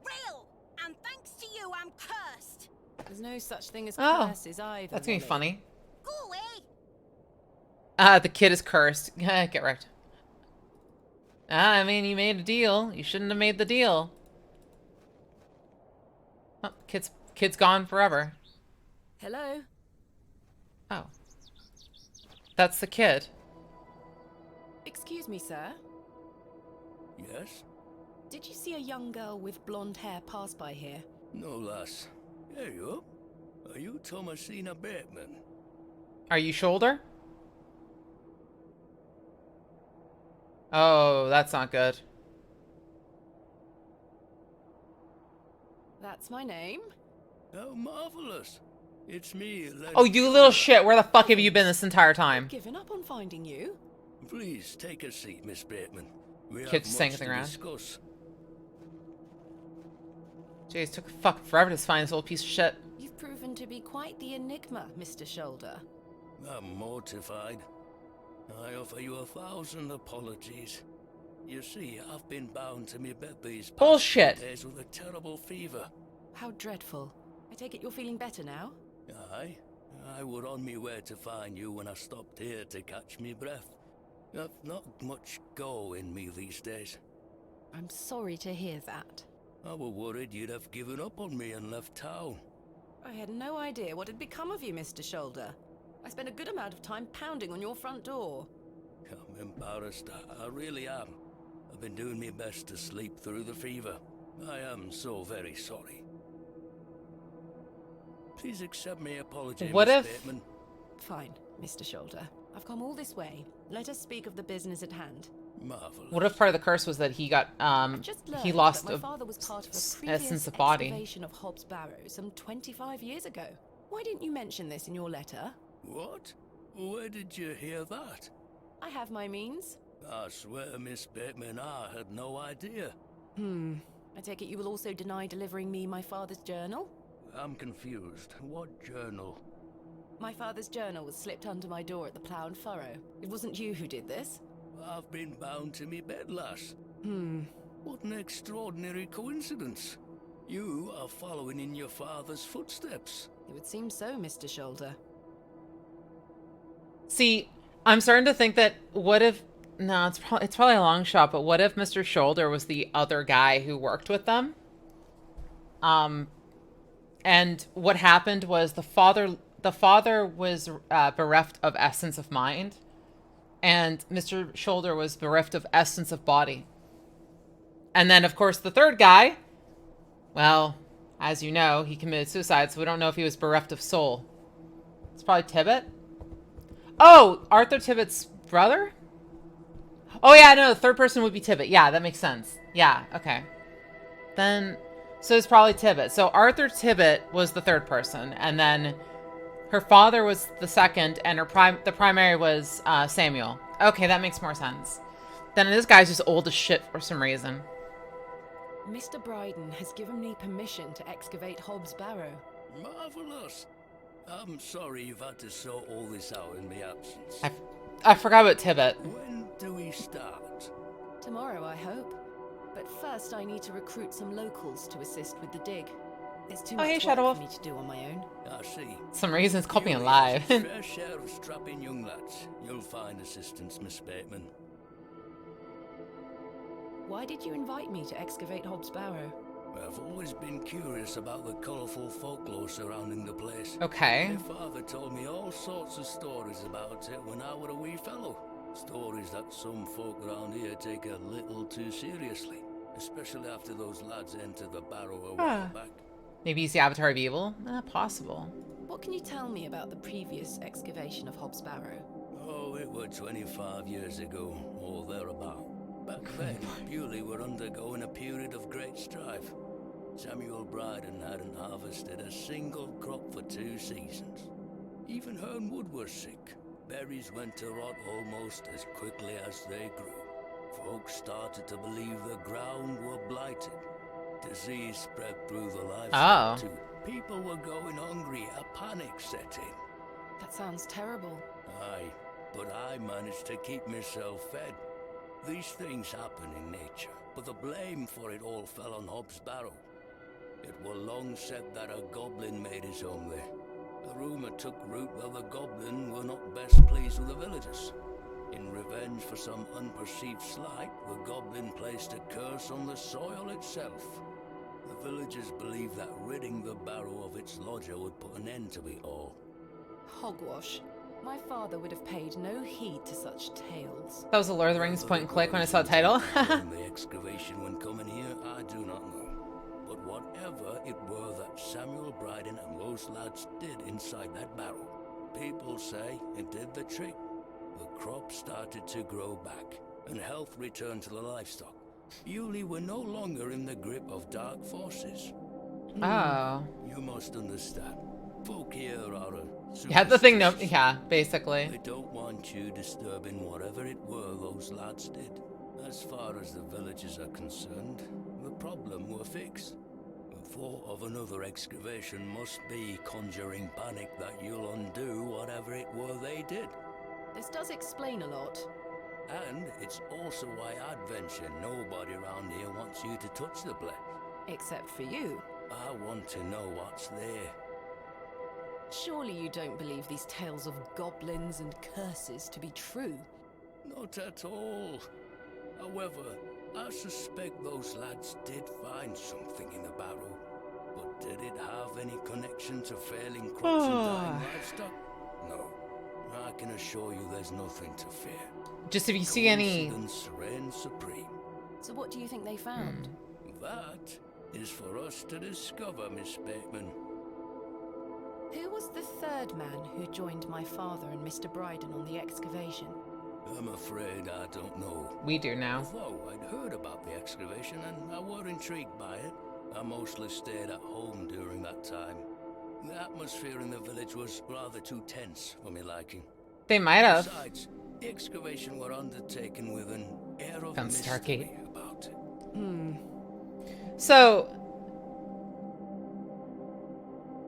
real, and thanks to you, I'm cursed. There's no such thing as Oh, curses either. that's gonna be Wally. funny. Go away. The kid is cursed. Get wrecked. I mean, you made a deal. You shouldn't have made the deal. Oh, kid's gone forever. Hello? Oh. That's the kid. Excuse me, sir. Yes? Did you see a young girl with blonde hair pass by here? No, lass. Here you are. Are you Thomasina Bateman? Are you Shoulder? Oh, that's not good. That's my name. How marvelous. It's me, Lenny. Oh, you little shit. Where the fuck have you been this entire time? I've given up on finding you. Please take a seat, Miss Bateman. We have Kid's saying much something to around. discuss. Jeez, took fucking forever to find this old piece of shit. You've proven to be quite the enigma, Mr. Shoulder. I'm mortified. I offer you 1,000 apologies. You see, I've been bound to me bed these past Bullshit. few days with a terrible fever. How dreadful. I take it you're feeling better now? Aye. I were on me way to find you when I stopped here to catch me breath. I've not much go in me these days. I'm sorry to hear that. I were worried you'd have given up on me and left town. I had no idea what had become of you, Mr. Shoulder. I spent a good amount of time pounding on your front door. I'm embarrassed. I really am. I've been doing my best to sleep through the fever. I am so very sorry. Please accept my apology, What Miss if- Bateman. Fine, Mr. Shoulder. I've come all this way. Let us speak of the business at hand. Marvelous. What if part of the curse was that he got, Just learned he lost that my a father was part of a essence previous of body? excavation of Hobbs Barrow some 25 years ago. Why didn't you mention this in your letter? What? Where did you hear that? I have my means. I swear, Miss Bateman, I had no idea. I take it you will also deny delivering me my father's journal? I'm confused. What journal? My father's journal was slipped under my door at the Plough and Furrow. It wasn't you who did this. I've been bound to me bed, lass. What an extraordinary coincidence. You are following in your father's footsteps. It would seem so, Mr. Shoulder. See, I'm starting to think that what if... No, it's probably a long shot, but what if Mr. Shoulder was the other guy who worked with them? And what happened was the father was bereft of essence of mind, and Mr. Shoulder was bereft of essence of body. And then, of course, the third guy, well, as you know, he committed suicide, so we don't know if he was bereft of soul. It's probably Tibbet. Oh, Arthur Tibbet's brother? Oh, yeah, no, the third person would be Tibbet. Yeah, that makes sense. Yeah, okay. Then, so it's probably Tibbet. So Arthur Tibbet was the third person, and then her father was the second, and the primary was Samuel. Okay, that makes more sense. Then this guy's just old as shit for some reason. Mr. Bryden has given me permission to excavate Hobbs Barrow. Marvelous. I'm sorry you've had to sort all this out in my absence. I forgot about Tibbet. When do we start? Tomorrow, I hope. But first, I need to recruit some locals to assist with the dig. There's too much work for me to do on my own. I see. Some reasons called me You alive. raise a fair share of strapping young lads. You'll find assistance, Miss Bateman. Why did you invite me to excavate Hobbs Barrow? I've always been curious about the colourful folklore surrounding the place. Okay. My father told me all sorts of stories about it when I were a wee fellow. Stories that some folk around here take a little too seriously. Especially after those lads entered the Barrow a while back. Maybe he's the Avatar of Evil? Possible. What can you tell me about the previous excavation of Hobbs Barrow? Oh, it were 25 years ago, or thereabout. Back then, Bewley were undergoing a period of great strife. Samuel Bryden hadn't harvested a single crop for 2 seasons. Even Hernwood was sick. Berries went to rot almost as quickly as they grew. Folks started to believe the ground were blighted. Disease spread through the Oh. livestock too. People were going hungry, a panic set in. That sounds terrible. Aye, but I managed to keep myself fed. These things happen in nature, but the blame for it all fell on Hobbs Barrow. It were long said that a goblin made his home there. The rumour took root while the goblin were not best pleased with the villagers. In revenge for some unperceived slight, the goblin placed a curse on the soil itself. The villagers believed that ridding the Barrow of its lodger would put an end to it all. Hogwash. My father would have paid no heed to such tales. That was a Lord of the Rings point and click when I saw the title. The excavation when coming here, I do not know. But whatever it were that Samuel Bryden and those lads did inside that barrow, people say it did the trick. The crops started to grow back, and health returned to the livestock. Bewley were no longer in the grip of dark forces. Oh. You must understand. Folk here are a Yeah, the thing, no, yeah, basically. They don't want you disturbing whatever it were those lads did. As far as the villagers are concerned, the problem were fixed. The thought of another excavation must be conjuring panic that you'll undo whatever it were they did. This does explain a lot. And it's also why I'd venture nobody around here wants you to touch the place. Except for you. I want to know what's there. Surely you don't believe these tales of goblins and curses to be true? Not at all. However, I suspect those lads did find something in the barrow. But did it have any connection to failing crops and dying livestock? No. I can assure you there's nothing to fear. Just if you see any... Coincidence reigns supreme. So what do you think they found? That is for us to discover, Miss Bateman. Who was the third man who joined my father and Mr. Bryden on the excavation? I'm afraid I don't know. We do now. Although I'd heard about the excavation and I were intrigued by it, I mostly stayed at home during that time. The atmosphere in the village was rather too tense for me liking. They might have. Besides, the excavation were undertaken with an air of Sounds mystery Stargate. about it.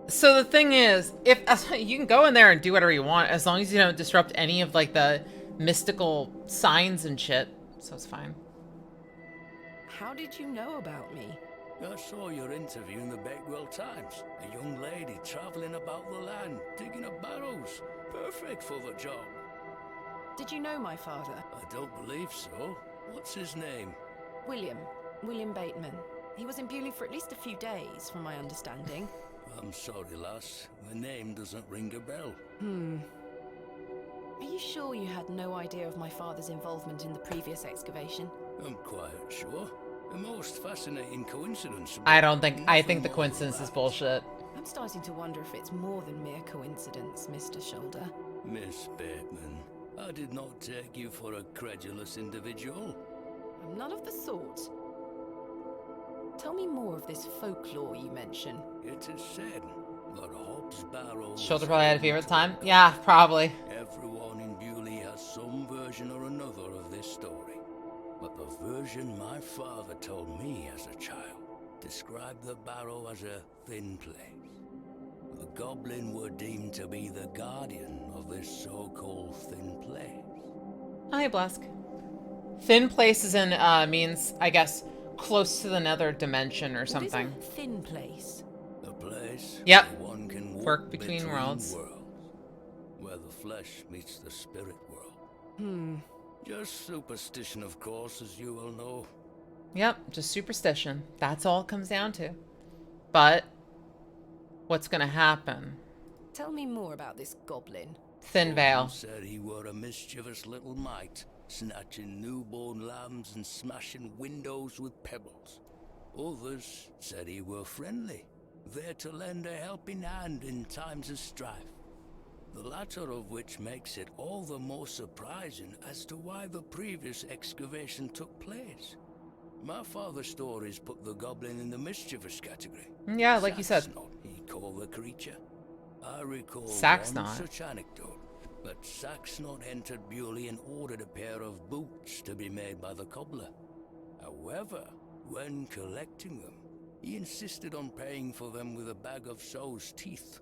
So the thing is, if you can go in there and do whatever you want, as long as you don't disrupt any of like the mystical signs and shit. So it's fine. How did you know about me? I saw your interview in the Bakewell Times. A young lady travelling about the land, digging up barrows. Perfect for the job. Did you know my father? I don't believe so. What's his name? William Bateman. He was in Bewley for at least a few days, from my understanding. I'm sorry, lass. The name doesn't ring a bell. Are you sure you had no idea of my father's involvement in the previous excavation? I'm quite sure. The most fascinating coincidence. I think the coincidence is bullshit. I'm starting to wonder if it's more than mere coincidence, Mr. Shoulder. Miss Bateman, I did not take you for a credulous individual. I'm none of the sort. Tell me more of this folklore you mention. It is said that Hobbs Barrow... Shoulder probably had a favorite time? Yeah, probably. Everyone in Bewley has some version or another of this story. But the version my father told me as a child described the barrow as a thin place. The goblin were deemed to be the guardian of this so-called thin place. Hi, Blask. Thin place is in, means, I guess, close to the nether dimension or something. What is a thin place? A place Yep. where one can Work between worlds. Where the flesh meets the spirit world. Just superstition, of course, as you will know. Yep, just superstition. That's all it comes down to. But what's gonna happen? Tell me more about this goblin. Thin veil. Some said he were a mischievous little mite, snatching newborn lambs and smashing windows with pebbles. Others said he were friendly, there to lend a helping hand in times of strife. The latter of which makes it all the more surprising as to why the previous excavation took place. My father's stories put the goblin in the mischievous category. Yeah, like you said. Saxnot, he called the creature. I recall Saxnot. one such anecdote. but Saxnot entered Bewley and ordered a pair of boots to be made by the cobbler. However, when collecting them, he insisted on paying for them with a bag of sow's teeth.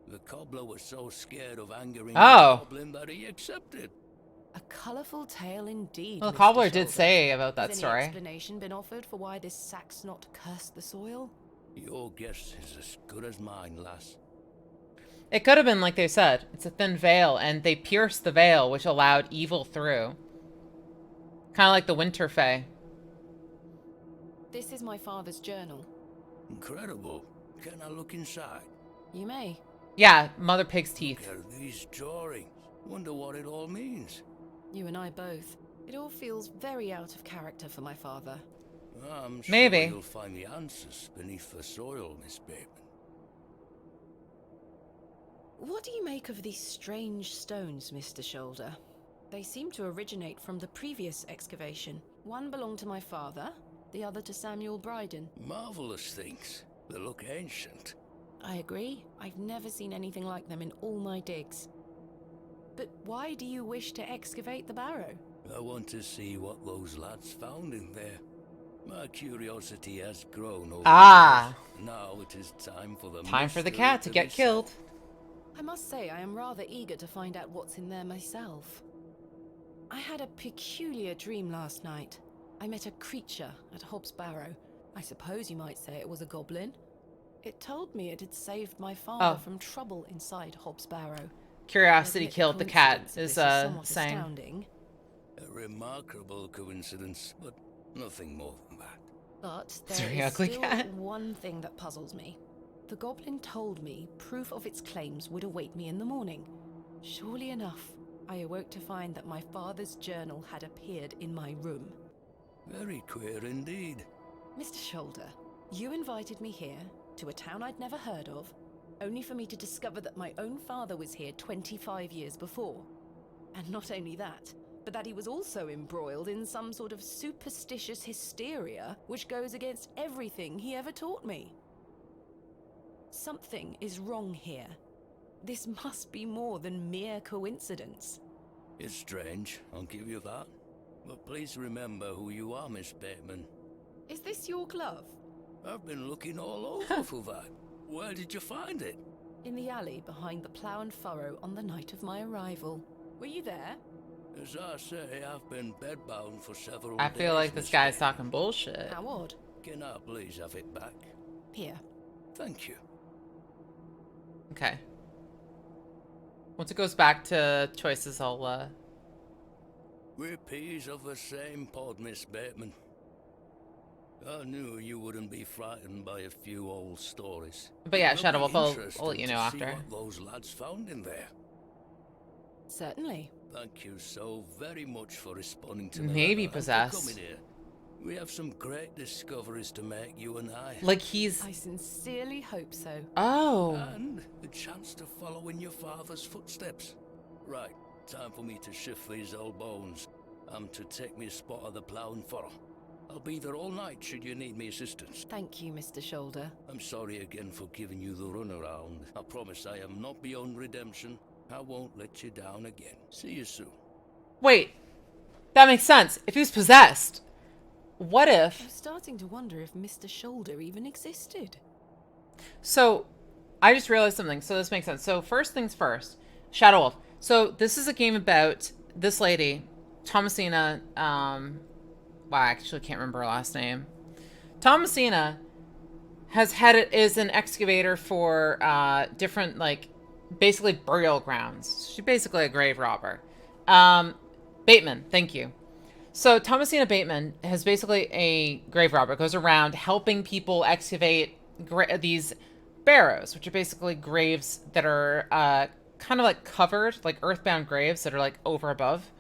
The cobbler was so scared of angering the goblin that he accepted. A colourful tale indeed. Well, the Mr. cobbler did Shoulder. say about that Has story. any explanation been offered for why this Saxnot cursed the soil? Your guess is as good as mine, lass. It could have been like they said. It's a thin veil, and they pierced the veil, which allowed evil through. Kind of like the Winter Fae. This is my father's journal. Incredible. Can I look inside? You may. Yeah, Mother Pig's teeth. Look at these drawings. Wonder what it all means. You and I both. It all feels very out of character for my father. I'm sure Maybe. you'll find the answers beneath the soil, Miss Bateman. What do you make of these strange stones, Mr. Shoulder? They seem to originate from the previous excavation. One belonged to my father, the other to Samuel Bryden. Marvelous things. They look ancient. I agree. I've never seen anything like them in all my digs. But why do you wish to excavate the Barrow? I want to see what those lads found in there. My curiosity has grown over the years. Now it is time for the cat to get killed. I must say I am rather eager to find out what's in there myself. I had a peculiar dream last night. I met a creature at Hobbs Barrow. I suppose you might say it was a goblin. It told me it had saved my father from trouble inside Hobbs Barrow. Curiosity killed the cat, is saying. Astounding. A remarkable coincidence, but nothing more than that. But It's a there very is ugly still cat. one thing that puzzles me. The goblin told me proof of its claims would await me in the morning. Surely enough, I awoke to find that my father's journal had appeared in my room. Very queer indeed. Mr. Shoulder, you invited me here, to a town I'd never heard of, only for me to discover that my own father was here 25 years before. And not only that, but that he was also embroiled in some sort of superstitious hysteria which goes against everything he ever taught me. Something is wrong here. This must be more than mere coincidence. It's strange, I'll give you that. But please remember who you are, Miss Bateman. Is this your glove? I've been looking all over for that. Where did you find it? In the alley behind the plough and furrow on the night of my arrival. Were you there? As I say, I've been bedbound for several I days. feel like this Miss guy's Bateman. talking bullshit. How odd. Can I please have it back? Here. Thank you. Okay. Once it goes back to choices, I'll, We're peas of the same pod, Miss Bateman. I knew you wouldn't be frightened by a few old stories. But yeah, It'll Shadow be Wolf, I'll interesting let you know to see after. what those lads found in there. Certainly. Thank you so very much for responding to me. Maybe and for possessed. coming here. We have some great discoveries to make, you and I. Like he's... I sincerely hope so. Oh. And the chance to follow in your father's footsteps. Right, time for me to shift these old bones. I'm to take me a spot of the plough and furrow. I'll be there all night should you need me assistance. Thank you, Mr. Shoulder. I'm sorry again for giving you the runaround. I promise I am not beyond redemption. I won't let you down again. See you soon. Wait. That makes sense. If he was possessed, what if... I'm starting to wonder if Mr. Shoulder even existed. So, I just realized something. So this makes sense. So first things first. Shadow Wolf. So this is a game about this lady, Thomasina, wow, I actually can't remember her last name. Thomasina is an excavator for different, like, basically burial grounds. She's basically a grave robber. Bateman, thank you. So Thomasina Bateman has basically a grave robber, goes around helping people excavate these barrows, which are basically graves that are kind of like covered, like earthbound graves that are like over above.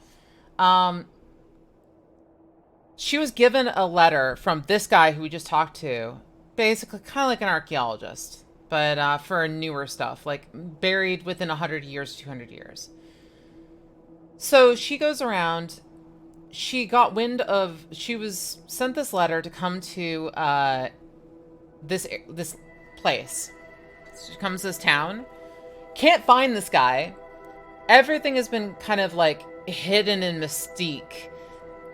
She was given a letter from this guy who we just talked to, basically kind of like an archaeologist, but for newer stuff, like buried within 100 years, 200 years. So she goes around. She got wind of, she was sent this letter to come to this place. She comes to this town, can't find this guy, everything has been kind of like hidden in mystique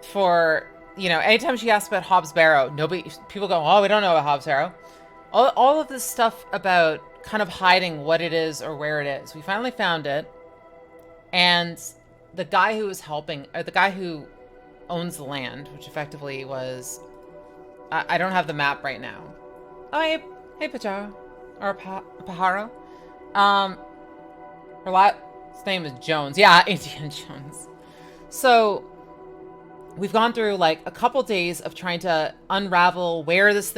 for, you know, anytime she asks about Hobbs Barrow, people go, oh, we don't know about Hobbs Barrow. All of this stuff about kind of hiding what it is or where it is. We finally found it. And the guy who was helping, or the guy who owns the land, which effectively was, I don't have the map right now. Oh, hey, Pajaro, or Pajaro. Her last name is Jones. Yeah, Indiana Jones. So we've gone through like a couple days of trying to unravel where this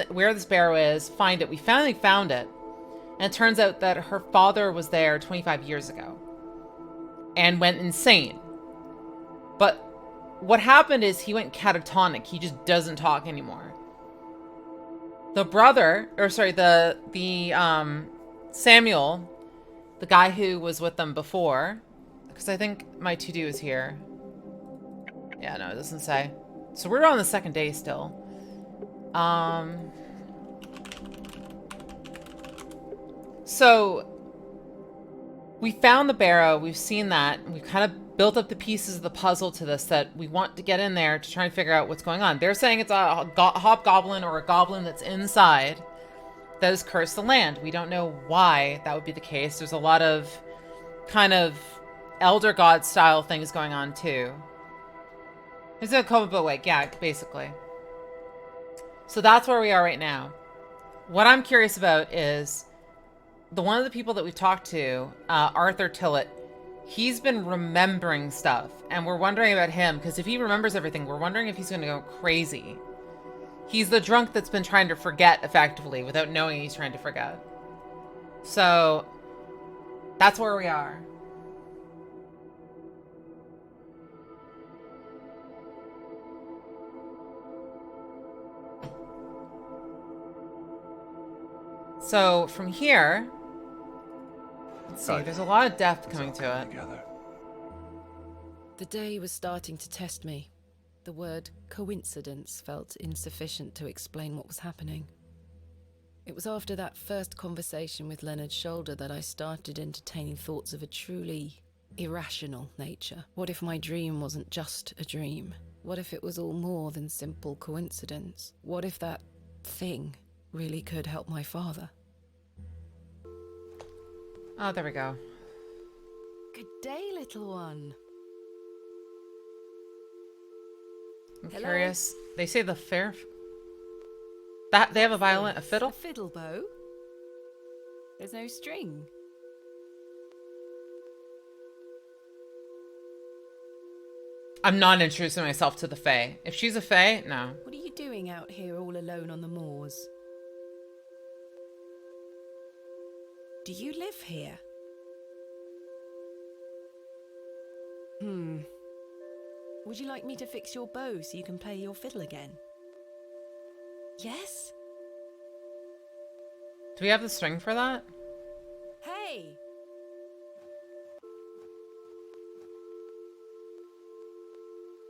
barrow is, find it. We finally found it. And it turns out that her father was there 25 years ago and went insane. But what happened is he went catatonic. He just doesn't talk anymore. The brother, or sorry, the Samuel, the guy who was with them before, because I think my to-do is here. Yeah, no, it doesn't say. So we're on the second day still. So we found the barrow. We've seen that. We've kind of built up the pieces of the puzzle to this that we want to get in there to try and figure out what's going on. They're saying it's a hobgoblin or a goblin that's inside that has cursed the land. We don't know why that would be the case. There's a lot of kind of elder god style things going on too. There's a comic book like, yeah, basically. So that's where we are right now. What I'm curious about is one of the people that we've talked to, Arthur Tillett, he's been remembering stuff, and we're wondering about him, because if he remembers everything, we're wondering if he's going to go crazy. He's the drunk that's been trying to forget, effectively, without knowing he's trying to forget. So that's where we are. So from here, let's see, there's a lot of depth coming to it. The day was starting to test me. The word coincidence felt insufficient to explain what was happening. It was after that first conversation with Leonard's shoulder that I started entertaining thoughts of a truly irrational nature. What if my dream wasn't just a dream? What if it was all more than simple coincidence? What if that thing really could help my father? Oh, there we go. Good day, little one. I'm Hello? curious. They say the fair... That they have a violin, a fiddle? A fiddle bow? There's no string. I'm not introducing myself to the Fae. If she's a Fae, no. What are you doing out here all alone on the moors? Do you live here? Would you like me to fix your bow so you can play your fiddle again? Yes? Do we have the string for that? Hey!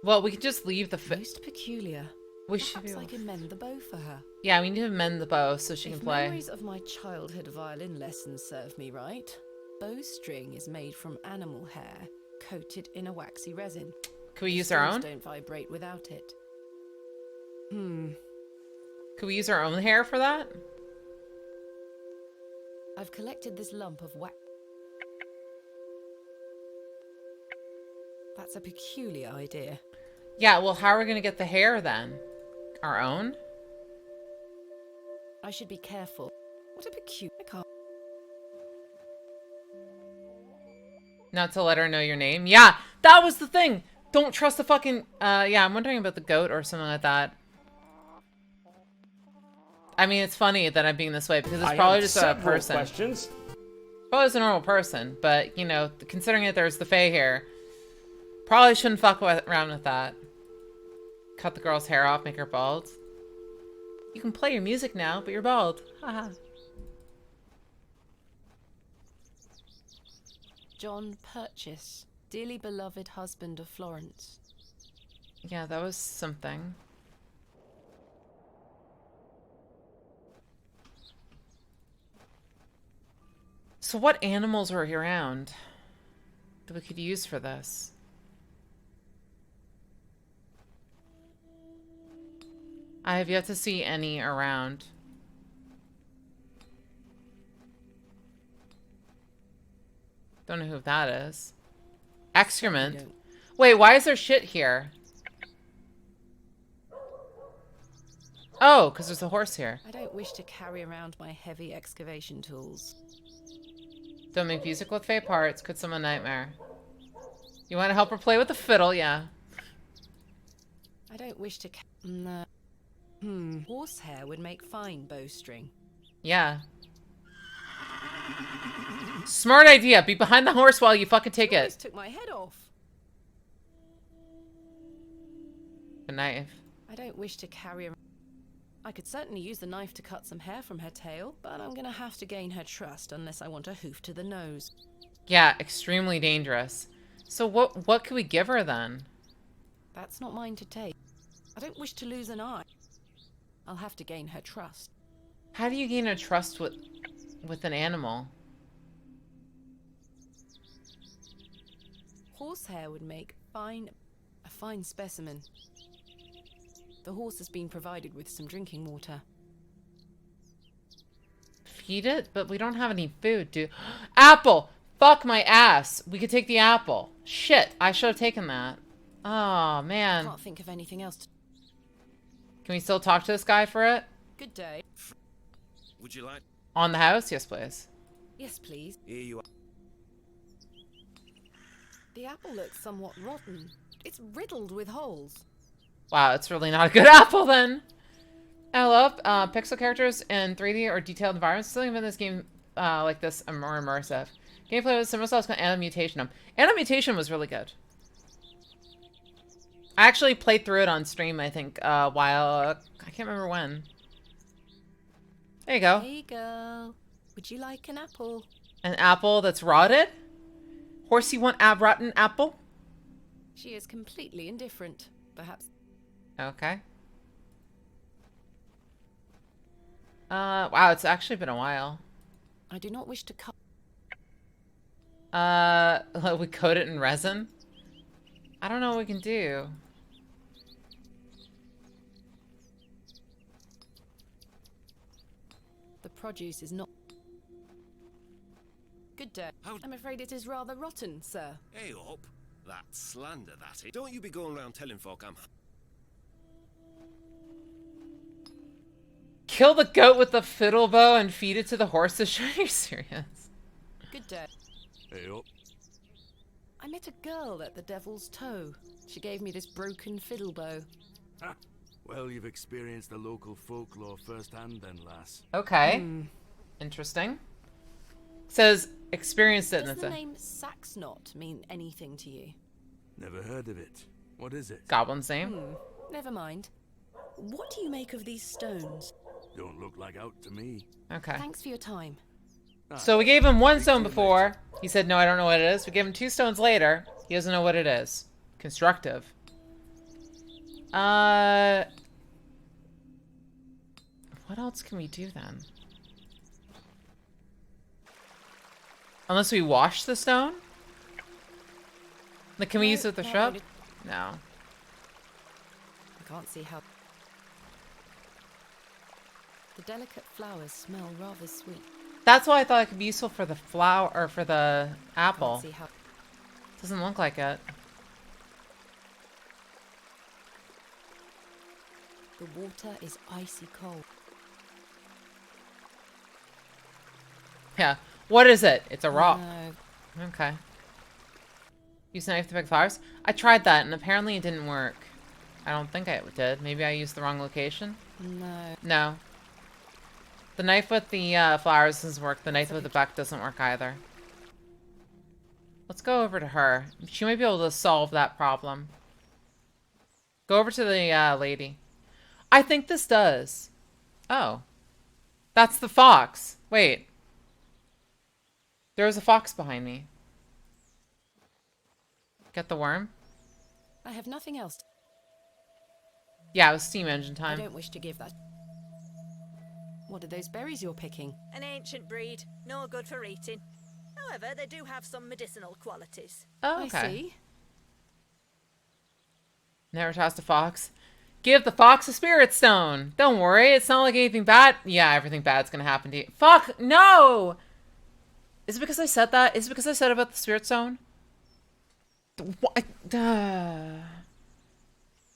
Well, we could just leave the Most peculiar. We should be Perhaps I able... can mend the bow for her. Yeah, we need to mend the bow so she can play. Memories of my childhood violin lessons serve me right, bowstring is made from animal hair, coated in a waxy resin. Can we use our own? Don't vibrate without it. Could we use our own hair for that? I've collected this lump of wax. That's a peculiar idea. Yeah, well, how are we going to get the hair then? Our own? I should be careful. What a peculiar... I can't... Not to let her know your name? Yeah, that was the thing! Don't trust the fucking... yeah, I'm wondering about the goat or something like that. I mean, it's funny that I'm being this way because it's probably just a person. Questions. Probably just a normal person, but, you know, considering that there's the Fae here, probably shouldn't fuck around with that. Cut the girl's hair off, make her bald. You can play your music now, but you're bald. Haha. John Purchase, dearly beloved husband of Florence. Yeah, that was something. So what animals are around? that we could use for this? I have yet to see any around. Don't know who that is. Excrement? Wait, why is there shit here? Oh, because there's a horse here. I don't wish to carry around my heavy excavation tools. Don't make music with fake parts. Could summon nightmare. You want to help her play with the fiddle? Yeah. I don't wish to. No. Horsehair would make fine bowstring. Yeah. Smart idea. Be behind the horse while you fucking take it. Took my head off. A knife. I don't wish to carry around. I could certainly use the knife to cut some hair from her tail, but I'm gonna have to gain her trust unless I want a hoof to the nose. Yeah, extremely dangerous. So what could we give her then? That's not mine to take. I don't wish to lose an eye. I'll have to gain her trust. How do you gain a trust with an animal? Horsehair would make a fine specimen. The horse has been provided with some drinking water. Feed it? But we don't have any food, dude. Apple! Fuck my ass! We could take the apple. Shit, I should have taken that. Oh, man. I can't think of anything else. Can we still talk to this guy for it? Good day. Would you like... On the house? Yes, please. Yes, please. Here you are. The apple looks somewhat rotten. It's riddled with holes. Wow, it's really not a good apple then. I love pixel characters in 3D or detailed environments. Something about this game like this are more immersive. Gameplay was similar styles called Animutation. Animutation was really good. I actually played through it on stream, I think, while I can't remember when. There you go. Hey girl, would you like an apple? An apple that's rotted? Horsey want a rotten apple? She is completely indifferent, perhaps. Okay. Wow, it's actually been a while. I do not wish to cut. We coat it in resin? I don't know what we can do. The produce is not. Good day. I'm afraid it is rather rotten, sir. Hey up. That's slander, that is. Don't you be going around telling folk I'm... Kill the goat with the fiddle bow and feed it to the horses? Are you serious? Good day. Hey up. I met a girl at the Devil's Toe. She gave me this broken fiddle bow. Ha! Well, you've experienced the local folklore firsthand then, lass. Okay. Interesting. Says experienced it. Does the name Saxnot mean anything to you? Never heard of it. What is it? Goblin's name. Never mind. What do you make of these stones? Don't look like out to me. Okay. Thanks for your time. So we gave him one stone before. He said, no, I don't know what it is. We gave him 2 stones later. He doesn't know what it is. Constructive. What else can we do then? Unless we wash the stone? Like, can we use it with the shrub? No. I can't see how. The delicate flowers smell rather sweet. That's why I thought it could be useful for the flower or for the apple. Can't see how. Doesn't look like it. The water is icy cold. Yeah. What is it? It's a rock. No. Okay. Use a knife to pick flowers? I tried that and apparently it didn't work. I don't think I did. Maybe I used the wrong location? No. No. The knife with the flowers doesn't work. The knife with the buck doesn't work either. Let's go over to her. She might be able to solve that problem. Go over to the lady. I think this does. Oh. That's the fox. Wait. There was a fox behind me. Get the worm? I have nothing else. Yeah, it was steam engine time. I don't wish to give that. What are those berries you're picking? An ancient breed, no good for eating. However, they do have some medicinal qualities. Oh, okay. I see. Never tossed a fox. Give the fox a spirit stone. Don't worry, it's not like anything bad. Yeah, everything bad's gonna happen to you. Fuck, no! Is it because I said that? Is it because I said about the spirit stone? What?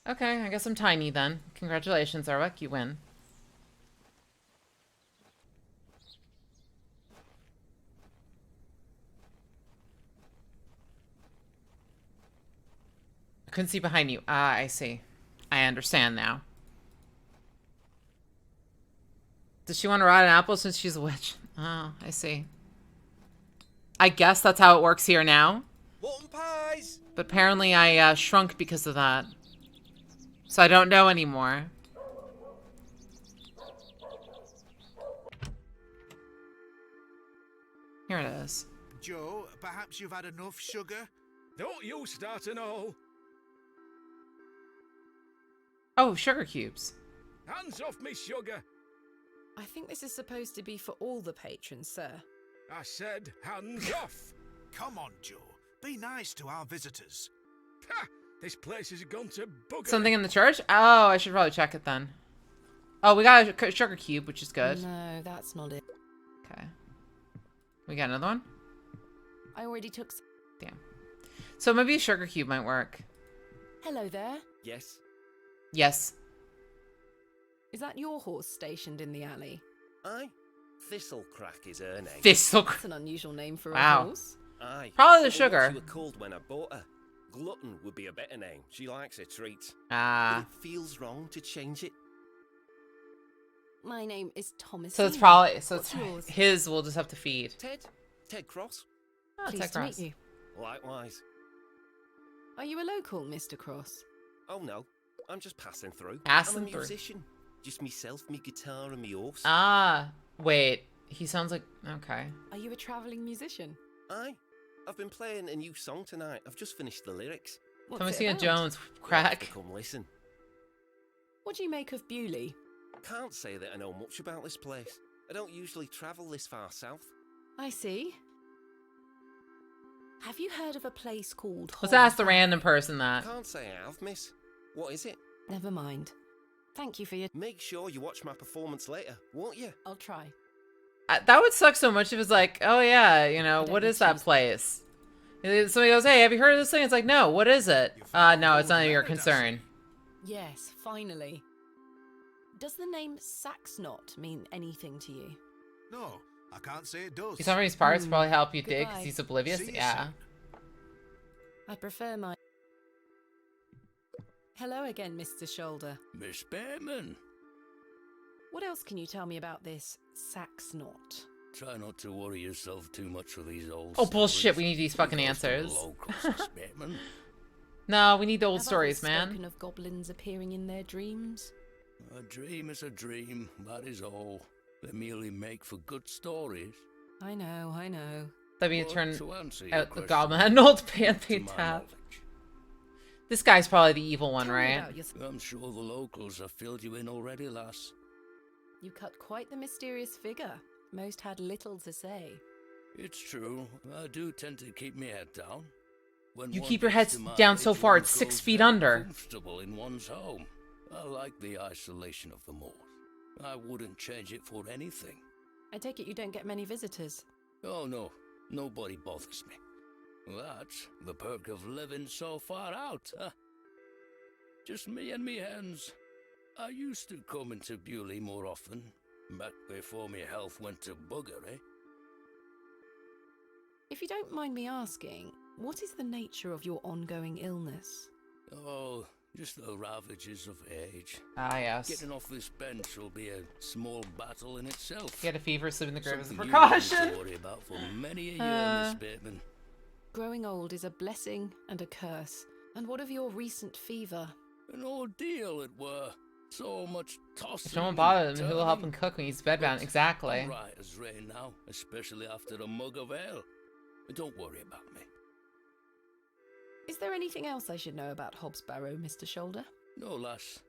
Okay, I guess I'm tiny then. Congratulations, Arwick, you win. I couldn't see behind you. Ah, I see. I understand now. Does she want to rot an apple since she's a witch? Oh, I see. I guess that's how it works here now. Mutton pies! But apparently I shrunk because of that. So I don't know anymore. Here it is. Joe, perhaps you've had enough sugar? Don't you start to know. Oh, sugar cubes. Hands off me, sugar. I think this is supposed to be for all the patrons, sir. I said hands off. Come on, Joe. Be nice to our visitors. Ha! This place has gone to bugger. Something in the church? Oh, I should probably check it then. Oh, we got a sugar cube, which is good. No, that's not it. Okay. We got another one? I already took... Damn. So maybe a sugar cube might work. Hello there. Yes. Yes. Is that your horse stationed in the alley? Aye. Thistlecrack is her name. Thistlecrack. That's an unusual name for Wow. a horse. Aye. Probably the But sugar. what she were called when I bought her. Glutton would be a better name. She likes her treats. Ah. But it feels wrong to change it. My name is Thomas. So it's probably... So What's it's yours? his we'll just have to feed. Ted Cross. Oh, Pleased Ted to meet Cross. you. Likewise. Are you a local, Mr. Cross? Oh no, I'm just passing through. Passing I'm a through. musician. Just myself, me guitar and me horse. Ah. Wait. He sounds like... Okay. Are you a travelling musician? Aye. I've been playing a new song tonight. I've just finished the lyrics. What's Thomasina it about? Jones. Crack. Come listen. What do you make of Bewley? Can't say that I know much about this place. I don't usually travel this far south. I see. Have you heard of a place called... Let's ask the random person that. Can't say I have, miss. What is it? Never mind. Thank you for your... Make sure you watch my performance later, won't you? I'll try. That would suck so much if it's like, oh yeah, you know, what is that place? Somebody goes, hey, have you heard of this thing? It's like, no, what is it? No, it's none of your concern. Yes, finally. Does the name Saxnot mean anything to you? No, I can't say it does. Some of these parts probably help you dig because Goodbye. he's oblivious. See you Yeah. soon. I prefer my... Hello again, Mr. Shoulder. Miss Bateman. What else can you tell me about this Saxnot? Try not to worry yourself too much with these old Oh, bullshit. stories. We need these fucking Those are the answers. locals, Miss Bateman. No, we need the old Have stories, others man. spoken of goblins appearing in their dreams? A dream is a dream, that is all. They merely make for good stories. I know, I know. Let me But turn to answer your out the question, goblin and old to Panthy my tap. knowledge, This guy's probably the evil one, Tell me right? about your... I'm sure the locals have filled you in already, lass. You cut quite the mysterious figure. Most had little to say. It's true, I do tend to keep my head down. When You one keep your gets head to my down so age, far one it's 6 grows feet very under. Comfortable in one's home. I like the isolation of the moors. I wouldn't change it for anything. I take it you don't get many visitors. Oh no, nobody bothers me. That's the perk of living so far out, huh? Just me and me hens. I used to come into Bewley more often, back before my health went to bugger, eh? If you don't mind me asking, what is the nature of your ongoing illness? Oh, just the ravages of age. Ah, yes. Getting off this bench will be a small battle in itself. Get a fever, sleep in the grave as a Something you won't need precaution. to worry about for many a year, Miss Bateman. Growing old is a blessing and a curse. And what of your recent fever? An ordeal it were. So much tossing. If no one bothers him, and who will help turning. him cook when he's bedbound? Exactly. I'm right as rain now, especially after a mug of ale. Don't worry about me. Is there anything else I should know about Hobbs Barrow, Mr. Shoulder? No, lass.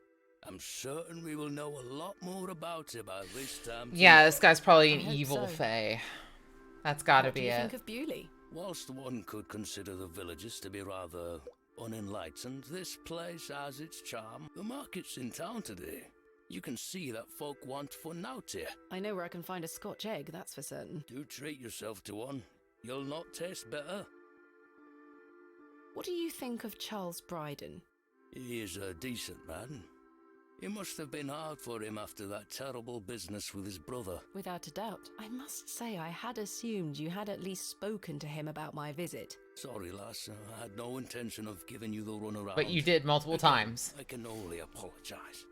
I'm certain we will know a lot more about it by this time. Yeah, this guy's probably an I hope evil so. fae. That's gotta What do be you it. think of Bewley? Whilst one could consider the villagers to be rather unenlightened, this place has its charm. The market's in town today. You can see that folk want fun out here. I know where I can find a Scotch egg, that's for certain. Do treat yourself to one. You'll not taste better. What do you think of Charles Bryden? He is a decent man. It must have been hard for him after that terrible business with his brother. Without a doubt. I must say, I had assumed you had at least spoken to him about my visit. Sorry, lass. I had no intention of giving you the runaround. But you did multiple times. I can only apologise.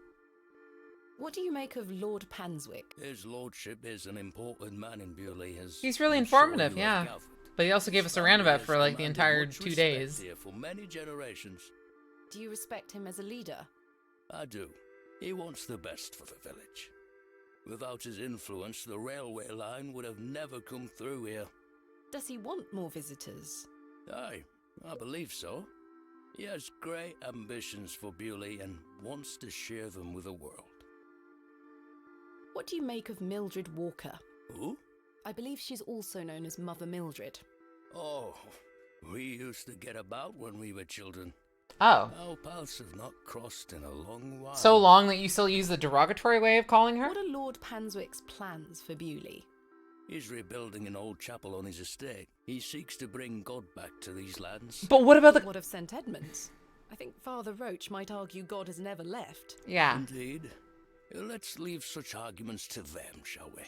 What do you make of Lord Panswick? His lordship is an important man in Bewley. He's really informative, yeah. But he also gave us a roundabout for like the entire 2 days. Here for many generations. Do you respect him as a leader? I do. He wants the best for the village. Without his influence, the railway line would have never come through here. Does he want more visitors? Aye, I believe so. He has great ambitions for Bewley and wants to share them with the world. What do you make of Mildred Walker? Who? I believe she's also known as Mother Mildred. Oh, we used to get about when we were children. Oh. Our paths have not crossed in a long while. So long that you still use the derogatory way of calling her? What are Lord Panswick's plans for Bewley? He's rebuilding an old chapel on his estate. He seeks to bring God back to these lands. But what about the... What of St. Edmunds? I think Father Roach might argue God has never left. Yeah. Indeed. Let's leave such arguments to them, shall we?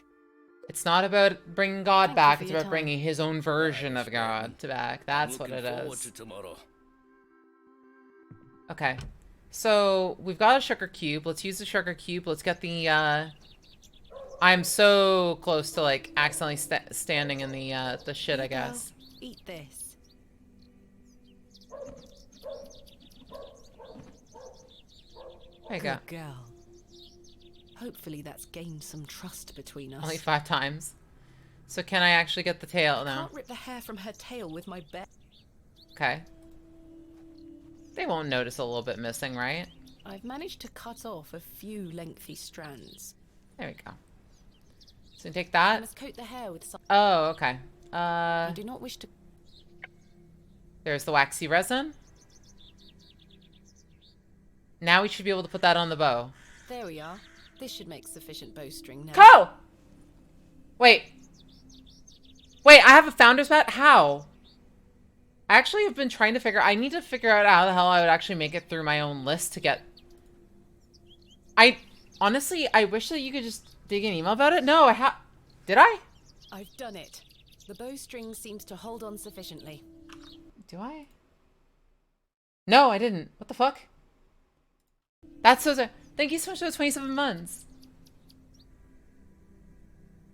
It's not about bringing God back, it's about time. bringing his own version of God back. That's what it Looking forward is. to tomorrow. Okay. So, we've got a sugar cube. Let's use the sugar cube. Let's get the, I'm so close to, like, accidentally standing in the shit, I guess. Eat this. There you go. Good girl. Hopefully that's gained some trust between us. Only 5 times. So can I actually get the tail now? Can't rip the hair from her tail with my bare... Okay. They won't notice a little bit missing, right? I've managed to cut off a few lengthy strands. There we go. So take I that. must coat the hair with some... Oh, okay. I do not wish to... There's the waxy resin. Now we should be able to put that on the bow. There we are. This should make sufficient bowstring now. Go! Wait. Wait, I have a founder's bat? How? I actually have been trying to I need to figure out how the hell I would actually make it through my own list to get... Honestly, I wish that you could just dig an email about it. No, Did I? I've done it. The bowstring seems to hold on sufficiently. Do I? No, I didn't. What the fuck? That's so... Thank you so much for the 27 months.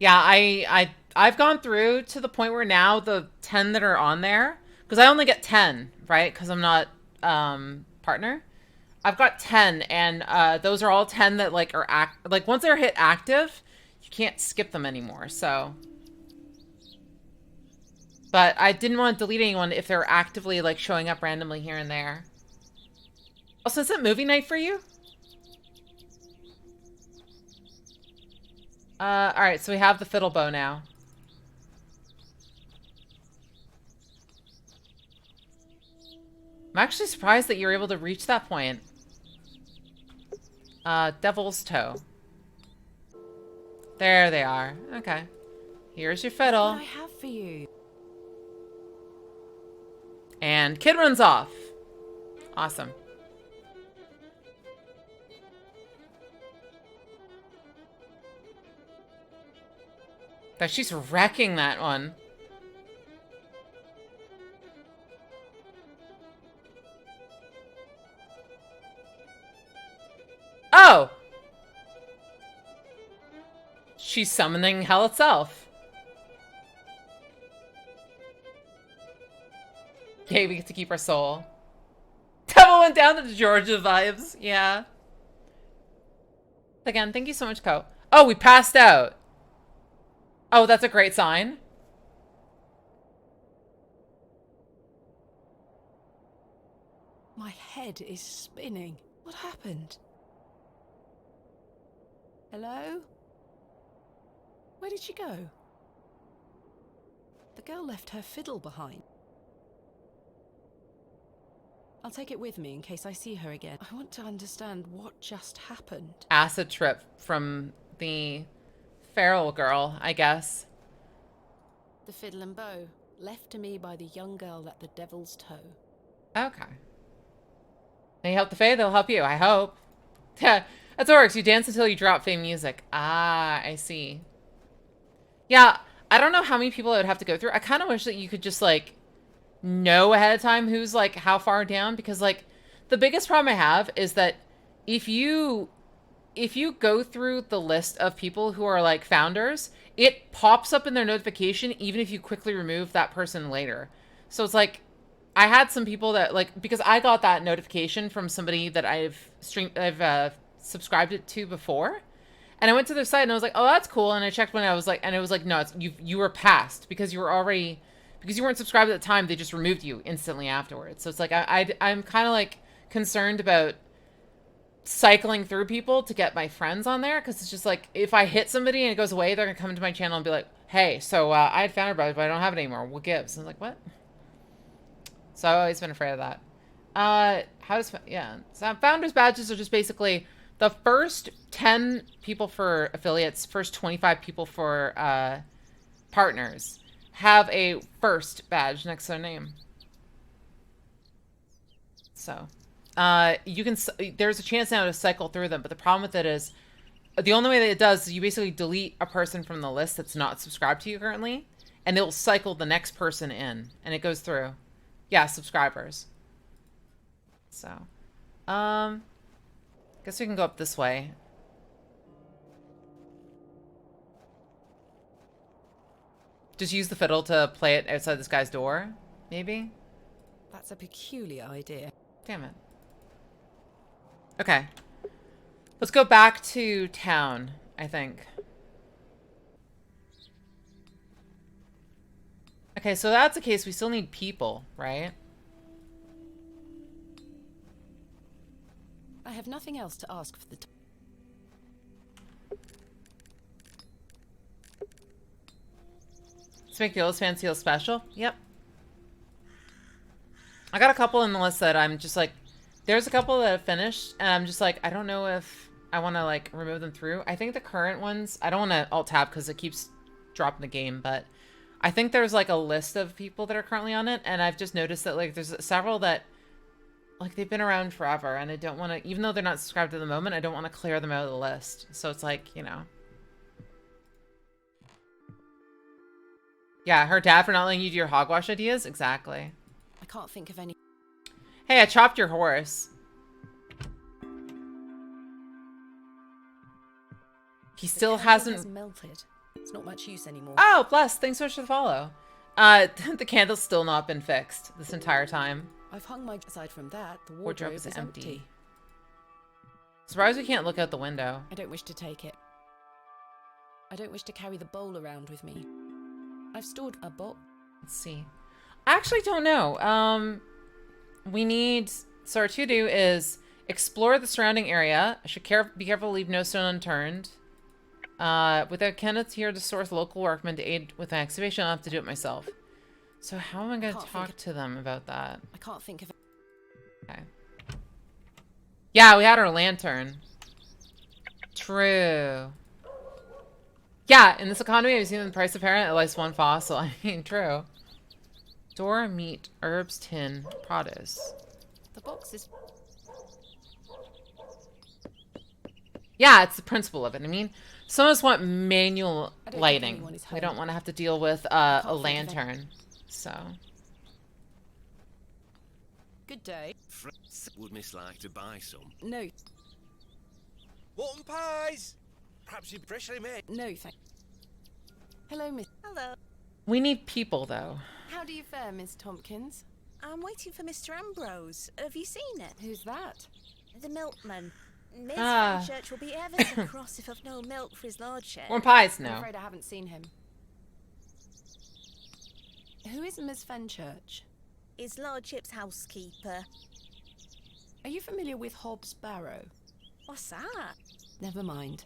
Yeah, I've gone through to the point where now the 10 that are on there, because I only get 10, right? Because I'm not partner. I've got 10, and those are all 10 that like are once they're hit active, you can't skip them anymore. So, but I didn't want to delete anyone if they're actively like showing up randomly here and there. Also, is it movie night for you? Alright, so we have the fiddle bow now. I'm actually surprised that you were able to reach that point. Devil's toe. There they are. Okay. Here's your fiddle. What I have for you. And kid runs off. Awesome. But she's wrecking that one. Oh! She's summoning hell itself. Yay, we get to keep our soul. Devil went down to the Georgia vibes. Yeah. Again, thank you so much, Co. Oh, we passed out. Oh, that's a great sign. My head is spinning. What happened? Hello? Where did she go? girl left her fiddle behind. I'll take it with me in case I see her again. I want to understand what just happened. Acid trip from the feral girl, I guess. The fiddle and bow, left to me by the young girl at the Devil's Toe. Okay. They help the Fae, they'll help you, I hope. That's what works. You dance until you drop Fae music. Ah, I see. Yeah, I don't know how many people I would have to go through. I kind of wish that you could just, like, know ahead of time who's, like, how far down. Because, like, the biggest problem I have is that if you go through the list of people who are, like, founders, it pops up in their notification even if you quickly remove that person later. So it's like, I had some people that, like, because I got that notification from somebody that I've subscribed it to before, and I went to their site and I was like, oh, that's cool. And I checked when I was like, and it was like, no, it's you were passed because you weren't subscribed at the time. They just removed you instantly afterwards. So it's like I'm kind of like concerned about cycling through people to get my friends on there, because it's just like, if I hit somebody and it goes away, they're gonna come to my channel and be like, hey, so I had Founder Brothers, but I don't have it anymore. What gives? And I'm like, what? So I've always been afraid of that. So founders badges are just basically the first 10 people for affiliates, first 25 people for partners have a first badge next to their name. So there's a chance now to cycle through them, but the problem with it is the only way that it does is you basically delete a person from the list that's not subscribed to you currently, and it'll cycle the next person in, and it goes through. Yeah, subscribers. So, guess we can go up this way. Just use the fiddle to play it outside this guy's door, maybe? That's a peculiar idea. Damn it. Okay. Let's go back to town, I think. Okay, so that's the case. We still need people, right? I have nothing else to ask for the Let's make the oldest fan seal special. Yep. I got a couple in the list that I'm just like, there's a couple that have finished, and I'm just like, I don't know if I want to, like, remove them through. I think the current ones, I don't want to alt-tab because it keeps dropping the game, but I think there's, like, a list of people that are currently on it, and I've just noticed that, like, there's several that, like, they've been around forever, and I don't want to, even though they're not subscribed at the moment, I don't want to clear them out of the list. So it's like, you know. Yeah, her dad for not letting you do your hogwash ideas? Exactly. I can't think of any. Hey, I chopped your horse. He still hasn't... Has melted. It's not much use anymore. Oh, bless. Thanks so much for the follow. The candle's still not been fixed this entire time. I've hung my... Aside from that, the wardrobe is empty. Surprised we can't look out the window. I don't wish to take it. I don't wish to carry the bowl around with me. I've stored a box. Let's see. I actually don't know. We need... So our to-do is explore the surrounding area. I should be careful to leave no stone unturned. Without Kenneth here to source local workmen to aid with an excavation, I'll have to do it myself. So how am I going to talk to them about that? I can't think of it. Okay. Yeah, we had our lantern. True. Yeah, in this economy, I've seen the price apparent at least one fossil. I mean, true. Door, meat, herbs, tin, produce. The box is... Yeah, it's the principle of it. I mean, some of us want manual lighting. We don't want to have to deal with a lantern. So. Good day. Would Miss like to buy some? No. Walton pies! Perhaps you freshly made. No, thank. Hello, Miss. Hello. We need people, though. How do you fare, Miss Tompkins? I'm waiting for Mr. Ambrose. Have you seen it? Who's that? The milkman. Miss Fenchurch will be ever so cross if I've no milk for his lordship. Warm pies, no. I'm afraid I haven't seen him. Who is Miss Fenchurch? His lordship's housekeeper. Are you familiar with Hobbs Barrow? What's that? Never mind.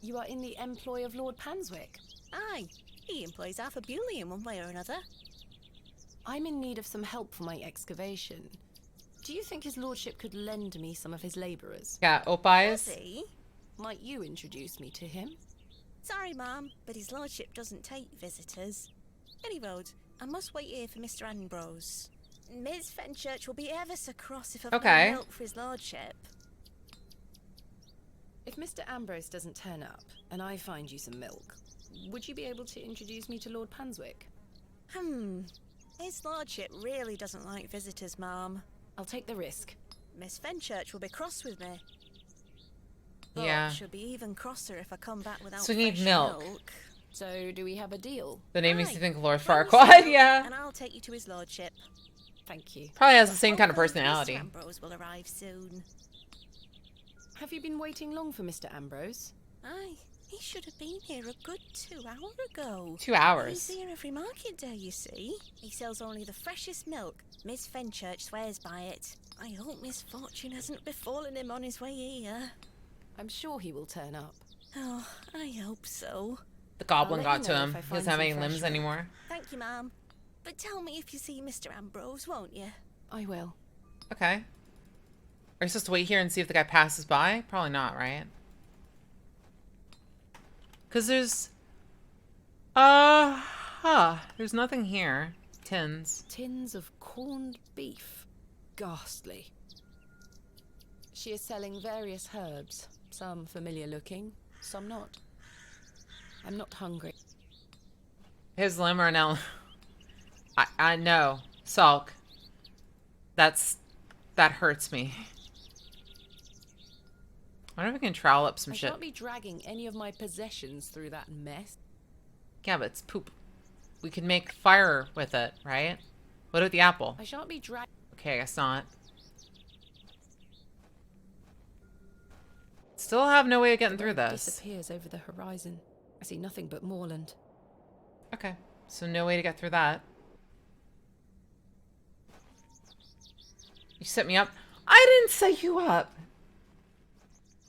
You are in the employ of Lord Panswick? Aye. He employs half a Bewley in one way or another. I'm in need of some help for my excavation. Do you think his lordship could lend me some of his labourers? Yeah, Opais. Does he? Might you introduce me to him? Sorry, Ma'am, but his lordship doesn't take visitors. Any road, I must wait here for Mr. Ambrose. Ms. Fenchurch will be ever so cross if I've no milk for his lordship. If Mr. Ambrose doesn't turn up, and I find you some milk, would you be able to introduce me to Lord Panswick? His lordship really doesn't like visitors, Ma'am. I'll take the risk. Miss Fenchurch will be cross with me. But Yeah. she'll be even crosser if I come back without So we need fresh milk. So, do we have a deal? The name makes Aye. you think of Lord Bring me Farquaad, some milk, yeah. And I'll take you to his lordship. Thank you. Probably has the same kind of Hopefully personality. Mr. Ambrose will arrive soon. Have you been waiting long for Mr. Ambrose? Aye, he should have been here a good 2 hours ago. 2 hours? He's here every market day, you see. He sells only the freshest milk. Miss Fenchurch swears by it. I hope misfortune hasn't befallen him on his way here. I'm sure he will turn up. Oh, I hope so. The goblin I'll let got you to know him. if I He find doesn't have some any fresh limbs milk. anymore. Thank you, ma'am. But tell me if you see Mr. Ambrose, won't you? I will. Okay. Are you supposed to wait here and see if the guy passes by? Probably not, right? Because there's... There's nothing here. Tins. Tins of corned beef. Ghastly. She is selling various herbs. Some familiar looking, some not. I'm not hungry. His limb or no? I know. Sulk. That hurts me. I wonder if we can trowel up some I shit. shan't be dragging any of my possessions through that mess. Yeah, but it's poop. We could make fire with it, right? What about the apple? I shan't be dragging. Okay, I guess not. Still have no way of getting through this. Disappears over the horizon. I see nothing but moorland. Okay, so no way to get through that. You set me up? I didn't set you up.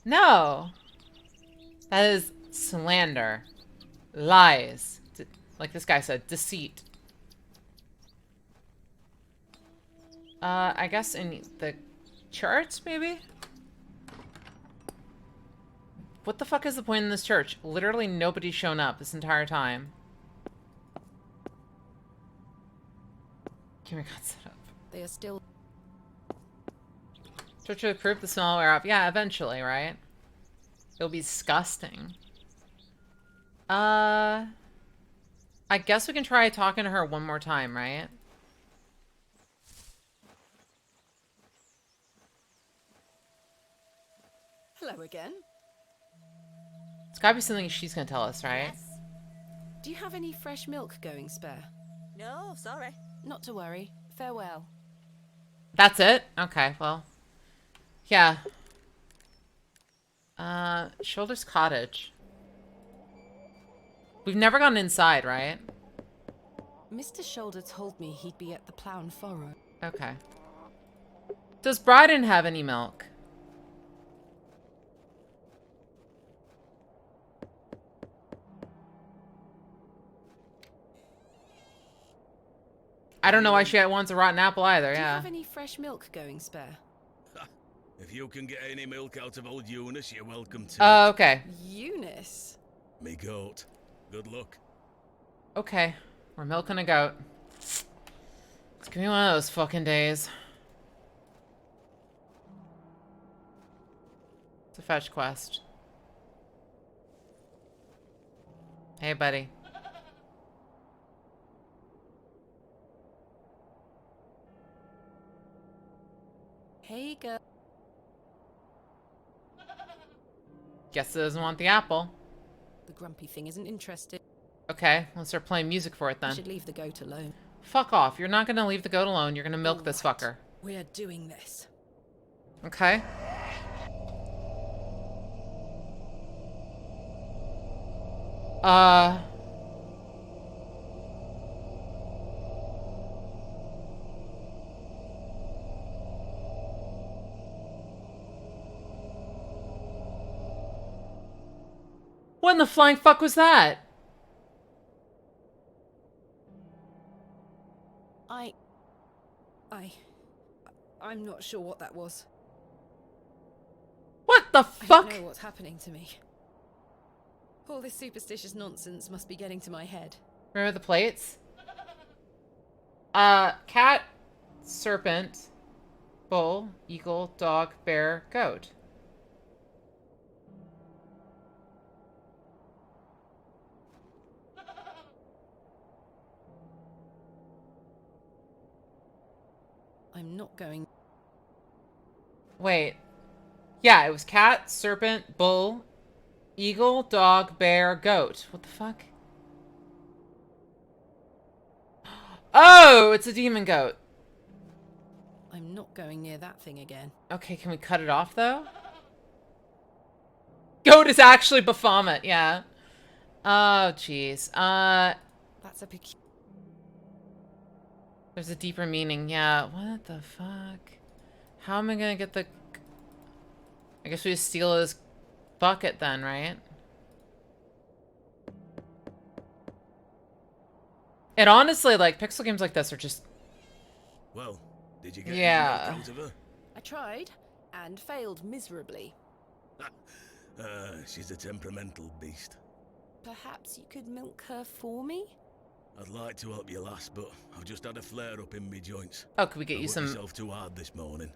No. That is slander. Lies. Like this guy said, deceit. I guess in the church, maybe? What the fuck is the point in this church? Literally nobody's shown up this entire time. Camera got set up. They are still... Church of proof the smell will wear off. Yeah, eventually, right? It'll be disgusting. I guess we can try talking to her one more time, right? Hello again. It's gotta be something she's gonna tell us, right? Yes. Do you have any fresh milk going spare? No, sorry. Not to worry. Farewell. That's it? Okay, well. Yeah. Shoulder's Cottage. We've never gone inside, right? Mr. Shoulder told me he'd be at the Plough and Furrow. Okay. Does Bryden have any milk? I don't know why she wants a rotten apple either, Do you yeah. have any fresh milk going spare? If you can get any milk out of old Eunice, you're welcome to. Oh, okay. Eunice? Me goat. Good luck. Okay. We're milking a goat. It's gonna be one of those fucking days. It's a fetch quest. Hey, buddy. Hey, girl. Guess it doesn't want the apple. The grumpy thing isn't interested. Okay, let's start playing music for it I then. should leave the goat alone. Fuck off. You're not gonna leave the goat alone. You're gonna milk this fucker. We are doing this. Okay. What in the flying fuck was that? I'm not sure what that was. What the I fuck? don't know what's happening to me. All this superstitious nonsense must be getting to my head. Remember the plates? Cat, serpent, bull, eagle, dog, bear, goat. I'm not going... Wait. Yeah, it was cat, serpent, bull, eagle, dog, bear, goat. What the fuck? Oh, it's a demon goat. I'm not going near that thing again. Okay, can we cut it off, though? Goat is actually Baphomet, yeah. Oh, jeez. That's a There's a deeper meaning, yeah. What the fuck? How am I gonna get the... I guess we just steal his bucket then, right? And honestly, like, pixel games like this are just... Well, did you get yeah. any milk out of her? I tried, and failed miserably. She's a temperamental beast. Perhaps you could milk her for me? I'd like to help you, lass, but I've just had a flare-up in me joints. Oh, could we get you worked some... myself too hard this morning.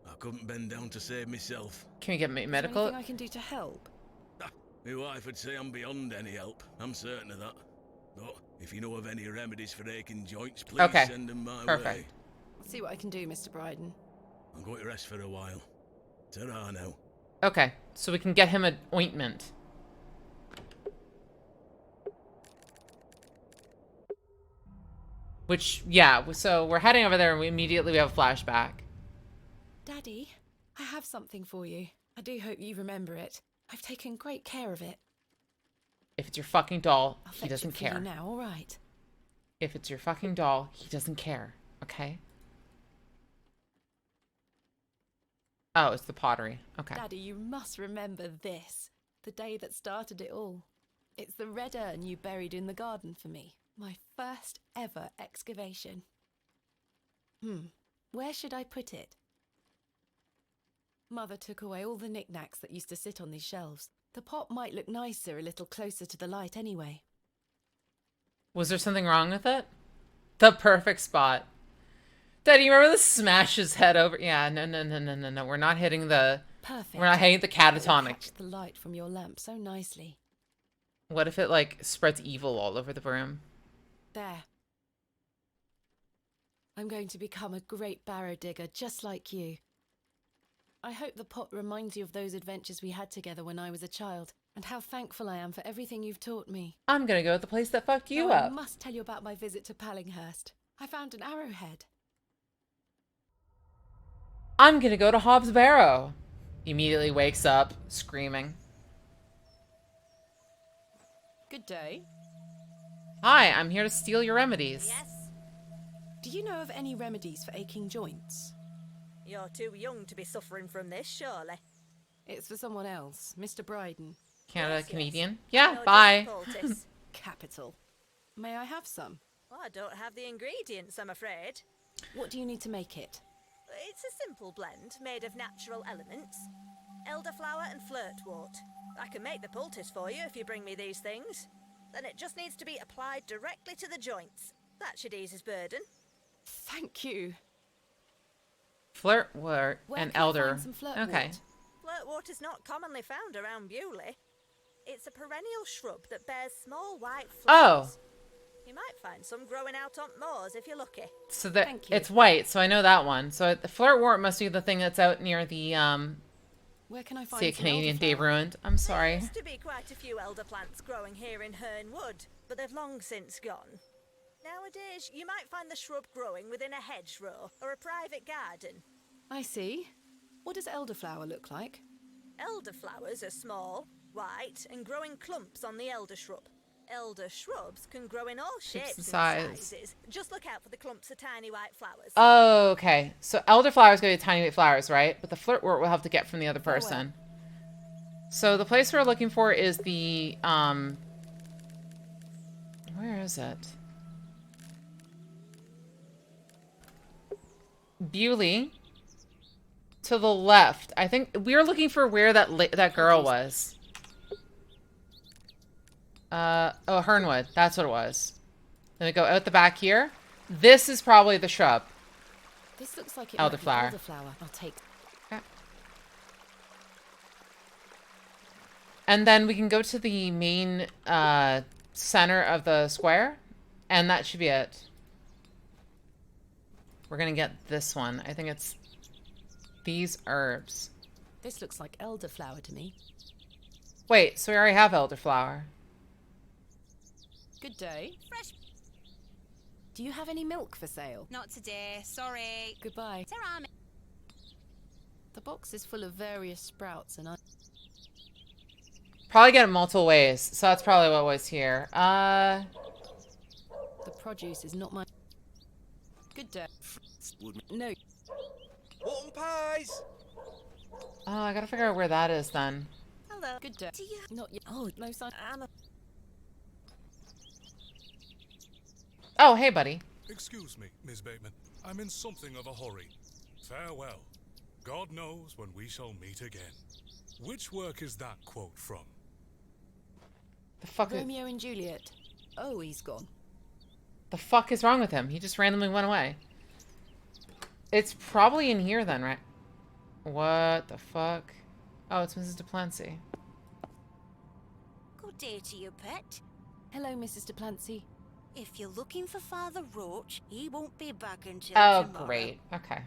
I couldn't bend down to save myself. Can we get medical? Is there anything I can do to help? My wife would say I'm beyond any help. I'm certain of that. But if you know of any remedies for aching joints, please send them my way. I'll see what I can do, Mr. Bryden. I'm going to rest for a while. Ta-ra now. Okay, so we can get him an ointment. Which, yeah, so we're heading over there and we immediately have a flashback. Daddy, I have something for you. I do hope you remember it. I've taken great care of it. If it's your fucking doll, I'll he fetch doesn't it for care. you now, all right? If it's your fucking doll, he doesn't care, okay? Oh, it's the pottery. Okay. Daddy, you must remember this. The day that started it all. It's the red urn you buried in the garden for me. My first ever excavation. Where should I put it? Mother took away all the knickknacks that used to sit on these shelves. The pot might look nicer a little closer to the light anyway. Was there something wrong with it? The perfect spot. Daddy, you remember the smash his head over? Yeah, no. We're not hitting the... Perfect. We're not hitting the catatonic. Catch the light from your lamp so nicely. What if it, like, spreads evil all over the room? There. I'm going to become a great barrow digger just like you. I hope the pot reminds you of those adventures we had together when I was a child, and how thankful I am for everything you've taught me. I'm gonna go to the place that fucked you Now, up. I must tell you about my visit to Pallinghurst. I found an arrowhead. I'm gonna go to Hobbs Barrow. Immediately wakes up, screaming. Good day. Hi, I'm here to steal your remedies. Yes? Do you know of any remedies for aching joints? You're too young to be suffering from this, surely. It's for someone else, Mr. Bryden. Canada comedian? Yes. Yeah, bye. Capital. May I have some? Well, I don't have the ingredients, I'm afraid. What do you need to make it? It's a simple blend made of natural elements. Elderflower and flirtwort. I can make the poultice for you if you bring me these things. Then it just needs to be applied directly to the joints. That should ease his burden. Thank you. Flirtwort and elder. Okay. Flirtwort is not commonly found around Bewley. It's a perennial shrub that bears small white flowers. Oh. You might find some growing out on moors if you're lucky. So that it's white, so I know that one. So the flirtwort must be the thing that's out near the Where can I find see a some Canadian elderflower? day ruined. I'm There sorry. used to be quite a few elder plants growing here in Herne Wood, but they've long since gone. Nowadays, you might find the shrub growing within a hedgerow or a private garden. I see. What does elderflower look like? Elderflowers are small, white, and grow in clumps on the elder shrub. Elder shrubs can grow in all shapes and sizes. Just look out for the clumps of tiny white flowers. Oh, okay. So elderflower's gonna be tiny white flowers, right? But the flirtwort we'll have to get from the other person. So the place we're looking for is the where is it? Bewley. To the left. I think we were looking for where that girl was. Oh, Hernwood. That's what it was. Then we go out the back here. This is probably the shrub. This looks like it Elderflower. might be elderflower. I'll take. Okay. And then we can go to the main center of the square, and that should be it. We're gonna get this one. I think it's these herbs. This looks like elderflower to me. Wait, so we already have elderflower. Good day. Fresh. Do you have any milk for sale? Not today, sorry. Goodbye. Ta-ra, The box is full of various sprouts and Probably get it multiple ways, so that's probably what was here. the produce is not my. Good day. No. Autumn pies! Oh, I gotta figure out where that is then. Hello. Good day. Not yet. Oh, no sign. Oh, hey, buddy. Excuse me, Miss Bateman. I'm in something of a hurry. Farewell. God knows when we shall meet again. Which work is that quote from? The fuck Romeo and Juliet. Oh, he's gone. The fuck is wrong with him? He just randomly went away. It's probably in here then, right? What the fuck? Oh, it's Mrs. Duplancy. Good day to you, pet. Hello, Mrs. Duplancy. If you're looking for Father Roach, he won't be back until Oh, tomorrow. great. Okay.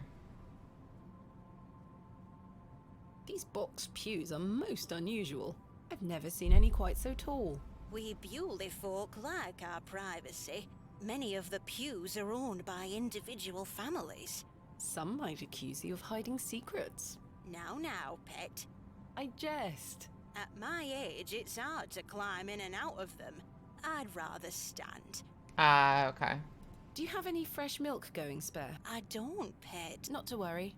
These box pews are most unusual. I've never seen any quite so tall. We Bewley folk like our privacy. Many of the pews are owned by individual families. Some might accuse you of hiding secrets. Now, pet. I jest. At my age, it's hard to climb in and out of them. I'd rather stand. Okay. Do you have any fresh milk going spare? I don't, pet. Not to worry.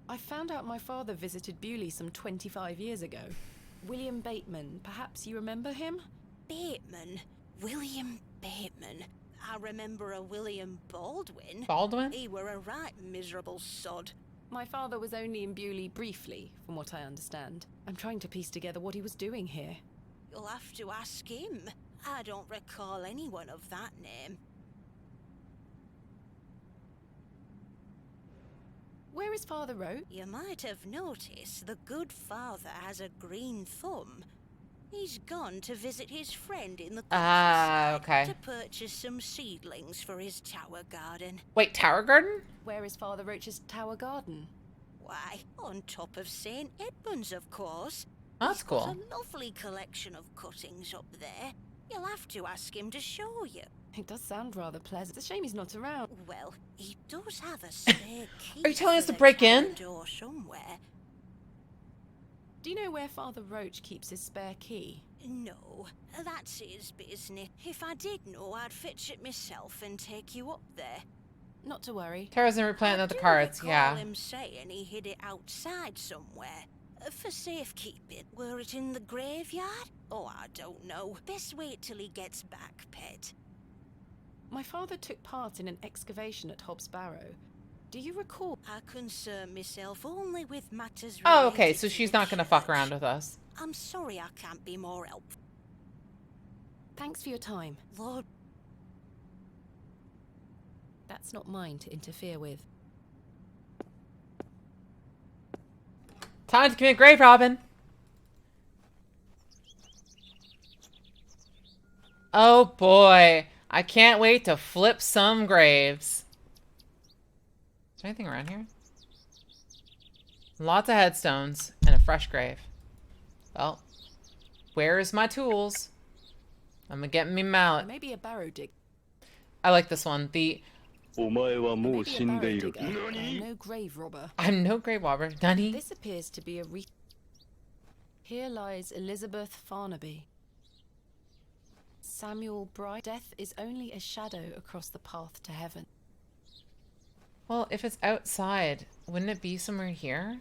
I found out my father visited Bewley some 25 years ago. William Bateman, perhaps you remember him? Bateman? William Bateman? I remember a William Baldwin. Baldwin? He were a right miserable sod. My father was only in Bewley briefly, from what I understand. I'm trying to piece together what he was doing here. You'll have to ask him. I don't recall anyone of that name. Where is Father Roach? You might have noticed the good father has a green thumb. He's gone to visit his friend in the countryside okay. to purchase some seedlings for his tower garden. Wait, Tower Garden? Where is Father Roach's tower garden? Why, on top of St. Edmund's, of course. That's He's cool. got a lovely collection of cuttings up there. You'll have to ask him to show you. It does sound rather pleasant. It's a shame he's not around. Well, he does have a spare key. Are you telling us for to the break tower in? door somewhere. Do you know where Father Roach keeps his spare key? No, that's his business. If I did know, I'd fetch it myself and take you up there. Not to worry. Tara's in replanting the cards, yeah. Him saying he hid it outside somewhere. For safekeeping. Were it in the graveyard? Oh, I don't know. Best wait till he gets back, pet. My father took part in an excavation at Hobbs Barrow. Do you recall? I concern myself only with matters Oh, okay, related so to she's the not gonna fuck around with us. I'm sorry I can't be more helpful. Thanks for your time. Lord. That's not mine to interfere with. Time to commit grave robbing. Oh boy. I can't wait to flip some graves. Is there anything around here? Lots of headstones and a fresh grave. Well, where's my tools? I'm gonna get me mallet. Maybe a barrow dig. I like this one. The Maybe a barrow digger, no grave robber. I'm no grave robber. Nani? This appears to be a Here lies Elizabeth Farnaby. Samuel Bright. Death is only a shadow across the path to heaven. Well, if it's outside, wouldn't it be somewhere here?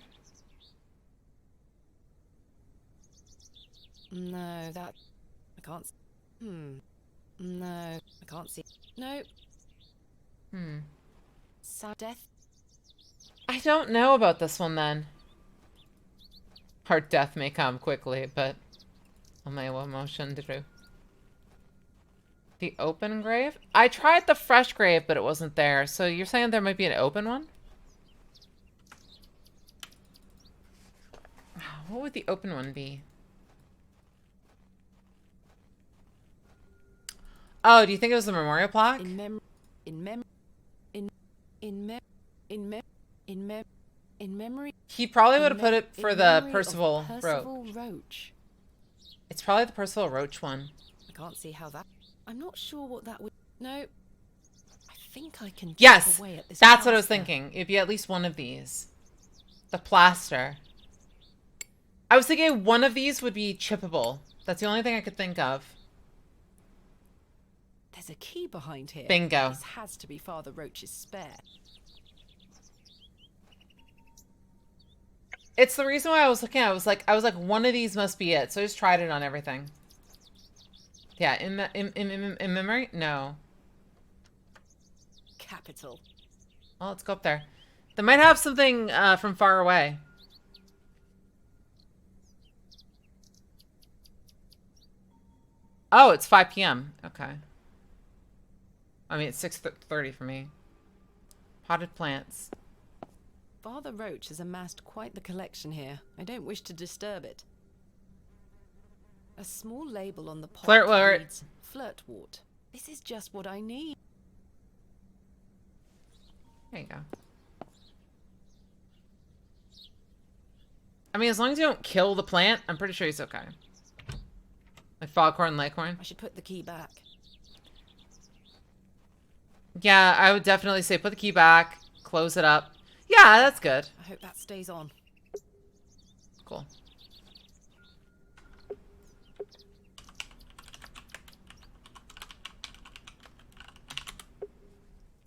No, that... I can't... No, I can't see... No. Death. I don't know about this one then. Our death may come quickly, but emotion through. The open grave? I tried the fresh grave, but it wasn't there. So you're saying there might be an open one? What would the open one be? Oh, do you think it was a memorial plaque? In memory. He probably would have put it for the Percival Roach. Roach. It's probably the Percival Roach one. I can't see how that. I'm not sure what that would. No. I think I can. Yes, away at this that's what I was plaster. thinking. It'd be at least one of these. The plaster. I was thinking one of these would be chippable. That's the only thing I could think of. There's a key behind here. Bingo. This has to be Father Roach's spare. It's the reason why I was looking at it. I was like, one of these must be it. So I just tried it on everything. Yeah, in memory? No. Capital. Well, let's go up there. They might have something from far away. Oh, it's 5 p.m. Okay. I mean, it's 6:30 for me. Potted plants. Father Roach has amassed quite the collection here. I don't wish to disturb it. A small label on the pot Flirtwort. reads Flirtwort. This is just what I need. There you go. I mean, as long as you don't kill the plant, I'm pretty sure he's okay. Like Foghorn Leghorn. I should put the key back. Yeah, I would definitely say put the key back, close it up. Yeah, that's good. I hope that stays on. Cool.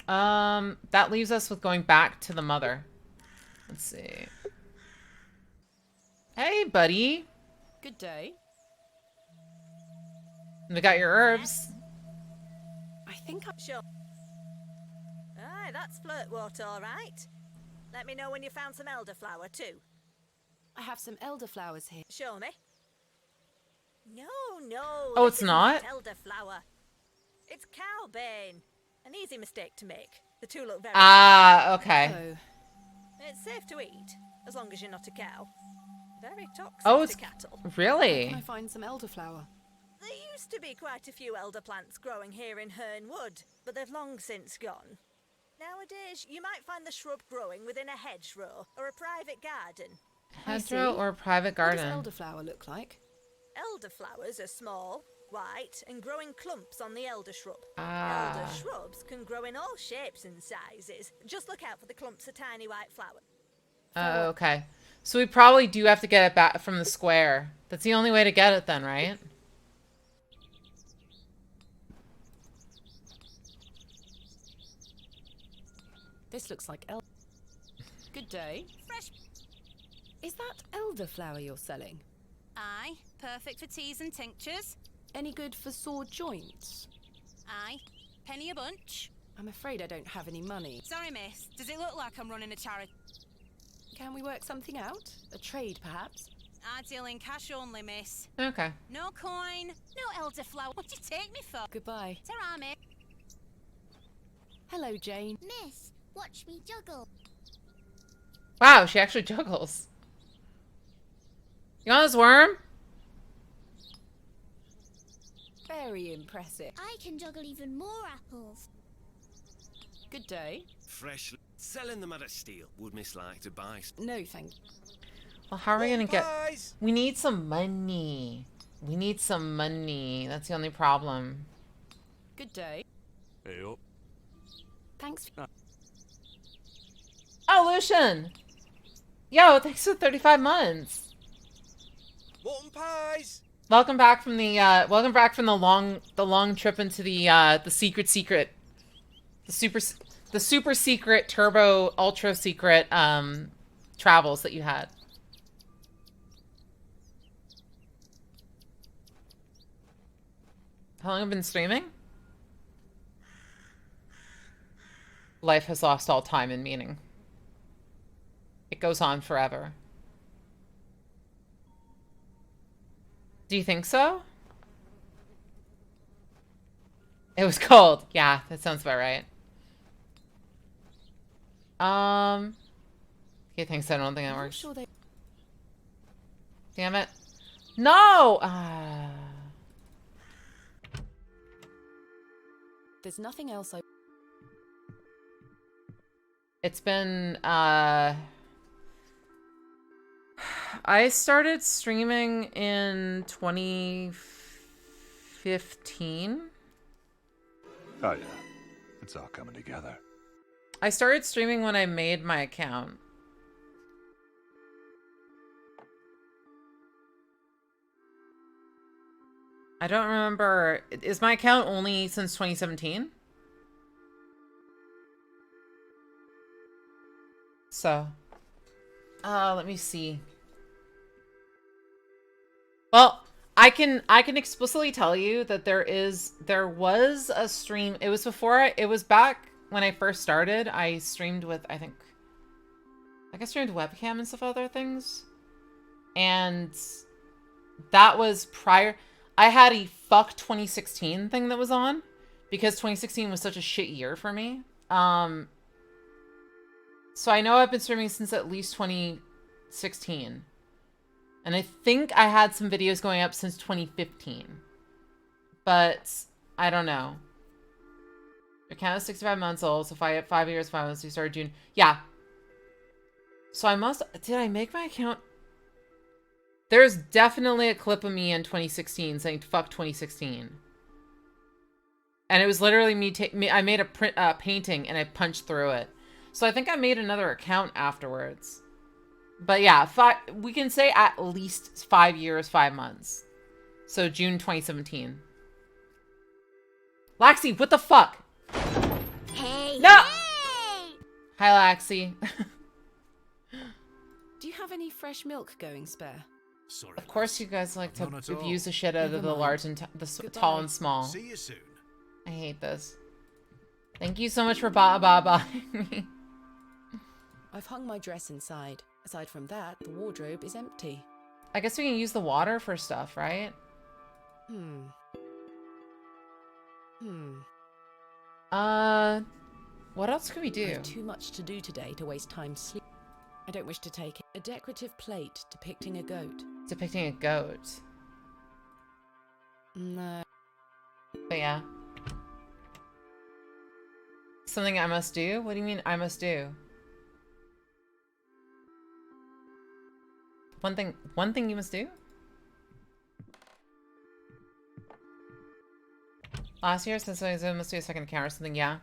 That leaves us with going back to the mother. Let's see. Hey, buddy. Good day. We got your herbs. I think I'm sure. Aye, that's Flirtwort, all right. Let me know when you found some elderflower too. I have some elderflowers here. Show me. No. Oh, this it's isn't not? elderflower. It's cowbane. An easy mistake to make. The two look very. Ah, okay. Oh. It's safe to eat as long as you're not a cow. Very toxic Oh, it's to cattle. really. Can I find some elderflower? There used to be quite a few elder plants growing here in Herne Wood, but they've long since gone. Nowadays, you might find the shrub growing within a hedgerow or a private garden. Hedgerow or a private garden. What does elderflower look like? Elderflowers are small, white, and grow in clumps on the elder shrub. Ah. Elder shrubs can grow in all shapes and sizes. Just look out for the clumps of tiny white flower. Oh, okay. So we probably do have to get it back from the square. That's the only way to get it then, right? This looks like Good day. Fresh. Is that elderflower you're selling? Aye, perfect for teas and tinctures. Any good for sore joints? Aye, penny a bunch. I'm afraid I don't have any money. Sorry, miss. Does it look like I'm running a charity? Can we work something out? A trade, perhaps? I deal in cash only, miss. Okay. No coin, no elderflower. What do you take me for? Goodbye. Ta-ra, miss. Hello, Jane. Miss, watch me juggle. Wow, she actually juggles. You want this worm? Very impressive. I can juggle even more apples. Good day. Fresh. Selling them at a steal. Would Miss like to buy? No, thank you. Well, how are we gonna get... We need some money. We need some money. That's the only problem. Good day. Hey up. Thanks. Oh, Lucian! Yo, thanks for 35 months. Mutton pies. Welcome back from the long trip into the secret, the super secret turbo ultra secret travels that you had. How long have you been streaming? life has lost all time and meaning. It goes on forever. Do you think so? It was cold. Yeah, that sounds about right. He thinks I don't think that works. Sure they... Damn it. No! There's nothing else I... It's been, I started streaming in 2015. Oh, yeah. It's all coming together. I started streaming when I made my account. I don't remember. Is my account only since 2017? So, let me see. Well, I can explicitly tell you that there was a stream. It was it was back when I first started. I streamed with, I streamed webcam and stuff, other things. And that was prior. I had a fuck 2016 thing that was on because 2016 was such a shit year for me. So I know I've been streaming since at least 2016. And I think I had some videos going up since 2015. But I don't know. Your account is 65 months old, so 5 years, 5 months, you started June. Yeah. So did I make my account? There's definitely a clip of me in 2016 saying fuck 2016. And it was literally me, I made a painting and I punched through it. So I think I made another account afterwards. But yeah, we can say at least 5 years, 5 months. So June 2017. Laxi, what the fuck? Hey! No! Hey! Hi, Laxi. Do you have any fresh milk going spare? Sorry. Of course you guys like to None at all. abuse the shit out of the large and the tall and small. See you soon. I hate this. Thank you so much for buying me. I've hung my dress inside. Aside from that, the wardrobe is empty. I guess we can use the water for stuff, right? What else could we do? I have too much to do today to waste time sleep. I don't wish to take a decorative plate depicting a goat. Depicting a goat. No. But yeah. Something I must do? What do you mean I must do? One thing you must do? Last year, since I must do a second account or something, yeah.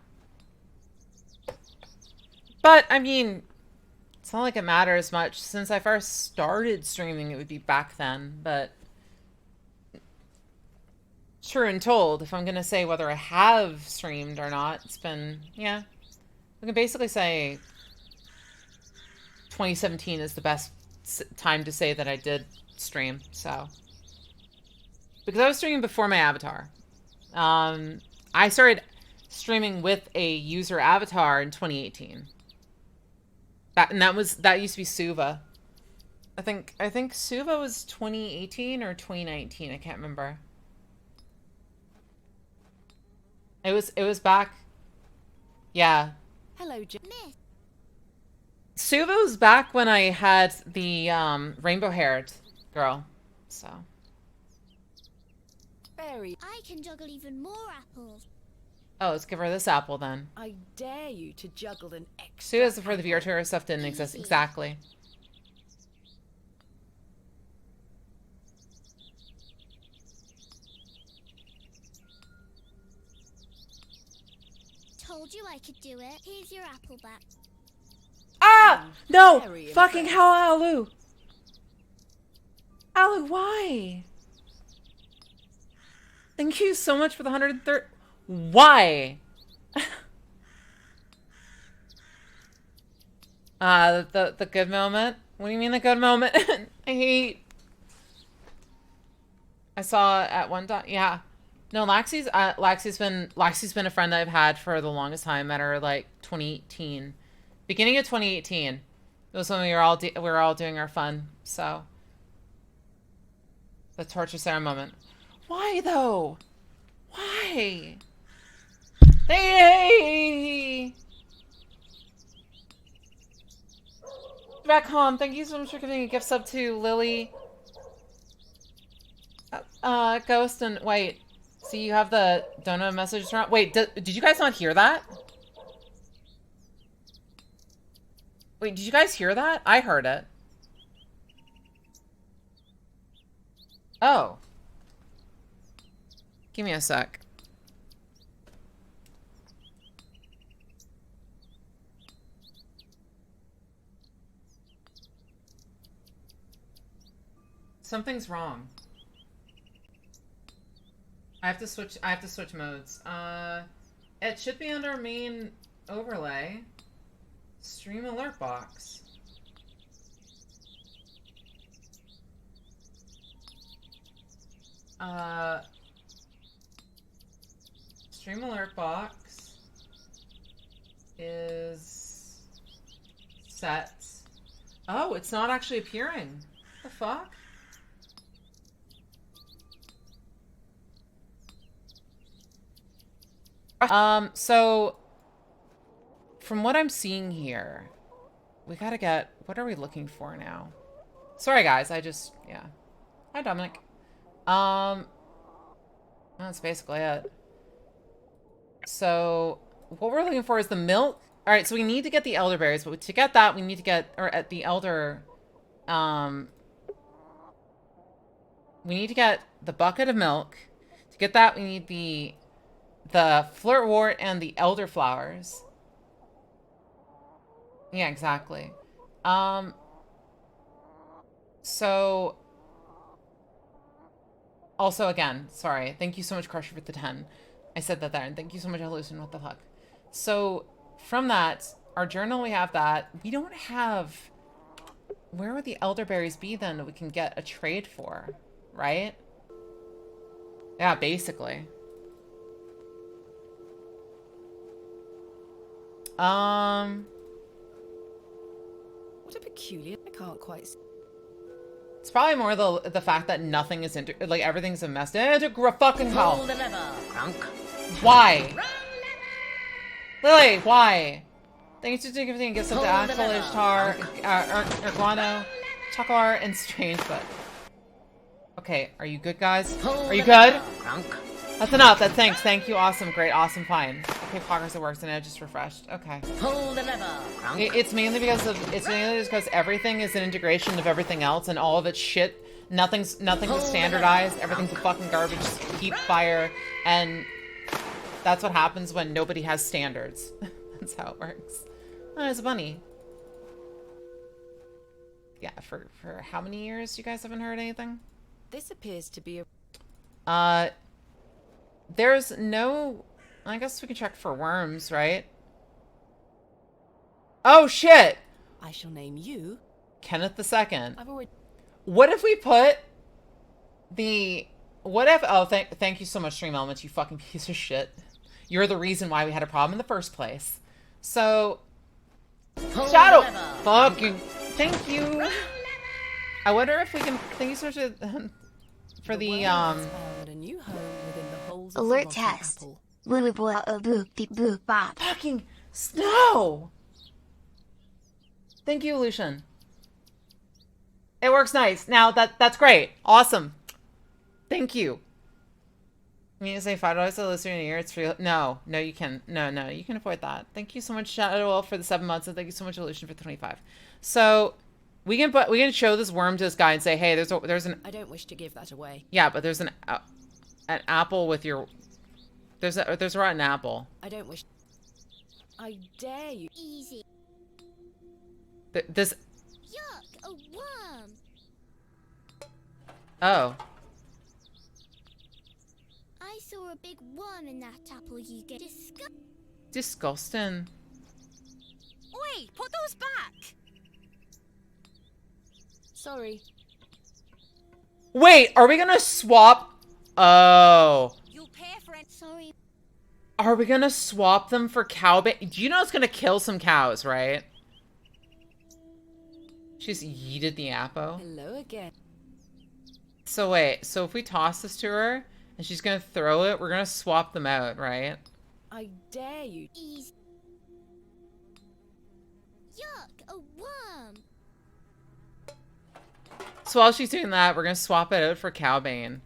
But, I mean, it's not like it matters much. Since I first started streaming, it would be back then, but... True and told, if I'm gonna say whether I have streamed or not, it's been, yeah. We can basically say 2017 is the best time to say that I did stream, so. Because I was streaming before my avatar. I started streaming with a user avatar in 2018. That used to be Suva. I think Suva was 2018 or 2019, I can't remember. It was back. Yeah. Hello, Miss. Suva was back when I had the rainbow-haired girl. So. Very. I can juggle even more apples. Oh, let's give her this apple then. I dare you to juggle an extra. Suva's before the VR tour stuff didn't exist. Exactly. Told you I could do it. Here's your apple back. Ah! No! Fucking hell, Alu! Alu, why? Thank you so much for the 130. Why? The good moment? What do you mean the good moment? I saw at one dot. Yeah. No, Laxie's been a friend I've had for the longest time. Met her like 2018, beginning of 2018. It was when we were all doing our fun. So the torture Sarah moment. Why though? Why? Hey! Back home. Thank you so much for giving a gift sub to Lily. Ghost and wait. See, you have the donut message around. Wait, did you guys not hear that? Wait, did you guys hear that? I heard it. Oh. Give me a sec. Something's wrong. I have to switch modes. It should be under main overlay. Stream alert box. Stream alert box is set. Oh, it's not actually appearing. What the fuck? So from what I'm seeing here, we gotta get, what are we looking for now? Sorry guys, yeah. Hi Dominic. That's basically it. So what we're looking for is the milk. All right, so we need to get the elderberries, but to get that, we need to get, or at the elder, we need to get the bucket of milk. To get that, we need the flirtwort and the elderflowers. Yeah, exactly. So also again, sorry. Thank you so much, Crusher, for the 10. I said that there, and thank you so much, Hallucin. What the fuck? So from that, our journal, we have that. We don't have. Where would the elderberries be then that we can get a trade for, right? Yeah, basically. What a peculiar. I can't quite see. It's probably more the fact that nothing is like everything's a mess. Fucking hell. Pull the lever, Runk. Why? Lily, why? Thanks for giving gifts of the Axel, Ishtar, Erguano, Chakar, and Strangefoot. Okay, are you good, guys? Are you good? That's enough. That's thanks. Thank you. Awesome. Great. Awesome. Fine. Okay, progress. It works, and it just refreshed. Okay. Pull the lever. It's mainly because everything is an integration of everything else, and all of it's shit. Nothing's standardized. Everything's a fucking garbage heap fire, and that's what happens when nobody has standards. That's how it works. Oh, there's a bunny. Yeah, for how many years you guys haven't heard anything? This appears to be a... There's no... I guess we can check for worms, right? Oh, shit! I shall name you... Kenneth II. I've already... What if we put the... What if... Oh, thank you so much, Stream Elements, you fucking piece of shit. You're the reason why we had a problem in the first place. So... Shadow! Fucking... Thank you! I wonder if we can... Thank you so much for the, Alert test. Fucking snow! Thank you, Lucian. It works nice. Now, that's great. Awesome. Thank you. You mean to say $5 a listener in a year? It's free. No, you can. No, you can avoid that. Thank you so much, Shadow, for the 7 months, and thank you so much, Lucian, for 25. So... We can show this worm to this guy and say, hey, there's an... I don't wish to give that away. Yeah, but there's an apple with your... There's a rotten apple. I don't wish... I dare you. Easy. This... Yuck, a worm. Oh. I saw a big worm in that apple you get. Disgusting. Wait, put those back! Sorry. Wait, are we gonna swap? Oh. You'll pay Are we gonna swap them for cow bait? Do you know it's gonna kill some cows, right? She's yeeted the apple. Hello again. So wait, so if we toss this to her and she's gonna throw it, we're gonna swap them out, right? I dare you. Yuck, a worm. So while she's doing that, we're gonna swap it out for cowbane.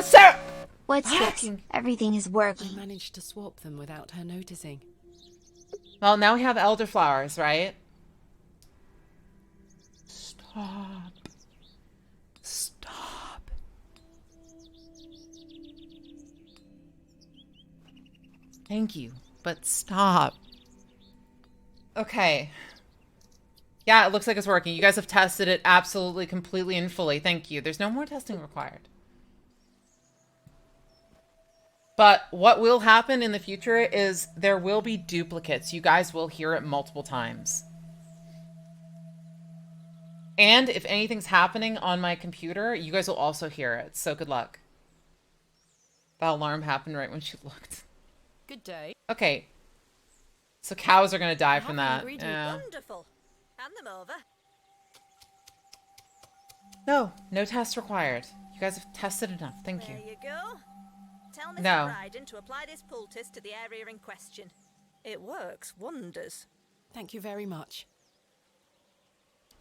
Sarah! What's this? Everything is working. I managed to swap them without her noticing. Well, now we have elderflowers, right? Stop. Stop. Thank you, but stop. Okay. Yeah, it looks like it's working. You guys have tested it absolutely, completely, and fully. Thank you. There's no more testing required. But what will happen in the future is there will be duplicates. You guys will hear it multiple times. And if anything's happening on my computer, you guys will also hear it. So good luck. That alarm happened right when she looked. Good day. Okay. So cows are going to die from that. Yeah. Wonderful. Hand them over. No, no test required. You guys have tested enough. Thank you. There you go. Tell Mr. No. Bryden to apply this poultice to the area in question. It works wonders. Thank you very much.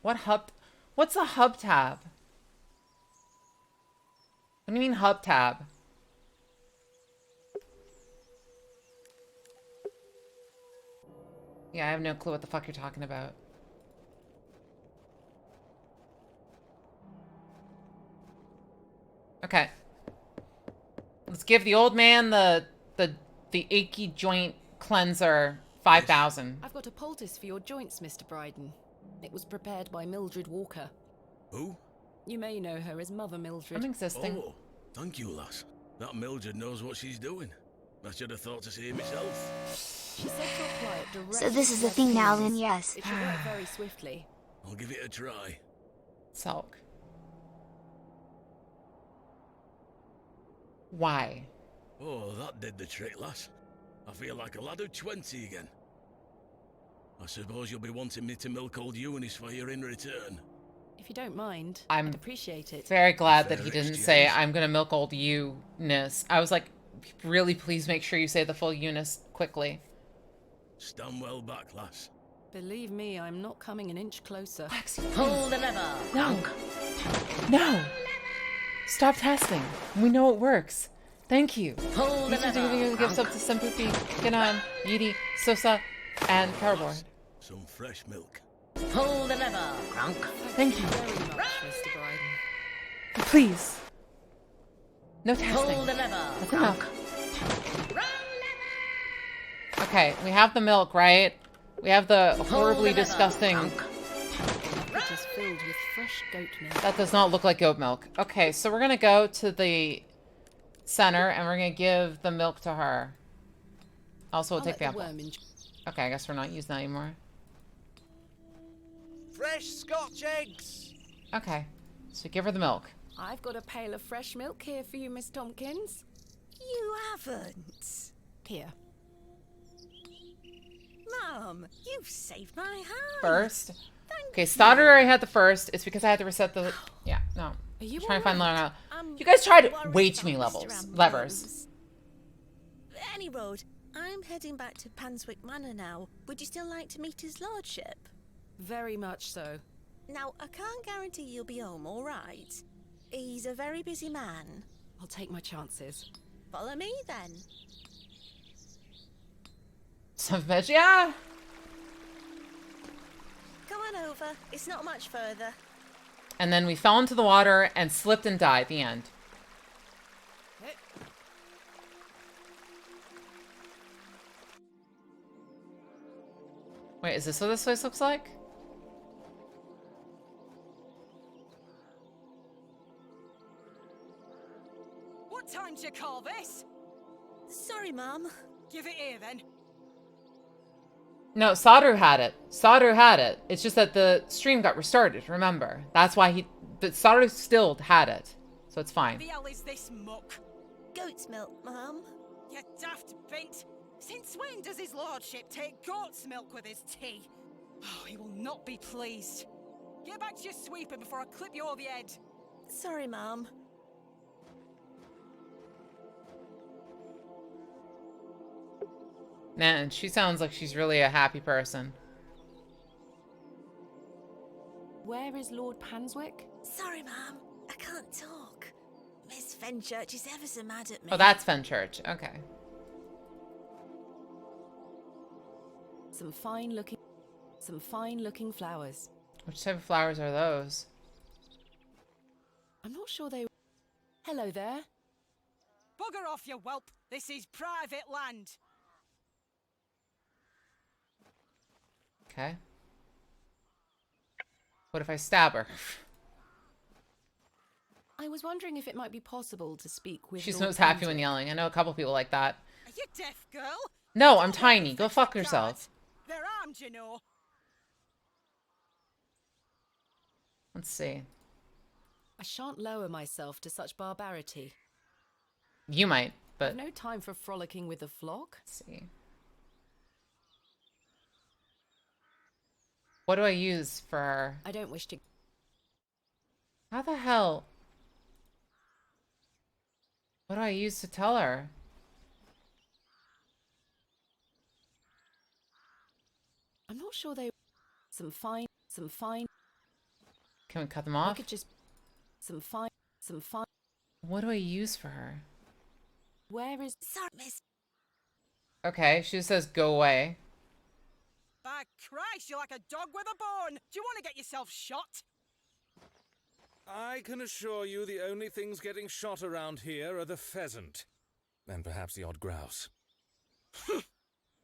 What's a hub tab? What do you mean hub tab? Yeah, I have no clue what the fuck you're talking about. Okay. Let's give the old man the achy joint cleanser 5,000. I've got a poultice for your joints, Mr. Bryden. It was prepared by Mildred Walker. Who? You may know her as Mother Mildred. I'm existing. Oh, thank you, lass. That Mildred knows what she's doing. I should have thought to see it myself. She said to apply it directly. So this is the thing now, then, yes. It should work very swiftly. I'll give it a try. Sulk. Why? Oh, that did the trick, lass. I feel like a lad of 20 again. I suppose you'll be wanting me to milk old Eunice for you in return. If you don't mind, I'm I'd appreciate it. very glad that Fair he didn't exchange. say, I'm gonna milk old Eunice. I was like, really, please make sure you say the full Eunice quickly. Stand well back, lass. Believe me, I'm not coming an inch closer. Pull the lever. No. No. Stop testing. We know it works. Thank you. Pull the Thanks for lever. giving gifts up to Sempupi, Ganon, Yidi, Sosa, and Cardboard. Some fresh milk. Pull the lever. Thank you. Very much, Mr. Bryden. Please. No testing. Pull the lever. That's enough. Okay, we have the milk, right? We have the horribly disgusting... It is filled with fresh goat milk. That does not look like goat milk. Okay, so we're gonna go to the center and we're gonna give the milk to her. Also, we'll take the apple. Okay, I guess we're not using that anymore. Fresh Scotch eggs! Okay, so give her the milk. I've got a pail of fresh milk here for you, Miss Tompkins. You haven't. Here. Mum, you've saved my hand. First. Okay, Stoddard already had the first. It's because I had to reset the... Yeah, no. Are you trying to find alright? level. You guys tried worried way too many about levels. Mr. Levers. Any road, I'm heading back to Panswick Manor now. Would you still like to meet his lordship? Very much so. Now, I can't guarantee you'll be home, all right? He's a very busy man. I'll take my chances. Follow me, then. Some veg, yeah. Come on over. It's not much further. And then we fell into the water and slipped and died. The end. Wait, is this what this place looks like? What time's your call this? Sorry, Mum. Give it here, then. No, Sadru had it. Sadru had it. It's just that the stream got restarted, remember? That's why he... But Sadru still had it. So it's fine. The hell is this muck? Goat's milk, Mum. You daft bint. Since when does his lordship take goat's milk with his tea? Oh, he will not be pleased. Get back to your sweeping before I clip you over the head. Sorry, Mum. Man, she sounds like she's really a happy person. Where is Lord Panswick? Sorry, Mum. I can't talk. Miss Fenchurch is ever so mad at me. Oh, that's Fenchurch. Okay. Some fine looking flowers. Which type of flowers are those? I'm not sure they... Hello there. Bugger off, you whelp. This is private land. Okay. What if I stab her? I was wondering if it might be possible to speak with... She's Lord most happy Panswick. when yelling. I know a couple people like that. Are you deaf, girl? No, I'm tiny. Go fuck yourself. They're armed, you know. Let's see. I shan't lower myself to such barbarity. You might, but... I've no time for frolicking with the flock. Let's see. What do I use for her? I don't wish to... How the hell? What do I use to tell her? I'm not sure they... Some fine... Can we cut them I off? could just... Some fine... What do I use for her? Where is... Sorry, Miss... Okay, she just says go away. By Christ, you're like a dog with a bone. Do you want to get yourself shot? I can assure you the only things getting shot around here are the pheasant. And perhaps the odd grouse.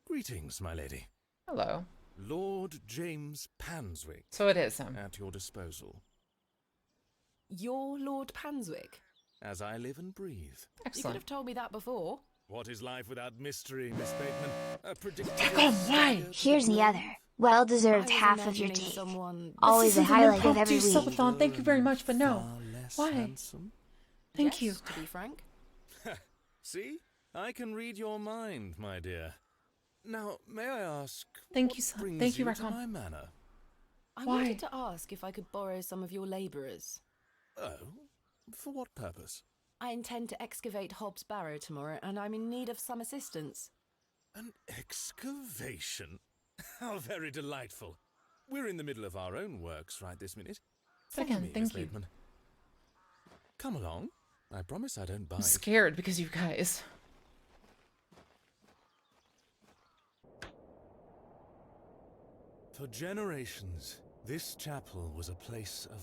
Greetings, my lady. Hello. Lord James Panswick. So it is him. At your disposal. You're Lord Panswick? As I live and breathe. You could have told me that before. What is life without mystery, Miss Bateman? A predictable... Why? Here's the other. Well-deserved half of your take. Always a highlight of every week. Subathon. Thank you very much, but no. Why? Handsome? Thank you. To be frank. See? I can read your mind, my dear. Now, may I ask... Thank you, what son. brings Thank you, to Rackham. my manor? I Why? wanted to ask if I could borrow some of your labourers. Oh? For what purpose? I intend to excavate Hobbs Barrow tomorrow, and I'm in need of some assistance. An excavation? How very delightful. We're in the middle of our own works right this minute. But Follow again, me, thank Miss you. Bateman. Come along. I promise I don't bite. I'm scared because you guys. For generations, this chapel was a place of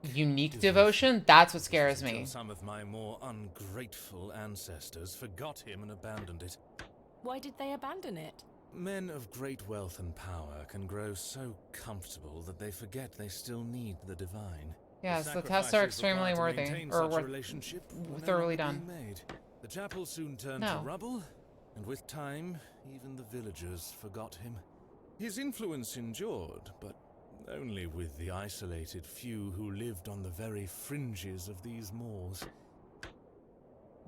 Unique devotion? That's what scares me. Until some of my more ungrateful ancestors forgot him and abandoned it. Why did they abandon it? Men of great wealth and power can grow so comfortable that they forget they still need the divine. Yes, the tests are extremely worthy, or thoroughly done. The chapel soon turned to rubble, and with time, even the villagers forgot him. His influence endured, but only with the isolated few who lived on the very fringes of these moors.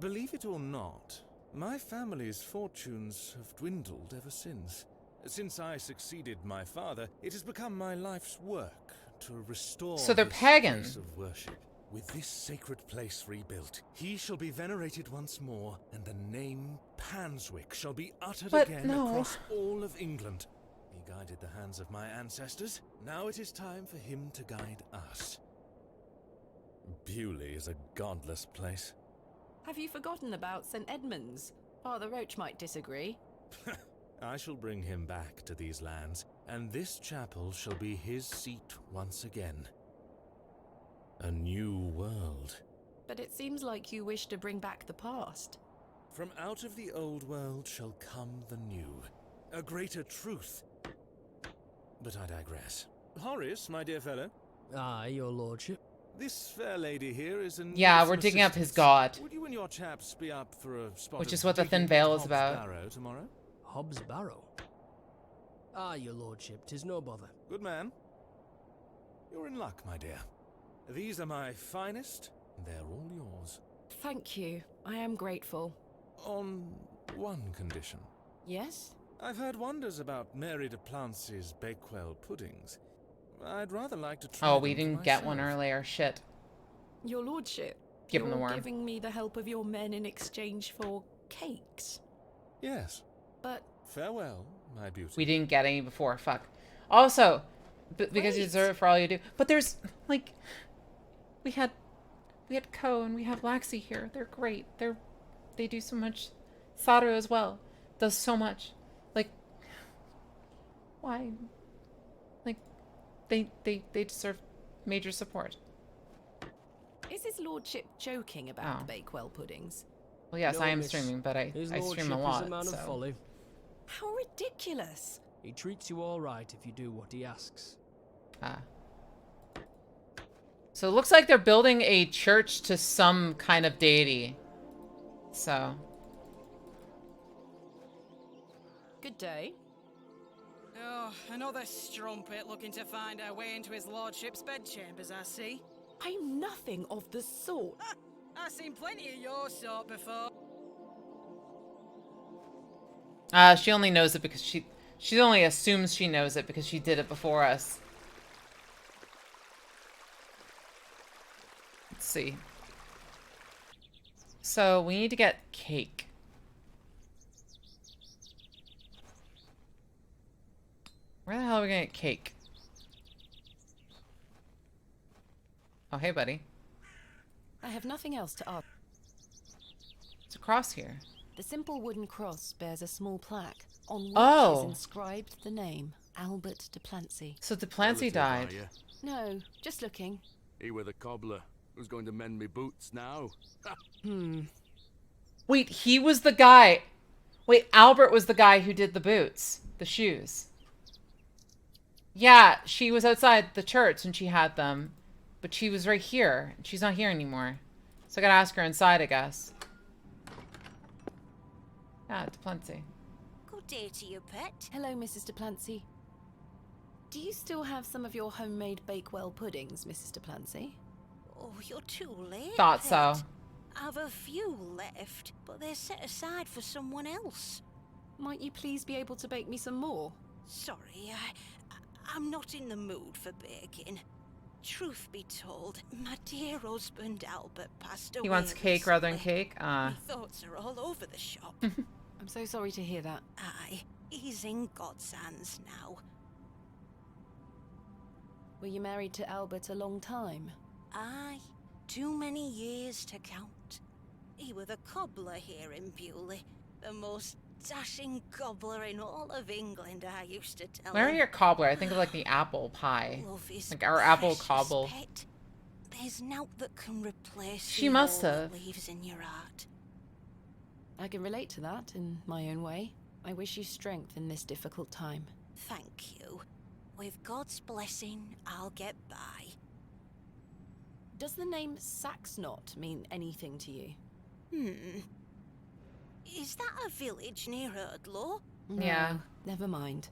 Believe it or not, my family's fortunes have dwindled ever since. Since I succeeded my father, it has become my life's work to restore So they're this pagan. place of worship. With this sacred place rebuilt, he shall be venerated once more, and the name Panswick shall be uttered again across all of England. He guided the hands of my ancestors. Now it is time for him to guide us. Bewley is a godless place. Have you forgotten about St. Edmund's? Father Roach might disagree. I shall bring him back to these lands, and this chapel shall be his seat once again. A new world. But it seems like you wish to bring back the past. From out of the old world shall come the new, a greater truth. But I digress. Horace, my dear fellow. Aye, your lordship. This fair lady here is in Yeah, we're digging up his god. Would you and your chaps be up for a spot Which of is what the digging Thin Veil at is Hobbs about. Barrow tomorrow? Hobbs Barrow? Ah, your lordship, 'tis no bother. Good man. You're in luck, my dear. These are my finest, and they're all yours. Thank you. I am grateful. On one condition. Yes? I've heard wonders about Mary de Plancy's Bakewell puddings. I'd rather like to try Oh, them we for didn't get one myself. earlier. Shit. Your lordship, Give him the you're worm. giving me the help of your men in exchange for cakes. Yes. But farewell, my beauty. We didn't get any before. Fuck. Also, because you deserve it for all you do. But there's like, we had Ko and we have Laxi here. They're great. They do so much. Saru as well does so much. Like, why? Like, they deserve major support. is his lordship joking about Oh. the Bakewell puddings? Well, yes, No, I am miss. streaming, but I His stream lordship a lot. is a man so. of folly. How ridiculous. He treats you all right if you do what he asks. Ah. So it looks like they're building a church to some kind of deity. So. Good day. Oh, another strumpet looking to find our way into his lordship's bedchambers, I see. I'm nothing of the sort. I've seen plenty of your sort before. She only knows it because she only assumes she knows it because she did it before us. Let's see. So we need to get cake. Where the hell are we gonna get cake? Oh, hey, buddy. I have nothing else to ask. It's a cross here. The simple wooden cross bears a small plaque on which Oh. is inscribed the name Albert de Plancy. So de Plancy died. Relative, are No, just looking. you? He were the cobbler. Who's going to mend me boots now? Wait, he was the guy. Wait, Albert was the guy who did the boots, the shoes. Yeah, she was outside the church and she had them, but she was right here. She's not here anymore. So I gotta ask her inside, I guess. Ah, de Plancy. Good day to you, pet. Hello, Mrs. de Plancy. Do you still have some of your homemade Bakewell puddings, Mrs. de Plancy? Oh, you're too late. Thought pet. so. I've a few left, but they're set aside for someone else. Might you please be able to bake me some more? Sorry, I'm not in the mood for baking. Truth be told, my dear husband Albert passed away. He wants cake rather than recently. cake? My thoughts are all over the shop. I'm so sorry to hear that. Aye, he's in God's hands now. Were you married to Albert a long time? Aye, too many years to count. He were the cobbler here in Bewley, the most dashing cobbler in all of England, I used to tell Where are him. your cobbler? I think of like the apple pie. Love is Like our apple precious, cobble. pet. There's naught that can replace She the must hole have. it leaves in your heart. I can relate to that in my own way. I wish you strength in this difficult time. Thank you. With God's blessing, I'll get by. Does the name Saxnot mean anything to you? Is that a village near Erdlaw? Yeah. No, never mind.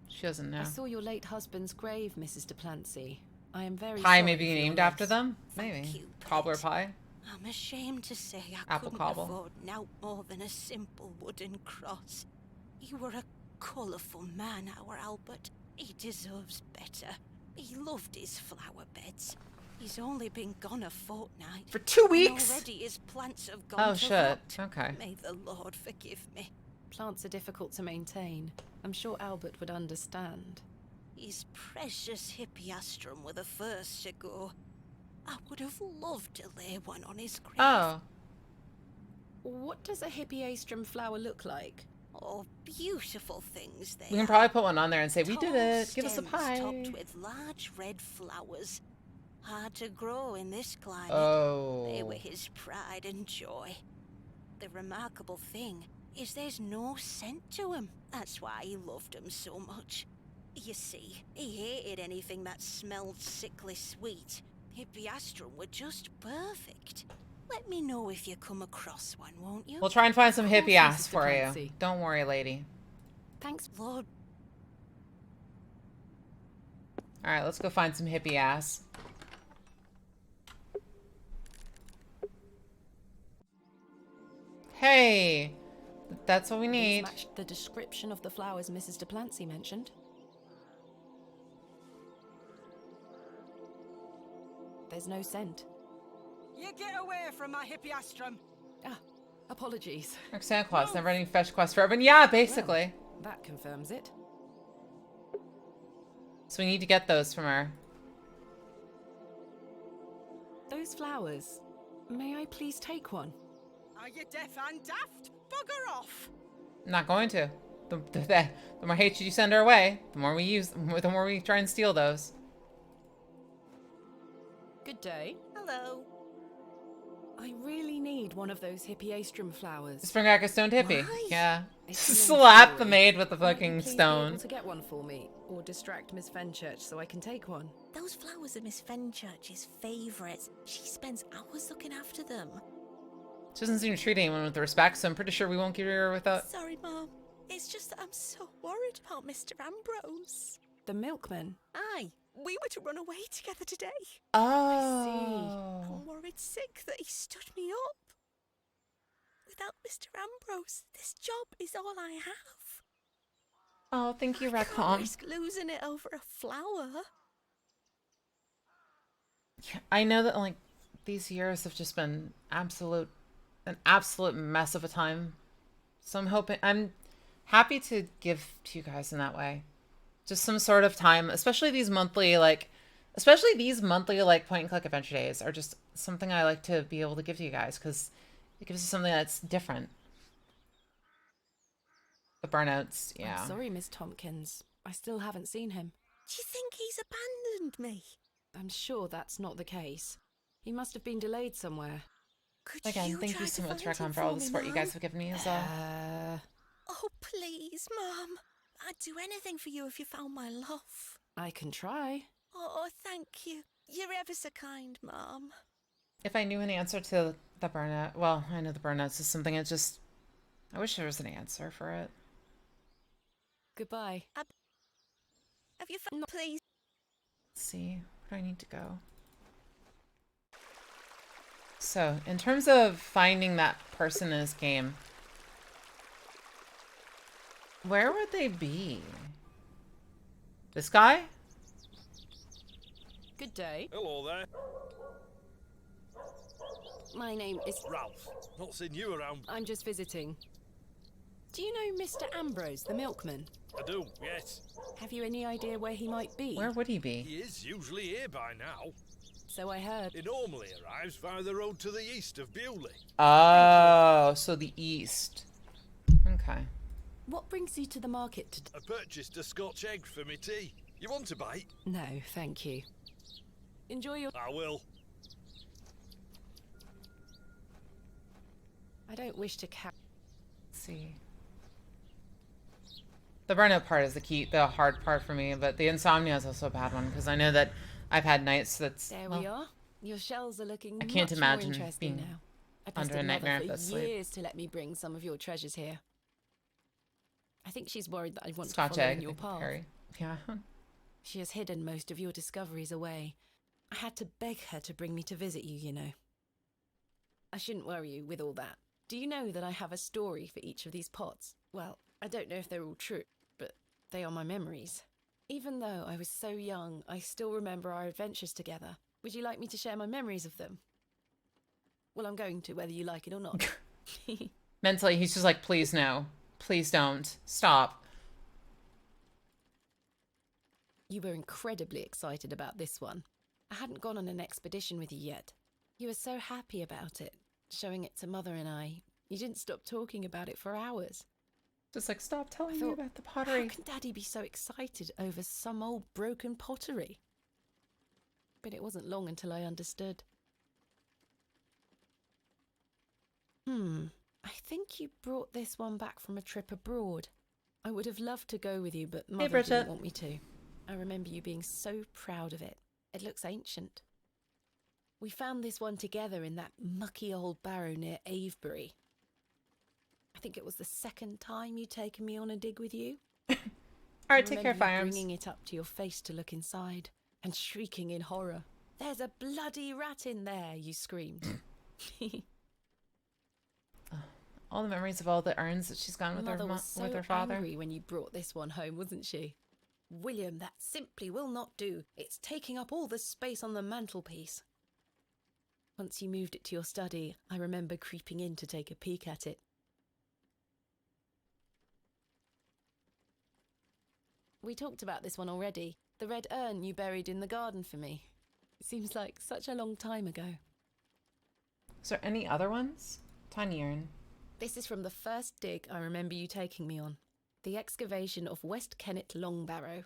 She doesn't know. I saw your late husband's grave, Mrs. de Plancy. I am very Pie sorry maybe for your named after loss. them? Maybe. you, Cobbler pie? I'm ashamed to say I Apple couldn't cobble. afford naught more than a simple wooden cross. You were a colourful man, our Albert. He deserves better. He loved his flower beds. He's only been gone a fortnight. For 2 and weeks? already his plants have gone Oh, to shit. rot. Okay. May the Lord forgive me. Plants are difficult to maintain. I'm sure Albert would understand. His precious hippiastrum were the first to go. I would have loved to lay one on his grave. Oh. What does a hippiastrum flower look like? Oh, beautiful things they We can are. probably put one on there and say, we did Tall it. Give us a stems pie. topped with large red flowers. Hard to grow in this climate. Oh. They were his pride and joy. The remarkable thing is there's no scent to 'em. That's why he loved 'em so much. You see, he hated anything that smelled sickly sweet. Hippiastrum were just perfect. Let me know if you come across one, won't you? We'll try and find some Of course, hippie ass Mrs. de for you. Plancy. Don't worry, lady. Thanks. Lord, Alright, let's go find some hippie ass. Hey! That's what we need. These matched the description of the flowers Mrs. Duplancy mentioned. There's no scent. You get away from my hippiastrum. Ah, apologies. Santa Claus, never ending fetch quest for everyone. Yeah, basically. Well, that confirms it. So we need to get those from her. Those flowers. May I please take one? Are you deaf and daft? Bugger off! I'm not going to. The more hate you send our way, the more we try and steal those. Good day. Hello. I really need one of those hippiastrum flowers. Just bring back a stoned hippie. Why? Yeah. It's a Slap long the story. maid with the Might you fucking please be stone. able to get one for me, or distract Miss Fenchurch so I can take one. Those flowers are Miss Fenchurch's favourites. She spends hours looking after them. She doesn't seem to treat anyone with respect, so I'm pretty sure we won't give her without. Sorry, Mom. It's just that I'm so worried about Mr. Ambrose. The milkman? Aye. We were to run away together today. Oh. I'm worried sick that he stood me up. Without Mr. Ambrose, this job is all I have. Oh, thank you, I can't Recon. risk losing it over a flower. I know that like these years have just been an absolute mess of a time. So I'm happy to give to you guys in that way. Just some sort of time, especially these monthly point and click adventure days are just something I like to be able to give to you guys because it gives you something that's different. The burnouts, yeah. I'm sorry, Miss Tompkins. I still haven't seen him. Do you think he's abandoned me? I'm sure that's not the case. He must have been delayed somewhere. Could Again, thank try you to so much, find him Recon, for all the me, support you guys Mum? have given me as well. Oh, please, Mum. I'd do anything for you if you found my love. I can try. Oh, thank you. You're ever so kind, Mum. If I knew an answer to the burnout, well, I know the burnouts is something I wish there was an answer for it. Goodbye. Have you found... Please. Let's see, where do I need to go? So, in terms of finding that person in this game, where would they be? This guy? Good day. Hello there. My name is Ralph. Not seen you around. I'm just visiting. Do you know Mr. Ambrose, the milkman? I do, yes. Have you any idea where he might be? Where would he be? He is usually here by now. So I heard. He normally arrives via the road to the east of Bewley. Oh, so the east. Okay. What brings you to the market today? I purchased a Scotch egg for me tea. You want a bite? No, thank you. Enjoy your... I will. I don't wish to Let's see. The burnout part is the hard part for me, but the insomnia is also a bad one because I know that I've had nights that's. There we are. Your shells are looking I can't much imagine more interesting being now. I under pestered a nightmare Mother of for this sleep. years to let me bring some of your treasures here. I think she's worried that I want Scotch to follow egg, in your path. Harry. Yeah. She has hidden most of your discoveries away. I had to beg her to bring me to visit you, you know. I shouldn't worry you with all that. Do you know that I have a story for each of these pots? Well, I don't know if they're all true, but they are my memories. Even though I was so young, I still remember our adventures together. Would you like me to share my memories of them? Well, I'm going to, whether you like it or not. Mentally, he's just like, please no. Please don't. Stop. You were incredibly excited about this one. I hadn't gone on an expedition with you yet. You were so happy about it, showing it to Mother and I. You didn't stop talking about it for hours. Just like, stop telling me about the pottery. How can Daddy be so excited over some old broken pottery? But it wasn't long until I understood. I think you brought this one back from a trip abroad. I would have loved to go with you, but Mother Bridget. didn't want me to. I remember you being so proud of it. It looks ancient. We found this one together in that mucky old barrow near Avebury. I think it was the second time you'd taken me on a dig with you. All right, I take care, remember you Firearms. bringing it up to your face to look inside and shrieking in horror. "There's a bloody rat in there," you screamed. All the memories of all the urns that she's gone with Mother her was so with her father. angry when you brought this one home, wasn't she? "William, that simply will not do. It's taking up all the space on the mantelpiece." Once you moved it to your study, I remember creeping in to take a peek at it. We talked about this one already. The red urn you buried in the garden for me. It seems like such a long time ago. Is there any other ones? Tiny urn. This is from the first dig I remember you taking me on. The excavation of West Kennet Long Barrow.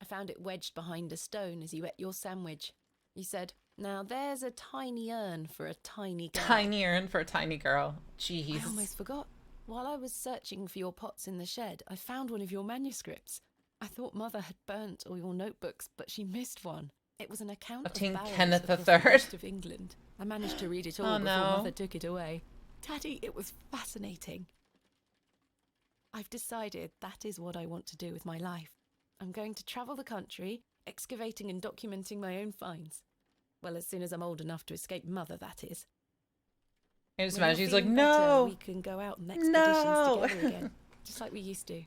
I found it wedged behind a stone as you ate your sandwich. You said, "Now there's a tiny urn for a tiny girl." Tiny urn for a tiny girl. Jeez. I almost forgot. While I was searching for your pots in the shed, I found one of your manuscripts. I thought Mother had burnt all your notebooks, but she missed one. It was an account of King Barrows Kenneth across the III. coast of England. I managed to read it all Oh, before no. Mother took it away. Daddy, it was fascinating. I've decided that is what I want to do with my life. I'm going to travel the country, excavating and documenting my own finds. Well, as soon as I'm old enough to escape Mother, that is. I just When imagine you're he's like, feeling better, no. we can go out on expeditions No. together again, just like we used to.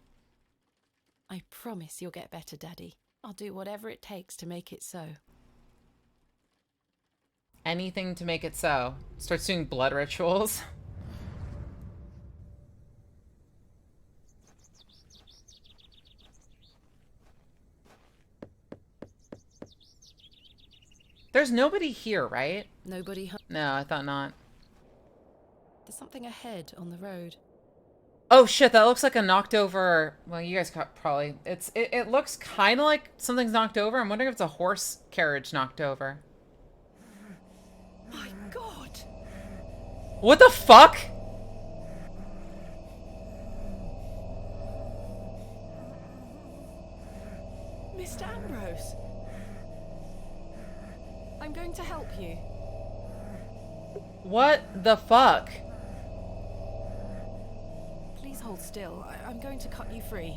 I promise you'll get better, Daddy. I'll do whatever it takes to make it so. Anything to make it so. Starts doing blood rituals. There's nobody here, right? Nobody. No, I thought not. There's something ahead on the road. Oh shit, that looks like a knocked over. Well, you guys probably. It looks kind of like something's knocked over. I'm wondering if it's a horse carriage knocked over. My God! What the fuck? Mr. Ambrose! I'm going to help you. What the fuck? Please hold still. I'm going to cut you free.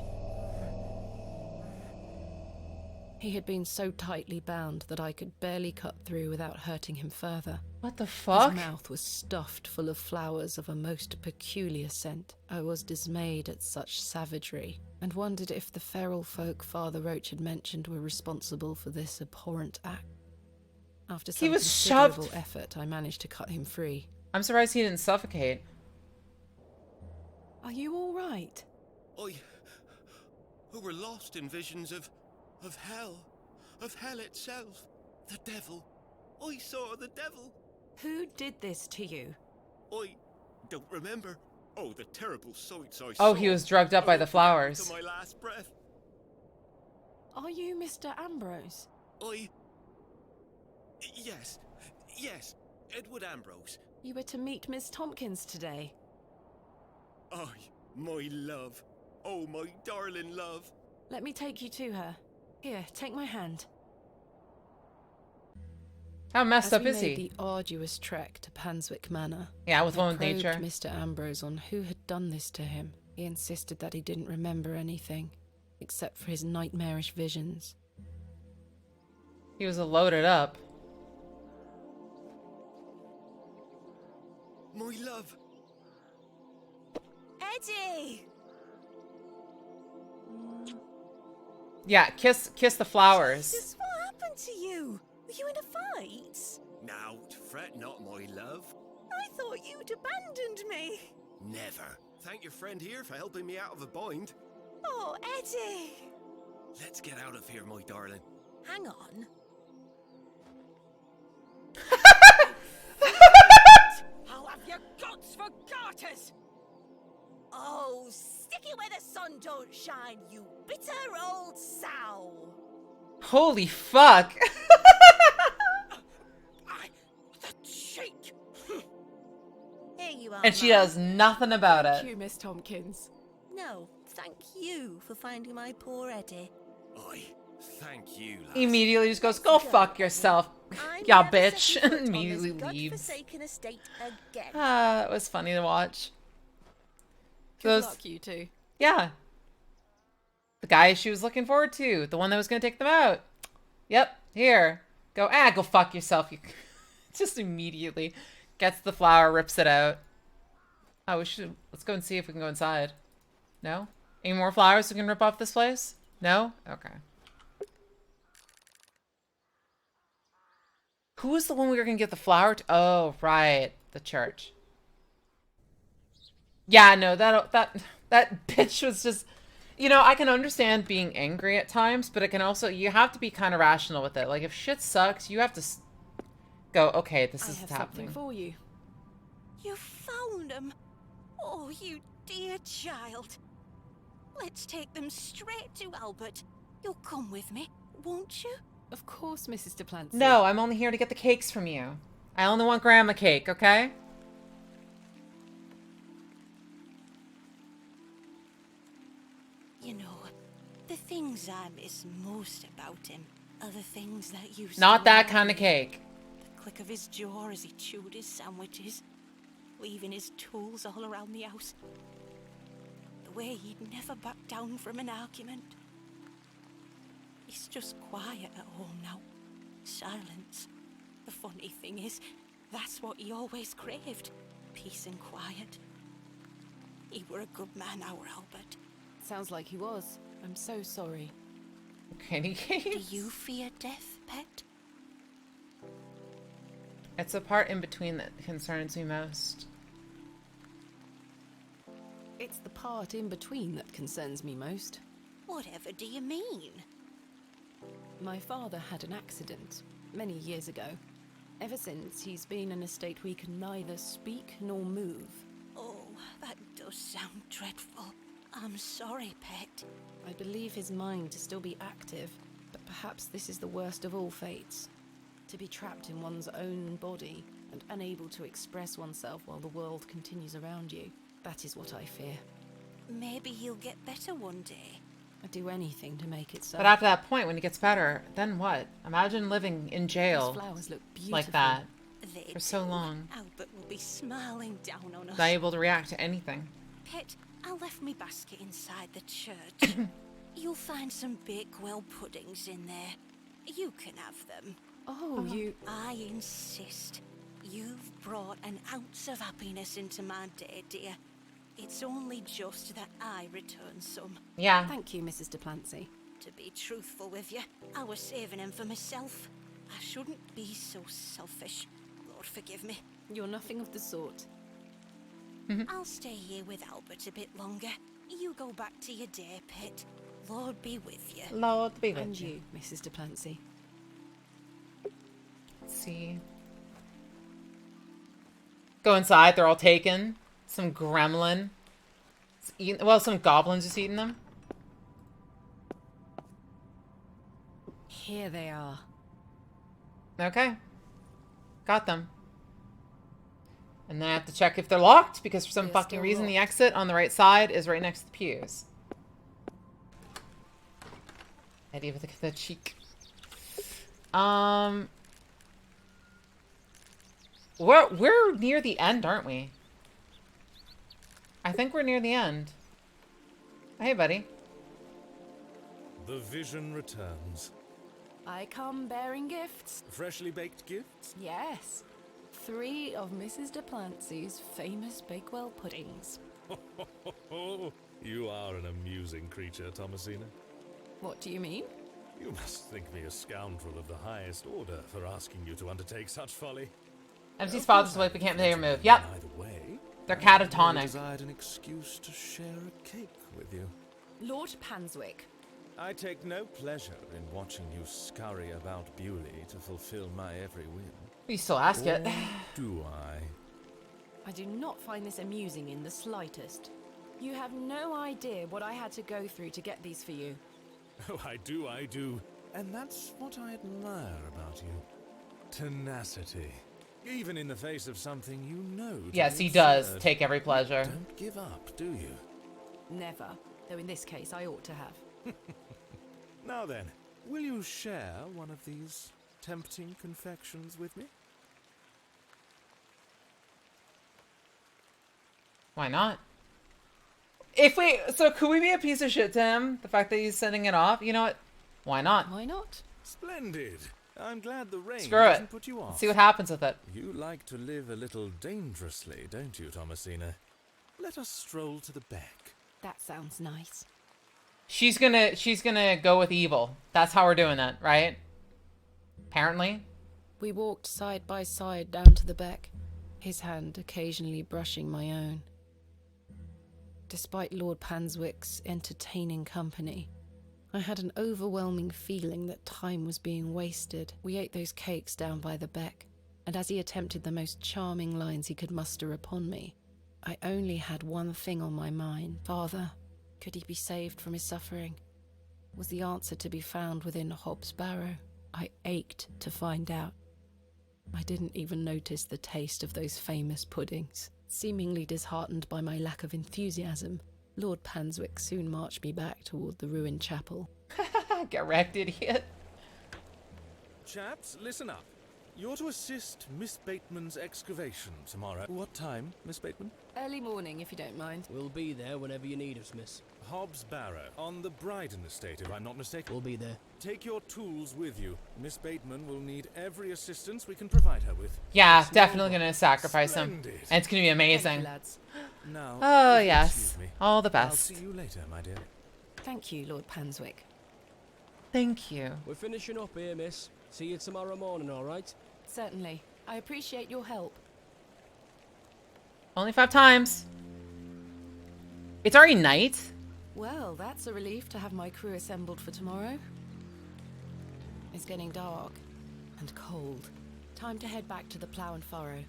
He had been so tightly bound that I could barely cut through without hurting him further. What the fuck? His mouth was stuffed full of flowers of a most peculiar scent. I was dismayed at such savagery, and wondered if the feral folk Father Roach had mentioned were responsible for this abhorrent act. After some considerable effort, I managed to cut him free. I'm surprised he didn't suffocate. Are you all right? Who were lost in visions of hell itself, the devil. I saw the devil. Who did this to you? I don't remember. Oh, the terrible sights I saw. Oh, he was drugged up by the flowers. To my last breath. Are you Mr. Ambrose? Yes, Edward Ambrose. You were to meet Miss Tompkins today. My love. Oh, my darling love. Let me take you to her. Here, take my hand. How messed up is As he? we made the arduous trek to Panswick Manor, Yeah, with I one with probed nature. Mr. Ambrose on who had done this to him. He insisted that he didn't remember anything, except for his nightmarish visions. He was loaded up. My love. Eddie! Yeah, kiss the flowers. Jesus, what happened to you? Were you in a fight? Now, fret not, my love. I thought you'd abandoned me. Never. Thank your friend here for helping me out of a bind. Oh, Eddie! Let's get out of here, my darling. Hang on. I'll have your guts for garters! Oh, stick it where the sun don't shine, you bitter old sow! Holy fuck. The cheek! Here you are, And she Mum. does nothing about Thank it. you, Miss Tompkins. No, thank you for finding my poor Eddie. Thank you, lass. Immediately just goes, go fuck yourself. I'm Yeah, never bitch. setting foot And on this immediately leaves. godforsaken estate again. It was funny to watch. Good luck, you two. Yeah. The guy she was looking forward to. The one that was going to take them out. Yep. Here. Go. Go fuck yourself. You just immediately gets the flower, rips it out. Oh, let's go and see if we can go inside. No? Any more flowers we can rip off this place? No? Okay. Who was the one we were going to give the flower to? Oh, right. The church. Yeah, no, that bitch was just... You know, I can understand being angry at times, but it can also... You have to be kind of rational with it. Like, if shit sucks, you have to go, okay, this is what's happening. Something for you. You found them? Oh, you dear child. Let's take them straight to Albert. You'll come with me, won't you? Of course, Mrs. Duplancy. No, I'm only here to get the cakes from you. I only want grandma cake, okay? You know, the things I miss most about him are the things that you Not that kind of cake. The click of his jaw as he chewed his sandwiches, leaving his tools all around the house. The way he'd never back down from an argument. He's just quiet at home now. Silence. The funny thing is, that's what he always craved. Peace and quiet. He were a good man, our Albert. Sounds like he was. I'm so sorry. Candy canes? Do you fear death, pet? It's the part in between that concerns me most. It's the part in between that concerns me most. Whatever do you mean? My father had an accident many years ago. Ever since, he's been in a state where he can neither speak nor move. Oh, that does sound dreadful. I'm sorry, pet. I believe his mind to still be active, but perhaps this is the worst of all fates. To be trapped in one's own body and unable to express oneself while the world continues around you. That is what I fear. Maybe he'll get better one day. I'd do anything to make it so. But after that point, when he gets better, then what? Imagine living in jail These flowers look beautiful. like that They for so long. Albert will be smiling down on us. Not able to react to anything. Pet, I left my basket inside the church. You'll find some Bakewell puddings in there. You can have them. Oh, you... I insist. You've brought an ounce of happiness into my day, dear. It's only just that I return some. Yeah. Thank you, Mrs. Duplancy. To be truthful with you, I was saving them for myself. I shouldn't be so selfish. Lord forgive me. You're nothing of the sort. I'll stay here with Albert a bit longer. You go back to your day, Pet. Lord be with you. Lord be with And you. you, Mrs. Duplancy. Let's see. Go inside. They're all taken. Some gremlin. Well, some goblins just eating them. Here they are. Okay. Got them. And then I have to check if they're locked, because for some They're fucking still reason the locked. exit on the right side is right next to the pews. Eddie with the cheek. We're near the end, aren't we? I think we're near the end. Hey, buddy. The vision returns. I come bearing gifts. Freshly baked gifts? Yes. 3 of Mrs. Duplancy's famous Bakewell puddings. You are an amusing creature, Thomasina. What do you mean? You must think me a scoundrel of the highest order for asking you to undertake such folly. MC's father's wife, we can't make her move. Yep. Either way, They're I only catatonic. desired an excuse to share a cake with you. Lord Panswick. I take no pleasure in watching you scurry about Bewley to fulfill my every whim. You still ask it. Or do I? I do not find this amusing in the slightest. You have no idea what I had to go through to get these for you. Oh, I do. And that's what I admire about you. Tenacity. Even in the face of something you know to Yes, be he does absurd. take every pleasure. Don't give up, do you? Never. Though in this case, I ought to have. Now then, will you share one of these tempting confections with me? Why not? So could we be a piece of shit to him? The fact that he's sending it off? You know what? Why not? Why not? Splendid. I'm glad the rain Screw doesn't it. put you off. Let's see what happens with it. You like to live a little dangerously, don't you, Thomasina? Let us stroll to the back. That sounds nice. She's gonna go with evil. That's how we're doing that, right? Apparently. We walked side by side down to the beck, his hand occasionally brushing my own. Despite Lord Panswick's entertaining company, I had an overwhelming feeling that time was being wasted. We ate those cakes down by the beck, and as he attempted the most charming lines he could muster upon me, I only had one thing on my mind. Father, could he be saved from his suffering? Was the answer to be found within Hobbs Barrow? I ached to find out. I didn't even notice the taste of those famous puddings. Seemingly disheartened by my lack of enthusiasm, Lord Panswick soon marched me back toward the ruined chapel. Get wrecked, idiot. Chaps, listen up. You're to assist Miss Bateman's excavation tomorrow. What time, Miss Bateman? Early morning, if you don't mind. We'll be there whenever you need us, miss. Hobbs Barrow, on the Bryden estate, if I'm not mistaken. We'll be there. Take your tools with you. Miss Bateman will need every assistance we can provide her with. Yeah, definitely gonna sacrifice him. Splendid. And it's gonna be amazing. Thank you, lads. Now, Oh, if you'll yes. excuse me, All the I'll best. see you later, my dear. Thank you, Lord Panswick. Thank you. We're finishing up here, miss. See you tomorrow morning, all right? Certainly. I appreciate your help. Only 5 times. It's already night. Well, that's a relief to have my crew assembled for tomorrow. It's getting dark and cold. Time to head back to the plough and furrow.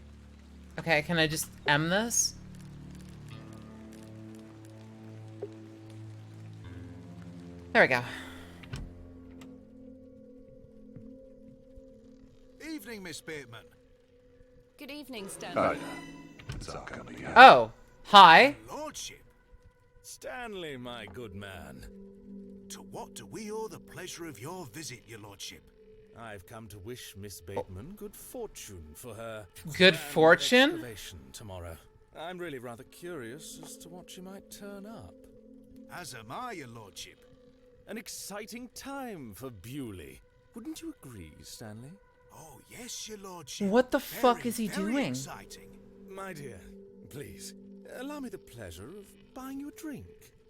Okay, can I just M this? There we go. Evening, Miss Bateman. Good evening, Stanley. Oh, yeah. It's all coming together. Oh, hi. Lordship, Stanley, my good man. to what do we owe the pleasure of your visit, your lordship? I've come to wish Miss Bateman good fortune for her Good grand fortune? excavation tomorrow. I'm really rather curious as to what she might turn up. As am I, your lordship. An exciting time for Bewley. Wouldn't you agree, Stanley? Oh, yes, your lordship. What the fuck Very, is he very doing? Exciting. My dear, please, allow me the pleasure of buying you a drink.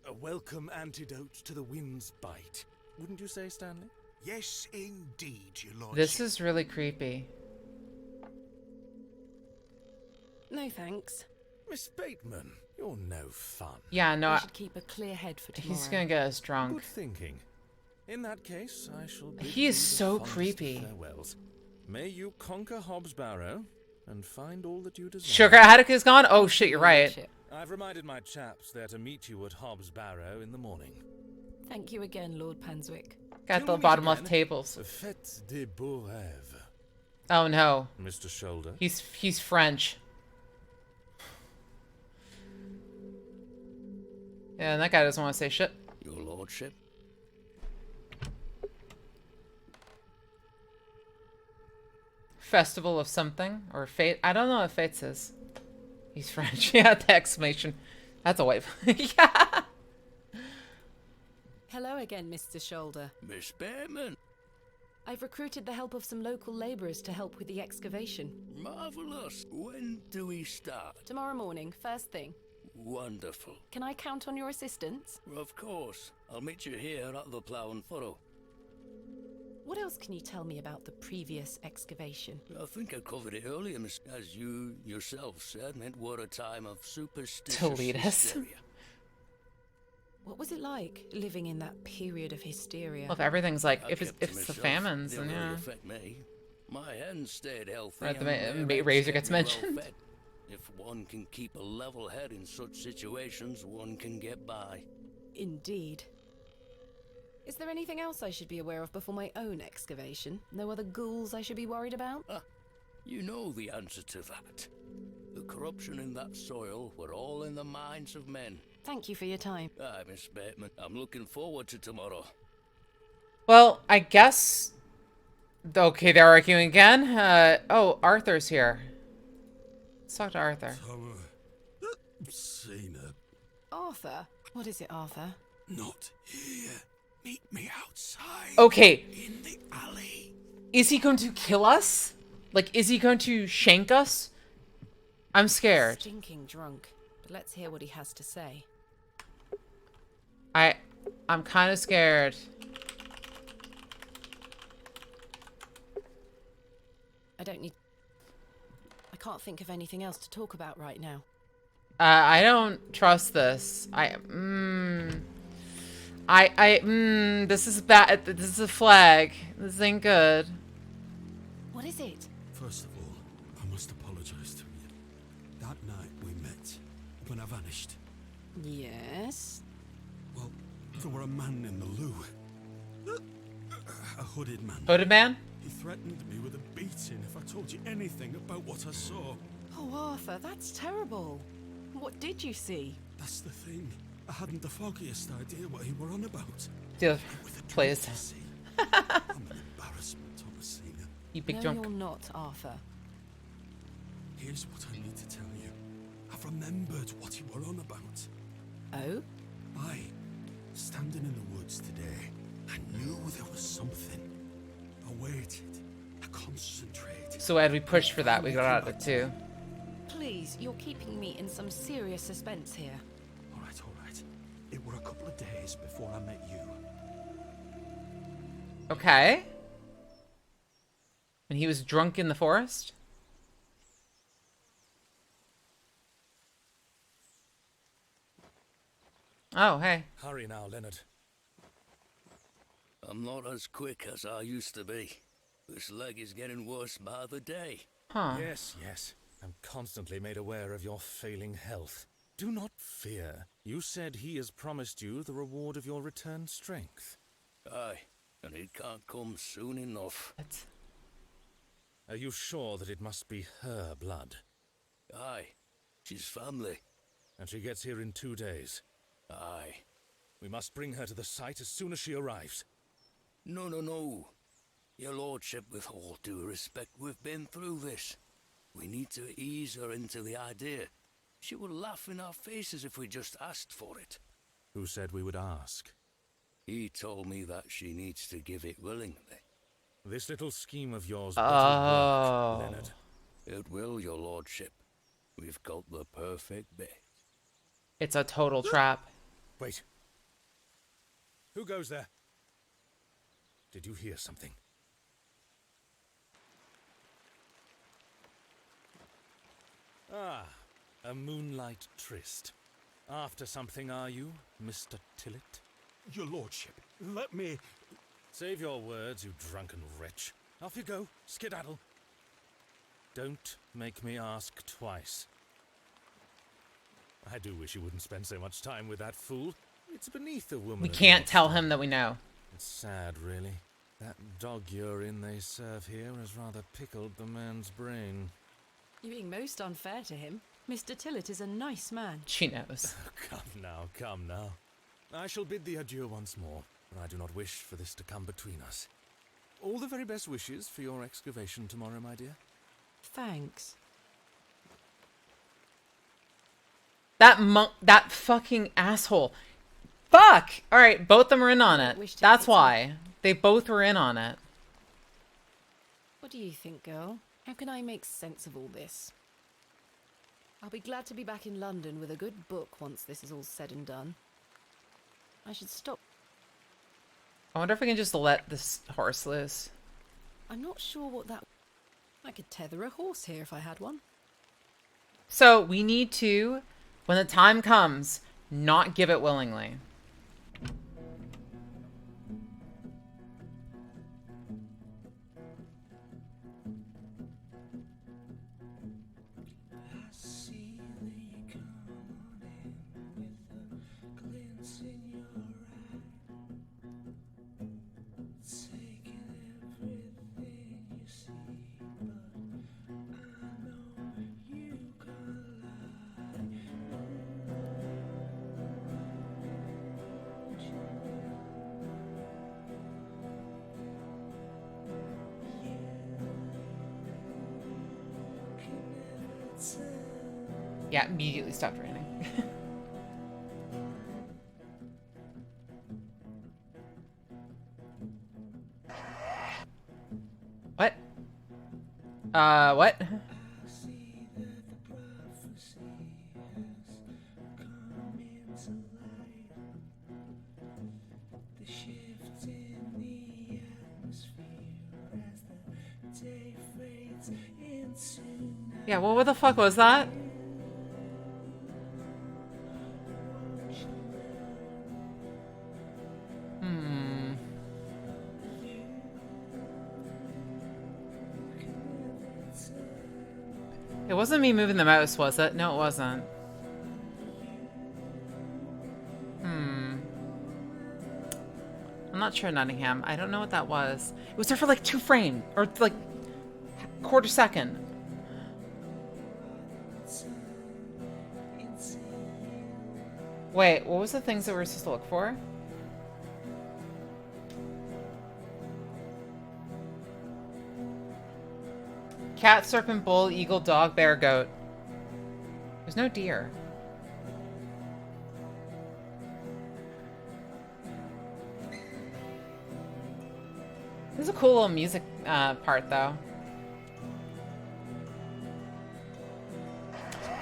A welcome antidote to the wind's bite. Wouldn't you say, Stanley? Yes, indeed, your lordship. This is really creepy. No thanks. Miss Bateman, you're no fun. Yeah, no, I should keep a clear head for tomorrow. he's gonna get us drunk. Good thinking. In that case, I shall bid He you is the so fondest creepy. farewells. May you conquer Hobbs Barrow and find all that you desire. Sugar Attica's gone? Oh shit, you're right. I've reminded my chaps they're to meet you at Hobbs Barrow in the morning. Thank you again, Lord Panswick. Got Till the we meet bottom left again, tables. Fête des beaux rêves, Oh no. Mr. Shoulder. He's French. Yeah, and that guy doesn't want to say shit. Your lordship? Festival of something or fate. I don't know what Fates is. He's French. Yeah, the exclamation. That's a wave. Yeah. Hello again, Mr. Shoulder. Miss Bateman? I've recruited the help of some local labourers to help with the excavation. Marvellous. When do we start? Tomorrow morning, first thing. Wonderful. Can I count on your assistance? Of course. I'll meet you here at the plough and furrow. What else can you tell me about the previous excavation? I think I covered it earlier, miss. As you yourself said, it were a time of superstitious To lead us. hysteria. What was it like, living in that period of hysteria? Well, if everything like I if it's kept to the myself. famines, Didn't then really yeah. affect me. My hens stayed healthy. Right, the and ma- their razor eggs gets kept me mentioned. well-fed. If one can keep a level head in such situations, one can get by. Indeed. Is there anything else I should be aware of before my own excavation? No other ghouls I should be worried about? You know the answer to that. The corruption in that soil were all in the minds of men. Thank you for your time. Aye, Miss Bateman. I'm looking forward to tomorrow. Well, I guess. Okay, they're arguing again. Oh, Arthur's here. Let's talk to Arthur. Seen her. Arthur? What is it, Arthur? Not here. Meet me outside. Okay. In the alley. Is he going to kill us? Like, is he going to shank us? I'm scared. Stinking drunk. But let's hear what he has to say. I'm kind of scared. I can't think of anything else to talk about right now. I don't trust this. This is bad. This is a flag. This ain't good. What is it? First of all, I must apologize to you. That night we met, when I vanished. Yes? Well, there were a man in the loo. A hooded man. Hooded man? He threatened me with a beating if I told you anything about what I saw. Oh, Arthur, that's terrible. What did you see? That's the thing. I hadn't the foggiest idea what he were on about. Dude, please. I'm an embarrassment, Thomasina. You big no, drunk. You're not, Arthur. Here's what I need to tell you. I've remembered what you were on about. Oh? Standing in the woods today, I knew there was something. I waited. I concentrated. So as we pushed for that, we got out of it too. Please, you're keeping me in some serious suspense here. All right. It were a couple of days before I met you. Okay. And he was drunk in the forest? Oh, hey. Hurry now, Leonard. I'm not as quick as I used to be. This leg is getting worse by the day. Huh. Yes. I'm constantly made aware of your failing health. Do not fear. You said he has promised you the reward of your returned strength. Aye, and it can't come soon enough. What? Are you sure that it must be her blood? Aye, she's family. And she gets here in 2 days? Aye. We must bring her to the site as soon as she arrives. No. Your lordship, with all due respect, we've been through this. We need to ease her into the idea. She will laugh in our faces if we just asked for it. Who said we would ask? He told me that she needs to give it willingly. This little scheme of yours will work, Leonard. It will, your lordship. We've got the perfect bit. It's a total trap. Wait. Who goes there? Did you hear something? Ah, a moonlight tryst. After something, are you, Mr. Tillett? Your lordship, let me... Save your words, you drunken wretch. Off you go, skedaddle. Don't make me ask twice. I do wish you wouldn't spend so much time with that fool. It's beneath a woman. We can't tell him that we know. It's sad, really. That dog urine they serve here has rather pickled the man's brain. You're being most unfair to him. Mr. Tillett is a nice man. She knows. Come now. I shall bid thee adieu once more, for I do not wish for this to come between us. All the very best wishes for your excavation tomorrow, my dear. Thanks. That fucking asshole. Fuck! Alright, both of them are in on it. That's why. They both were in on it. What do you think, girl? How can I make sense of all this? I'll be glad to be back in London with a good book once this is all said and done. I should stop. I wonder if we can just let this horse loose. I'm not sure what that... I could tether a horse here if I had one. So, we need to, when the time comes, not give it willingly. Yeah, immediately stopped raining. What? Yeah, what the fuck was that? It wasn't me moving the mouse, was it? No, it wasn't. I'm not sure, Nottingham. I don't know what that was. It was there for like 2 frames, or like quarter second. Wait, what was the things that we were supposed to look for? Cat, serpent, bull, eagle, dog, bear, goat. There's no deer. This is a cool little music part, though.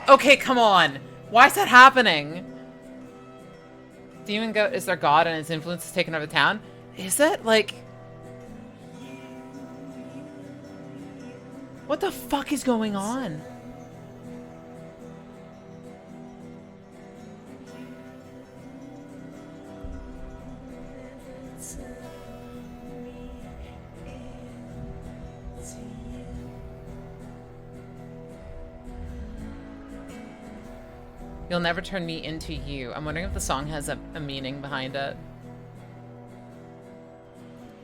Okay, come on. Why is that happening? Demon goat is their god and his influence is taken over the town. Is it? Like... what the fuck is going on? You'll never turn me into you. I'm wondering if the song has a meaning behind it.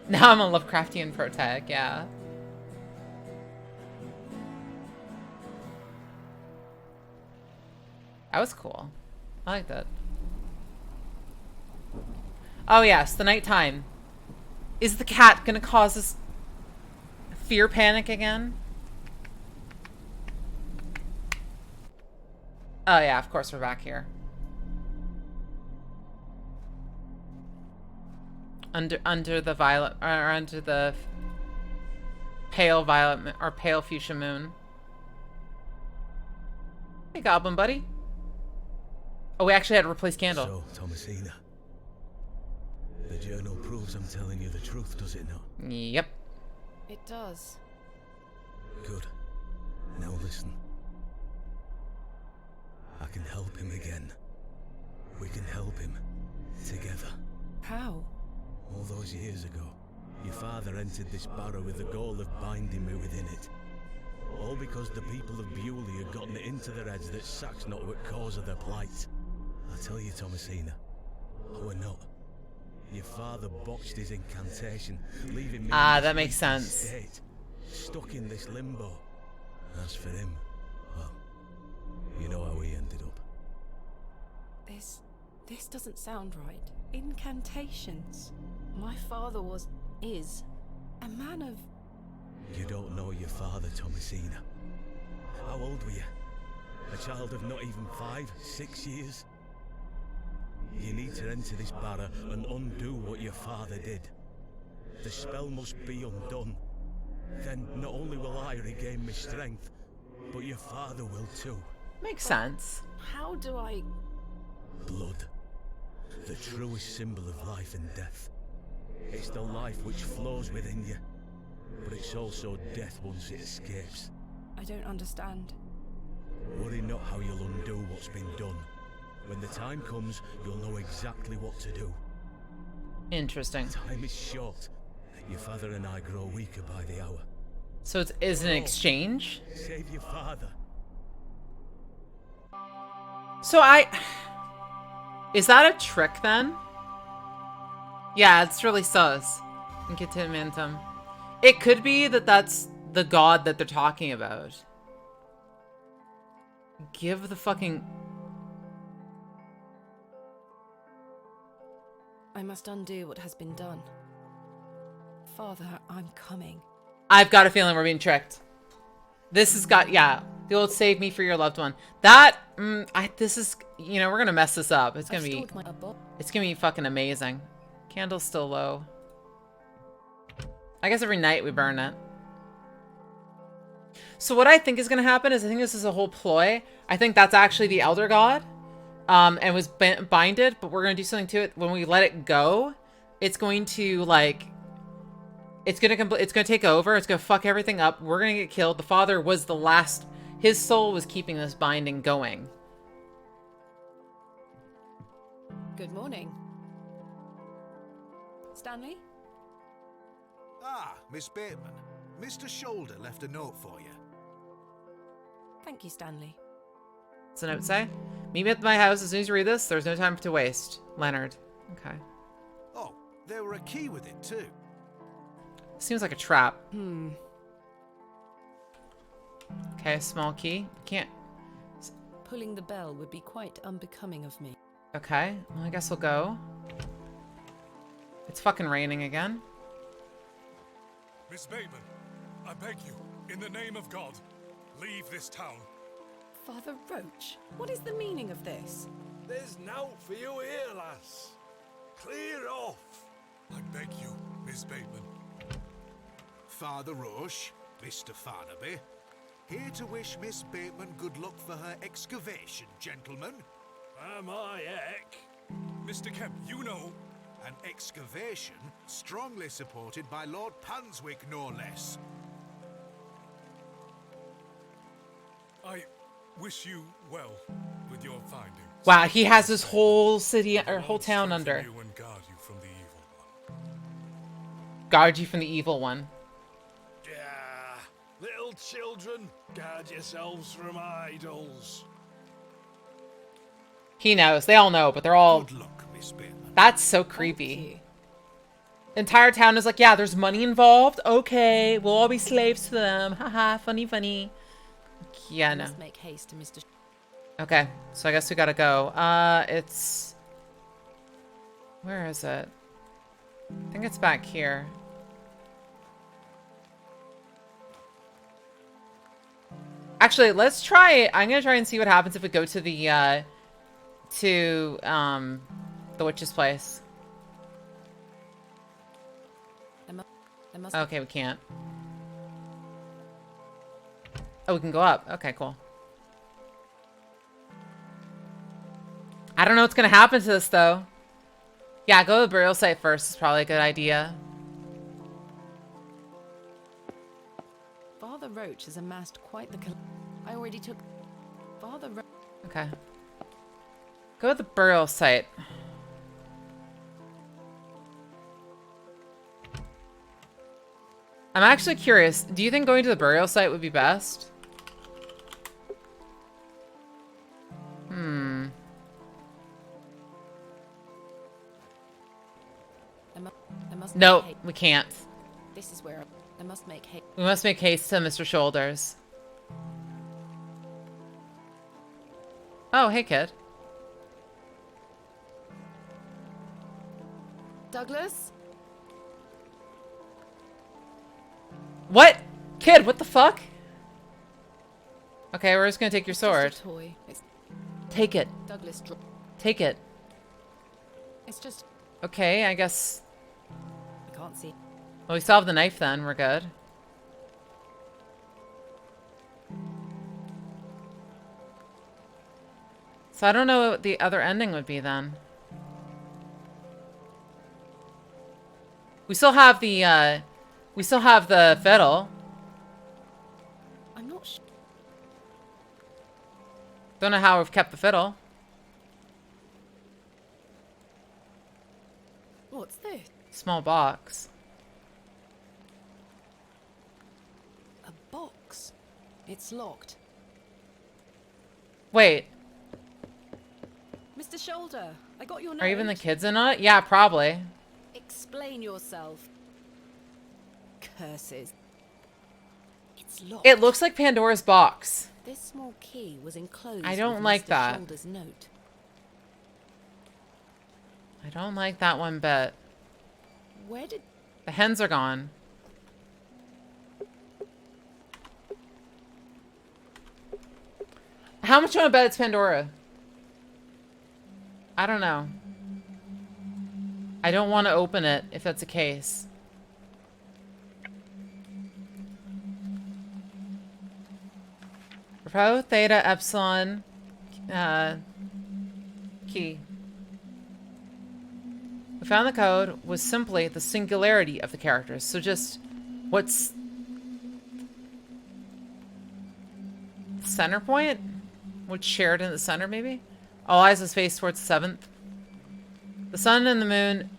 Now I'm a Lovecraftian protag, yeah. That was cool. I like that. Oh yes, the nighttime. Is the cat gonna cause this fear panic again? Oh yeah, of course we're back here. Under the violet, or under the pale violet, or pale fuchsia moon. Hey, Goblin buddy. Oh, we actually had to replace candle. So, Thomasina, the journal proves I'm telling you the truth, does it not? Yep. It does. Good. Now listen. I can help him again. We can help him. Together. How? All those years ago, your father entered this barrow with the goal of binding me within it. All because the people of Bewley had gotten it into their heads that Sack's not what cause of their plight. I tell you, Thomasina, we're not. Your father botched his incantation, leaving me that makes sense. State, stuck in this limbo. As for him, well, you know how he ended up. This doesn't sound right. Incantations. My father is a man of... You don't know your father, Thomasina. How old were you? A child of not even 5, 6 years? You need to enter this barrow and undo what your father did. The spell must be undone. Then not only will I regain my strength, but your father will too. Makes sense. How do I... Blood. The truest symbol of life and death. It's the life which flows within you, but it's also death once it escapes. I don't understand. Worry not how you'll undo what's been done. When the time comes, you'll know exactly what to do. Interesting. Time is short. Your father and I grow weaker by the hour. So is an exchange? Save your father. So is that a trick then? Yeah, it's really sus. Incantamentum. It could be that that's the god that they're talking about. Give the fucking... I must undo what has been done. Father, I'm coming. I've got a feeling we're being tricked. This has got, yeah, the old save me for your loved one. That, this is, you know, we're gonna mess this up. It's gonna be fucking amazing. Candle's still low. I guess every night we burn it. So what I think is going to happen is I think this is a whole ploy. I think that's actually the Elder God, and was binded, but we're going to do something to it. When we let it go, it's going to, like, it's going to take over. It's going to fuck everything up. We're going to get killed. The father was the last, his soul was keeping this binding going. Good morning. Stanley? Ah, Miss Bateman. Mr. Shoulder left a note for you. Thank you, Stanley. What's the note say? Meet me at my house as soon as you read this. There's no time to waste. Leonard. Okay. Oh, there were a key with it too. Seems like a trap. Okay, small key. Can't. Pulling the bell would be quite unbecoming of me. Okay, well, I guess we'll go. It's fucking raining again. Miss Bateman, I beg you, in the name of God, leave this town. Father Roach, what is the meaning of this? There's nought for you here, lass. Clear off. I beg you, Miss Bateman. Father Roche, Mr. Farnaby, here to wish Miss Bateman good luck for her excavation, gentlemen. Am I heck? Mr. Kemp, you know. An excavation strongly supported by Lord Panswick, no less. I wish you well with your findings. Wow, he has his whole city or whole town under. You and guard you from the evil one. Guard you from the evil one. Yeah, little children, guard yourselves from idols. He knows. They all know, but they're all... Good luck, Miss Bateman. That's so creepy. Entire town is like, yeah, there's money involved. Okay, we'll all be slaves to them. Haha, funny, funny. Yeah, no. Must make haste to Mr. Okay, so I guess we gotta go. It's... Where is it? I think it's back here. Actually, let's try it. I'm gonna try and see what happens if we go to the, the witch's place. Okay, we can't. Oh, we can go up. Okay, cool. I don't know what's gonna happen to this, though. Yeah, go to the burial site first is probably a good idea. Father Roach has amassed quite the... I already took... Father Roach... Okay. Go to the burial site. I'm actually curious. Do you think going to the burial site would be best? No, we can't. This is where I must make haste. We must make haste to Mr. Shoulders. Oh, hey, kid. Douglas? What? Kid, what the fuck? Okay, we're just gonna take your sword. It's just a toy. Take it. Douglas, take it. It's just... Okay, I guess... I can't see. Well, we still have the knife then. We're good. So I don't know what the other ending would be then. We still have the fiddle. I'm not sure. Don't know how we've kept the fiddle. What's this? Small box. A box. It's locked. Wait. Mr. Shoulder, I got your note. Are even the kids in on it? Yeah, probably. Explain yourself. Curses. It's locked. It looks like Pandora's box. This small key was enclosed. I don't with like Mr. that. Shoulder's note. I don't like that one bit. Where did... The hens are gone. How much do you want to bet it's Pandora? I don't know. I don't want to open it if that's the case. Rho, theta, epsilon, key. We found the code was simply the singularity of the characters. So just what's center point? What's shared in the center, maybe? All eyes is faced towards the 7th. The sun and the moon.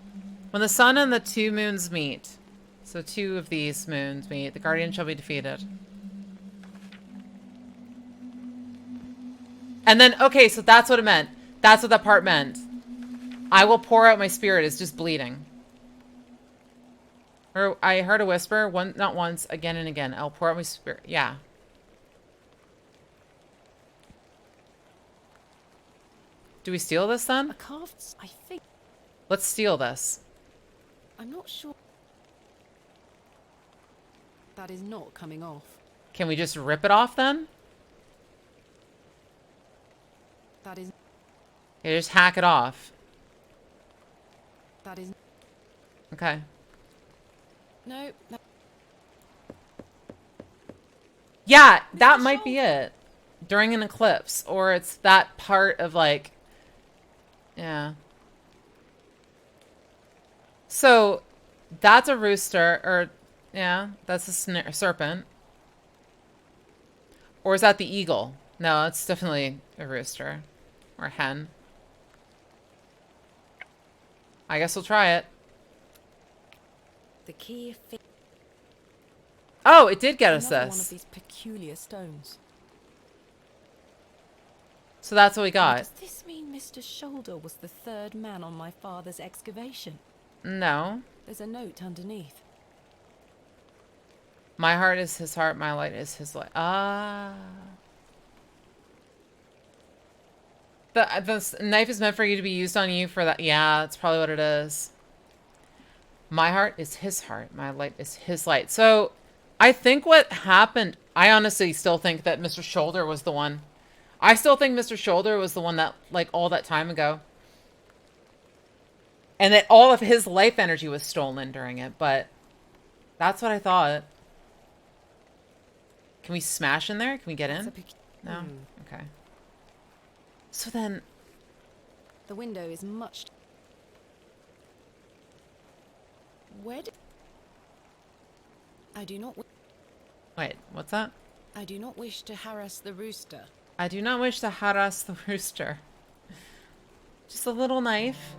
When the sun and the 2 moons meet, so 2 of these moons meet, the guardian shall be defeated. And then, okay, so that's what it meant. That's what that part meant. I will pour out my spirit is just bleeding. Or I heard a whisper, not once, again and again. I'll pour out my spirit. Yeah. Do we steal this then? A carved, I think. Let's steal this. I'm not sure. That is not coming off. Can we just rip it off then? That is. Yeah, just hack it off. That is. Okay. No. Yeah, that might be it. During an eclipse. Or it's that part of like... Yeah. So, that's a rooster. Or, yeah, that's a serpent. Or is that the eagle? No, it's definitely a rooster. Or a hen. I guess we'll try it. The key. Oh, it did get us Another this. One of these peculiar stones. So that's what we got. Does this mean Mr. Shoulder was the 3rd man on my father's excavation? No. There's a note underneath. My heart is his heart, my light is his light. Ah. The knife is meant for you to be used on you for that. Yeah, that's probably what it is. My heart is his heart. My light is his light. So I think what happened, I honestly still think that Mr. Shoulder was the one. I still think Mr. Shoulder was the one that, like, all that time ago. And that all of his life energy was stolen during it. But that's what I thought. Can we smash in there? Can we get in? No? Okay. So then... The window is much... Where did... I do not... Wait, what's that? I do not wish to harass the rooster. I do not wish to harass the rooster. Just a little knife.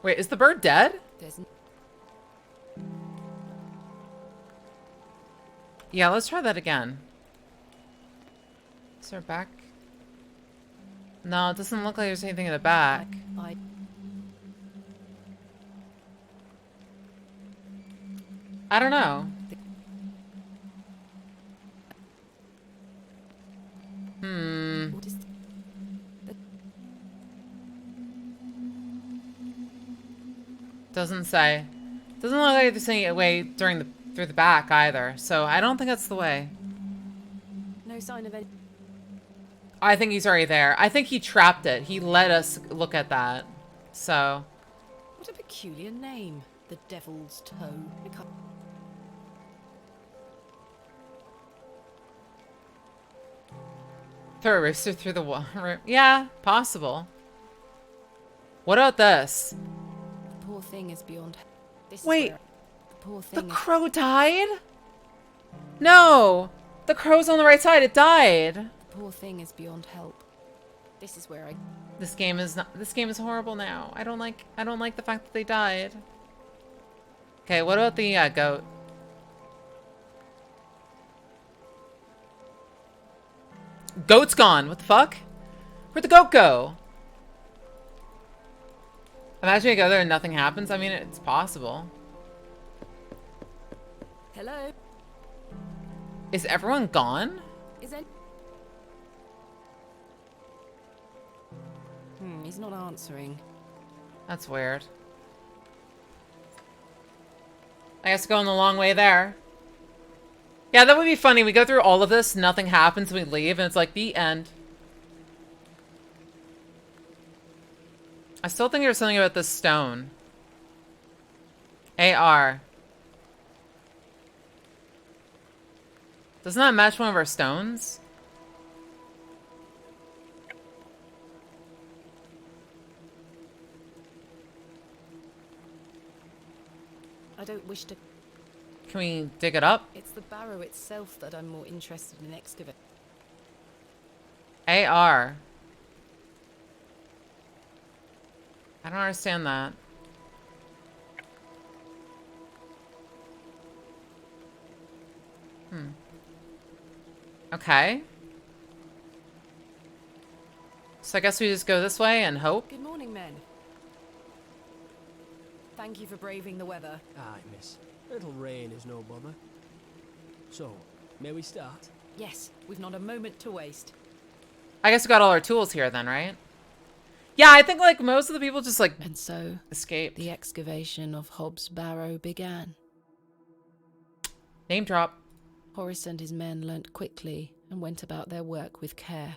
Wait, is the bird dead? Yeah, let's try that again. Is there a back? No, it doesn't look like there's anything in the back. I don't know. Doesn't say. Doesn't look like there's any way through the back either. So I don't think that's the way. No sign of any... I think he's already there. I think he trapped it. He let us look at that. So. What a peculiar name. The Devil's Toe. I can't... Throw a rooster through the wall. Yeah, possible. What about this? The poor thing is beyond... This Wait. the poor thing The crow died? No. The crow's on the right side. It died. The poor thing is beyond help. This is where I... This game is horrible now. I don't like the fact that they died. Okay, what about the goat? Goat's gone. What the fuck? Where'd the goat go? Imagine you go there and nothing happens. I mean, it's possible. Hello? Is everyone gone? Is any... he's not answering. That's weird. I guess going the long way there. Yeah, that would be funny. We go through all of this, nothing happens, we leave, and it's like the end. I still think there's something about this stone. AR. Doesn't that match one of our stones? I don't wish to... Can we dig it up? It's the barrow itself that I'm more interested in excavating. AR. I don't understand that. Okay. So I guess we just go this way and hope. Good morning, men. Thank you for braving the weather. Aye, miss. A little rain is no bother. So, may we start? Yes, we've not a moment to waste. I guess we got all our tools here then, right? Yeah, I think like most of the people just like and so escaped. The excavation of Hobbs Barrow began. Name drop. Horace and his men learnt quickly and went about their work with care.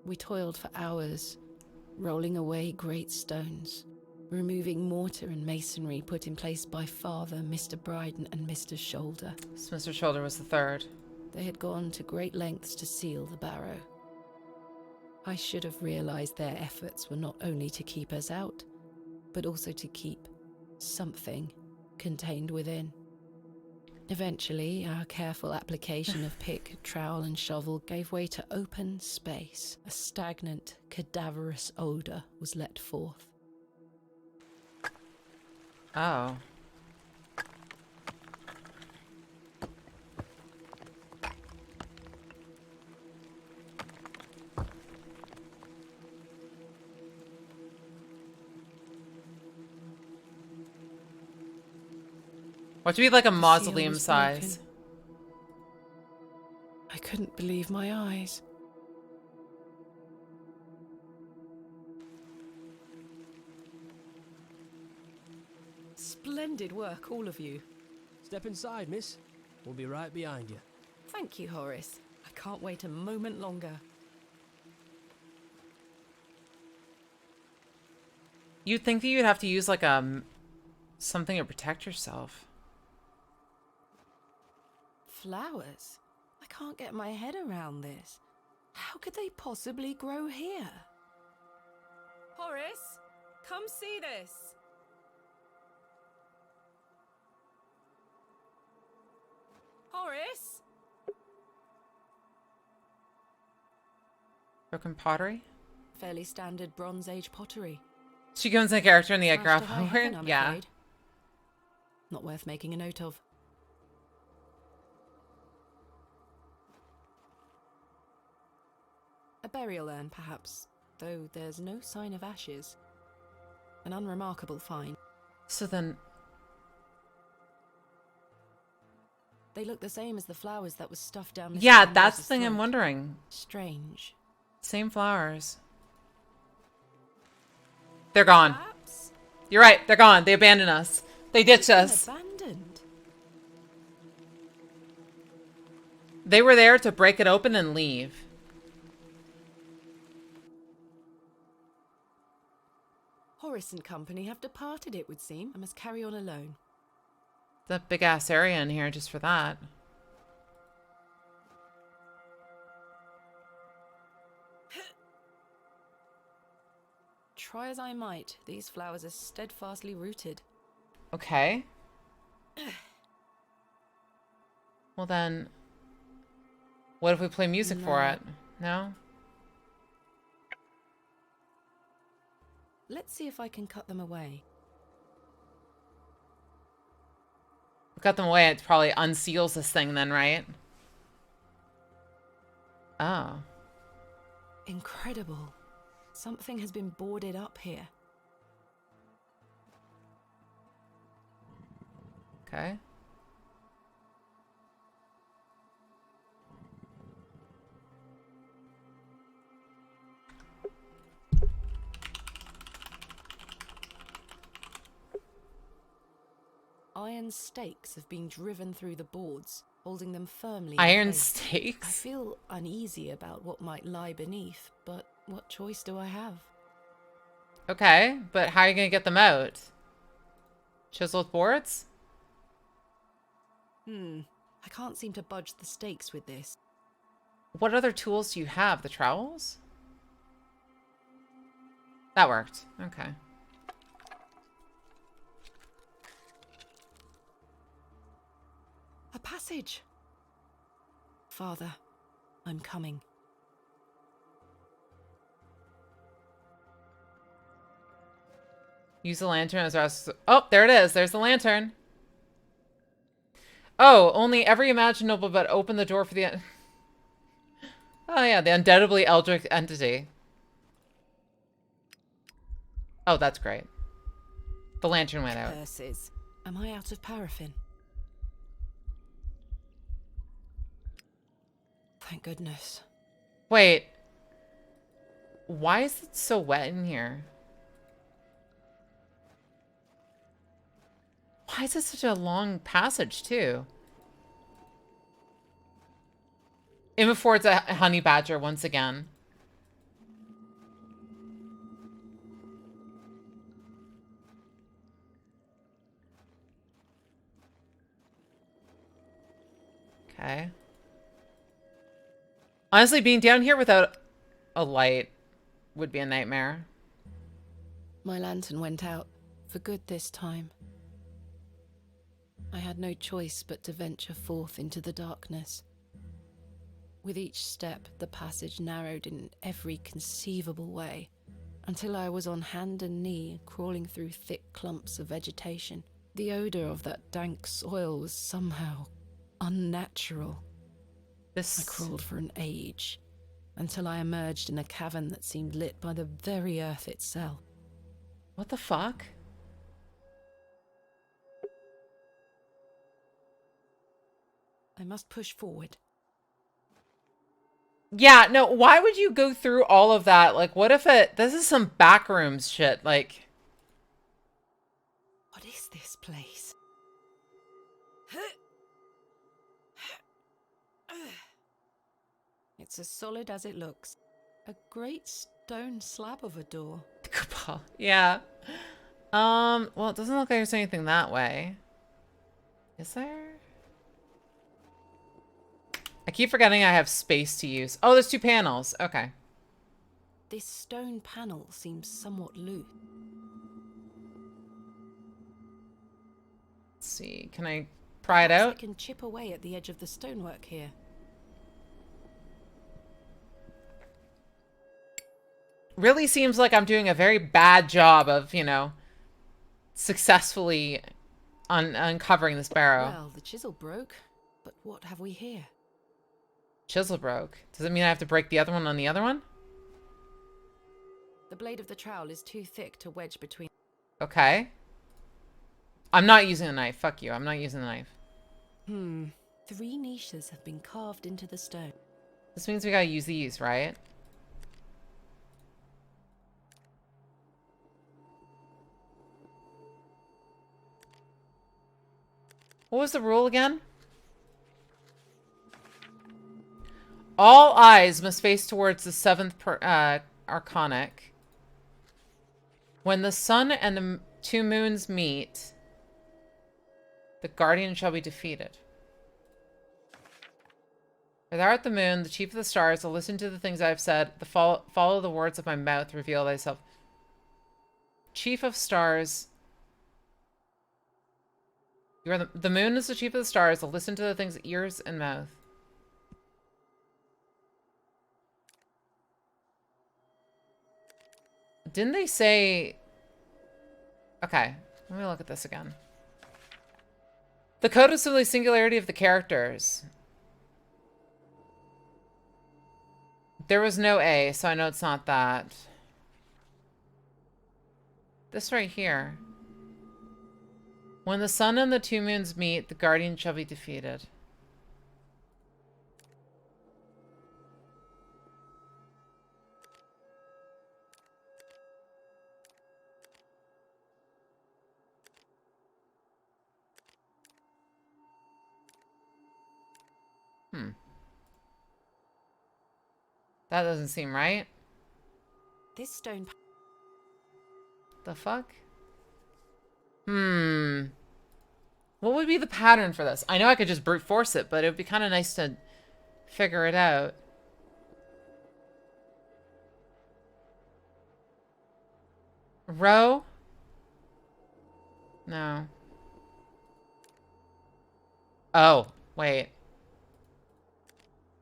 We toiled for hours, rolling away great stones, removing mortar and masonry put in place by Father, Mr. Bryden, and Mr. Shoulder. So Mr. Shoulder was the third. They had gone to great lengths to seal the barrow. I should have realized their efforts were not only to keep us out, but also to keep something contained within. Eventually, our careful application of pick, trowel, and shovel gave way to open space. A stagnant, cadaverous odor was let forth. Oh. What should be like a mausoleum size? I couldn't believe my eyes. Splendid work, all of you. Step inside, miss. We'll be right behind you. Thank you, Horace. I can't wait a moment longer. You'd think that you'd have to use like something to protect yourself. Flowers? I can't get my head around this. How could they possibly grow here? Horace, come see this. Horace? Broken pottery? Fairly standard Bronze Age pottery. She goes in a character in the Smashed Graph to high heaven, I'm Yeah. afraid. Not worth making a note of. A burial urn, perhaps, though there's no sign of ashes. An unremarkable find. So then... They look the same as the flowers that was stuffed down Mr. Yeah, Penrose's that's the thing I'm throat. wondering. Strange. Same flowers. They're gone. You're right, they're gone. They abandoned us. They ditched us. Abandoned. They were there to break it open and leave. Horace and company have departed, it would seem. I must carry on alone. That big ass area in here just for that. Try as I might, these flowers are steadfastly rooted. Okay. Well then, what if we play music for it? No? Let's see if I can cut them away. We cut them away, it probably unseals this thing then, right? Oh. Incredible. Something has been boarded up here. Okay. Iron stakes have been driven through the boards, holding them firmly in Iron place. stakes? I feel uneasy about what might lie beneath, but what choice do I have? Okay, but how are you gonna get them out? Chiseled boards? I can't seem to budge the stakes with this. What other tools do you have? The trowels? That worked. Okay. A passage. Father, I'm coming. Use the lantern as rest. Oh, there it is. There's the lantern. Oh, only every imaginable but open the door for the... Oh yeah, the undoubtedly eldritch entity. Oh, that's great. The lantern went out. Curses. Am I out of paraffin? Thank goodness. Wait. Why is it so wet in here? Why is it such a long passage, too? In before it's a honey badger once again. Okay. Honestly, being down here without a light would be a nightmare. My lantern went out for good this time. I had no choice but to venture forth into the darkness. With each step, the passage narrowed in every conceivable way, until I was on hand and knee, crawling through thick clumps of vegetation. The odor of that dank soil was somehow unnatural. I crawled for an age, until I emerged in a cavern that seemed lit by the very earth itself. What the fuck? I must push forward. Yeah, no, why would you go through all of that? Like, what if it... This is some backrooms shit, like... What is this place? It's as solid as it looks. A great stone slab of a door. Yeah. Well, it doesn't look like there's anything that way. Is there? I keep forgetting I have space to use. Oh, there's 2 panels. Okay. This stone panel seems somewhat loose. Let's see. Can I pry it Perhaps out? I can chip away at the edge of the stonework here. Really seems like I'm doing a very bad job of, you know, successfully uncovering this barrow. Well, the chisel broke, but what have we here? Chisel broke. Does it mean I have to break the other one on the other one? The blade of the trowel is too thick to wedge between. Okay. I'm not using a knife. Fuck you. I'm not using the knife. 3 niches have been carved into the stone. This means we gotta use these, right? What was the rule again? All eyes must face towards the 7th arcanic. When the sun and the 2 moons meet, the guardian shall be defeated. For thou art the moon, the chief of the stars, will listen to the things I have said. Follow the words of my mouth, reveal thyself. Chief of stars. You are the moon is the chief of the stars. Will listen to the things, ears and mouth. Didn't they say... Okay, let me look at this again. The code is simply singularity of the characters. There was no A, so I know it's not that. This right here. When the sun and the 2 moons meet, the guardian shall be defeated. That doesn't seem right. This stone. The fuck? What would be the pattern for this? I know I could just brute force it, but it would be kind of nice to figure it out. Row? No. Oh, wait.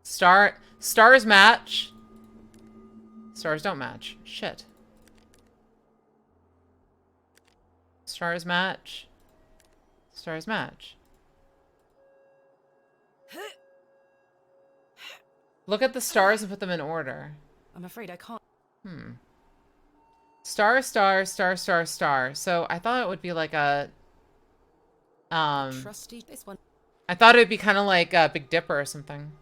Stars match. Stars don't match. Shit. Stars match. Stars match. Look at the stars and put them in order. I'm afraid I can't. Star, star, star, star, star. So I thought it would be like a... Trusty. This one. I thought it would be kind of like a Big Dipper or something.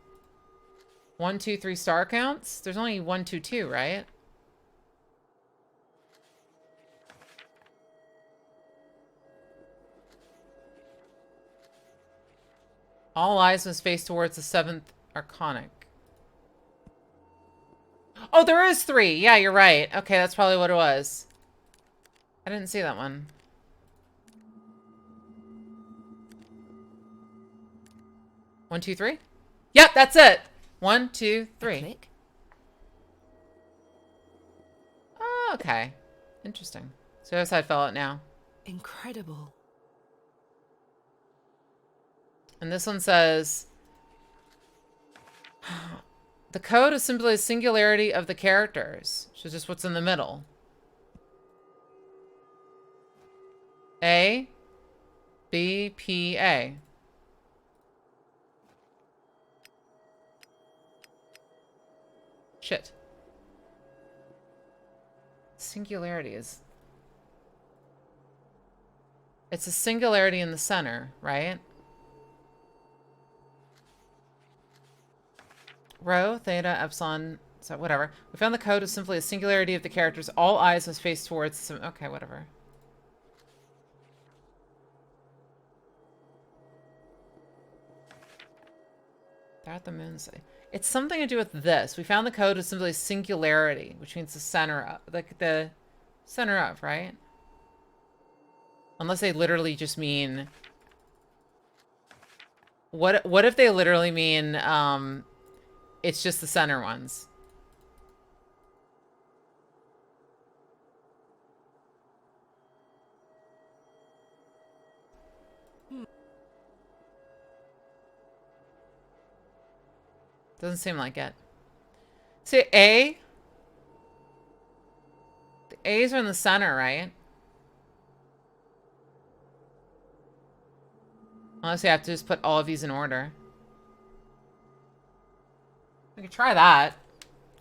1, 2, 3 star counts? There's only 1, 2, 2, right? All eyes must face towards the 7th Arcanic. Oh, there is 3. Yeah, you're right. Okay, that's probably what it was. I didn't see that one. One, two, three. Yep, that's it. 1, 2, 3. Oh, okay. Interesting. So that's how I fell out now. Incredible. And this one says, the code is simply a singularity of the characters. So just what's in the middle. A, B, P, A. Shit. Singularity is... It's a singularity in the center, right? Rho, theta, epsilon, so whatever. We found the code is simply a singularity of the characters. All eyes must face towards some... Okay, whatever. They're at the moon's side. It's something to do with this. We found the code is simply a singularity, which means the center of, like the center of, right? Unless they literally just mean... What if they literally mean, it's just the center ones? Doesn't seem like it. See, A? The A's are in the center, right? Unless you have to just put all of these in order. We could try that.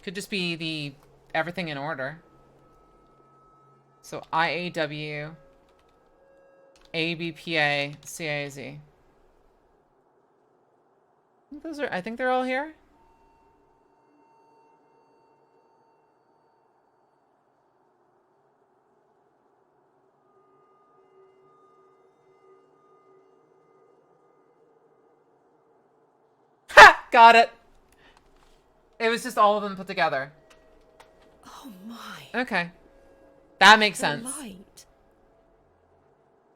Could just be the everything in order. So IAW, ABPA, CAZ. I think they're all here. Got it. It was just all of them put together. Oh my. Okay. That makes sense. Light.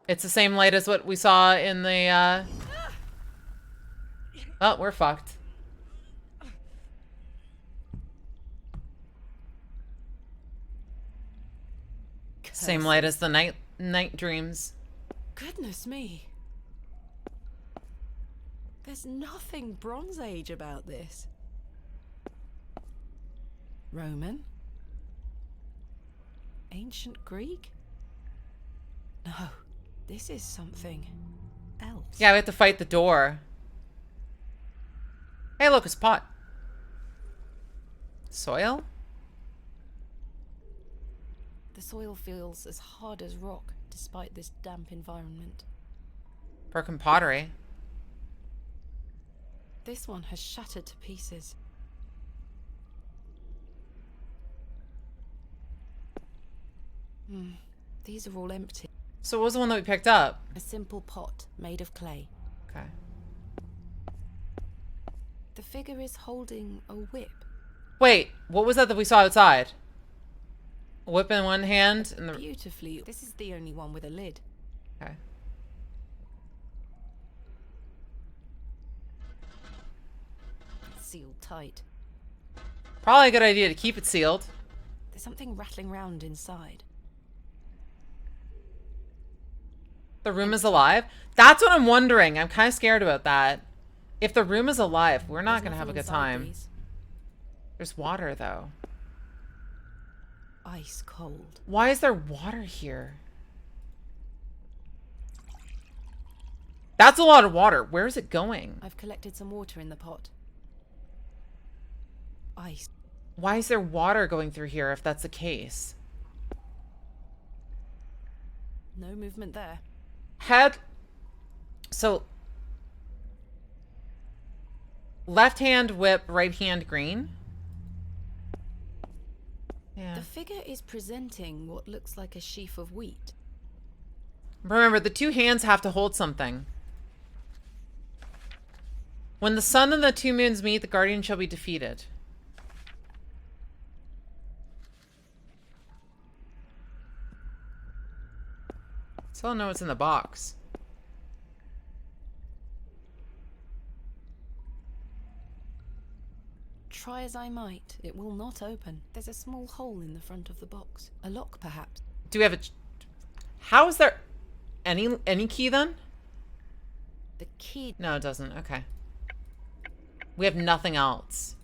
It's the same light as what we saw in the, Oh, we're fucked. Same light as the night dreams. Goodness me. There's nothing Bronze Age about this. Roman? Ancient Greek? No, this is something else. Yeah, we have to fight the door. Hey, look, it's pot. Soil? The soil feels as hard as rock, despite this damp environment. Broken pottery. This one has shattered to pieces. These are all empty. So what was the one that we picked up? A simple pot made of clay. Okay. The figure is holding a whip. Wait, what was that we saw outside? Whip in one hand and the... Beautifully. This is the only one with a lid. Okay. It's sealed tight. Probably a good idea to keep it sealed. There's something rattling round inside. The room is alive? That's what I'm wondering. I'm kind of scared about that. If the room is alive, we're not going to have a good time. There's water, though. Ice cold. Why is there water here? That's a lot of water. Where is it going? I've collected some water in the pot. Ice. Why is there water going through here if that's the case? No movement there. Head. So. Left hand whip, right hand green. Yeah. The figure is presenting what looks like a sheaf of wheat. Remember, the two hands have to hold something. When the sun and the two moons meet, the guardian shall be defeated. Still don't know what's in the box. Try as I might, it will not open. There's a small hole in the front of the box. A lock, perhaps. Do we have a... How is there... Any key, then? The key... No, it doesn't. Okay. We have nothing else.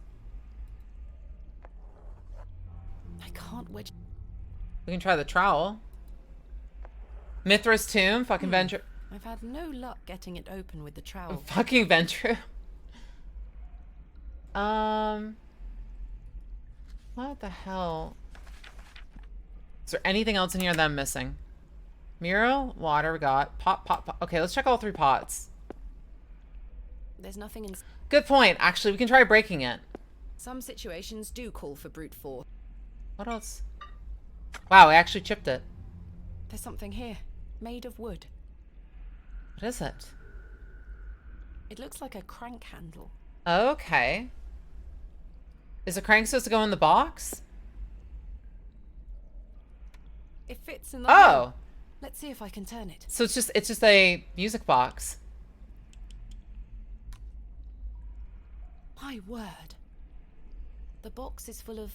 I can't wedge... We can try the trowel. Mithra's tomb? Fucking Venture... I've had no luck getting it open with the trowel. Fucking Venture. What the hell? Is there anything else in here that I'm missing? Mural, water, we got. Pot. Okay, let's check all three pots. There's nothing in... Good point. Actually, we can try breaking it. Some situations do call for brute force. What else? Wow, I actually chipped it. There's something here, made of wood. What is it? It looks like a crank handle. Okay. Is the crank supposed to go in the box? It fits in the hole. Let's see if I can turn it. So it's just a music box. My word. The box is full of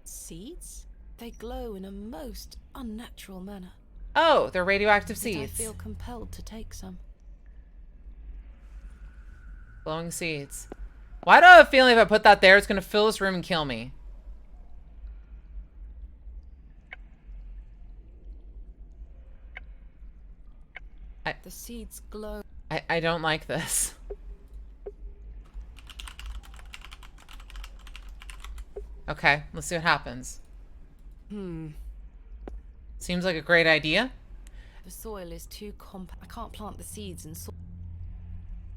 seeds. They glow in a most unnatural manner. Oh, they're radioactive Yet seeds. I feel compelled to take some. Glowing seeds. Why do I have a feeling if I put that there, it's going to fill this room and kill me? The seeds glow. I don't like this. Okay, let's see what happens. Seems like a great idea. The soil is too compact. I can't plant the seeds in soil.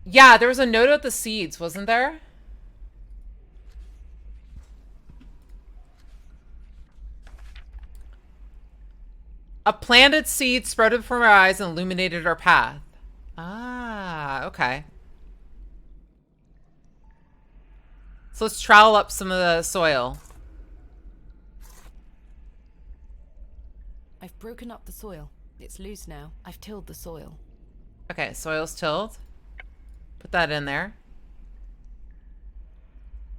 Yeah, there was a note about the seeds, wasn't there? A planted seed sprouted before our eyes and illuminated our path. Ah, okay. So let's trowel up some of the soil. I've broken up the soil. It's loose now. I've tilled the soil. Okay, soil's tilled. Put that in there.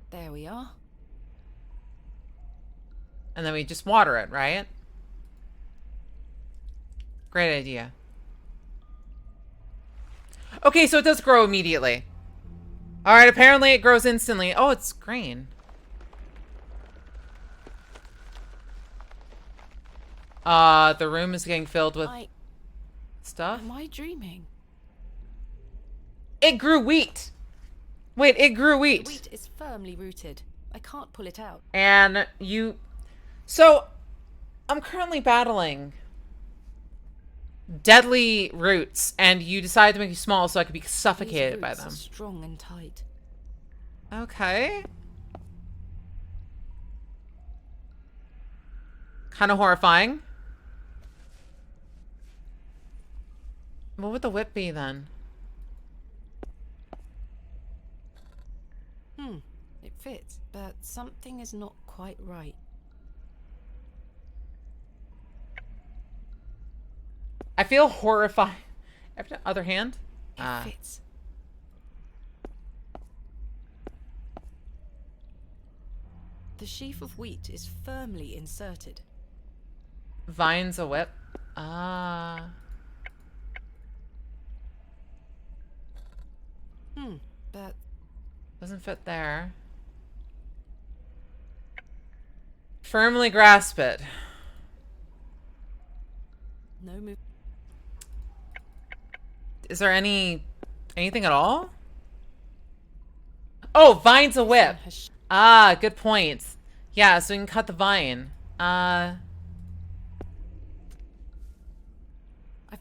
There we are. And then we just water it, right? Great idea. Okay, so it does grow immediately. Alright, apparently it grows instantly. Oh, it's green. The room is getting filled with stuff. Am I dreaming? It grew wheat. Wait, it grew wheat. The wheat is firmly rooted. I can't pull it out. And you... So, I'm currently battling deadly roots, and you decided to make you small so I could be suffocated by them. Are strong and tight. Okay. Kind of horrifying. What would the whip be then? It fits, but something is not quite right. I feel horrified. Other hand? It fits. The sheaf of wheat is firmly inserted. Vine's a whip. Ah. But doesn't fit there. Firmly grasp it. No move. Is there anything at all? Oh, vine's a whip. Ah, good point. Yeah, so we can cut the vine. I've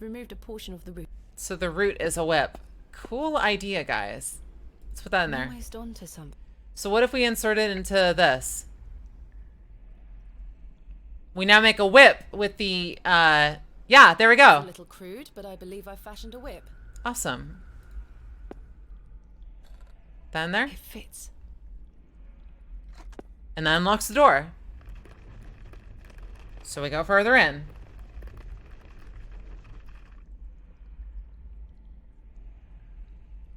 removed a portion of the root. So the root is a whip. Cool idea, guys. Let's put that in there. Almost onto something. So what if we insert it into this? We now make a whip with the, yeah, there we go. A little crude, but I believe I fashioned a whip. Awesome. That in there? It fits. And that unlocks the door. So we go further in.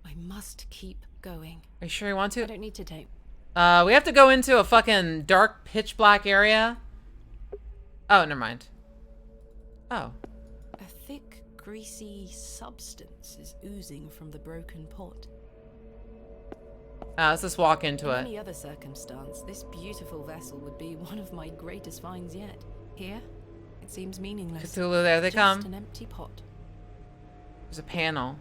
I must keep going. Are you sure you want to? I don't need to take. We have to go into a fucking dark, pitch black area. Oh, never mind. Oh. A thick, greasy substance is oozing from the broken pot. Let's just walk into it. In any other circumstance, this beautiful vessel would be one of my greatest finds yet. Here, it seems meaningless. Cthulhu, there they come. Just an empty pot. There's a panel.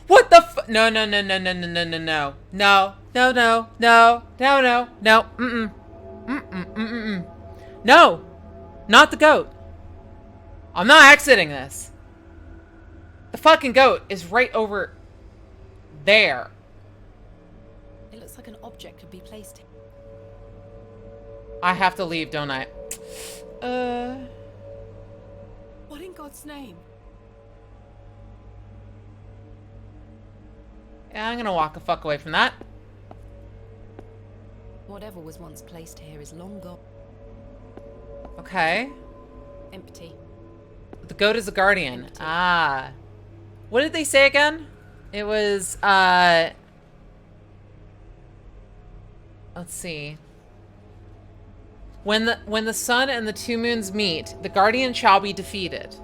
What the f- No, no, no, no, no, no, no, no, no. No, no, no, no, no, no, no. Mm-mm. Mm-mm, mm-mm. No! Not the goat. I'm not exiting this. The fucking goat is right over there. It looks like an object could be placed here. I have to leave, don't I? What in God's name? Yeah, I'm gonna walk the fuck away from that. Whatever was once placed here is long gone. Okay. Empty. The goat is the guardian. Empty. Ah. What did they say again? It was, let's see. When the sun and the two moons meet, the guardian shall be defeated.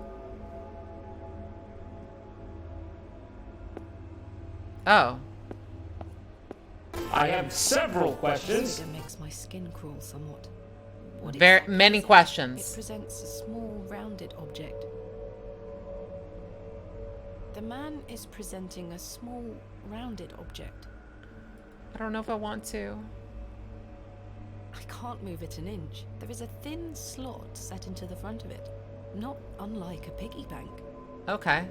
Oh. I have several questions. It makes my skin crawl somewhat. What Many questions. It presents a small, rounded object. The man is presenting a small, rounded object. I don't know if I want to. I can't move it an inch. There is a thin slot set into the front of it, not unlike a piggy bank. Okay.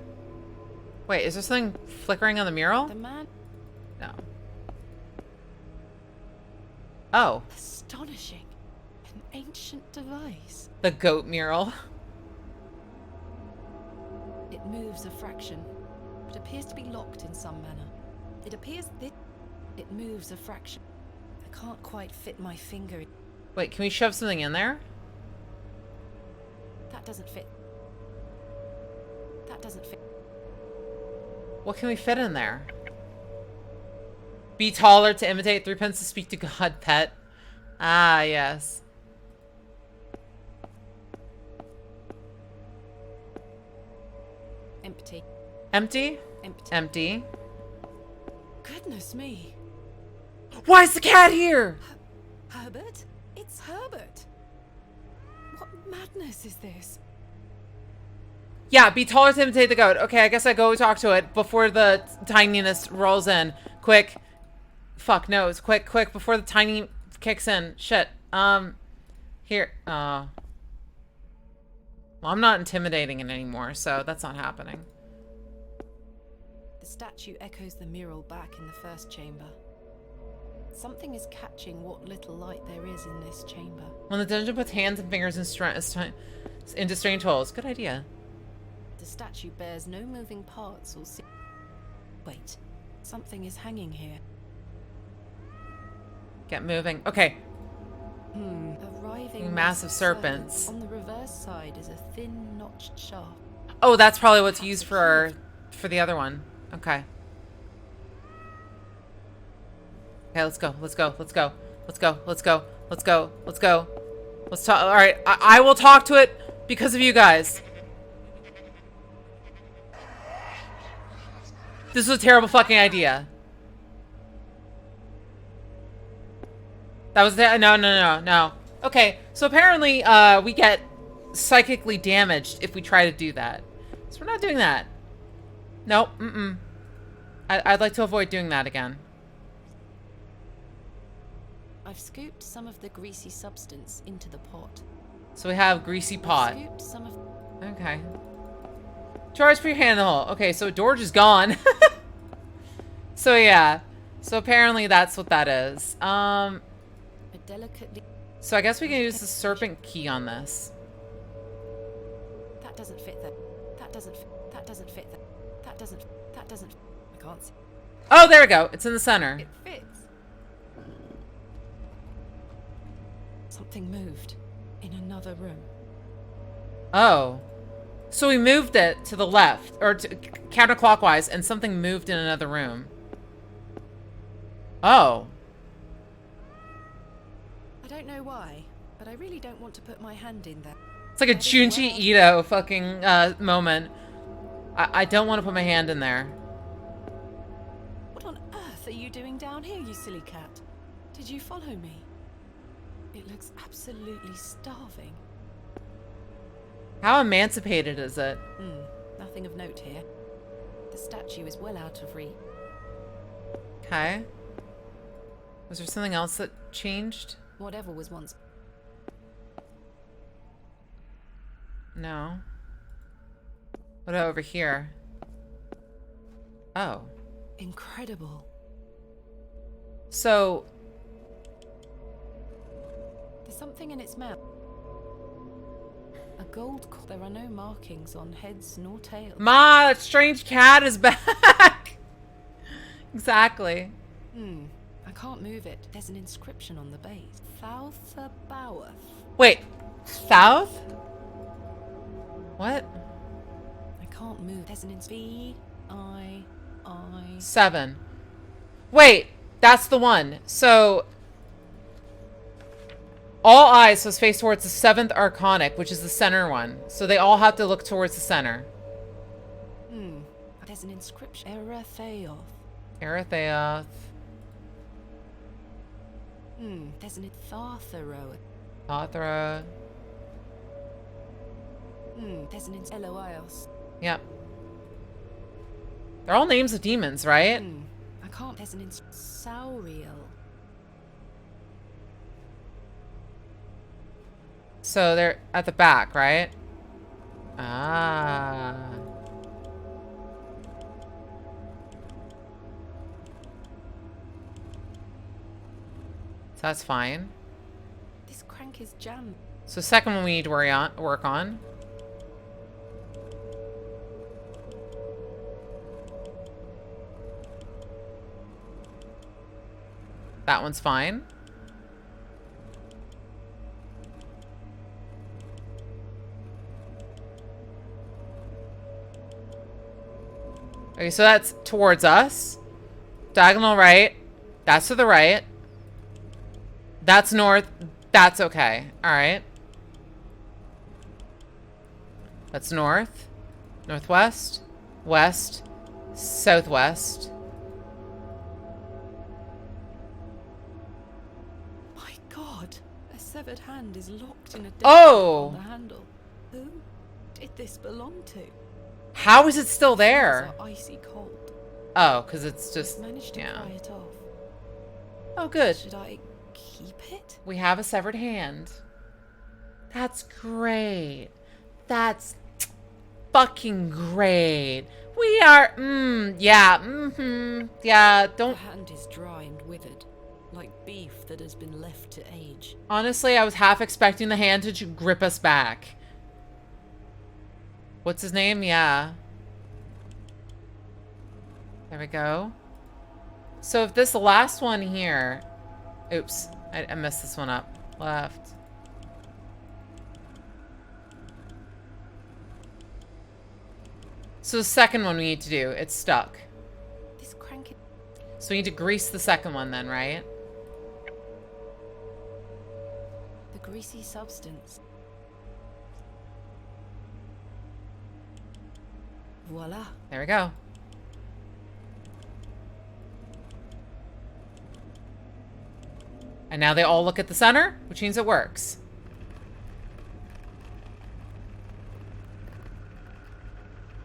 Wait, is there something flickering on the mural? The man... No. Oh. Astonishing. An ancient device. The goat mural. It moves a fraction, but appears to be locked in some manner. It appears that it moves a fraction. I can't quite fit my finger. Wait, can we shove something in there? That doesn't fit. That doesn't fit. What can we fit in there? Be taller to imitate threepence to speak to God, pet. Ah, yes. Empty. Empty? Empty. Empty. Goodness me. Why is the cat here? Herbert? It's Herbert. What madness is this? Yeah, be taller to imitate the goat. Okay, I guess I go talk to it before the tininess rolls in. Quick. Fuck, no, it's quick, quick, before the tiny kicks in. Shit. Here. Well, I'm not intimidating it anymore, so that's not happening. The statue echoes the mural back in the first chamber. Something is catching what little light there is in this chamber. When the dungeon puts hands and fingers into strange holes. Good idea. The statue bears no moving parts or Wait, something is hanging here. Get moving. Okay. A writhing Massive serpents. On the reverse side is a thin notched shaft. Oh, that's probably what's used for the other one. Okay. Okay, let's go. Let's go. Let's go. Let's go. Let's go. Let's go. Let's go. Let's talk. All right. I will talk to it because of you guys. This was a terrible fucking idea. That was the no. Okay, so apparently we get psychically damaged if we try to do that. So we're not doing that. Nope. I'd like to avoid doing that again. I've scooped some of the greasy substance into the pot. So we have greasy pot. I've scooped some of... Okay. Charge for your hand in the hole. Okay, so Dorge is gone. So yeah. So apparently that's what that is. Delicately... So I guess we can use the serpent key on this. That doesn't fit that. That doesn't fit. That doesn't fit that. That doesn't... That doesn't... I can't see. Oh, there we go. It's in the center. It fits. Something moved in another room. Oh. So we moved it to the left, or counterclockwise, and something moved in another room. Oh. I don't know why, but I really don't want to put my hand in there. It's like a Junji Ito fucking moment. I don't want to put my hand in there. What on earth are you doing down here, you silly cat? Did you follow me? It looks absolutely starving. How emancipated is it? Nothing of note here. The statue is well out of reach. Okay. Was there something else that changed? Whatever was once... No. What about over here? Oh. Incredible. So... There's something in its mouth. A gold... There are no markings on heads nor tails. Ma, that strange cat is back! Exactly. I can't move it. There's an inscription on the base. Falther Bower. Wait. South? What? I can't move. There's an B-I-I... 7. Wait. That's the one. So... all eyes must face towards the 7th Arcanic, which is the center one. So they all have to look towards the center. There's an inscription. Eretheoth. Eretheoth. There's an Thartharo. Athra. There's an Eloios. Yep. They're all names of demons, right? I can't. There's an Sauriel. So they're at the back, right? Ah. So that's fine. This crank is jammed. So second one we need to work on. That one's fine. Okay, so that's towards us. Diagonal right. That's to the right. That's north. That's okay. Alright. That's north. Northwest. West. Southwest. My God. A severed hand is locked in a Oh! on the handle. Who did this belong to? How is it still there? These are icy cold. Oh, because it's just... I've managed to pry it off. Oh, good. Should I keep it? We have a severed hand. That's great. That's fucking great. We are, yeah, yeah, don't... The hand is dry and withered, like beef that has been left to age. Honestly, I was half expecting the hand to grip us back. What's his name? Yeah. There we go. So if this last one here... Oops, I messed this one up. Left. So the second one we need to do. It's stuck. This cranky. So we need to grease the second one then, right? The greasy substance. Voila. There we go. And now they all look at the center, which means it works.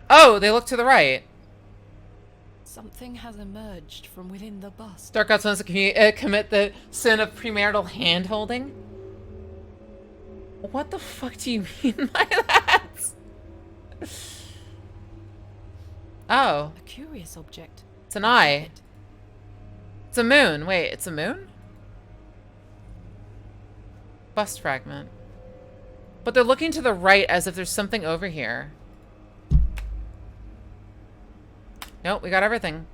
Oh, they look to the right. Something has emerged from within the bust. Dark Gods wants to commit the sin of premarital hand-holding? What the fuck do you mean by that? Oh. A curious object. It's an eye. It's a moon. Wait, it's a moon? Bust fragment. But they're looking to the right as if there's something over here. Nope, we got everything.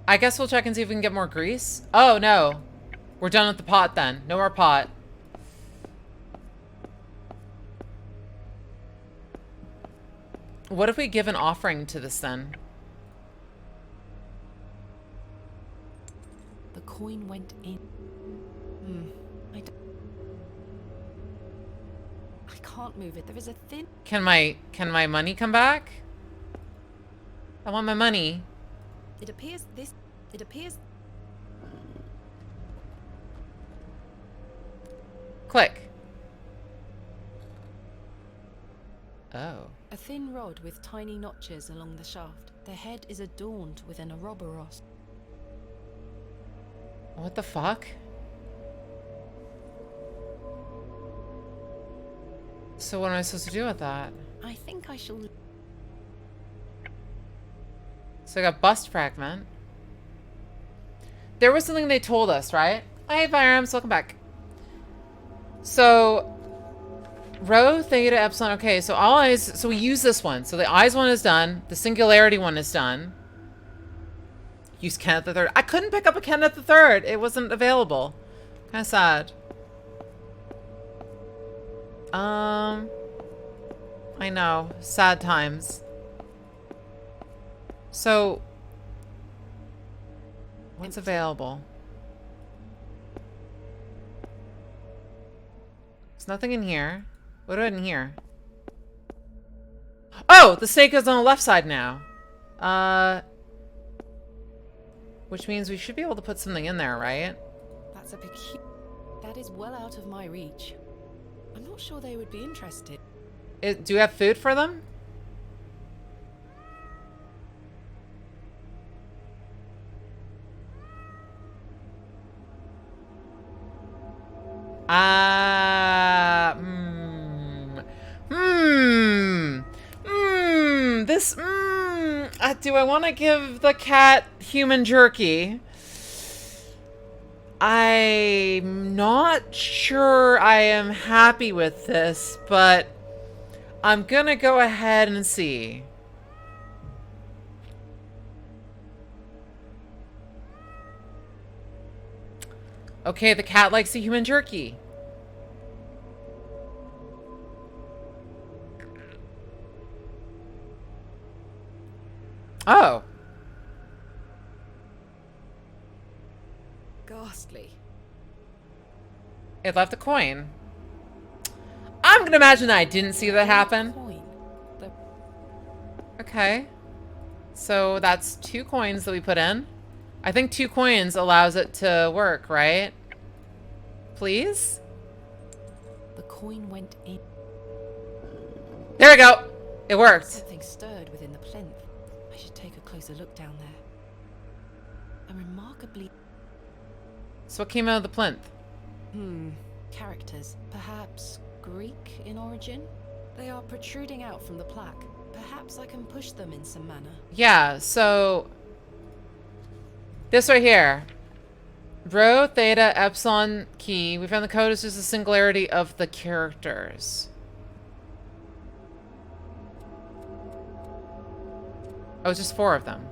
I guess we'll check and see if we can get more grease. Oh, no. We're done with the pot then. No more pot. What if we give an offering to this then? The coin went in. I can't move it. There is a thin. Can my money come back? I want my money. It appears. Click. Oh. A thin rod with tiny notches along the shaft. The head is adorned with an Ouroboros. What the fuck? So what am I supposed to do with that? I think I shall. So I got bust fragment. There was something they told us, right? Hey, Firearms, welcome back. So, Rho, Theta, Epsilon. Okay, so all eyes. So we use this one. So the eyes one is done. The singularity one is done. Use Kenneth the Third. I couldn't pick up a Kenneth the Third. It wasn't available. Kind of sad. I know. Sad times. So, what's available? There's nothing in here. What do I have in here? Oh! The snake is on the left side now. Which means we should be able to put something in there, right? That's a that is well out of my reach. I'm not sure they would be interested. Do we have food for them? Do I want to give the cat human jerky? I'm not sure I am happy with this, but I'm gonna go ahead and see. Okay, the cat likes the human jerky. Oh. Ghastly. It left a coin. I'm gonna imagine that I didn't see that happen. Okay. So that's 2 coins that we put in. I think 2 coins allows it to work, right? Please? The coin went in. There we go. It worked. Something stirred within the plinth. I should take a closer look down there. A remarkably... So what came out of the plinth? Characters. Perhaps Greek in origin? They are protruding out from the plaque. Perhaps I can push them in some manner. Yeah, so... This right here. Rho, Theta, Epsilon, key. We found the code is just the singularity of the characters. Oh, it's just 4 of them.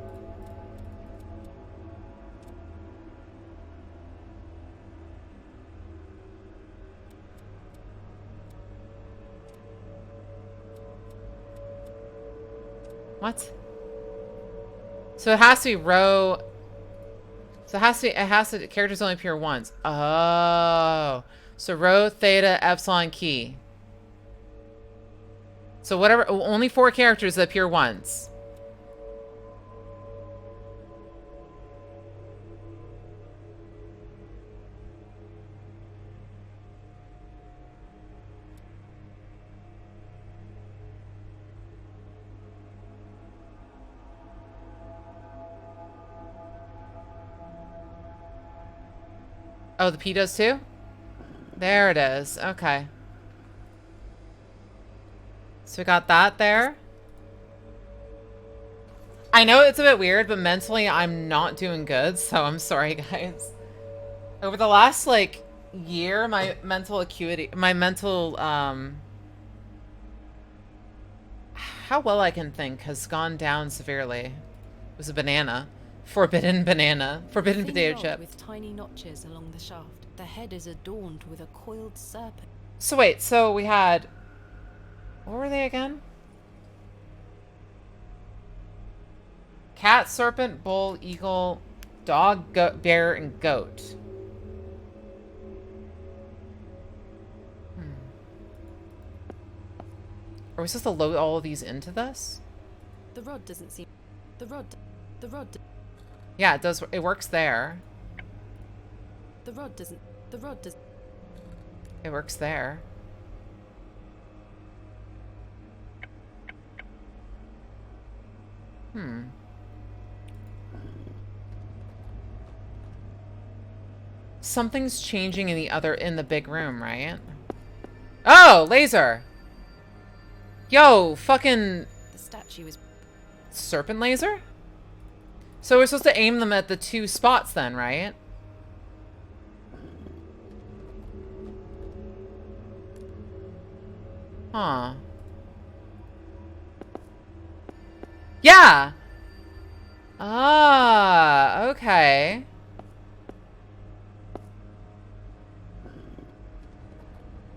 What? So it has to be row. So characters only appear once. Oh. So rho, theta, epsilon, key. So whatever, only 4 characters that appear once. Oh, the P does too? There it is. Okay. So we got that there. I know it's a bit weird, but mentally I'm not doing good, so I'm sorry, guys. Over the last, like, year, my mental acuity, how well I can think has gone down severely. It was a banana. Forbidden banana. Forbidden potato chip. With tiny notches along the shaft. The head is adorned with a coiled serpent. So wait, so we had... What were they again? Cat, serpent, bull, eagle, dog, goat, bear, and goat. Are we supposed to load all of these into this? The rod doesn't seem... The rod... Yeah, it does. It works there. The rod doesn't... It works there. Something's changing in the big room, right? Oh, laser! Yo, fucking... The statue is... Serpent laser? So we're supposed to aim them at the 2 spots then, right? Huh. Yeah! Ah, okay.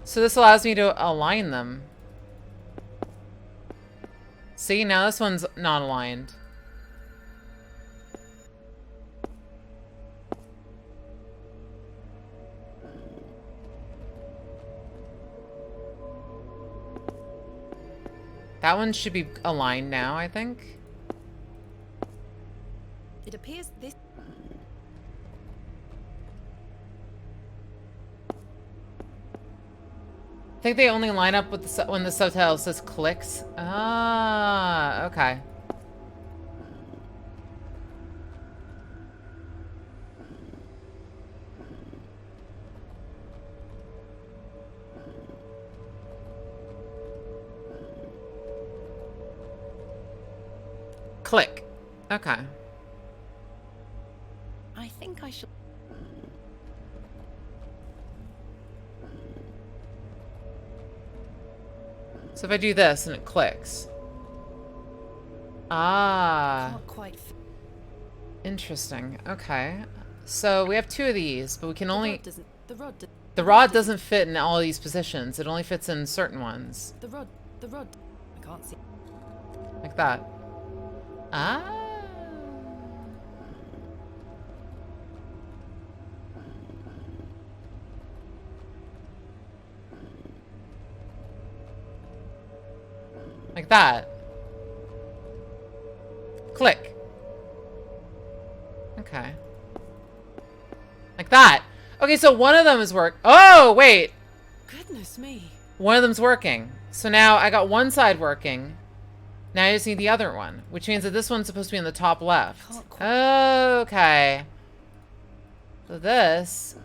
So this allows me to align them. See, now this one's not aligned. That one should be aligned now, I think. It appears this... I think they only line up with when the subtitle says clicks. Ah, okay. Click. Okay. I think I should... So if I do this and it clicks. Ah. Can't quite... Interesting. Okay. So we have 2 of these, but we can only... The rod doesn't fit in all these positions. It only fits in certain ones. The rod... I can't see. Like that. Ah. Like that. Click. Okay. Like that. Okay, so one of them is Oh, wait. Goodness me. One of them's working. So now I got one side working. Now I just need the other one, which means that this one's supposed to be in the top left. Okay. So this...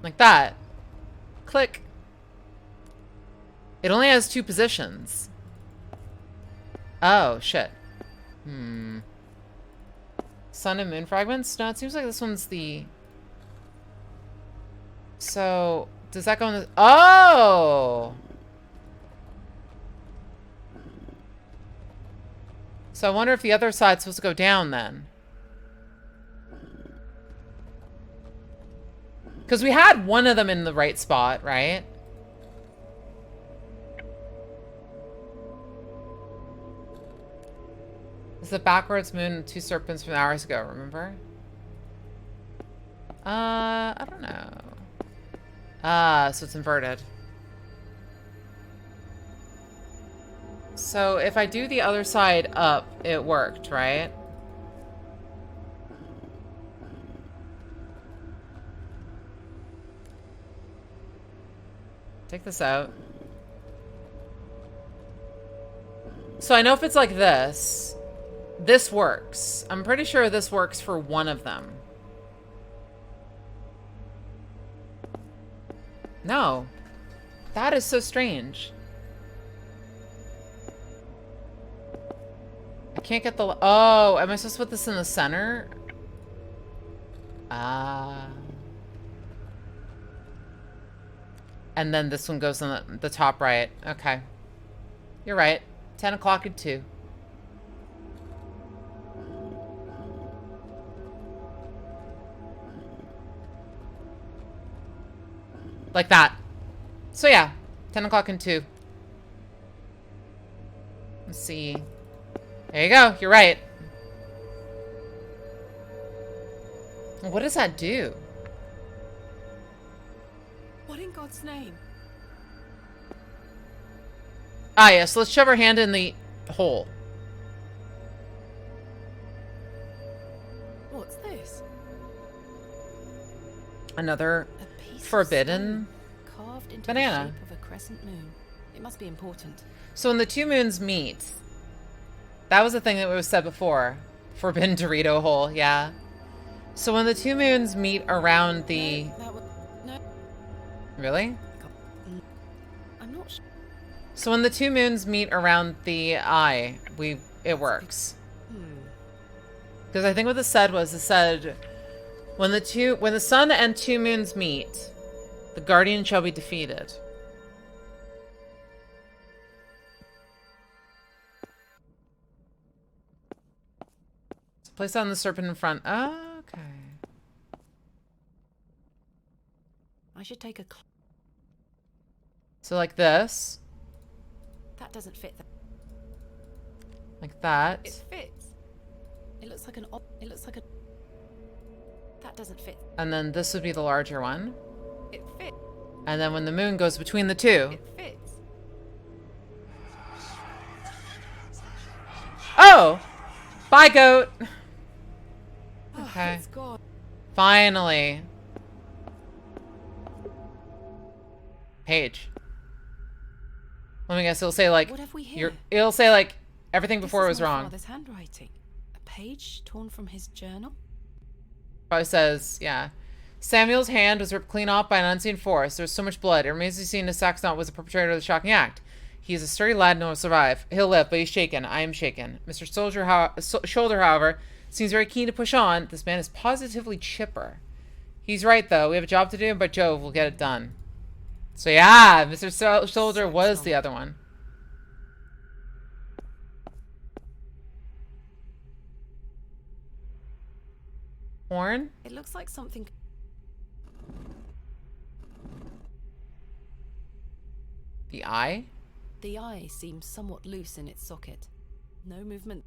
Like that. Click. It only has 2 positions. Oh, shit. Sun and moon fragments? No, it seems like this one's the... So, does that go in the... Oh! So I wonder if the other side's supposed to go down then. Because we had one of them in the right spot, right? It's the backwards moon, 2 serpents from hours ago, remember? I don't know. So it's inverted. So if I do the other side up, it worked, right? Take this out. So I know if it's like this, this works. I'm pretty sure this works for one of them. No. That is so strange. I can't get the... Oh, am I supposed to put this in the center? And then this one goes on the top right. Okay. You're right. 10 o'clock and 2. Like that. So yeah, 10 o'clock and 2. Let's see. There you go. You're right. What does that do? What in God's name? Ah, yes. Let's shove our hand in the hole. What's this? Another forbidden Carved into banana. the shape of a crescent moon. It must be important. So when the 2 moons meet, that was the thing that was said before. Forbidden Dorito hole, yeah. So when the 2 moons meet around the... No. Really? I'm not sure. So when the 2 moons meet around the eye, it works. Because I think what this said was, it said, when the sun and 2 moons meet, the guardian shall be defeated. So place on the serpent in front. Oh, okay. I should take a... So like this. That doesn't fit. Like that. It fits. It looks like an... It looks like a... That doesn't fit. And then this would be the larger one. It fits. And then when the moon goes between the 2. It fits. Oh! Bye, goat! Okay. It's gone. Finally. Page. Let me guess, it'll say like... What have we here? It'll say like, everything before This was is my wrong. father's handwriting. A page torn from his journal? Probably says, yeah. Samuel's hand was ripped clean off by an unseen force. There was so much blood. It remains to be seen if Saxon was the perpetrator of the shocking act. He is a sturdy lad and will survive. He'll live, but he's shaken. I am shaken. Mr. Shoulder, however, seems very keen to push on. This man is positively chipper. He's right, though. We have a job to do, but Jove will get it done. So yeah, Mr. Shoulder was the other one. Horn? It looks like something... The eye? The eye seems somewhat loose in its socket. No movement.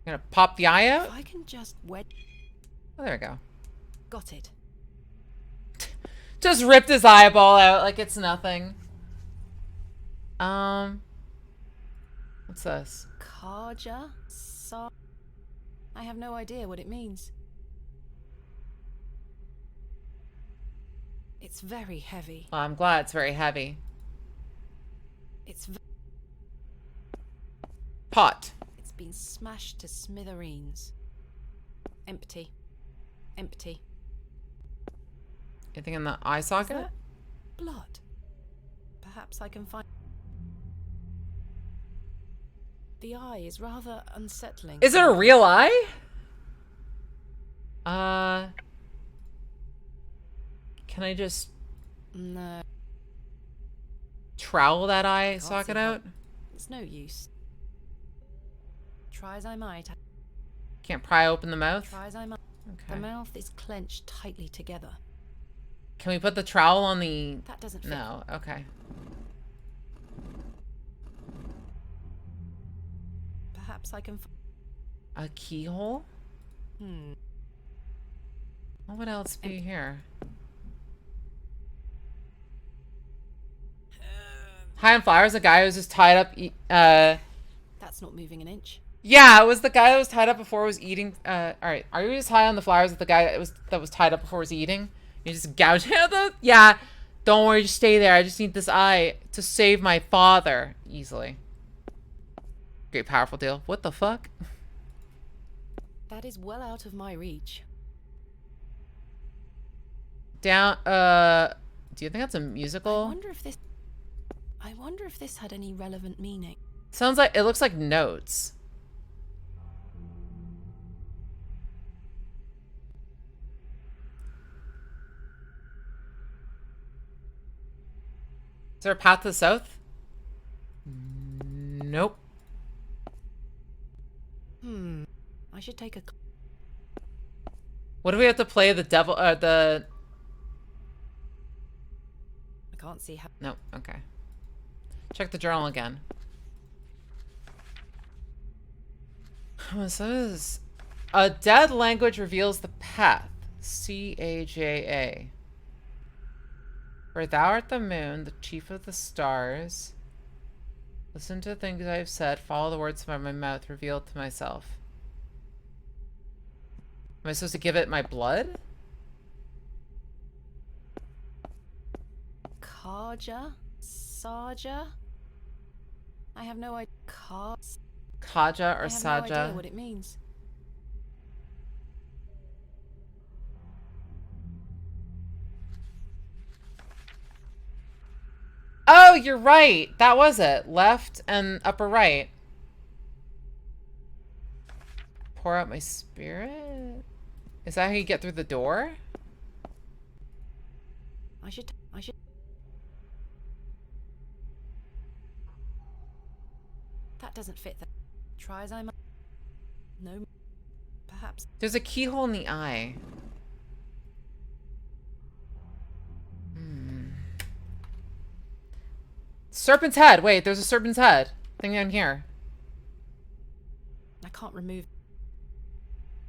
Gonna pop the eye out? If I can just Oh, there we go. Got it. Just ripped his eyeball out like it's nothing. What's this? Karja? I have no idea what it means. It's very heavy. Well, I'm glad it's very heavy. It's pot. It's been smashed to smithereens. Empty. Empty. Anything in the eye socket? Is that blood? Perhaps I can find... The eye is rather unsettling. Is it a real eye? Can I just... No. Trowel that eye socket out? It's no use. Try as I might. Can't pry open the mouth? Try as I might. Okay. The mouth is clenched tightly together. Can we put the trowel on the... That doesn't fit. No, okay. Perhaps I can... A keyhole? Hmm. What would else be here? High on flowers, a guy who was just tied up... That's not moving an inch. Yeah, it was the guy that was tied up before was eating... Alright, are you just high on the flowers with the guy that was tied up before was eating? You just gouging at the... Yeah, don't worry, just stay there. I just need this eye to save my father. Easily. Great, powerful deal. What the fuck? That is well out of my reach. Down, do you think that's a musical? I wonder if this had any relevant meaning. Sounds like, it looks like notes. Is there a path to the south? Nope. I should take a... What do we have to play? The devil, the... I can't see how... Nope, okay. Check the journal again. So this is... A dead language reveals the path. C-A-J-A. For thou art the moon, the chief of the stars. Listen to the things I have said. Follow the words from my mouth, revealed to myself. Am I supposed to give it my blood? Kaja? Saja? I have no idea. Kaja or I have Saja? no idea what it means. Oh, you're right. That was it. Left and upper right. Pour out my spirit? Is that how you get through the door? I should... That doesn't fit. Try as I might. No. Perhaps. There's a keyhole in the eye. Serpent's head. Wait, there's a serpent's head. Thing down here. I can't remove...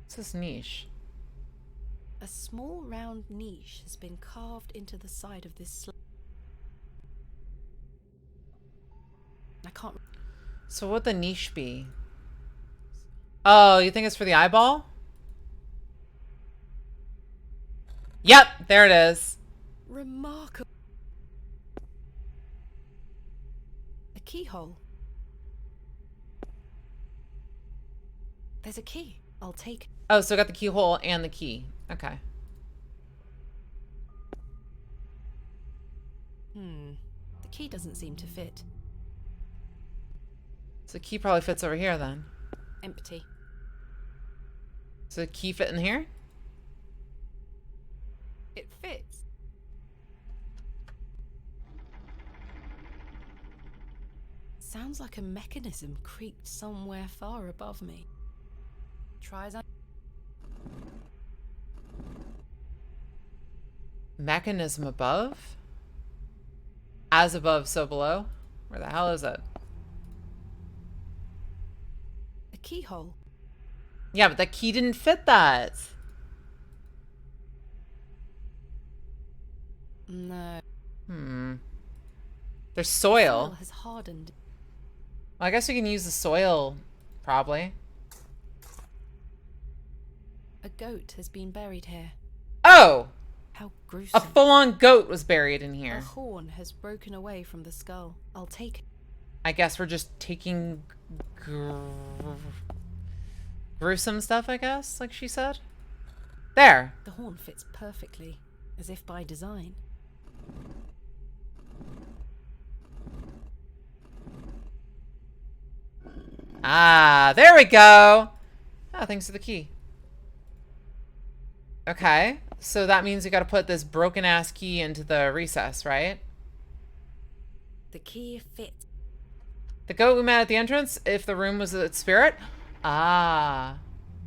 What's this niche? A small round niche has been carved into the side of this slab. I can't... So what would the niche be? Oh, you think it's for the eyeball? Yep, there it is. Remarkable. A keyhole. There's a key. I'll take... Oh, so I got the keyhole and the key. Okay. The key doesn't seem to fit. So the key probably fits over here then. Empty. So the key fit in here? It fits. Sounds like a mechanism creaked somewhere far above me. Try as I... Mechanism above? As above, so below? Where the hell is it? A keyhole. Yeah, but that key didn't fit that. No. There's soil. Soil has hardened. Well, I guess we can use the soil, probably. A goat has been buried here. Oh! How gruesome. A full-on goat was buried in A here. horn has broken away from the skull. I'll take it. I guess we're just taking gruesome stuff, I guess, like she said. There. The horn fits perfectly, as if by design. Ah, there we go. Ah, thanks for the key. Okay, so that means we gotta put this broken-ass key into the recess, right? The key fits. The goat we met at the entrance, if the room was its spirit? Ah.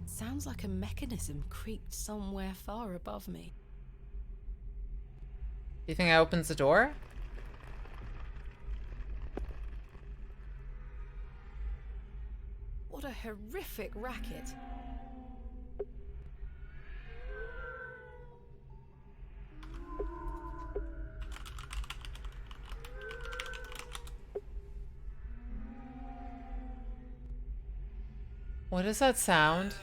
Sounds like a mechanism creaked somewhere far above me. You think that opens the door? What a horrific racket. What is that sound?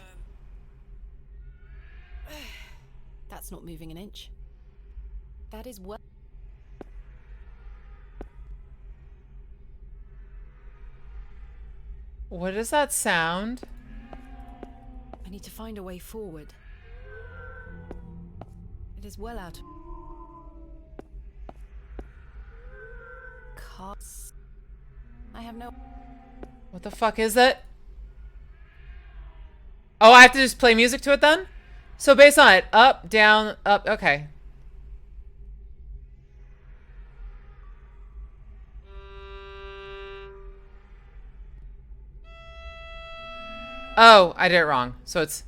That's not moving an inch. That is well. What is that sound? I need to find a way forward. It is well out. Carts. I have no. What the fuck is it? Oh, I have to just play music to it then? So based on it, up, down, up, okay. Oh, I did it wrong. So it's...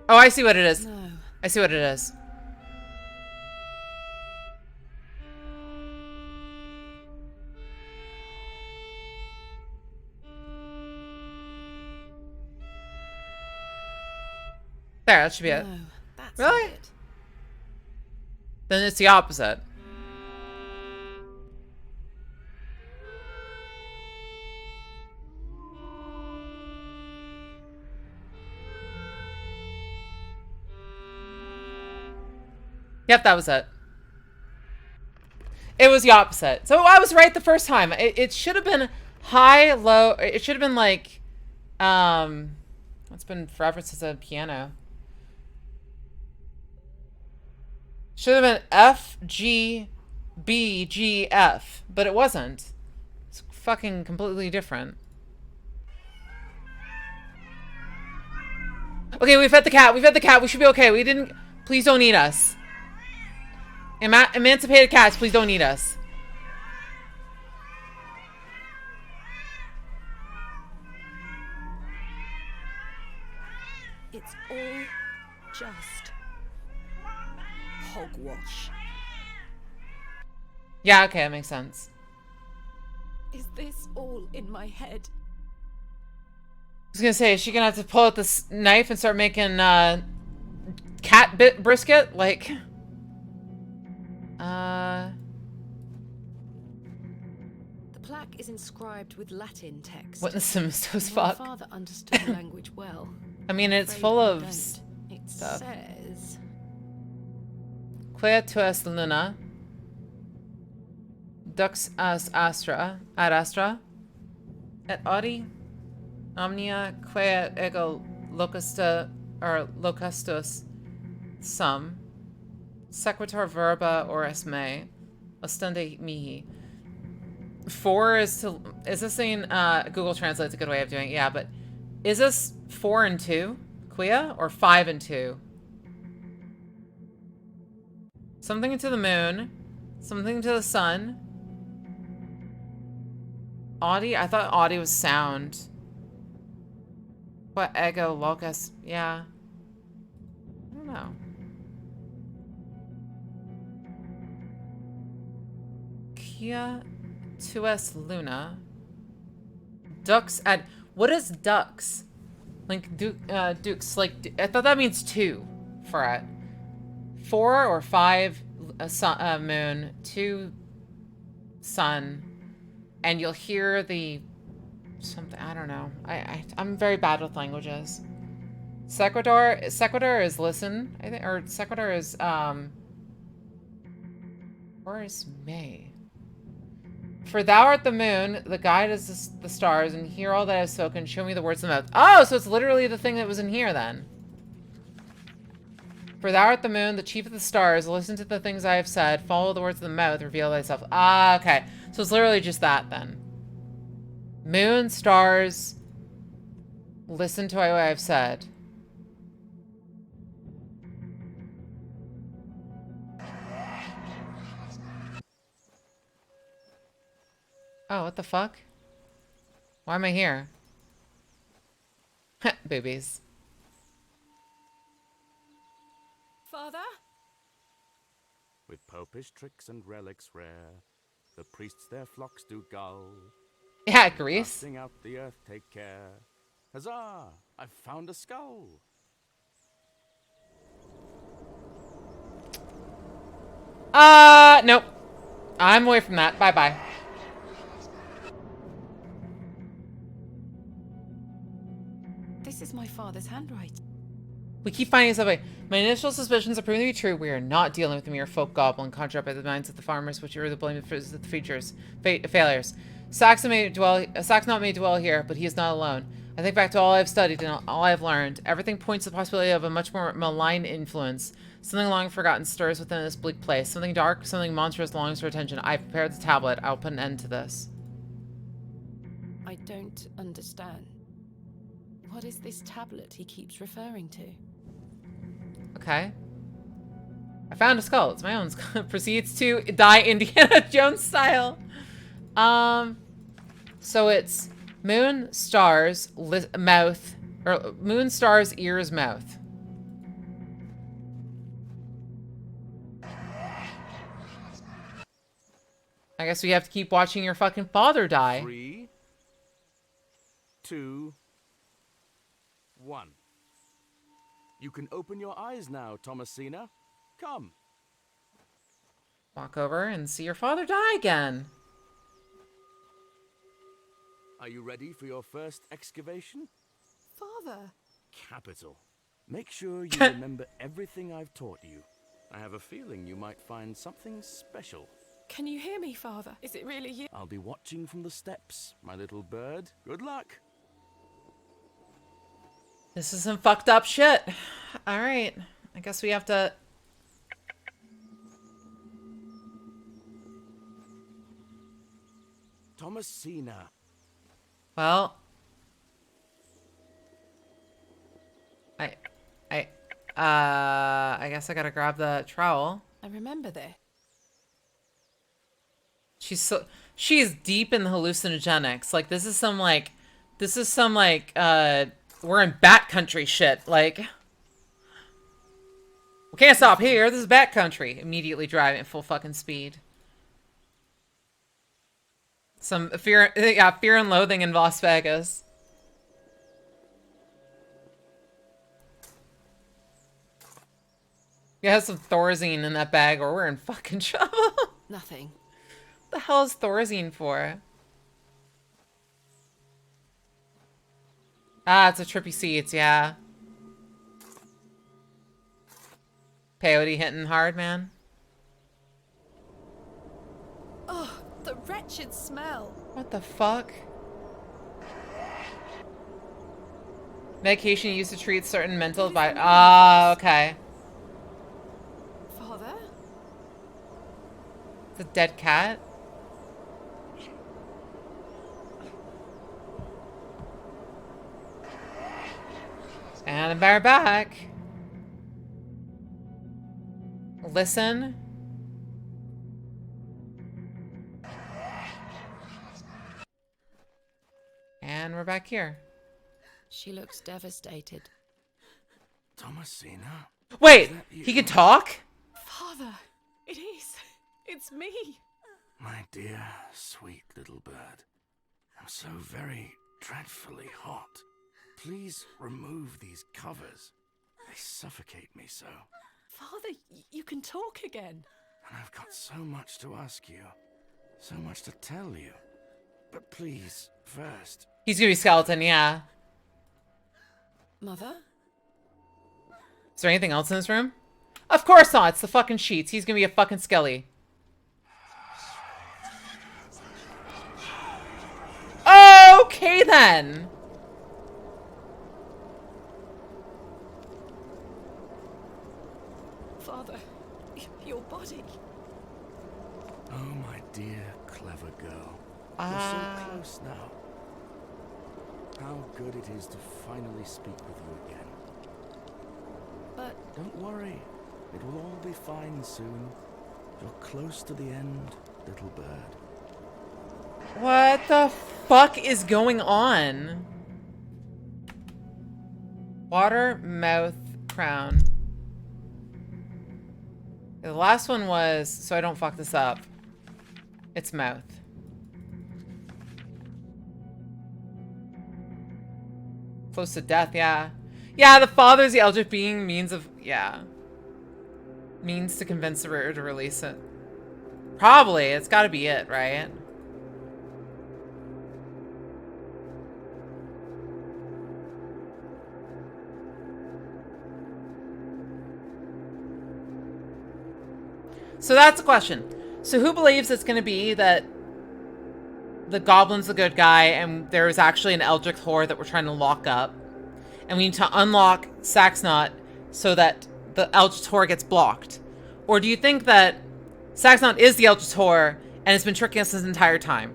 Oh, I see what it is. No. I see what it is. There, that should be it. No, that's Really? not it. Then it's the opposite. Yep, that was it. It was the opposite. So I was right the first time. It should have been high, low. It should have been like, it's been forever since a piano. Should have been F, G, B, G, F, but it wasn't. It's fucking completely different. Okay, we've fed the cat. We've fed the cat. We should be okay. We didn't... Please don't eat us. Emancipated cats, please don't eat us. It's all just hogwash. Yeah, okay, that makes sense. Is this all in my head? I was gonna say, is she gonna have to pull out this knife and start making cat brisket? Like, The plaque is inscribed with Latin text. witness him as My fuck. father understood the language well. I mean, it's Afraid full I of don't. It stuff. says Quia tuas luna, dux as astra, ad astra, et audi omnia quia ego locusta, or locustus sum, sequitur verba oris me, ostende mihi. Four is to... Is this saying... Google Translate's a good way of doing it, yeah, but... Is this 4 and 2, Quia, or 5 and 2? Something to the moon. Something to the sun. Audi? I thought Audi was sound. What ego locus? Yeah. I don't know. Kia tuas luna. Dux at... What is dux? Like, dukes. Like, I thought that means 2 for it. 4 or 5 moon, 2 sun, and you'll hear the something. I don't know. I'm very bad with languages. Sequitur is listen, I think, or sequitur is or is May. For thou art the moon, the guide is the stars, and hear all that I have spoken. Show me the words of the mouth. Oh, so it's literally the thing that was in here then. For thou art the moon, the chief of the stars. Listen to the things I have said. Follow the words of the mouth. Reveal thyself. Ah, okay. So it's literally just that then. Moon, stars. Listen to what I have said. Oh, what the fuck? Why am I here? Boobies. Father? With popish tricks and relics rare, the priests their flocks do gull. Yeah, Greece. Casting out the earth take care. Huzzah! I've found a skull. Nope. I'm away from that. Bye-bye. This is my father's handwriting. We keep finding stuff. My initial suspicions are proving to be true. We are not dealing with a mere folk goblin conjured up by the minds of the farmers, which are the blame for the failures. Saxon not may dwell here, but he is not alone. I think back to all I've studied and all I've learned. Everything points to the possibility of a much more malign influence. Something long forgotten stirs within this bleak place. Something dark, something monstrous longs for attention. I've prepared the tablet. I'll put an end to this. I don't understand. What is this tablet he keeps referring to? Okay. I found a skull. It's my own skull. Proceeds to die Indiana Jones style. So it's moon, stars, mouth, or moon, stars, ears, mouth. I guess we have to keep watching your fucking father die. 3, 2, 1. You can open your eyes now, Thomasina. Come. Walk over and see your father die again. Are you ready for your first excavation? Father. Capital. Make sure you remember everything I've taught you. I have a feeling you might find something special. Can you hear me, Father? Is it really you? I'll be watching from the steps, my little bird. Good luck. This is some fucked up shit. Alright. I guess we have to... Thomasina. Well... I guess I gotta grab the trowel. I remember this. She's deep in the hallucinogenics. Like, this is some, we're in bat country shit. Like, we can't stop here. This is bat country. Immediately driving at full fucking speed. Some fear and loathing in Las Vegas. You have some Thorazine in that bag or we're in fucking trouble. Nothing. What the hell is Thorazine for? Ah, it's a trippy seeds, yeah. Peyote hitting hard, man. Oh, the wretched smell. What the fuck? Medication used to treat certain mental okay. Father? The dead cat? And we're back. Listen. And we're back here. She looks devastated. Thomasina? Wait, he can talk? Father, it is. It's me. My dear, sweet little bird. I'm so very dreadfully hot. Please remove these covers. They suffocate me so. Father, you can talk again. And I've got so much to ask you. So much to tell you. But please, first... He's gonna be skeleton, yeah. Mother? Is there anything else in this room? Of course not. It's the fucking sheets. He's gonna be a fucking skelly. Okay then. Father, your body. Oh, my dear, clever girl. You're so close now. How good it is to finally speak with you again. But... Don't worry. It will all be fine soon. You're close to the end, little bird. What the fuck is going on? Water, mouth, crown. The last one was, so I don't fuck this up, it's mouth. Close to death, yeah. Yeah, the father's the eldritch being means of, yeah. Means to convince the reader to release it. Probably, it's gotta be it, right? So that's the question. So who believes it's going to be that the goblin's the good guy and there is actually an Eldritch Horde that we're trying to lock up? And we need to unlock Saxnot so that the Eldritch Horde gets blocked? Or do you think that Saxnot is the Eldritch Horde and has been tricking us this entire time?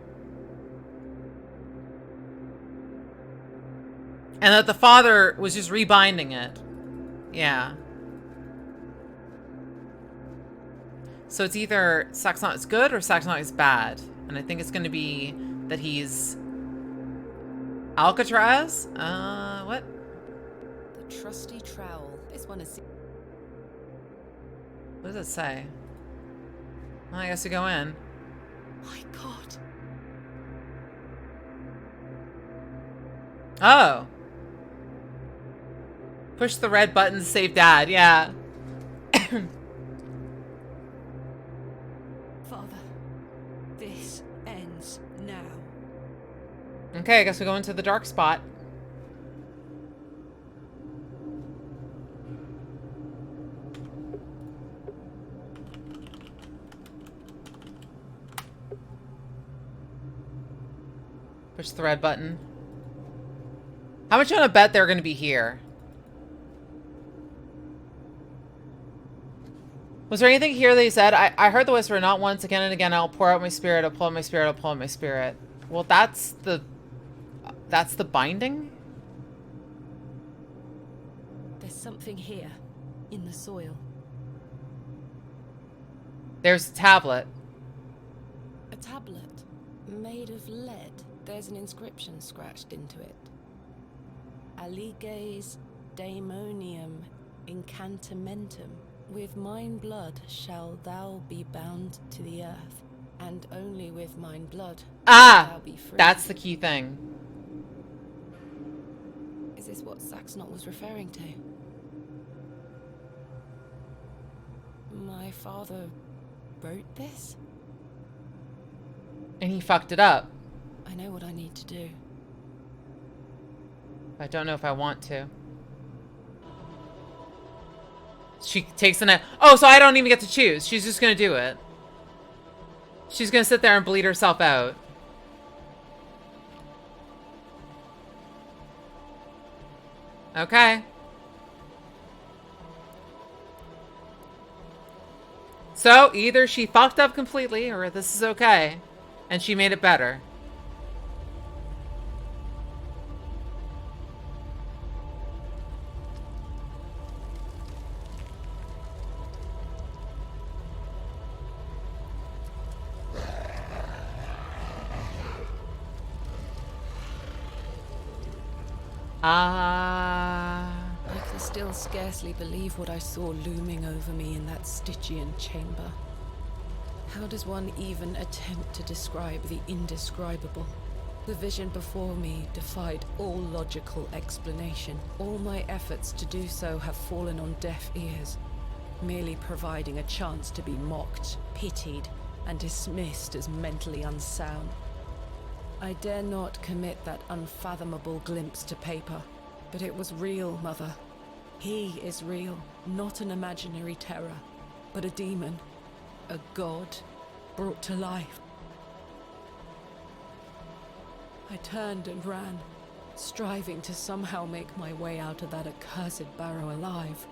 And that the father was just rebinding it? Yeah. So it's either Saxnot is good or Saxnot is bad. And I think it's going to be that he's Alcatraz? What? The trusty trowel. This one is... What does it say? Well, I guess we go in. My God. Oh. Push the red button to save Dad. Yeah. Father, this ends now. Okay, I guess we go into the dark spot. Push the red button. How much you want to bet they're going to be here? Was there anything here that he said? I heard the whisper, not once, again and again, I'll pour out my spirit, I'll pull out my spirit, I'll pull out my spirit. Well, that's the binding? There's something here, in the soil. There's a tablet. A tablet, made of lead. There's an inscription scratched into it. Aliges daemonium incantamentum. With mine blood shall thou be bound to the earth, and only with mine blood shall thou be free. That's the key thing. Is this what Saxnot was referring to? My father wrote this? And he fucked it up. I know what I need to do. I don't know if I want to. She takes the knife. Oh, so I don't even get to choose. She's just gonna do it. She's gonna sit there and bleed herself out. Okay. So either she fucked up completely or this is okay. And she made it better. I can still scarcely believe what I saw looming over me in that Stygian chamber. How does one even attempt to describe the indescribable? The vision before me defied all logical explanation. All my efforts to do so have fallen on deaf ears, merely providing a chance to be mocked, pitied, and dismissed as mentally unsound. I dare not commit that unfathomable glimpse to paper, but it was real, Mother. He is real, not an imaginary terror, but a demon, a god brought to life. I turned and ran, striving to somehow make my way out of that accursed Barrow alive,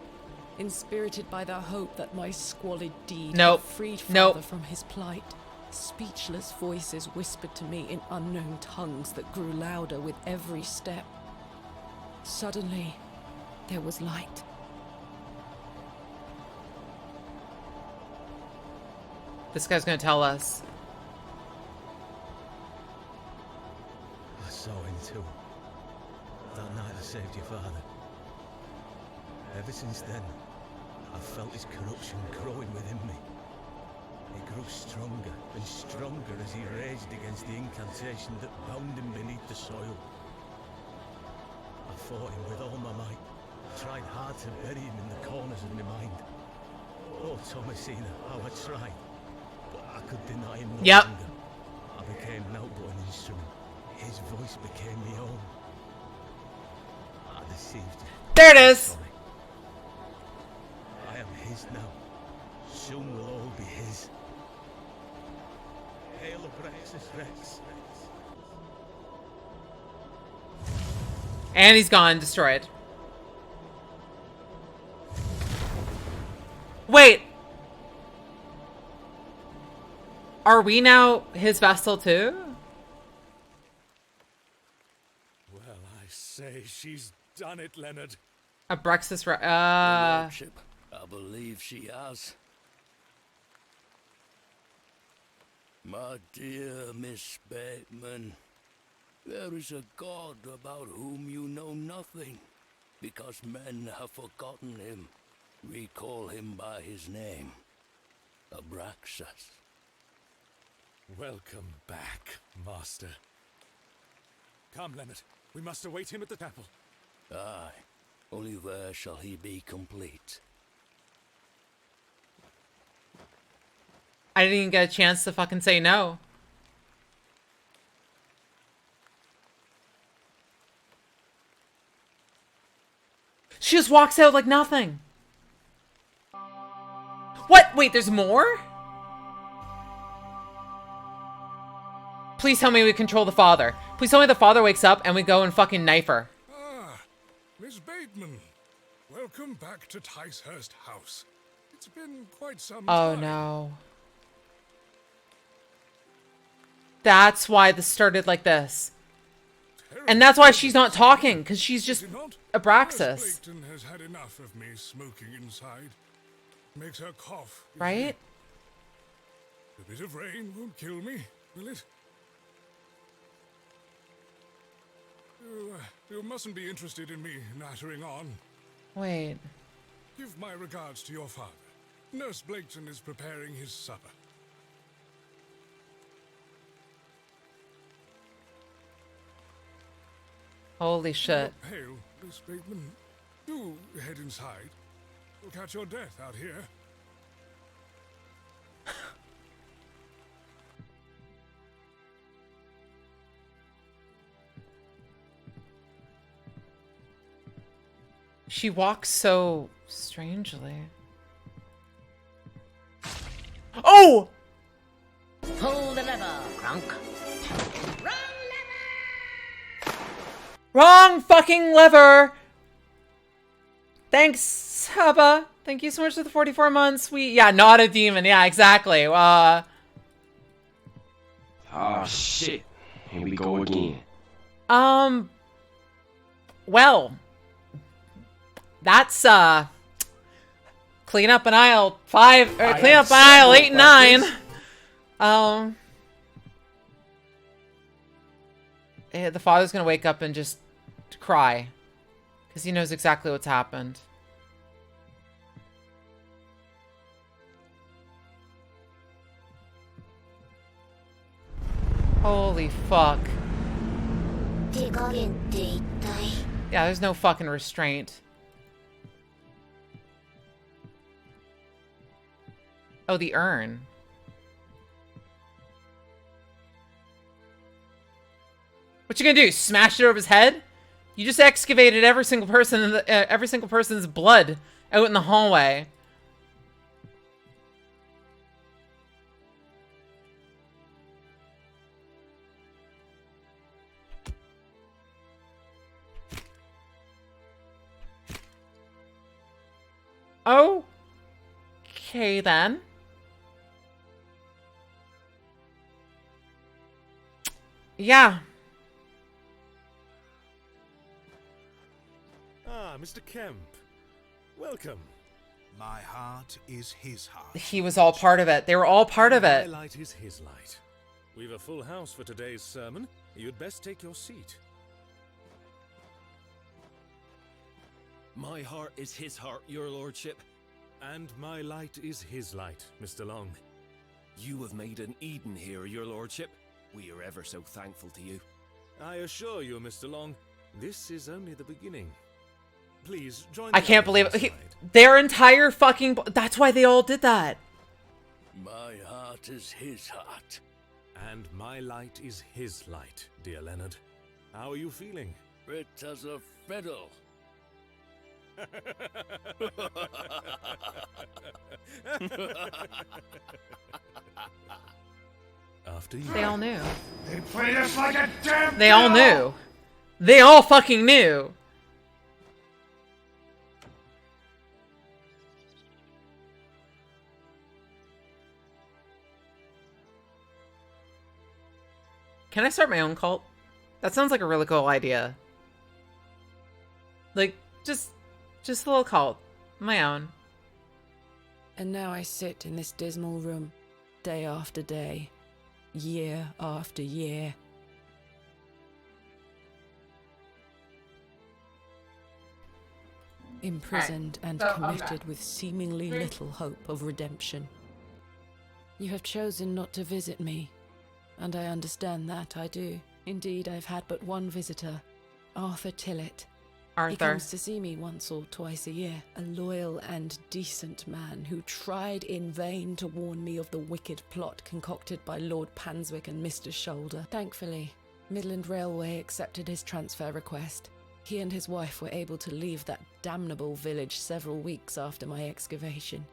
inspirited by the hope that my squalid deed had freed Father from his plight. Speechless voices whispered to me in unknown tongues that grew louder with every step. Suddenly, there was light. This guy's gonna tell us. I saw him too. That night I saved your father. Ever since then, I've felt his corruption growing within me. He grew stronger and stronger as he raged against the incantation that bound him beneath the soil. I fought him with all my might, tried hard to bury him in the corners of my mind. Oh, Thomasina, how I tried, but I could deny him no longer. I became now but an instrument. His voice became my own. I deceived you. There it is. Sorry. I am his now. Soon we'll all be his. Hail Abraxas Rex. And he's gone, destroyed. Wait. Are we now his vessel too? Well, I say she's done it, Leonard. Abraxas Your Lordship, I believe she has. My dear Miss Bateman, there is a God about whom you know nothing, because men have forgotten him. We call him by his name, Abraxas. Welcome back, Master. Come, Leonard. We must await him at the chapel. Aye, only there shall he be complete. I didn't even get a chance to fucking say no. She just walks out like nothing. What? Wait, there's more? Please tell me we control the father. Please tell me the father wakes up and we go and fucking knife her. Ah, Miss Bateman. Welcome back to Ticehurst House. It's been quite some time. Oh no. That's why this started like this. And that's why she's not talking, because she's just Abraxas. Blaketon has had enough of me smoking inside. Makes her cough. Right? A bit of rain won't kill me, will it? You mustn't be interested in me nattering on. Wait. Give my regards to your father. Nurse Blaketon is preparing his supper. Holy shit. You're pale, Miss Bateman. Do head inside. You'll catch your death out here. She walks so strangely. Oh! Pull the lever, Crunk. Wrong fucking lever! Thanks, Hubba. Thank you so much for the 44 months. Yeah, not a demon. Yeah, exactly. Oh, shit. Here we go again. Well, that's, clean up an aisle 5, or clean up an aisle 8 and 9. The father's gonna wake up and just cry, because he knows exactly what's happened. Holy fuck. Yeah, there's no fucking restraint. Oh, the urn. What you gonna do? Smash it over his head? You just excavated every single person in the, every single person's blood out in the hallway. Okay then. Yeah. Ah, Mr. Kemp. Welcome. My heart is his heart. He was all part of it. They were all part of it. My light is his light. We've a full house for today's sermon. You'd best take your seat. My heart is his heart, your lordship. And my light is his light, Mr. Long. You have made an Eden here, your lordship. We are ever so thankful to you. I assure you, Mr. Long, this is only the beginning. Please, join I can't believe it. Their entire fucking... That's why they all did that. My heart is his heart. And my light is his light, dear Leonard. How are you feeling? Fit as a fiddle. After you. They all knew. They played us like a damn They all knew. They all fucking knew. Can I start my own cult? That sounds like a really cool idea. Like, just a little cult. My own. And now I sit in this dismal room, day after day, year after year. Imprisoned and committed with seemingly little hope of redemption. You have chosen not to visit me, and I understand that, I do. Indeed, I've had but one visitor, Arthur Tillett. He comes to see me once or twice a year, a loyal and decent man who tried in vain to warn me of the wicked plot concocted by Lord Panswick and Mr. Shoulder. Thankfully, Midland Railway accepted his transfer request. He and his wife were able to leave that damnable village several weeks after my excavation.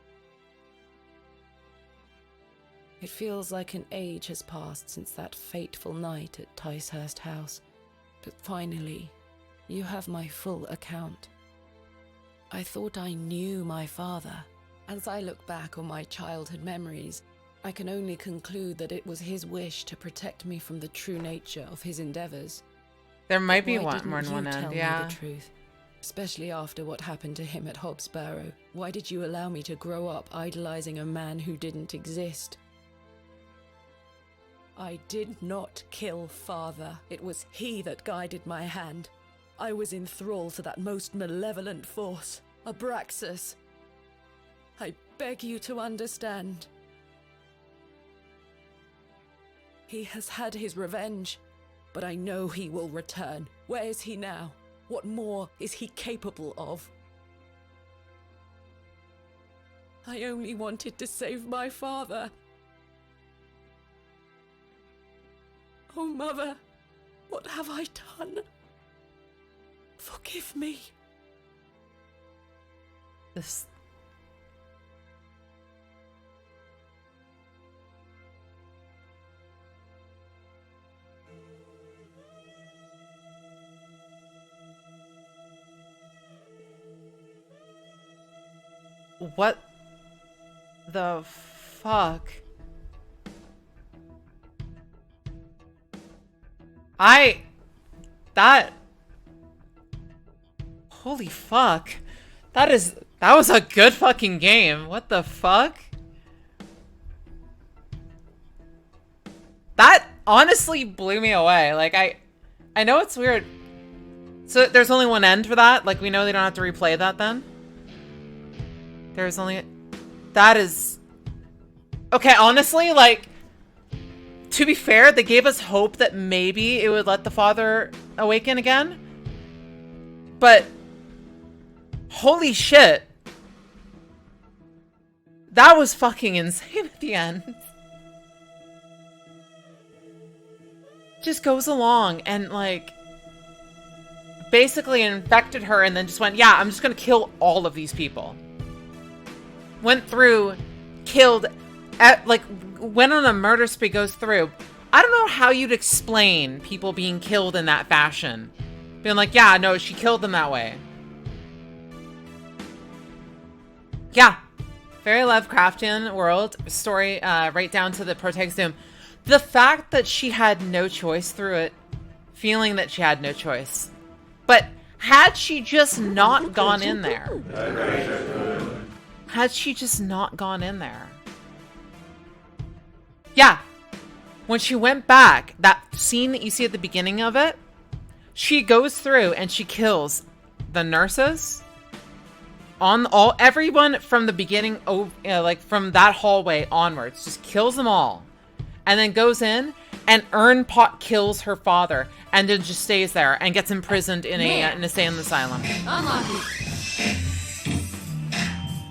It feels like an age has passed since that fateful night at Ticehurst House, but finally, you have my full account. I thought I knew my father. As I look back on my childhood memories, I can only conclude that it was his wish to protect me from the true nature of his endeavors. There might be Why one more didn't in one you end, tell yeah. me the truth? Especially after what happened to him at Hobbs Barrow. Why did you allow me to grow up idolizing a man who didn't exist? I did not kill father. It was he that guided my hand. I was in thrall to that most malevolent force, Abraxas. I beg you to understand. He has had his revenge, but I know he will return. Where is he now? What more is he capable of? I only wanted to save my father. Oh, Mother, what have I done? Forgive me. This... What the fuck? Holy fuck. That was a good fucking game. What the fuck? That honestly blew me away. Like, I know it's weird. So there's only one end for that? Like, we know they don't have to replay that then? There's only... That is... Okay, honestly, like... To be fair, they gave us hope that maybe it would let the father awaken again. But... Holy shit. That was fucking insane at the end. Just goes along and, like... Basically infected her and then just went, yeah, I'm just gonna kill all of these people. Went through, killed, went on a murder spree, goes through. I don't know how you'd explain people being killed in that fashion. Being like, yeah, no, she killed them that way. Yeah. Very Lovecraftian world story, right down to the protagonist's doom. The fact that she had no choice through it, feeling that she had no choice. But had she just not gone in there? Had she just not gone in there? Yeah. When she went back, that scene that you see at the beginning of it, she goes through and she kills the nurses, everyone from the beginning, like from that hallway onwards, just kills them all, and then goes in and Ernpot kills her father, and then just stays there and gets imprisoned in an insane asylum.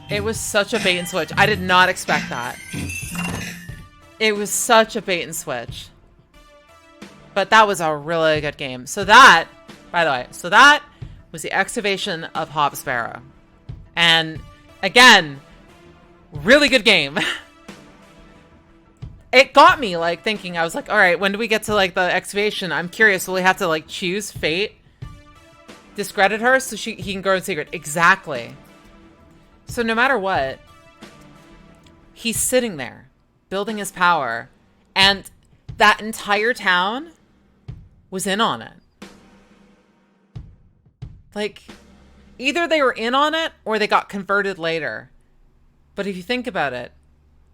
It was such a bait and switch. I did not expect that. It was such a bait and switch. But that was a really good game. So that, by the way, that was the Excavation of Hobbs Barrow. And again, really good game. It got me like thinking, I was like, all right, when do we get to like the excavation? I'm curious, will we have to like choose fate? Discredit her so he can grow in secret. Exactly. So no matter what, he's sitting there building his power, and that entire town was in on it. Like, either they were in on it or they got converted later. But if you think about it,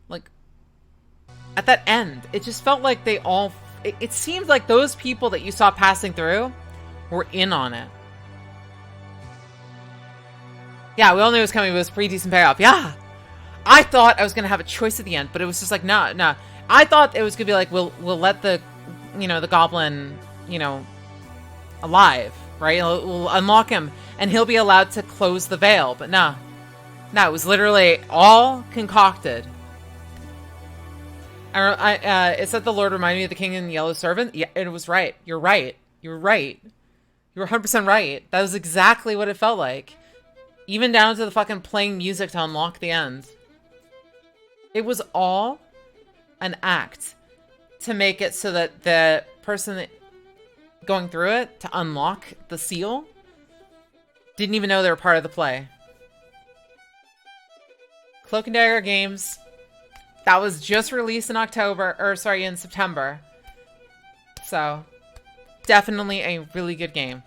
like, at that end, it just felt like they all... It seemed like those people that you saw passing through were in on it. Yeah, we all knew it was coming. It was a pretty decent payoff. Yeah! I thought I was going to have a choice at the end, but it was just like, no. I thought it was going to be like, we'll let the, the goblin, alive, right? We'll unlock him, and he'll be allowed to close the veil. But no, it was literally all concocted. It said the Lord reminded me of the King and the Yellow Servant. Yeah, it was right. You're right. You were 100% right. That was exactly what it felt like. Even down to the fucking playing music to unlock the end. It was all an act to make it so that the person going through it to unlock the seal didn't even know they were part of the play. Cloak and Dagger Games. That was just released in in September. So, definitely a really good game.